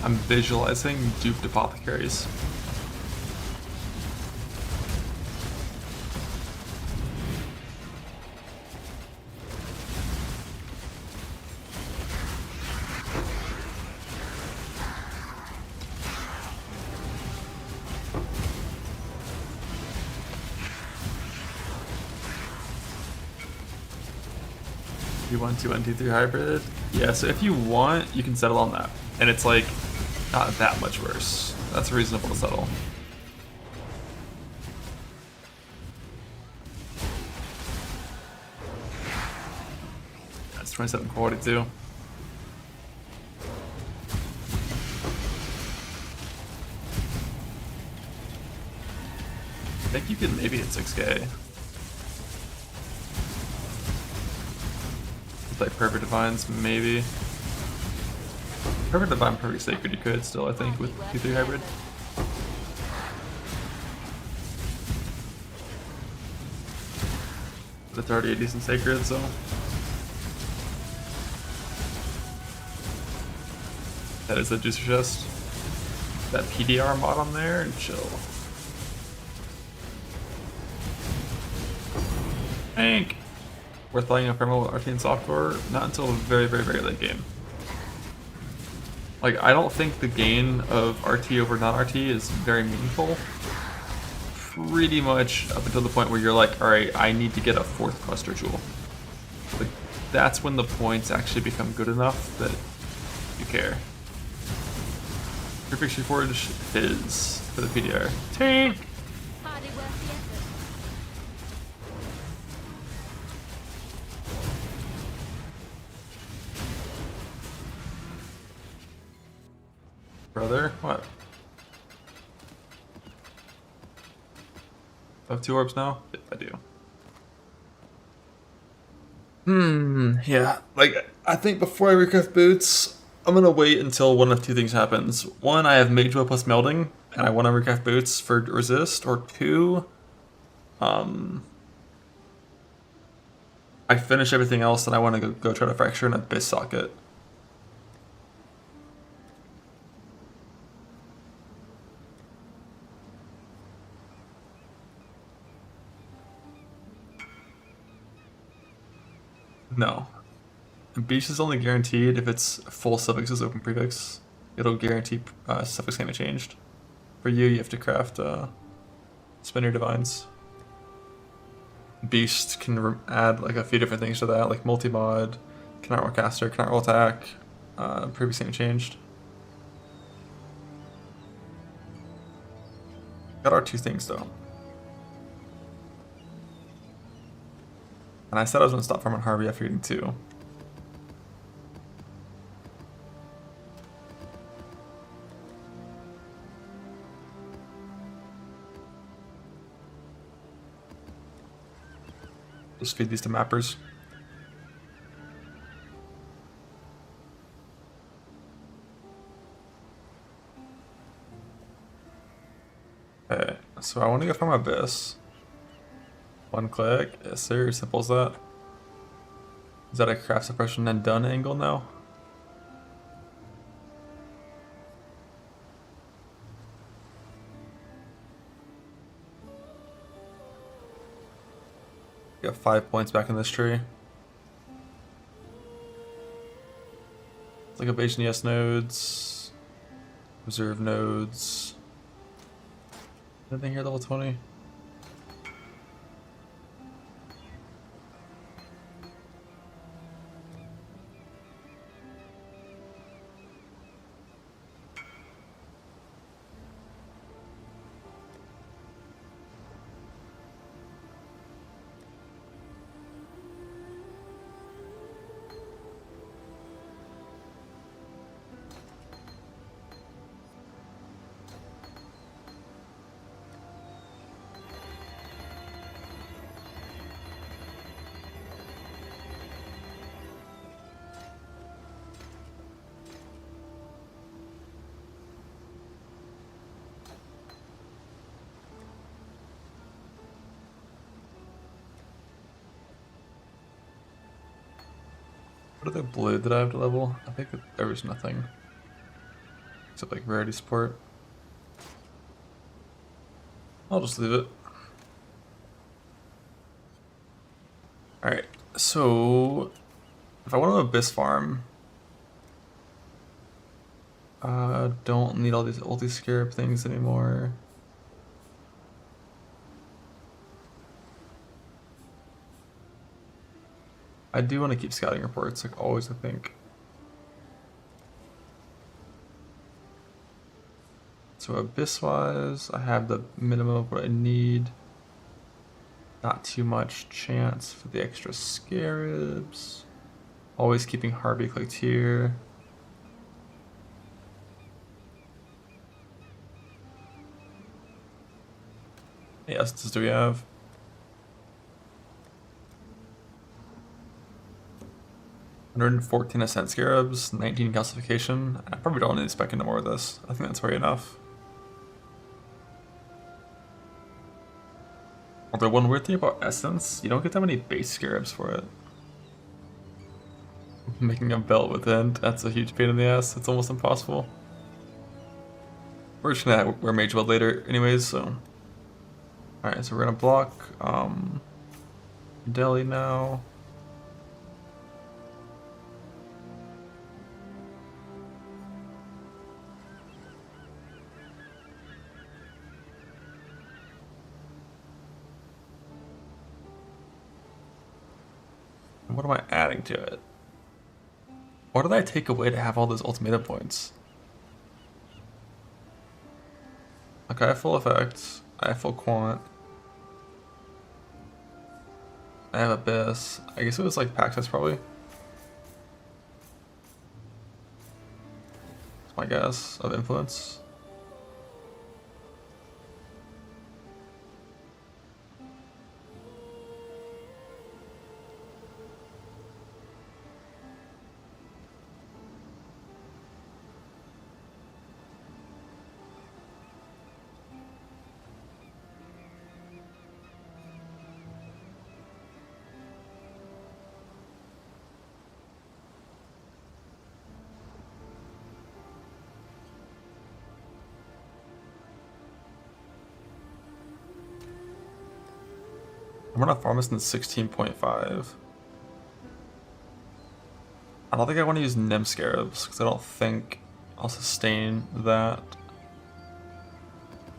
I'm visualizing duped apothecaries. T1, T1, T3 hybrid? Yeah, so if you want, you can settle on that. And it's like, not that much worse. That's reasonable to settle. That's 27 quality too. I think you could maybe hit 6K. With like Perfect Divines, maybe. Perfect Divine, Perfect Sacred you could still, I think, with T3 hybrid. But it's already a decent Sacred, so. That is a juicer chest. That PDR mod on there, and chill. Hank! Worth playing a Primal with RT and software, not until the very, very, very late game. Like, I don't think the gain of RT over non-RT is very meaningful. Pretty much up until the point where you're like, alright, I need to get a 4th cluster jewel. Like, that's when the points actually become good enough that you care. Perfect Forge is for the PDR. Tank! Hardly worth the effort. Brother? What? I have 2 orbs now? Yep, I do. Yeah. Like, I think before I recraft boots, I'm gonna wait until one of two things happens. One, I have Mage Will plus Melding, and I want to recraft boots for resist, or two, I finish everything else and I want to go try to fracture an Abyss socket. No. Beast is only guaranteed if it's full suffixes open prefix. It'll guarantee suffix can't be changed. For you, you have to craft Spin Your Divines. Beast can add like a few different things to that, like multi-mod, cannot roll caster, cannot roll attack, prefix can't be changed. Got our two things though. And I said I was going to stop farming Harvey after eating two. Just feed these to mappers. Okay, so I want to go from Abyss. One click, yes sir, simple as that. Is that a craft suppression and done angle now? Got 5 points back in this tree. It's like evasion yes nodes, reserve nodes. Anything here level 20? What other blue did I have to level? I think there was nothing. Except like rarity support. I'll just leave it. Alright, so if I want to Abyss farm, don't need all these ulti scarab things anymore. I do want to keep scouting reports, like always, I think. So Abyss-wise, I have the minimum of what I need. Not too much chance for the extra scarabs. Always keeping Harvey clicked here. What essences do we have? $114 Ascent Scarabs, 19 Calcification. I probably don't need to spec into more of this. I think that's very enough. Although one weird thing about Essence, you don't get that many base Scarabs for it. Making a belt with End, that's a huge pain in the ass. It's almost impossible. We're just gonna wear Mage Weld later anyways, so. Alright, so we're gonna block Delhi now. What am I adding to it? What did I take away to have all those ultimatum points? Okay, I have full effect. I have full quant. I have Abyss. I guess it was like Paxos probably. That's my guess of influence. I'm gonna farm this in 16.5. I don't think I want to use Nim Scarabs, because I don't think I'll sustain that.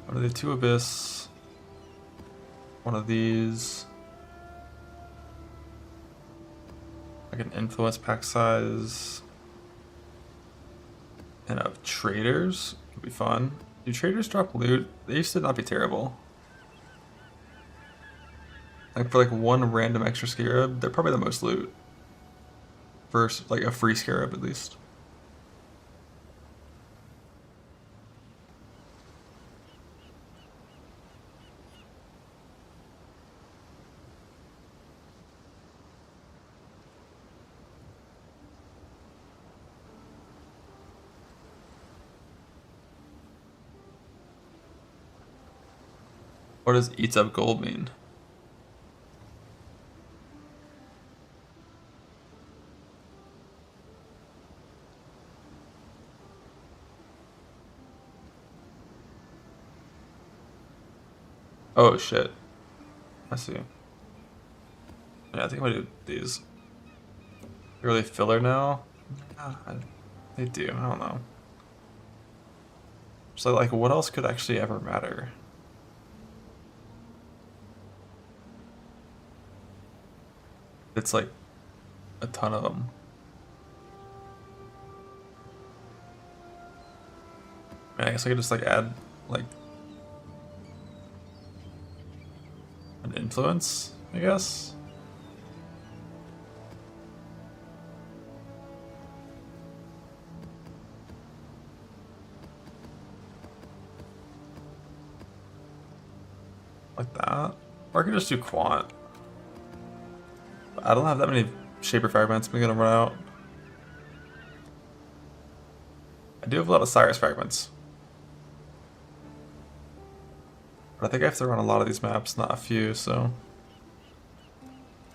What are they? 2 Abyss. One of these. Like an influence pack size. And of traders. Could be fun. Do traders drop loot? They used to not be terrible. Like for like 1 random extra scarab, they're probably the most loot. For like a free scarab at least. What does eats up gold mean? Oh shit. I see. Yeah, I think I'm gonna do these. They're really filler now? They do, I don't know. So like what else could actually ever matter? It's like a ton of them. I guess I could just like add like an influence, I guess. Like that. Or I could just do quant. I don't have that many shaper fragments. I'm gonna run out. I do have a lot of Cyrus fragments. But I think I have to run a lot of these maps, not a few, so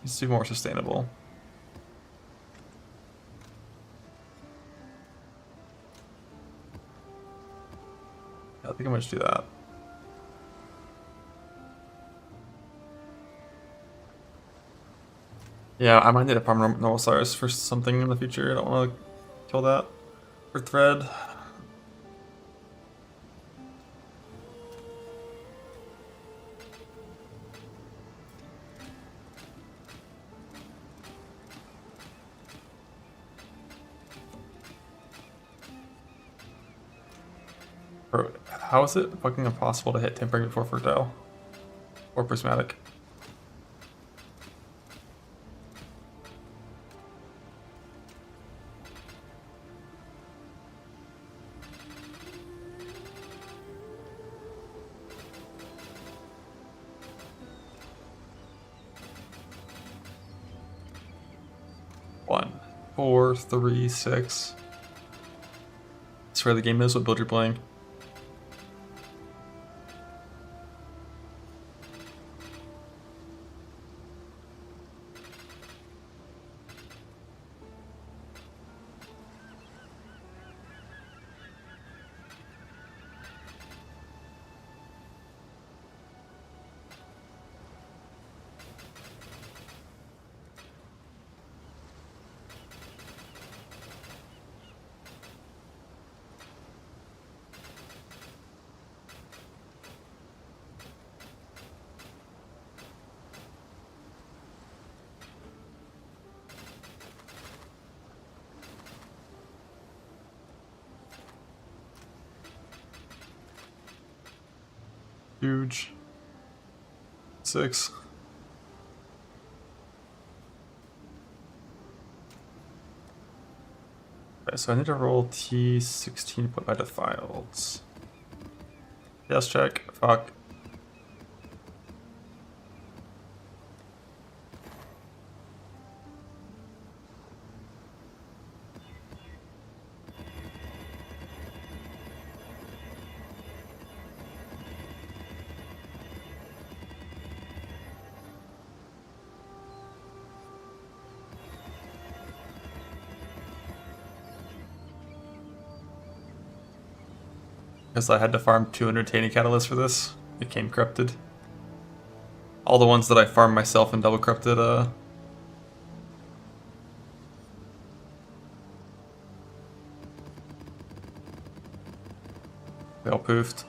let's do more sustainable. I think I'm gonna just do that. Yeah, I might need a farm normal Cyrus for something in the future. I don't want to kill that for thread. Bro, how is it fucking impossible to hit Tempering before Fertile? Or Prismatic? One, 4, 3, 6. I swear the game knows what build you're playing. Huge. 6. Okay, so I need to roll T16 put by defiles. Yes, check. Fuck. Because I had to farm 200 Tiny Catalysts for this. It came corrupted. all the ones that I farmed myself and double corrupted, they all poofed.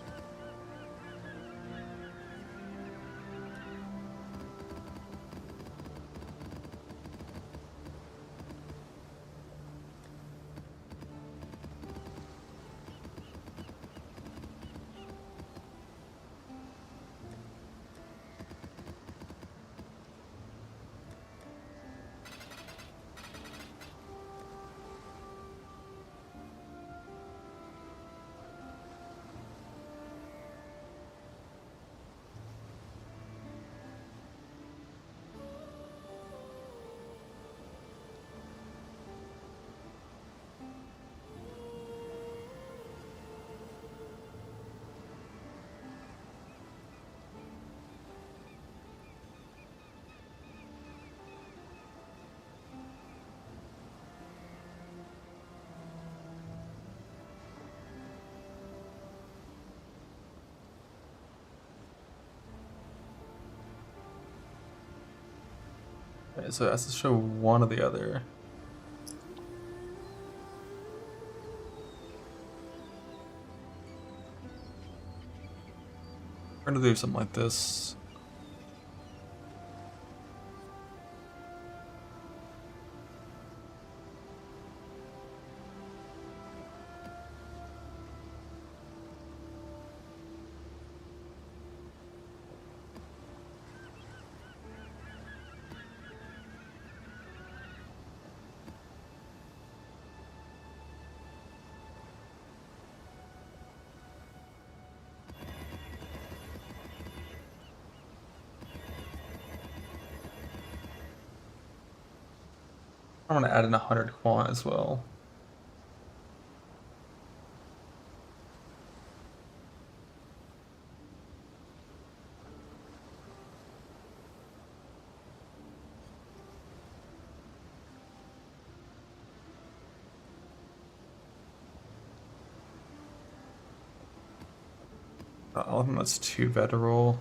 Okay, so it has to show one or the other. We're gonna do something like this. I want to add in 100 quant as well. I think that's too bad to roll.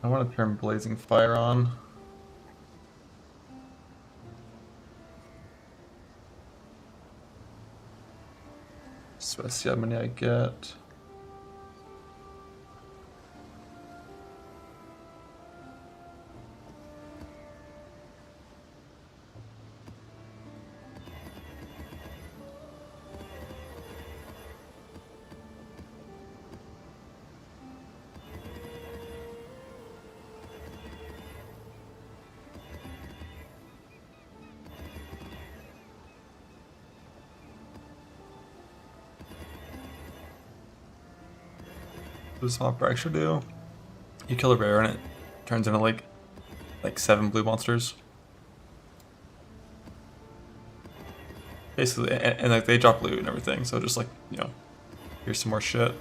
I want to turn Blazing Fire on. So let's see how many I get. What does Hopper actually do? You kill a bear and it turns into like 7 blue monsters. Basically, and like they drop loot and everything, so just like, you know, here's some more shit.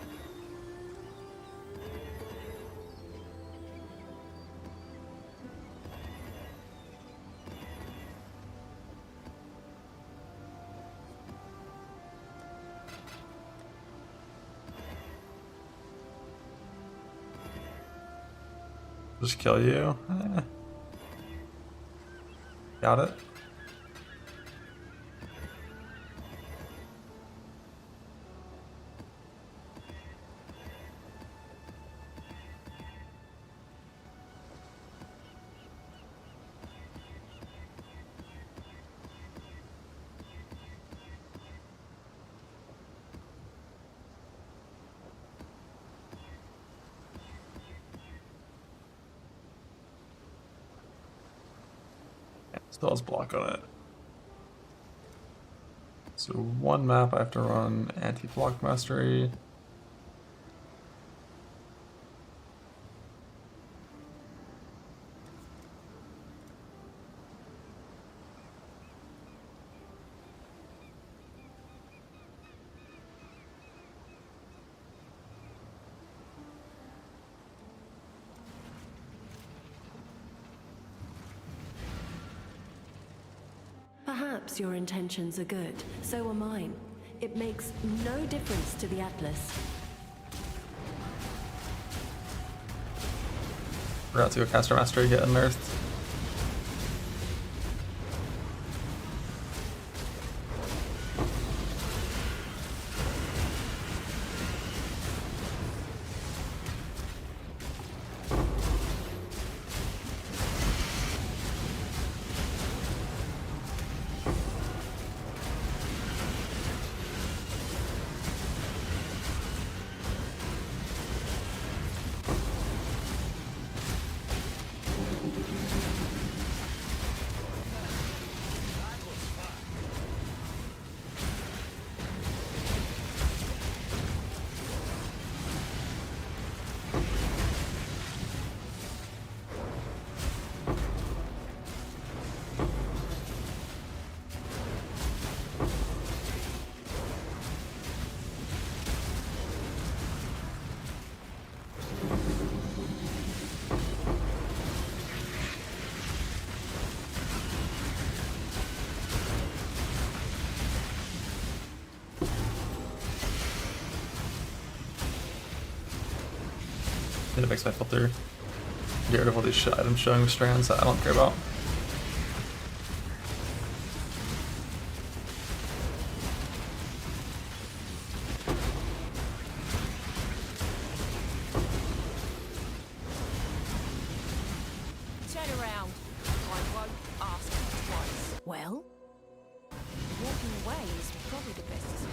Just kill you. Got it. Still has block on it. So one map I have to run anti-block mastery. Perhaps your intentions are good, so are mine. It makes no difference to the Atlas. Forgot to go caster mastery, get unearthed. Need to fix my filter. Get rid of all these shit items showing strands that I don't care about. Turn around. I won't ask twice. Well? Walking away is probably the best decision.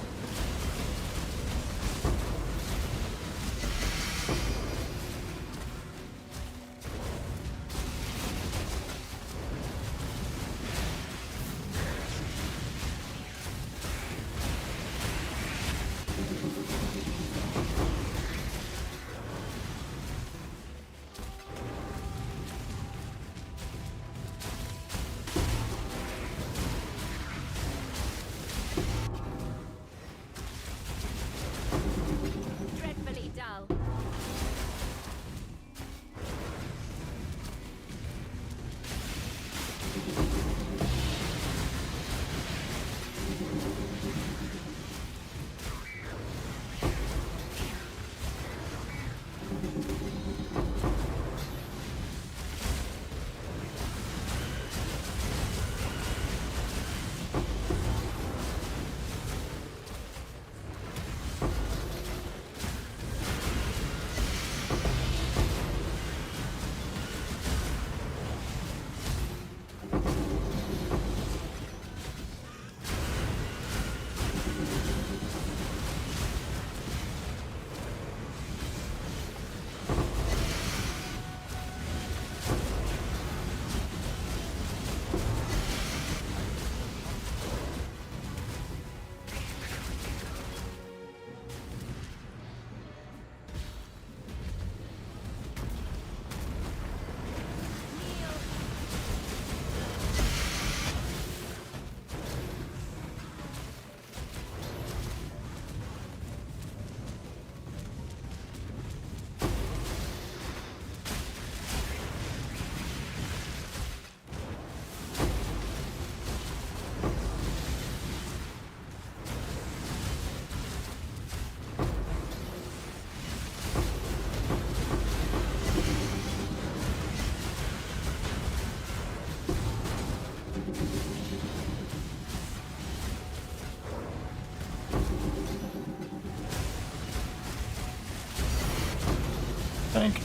Dreadfully dull. Thank you.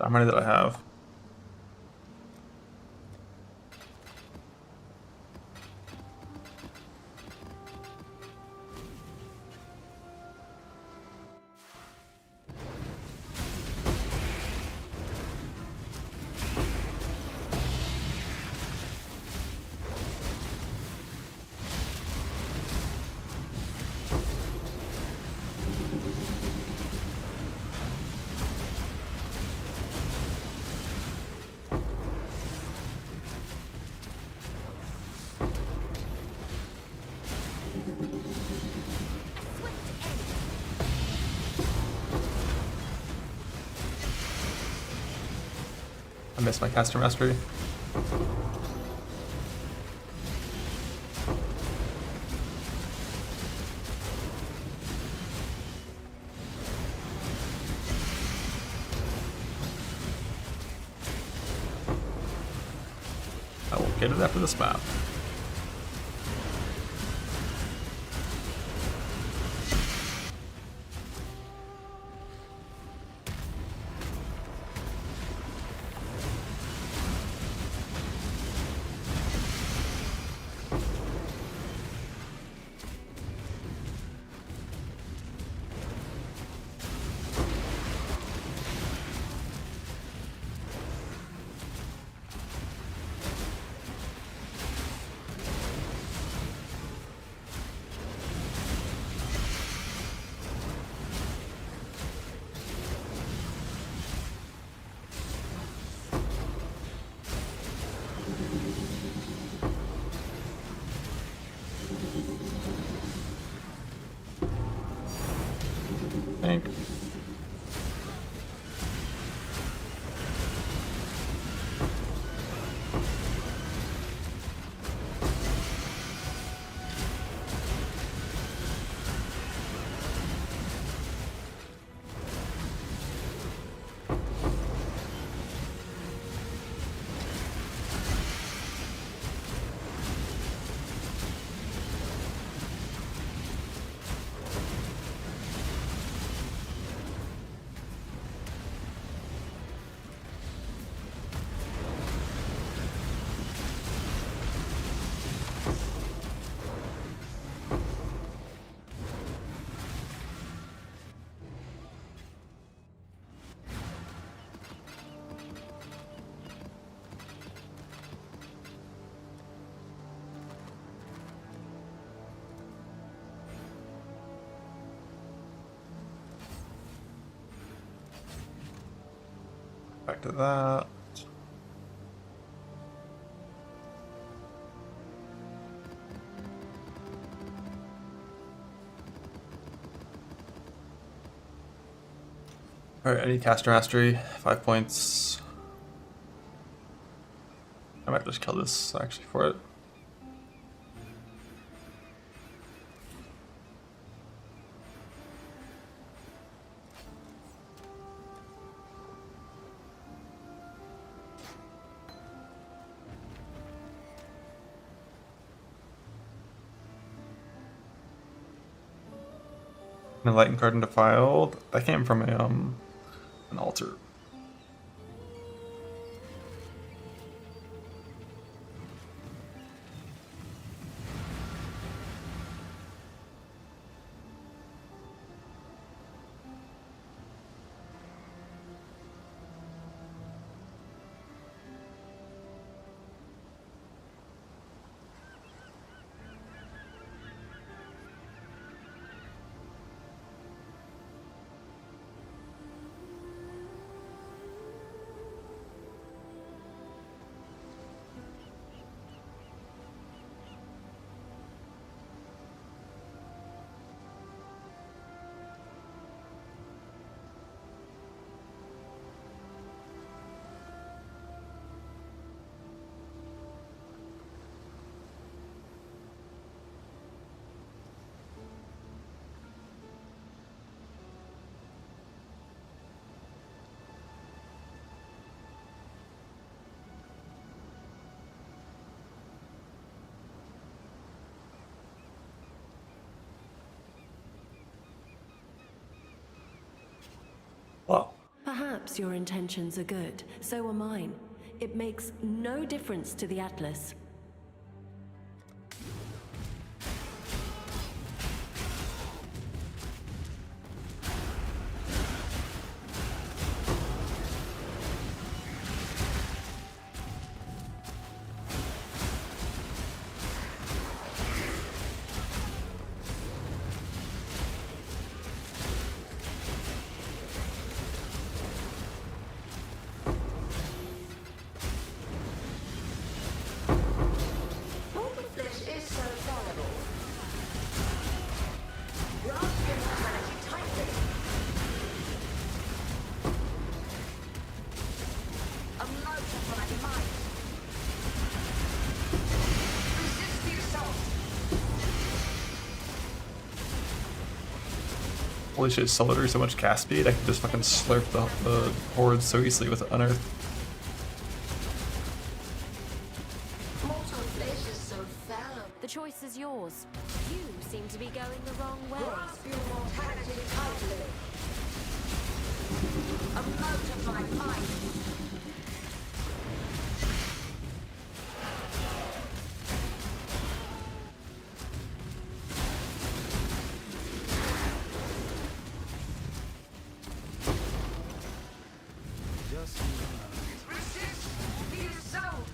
How many did I have? I missed my caster mastery. I will get it after this map. Thank. Back to that. Alright, I need caster mastery, 5 points. I might just kill this actually for it. Enlightened card and defiled. That came from a an altar. Perhaps your intentions are good. So are mine. It makes no difference to the Atlas. Holy shit, Solidar so much cast speed, I can just fucking slurp the hordes so easily with Unearth. The choice is yours. You seem to be going the wrong way. Just need a moment. Resist the assault!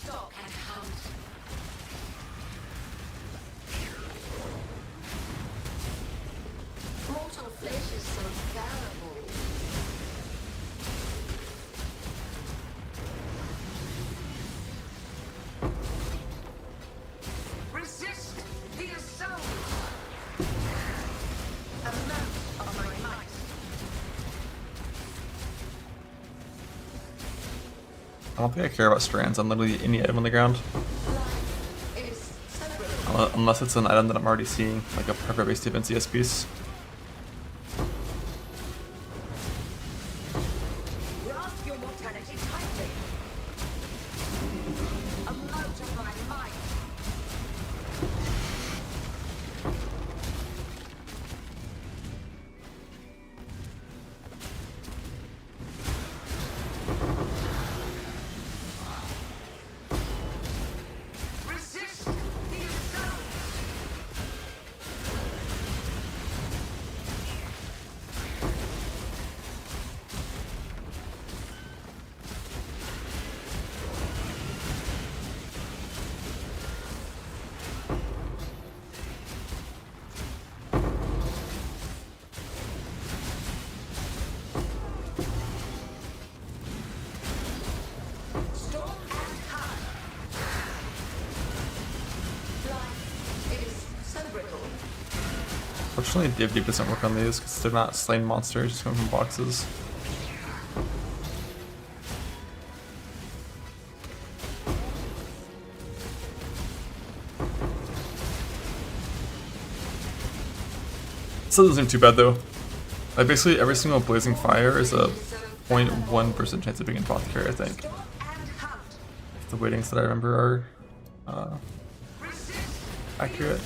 Stalk and hunt. Mortal flesh is so fallible. Resist the assault! I don't think I care about strands on literally any item on the ground. Unless it's an item that I'm already seeing, like a purpose-based defense CS piece. Grasp your mortality tightly. A mote of my might. Resist the assault. Storm and high. Life is so brittle. Fortunately, Div Deep doesn't work on these because they're not slain monsters, just coming from boxes. Still doesn't seem too bad though. Like basically every single blazing fire is a 0.1% chance of being an apothecary, I think. Storm and hunt. If the weightings that I remember are Resist accurate.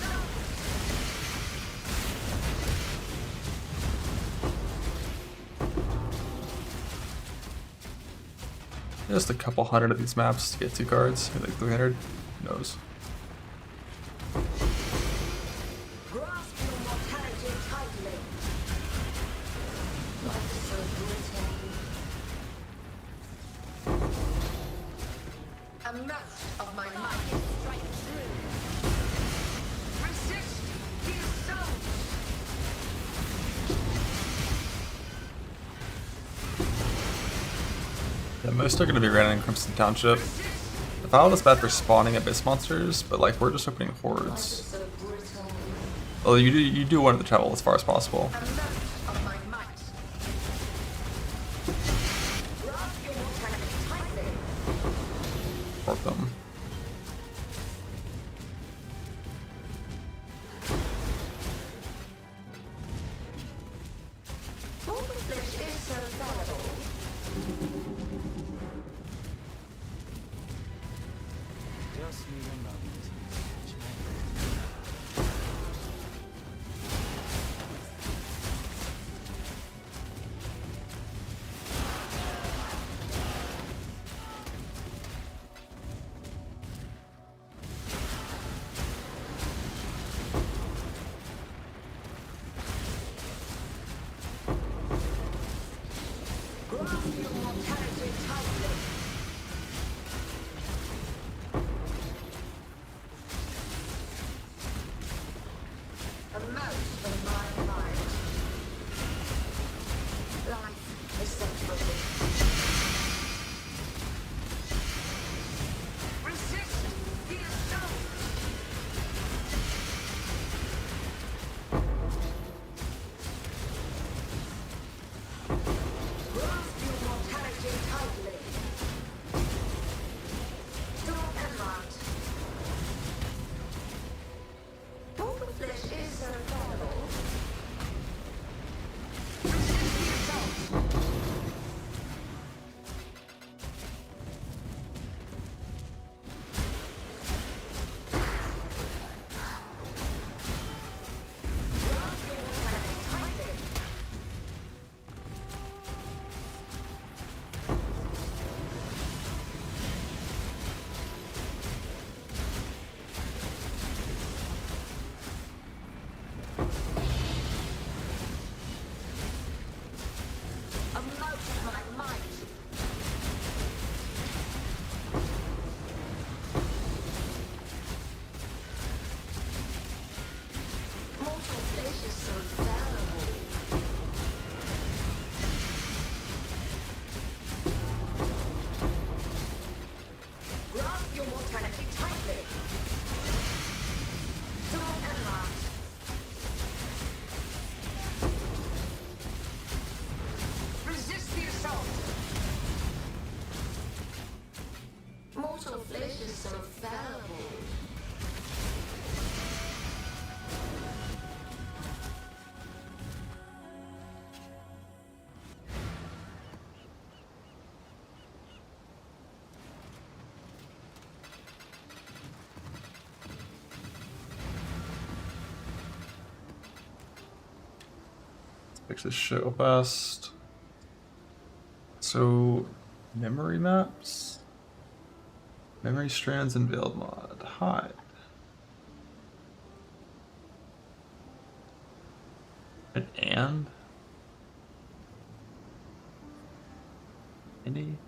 Just a couple hundred of these maps to get 2 cards, maybe like 300, who knows. Grasp your mortality tightly. Life is so brutal. A mote of my might. Strike through. Resist the assault. Yeah, most are going to be ran in Crimson Township. The Foul is bad for spawning Abyss monsters, but like we're just opening hordes. So brutal. Well, you do want to travel as far as possible. A mote of my might. Grasp your mortality tightly. Warp them. Mortal flesh is so fallible. Just need a moment. flesh is so fallible. Fix this shit real fast. So, memory maps, memory strands, and build mod. Hide. And any.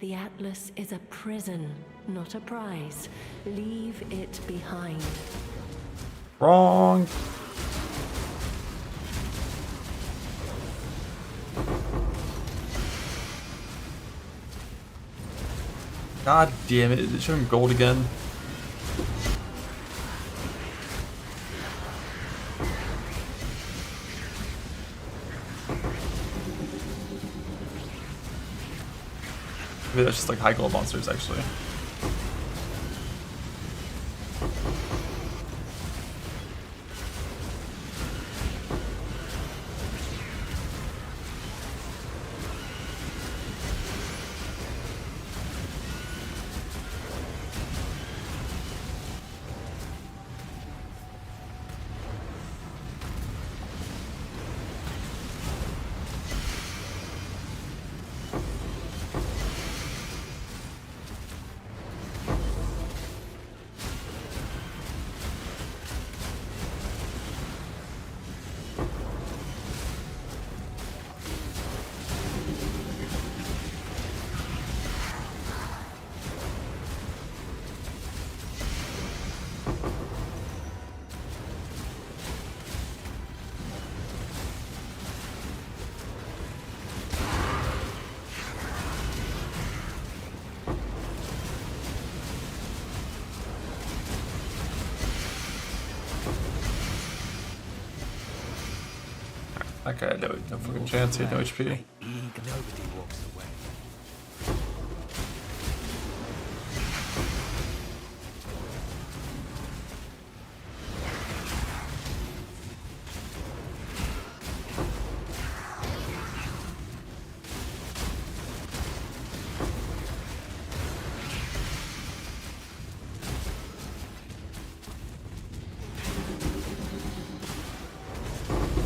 The Atlas is a prison, not a prize. Leave it behind. Wrong. God damn it, is it showing gold again? Maybe that's just like high gold monsters actually. That guy had no fucking chance, he had no HP. Nobody walks away.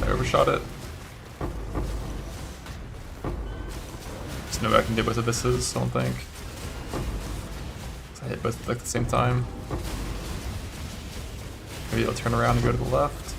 I overshot it. There's no way I can do both abysses, I don't think. I hit both like at the same time. Maybe I'll turn around and go to the left.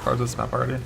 cards with this map already.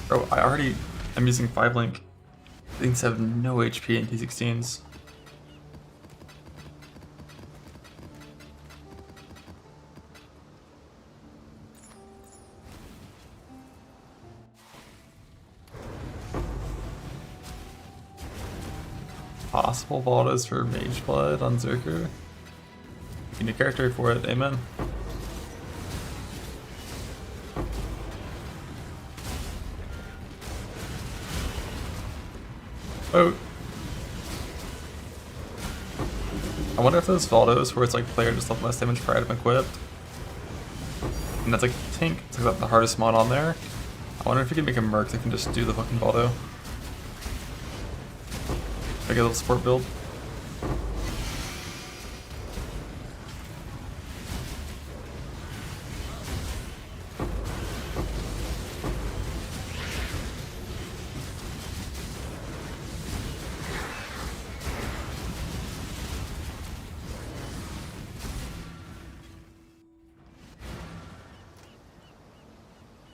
Bro, I'm using 5 link. Things have no HP in T16s. Possible Valdas for Mage Blood on Zerker. You need a character for it, amen. Oh. I wonder if those Valdos where it's like player just left less damage per item equipped. And that's like tank, it's like the hardest mod on there. I wonder if you can make a merc that can just do the fucking Valdo. Like a little support build.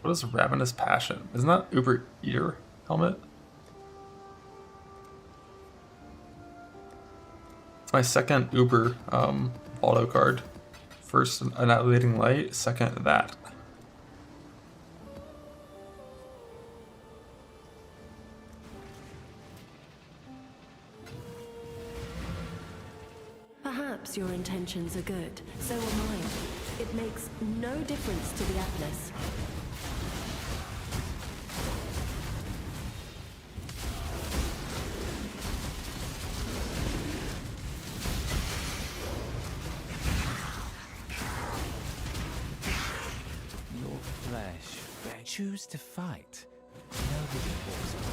What is Ravenous Passion? Isn't that Uber Eater helmet? It's my second Uber auto card. First, Annihilating Light. Second, that. Perhaps your intentions are good. So are mine. It makes no difference to the Atlas. Choose to fight. Nobody walks away.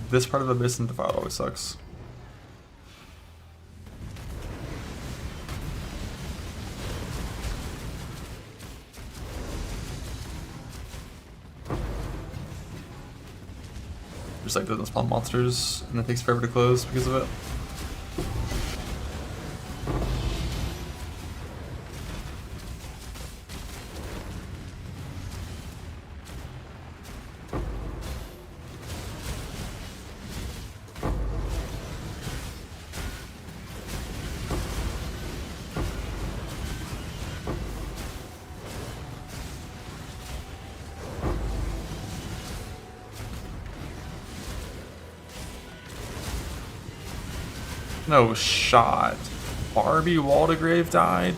This part of the Abyss and Defiled always sucks. Just like doesn't spawn monsters and it takes forever to close because of it. No shot. Barbie Waldegrave died?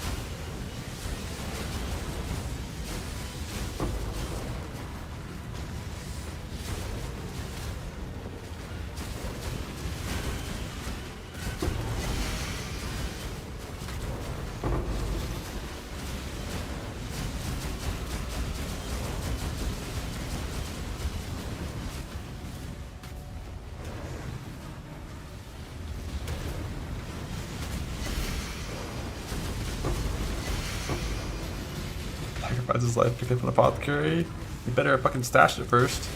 Sacrifice his life, pick up an apothecary. You better fucking stash it first.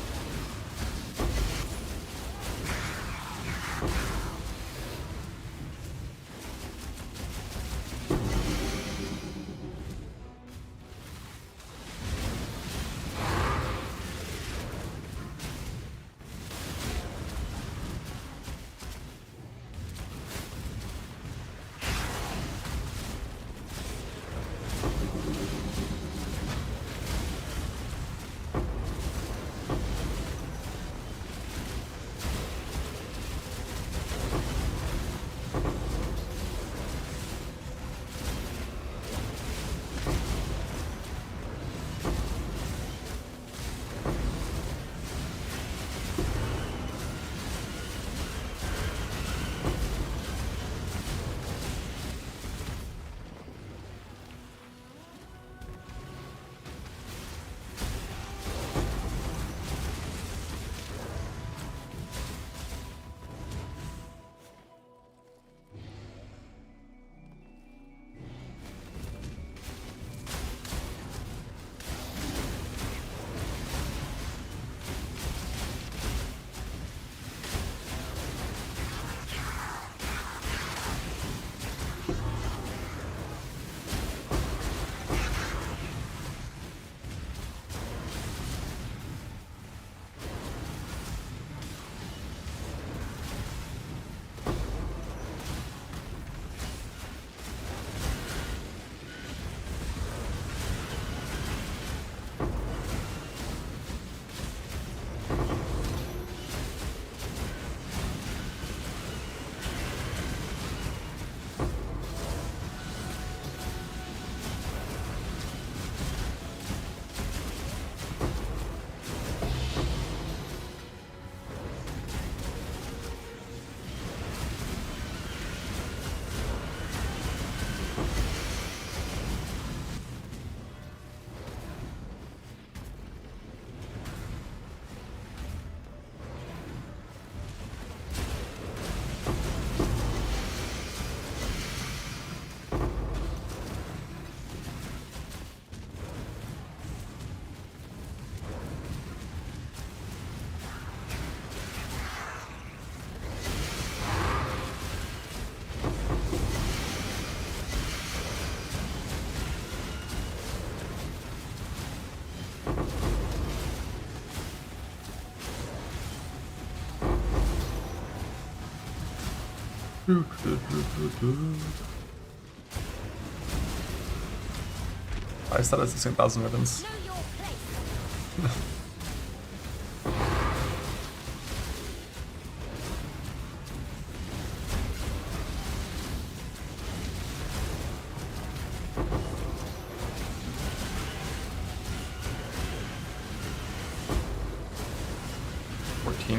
I started 16,000 ribbons.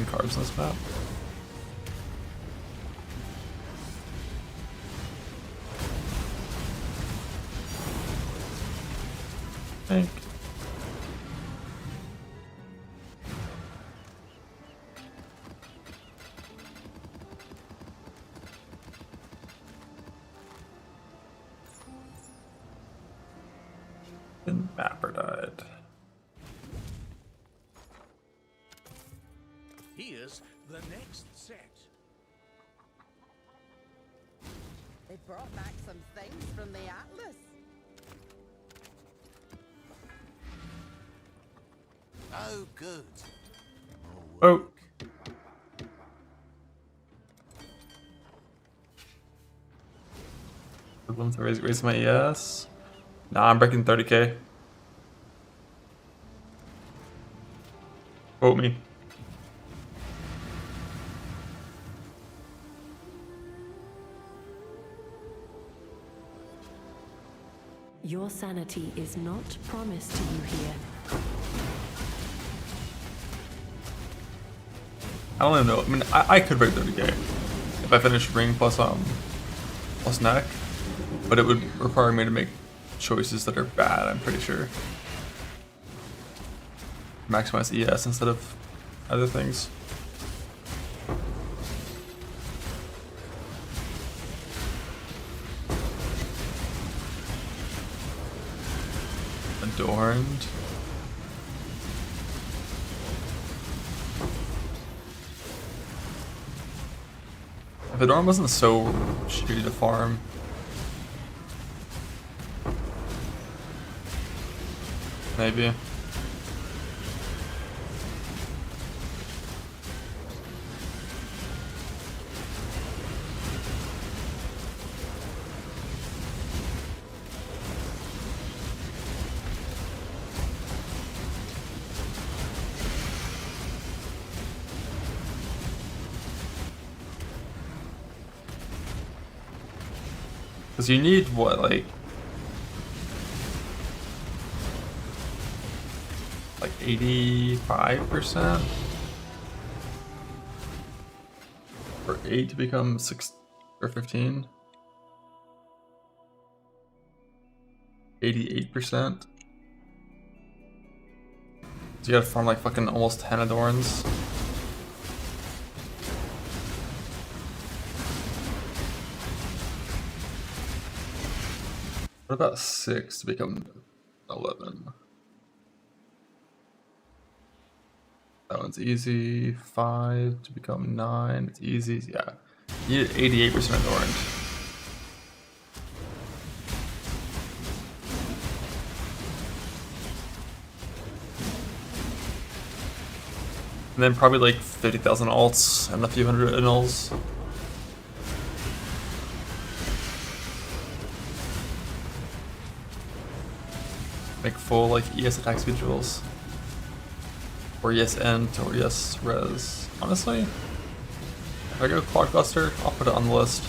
Cards in this map. Think. Even Mapper died. Here's the next set. They brought back some things from the Atlas. Oh, good. Oh. Problems to raise my ES. Nah, I'm breaking 30k. Quote me. Your sanity is not promised to you here. I don't even know. I mean, I could break 30k if I finish ring plus neck, but it would require me to make choices that are bad. I'm pretty sure. Maximize ES instead of other things. Adorned. If Adorn wasn't so shitty to farm. Maybe. Because you need what, like 85% for 8 to become 6 or 15. 88%. So you gotta farm like fucking almost 10 Adorns. What about 6 to become 11? That one's easy. 5 to become 9. It's easy. Yeah. You need 88% Adorned. And then probably like 50,000 alts and a few hundred annuls. Make full like ES attack speed drills. Or ES ent or ES res. Honestly, if I go Quadbuster, I'll put it on the list.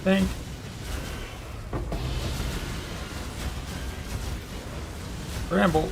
Think. Ramble.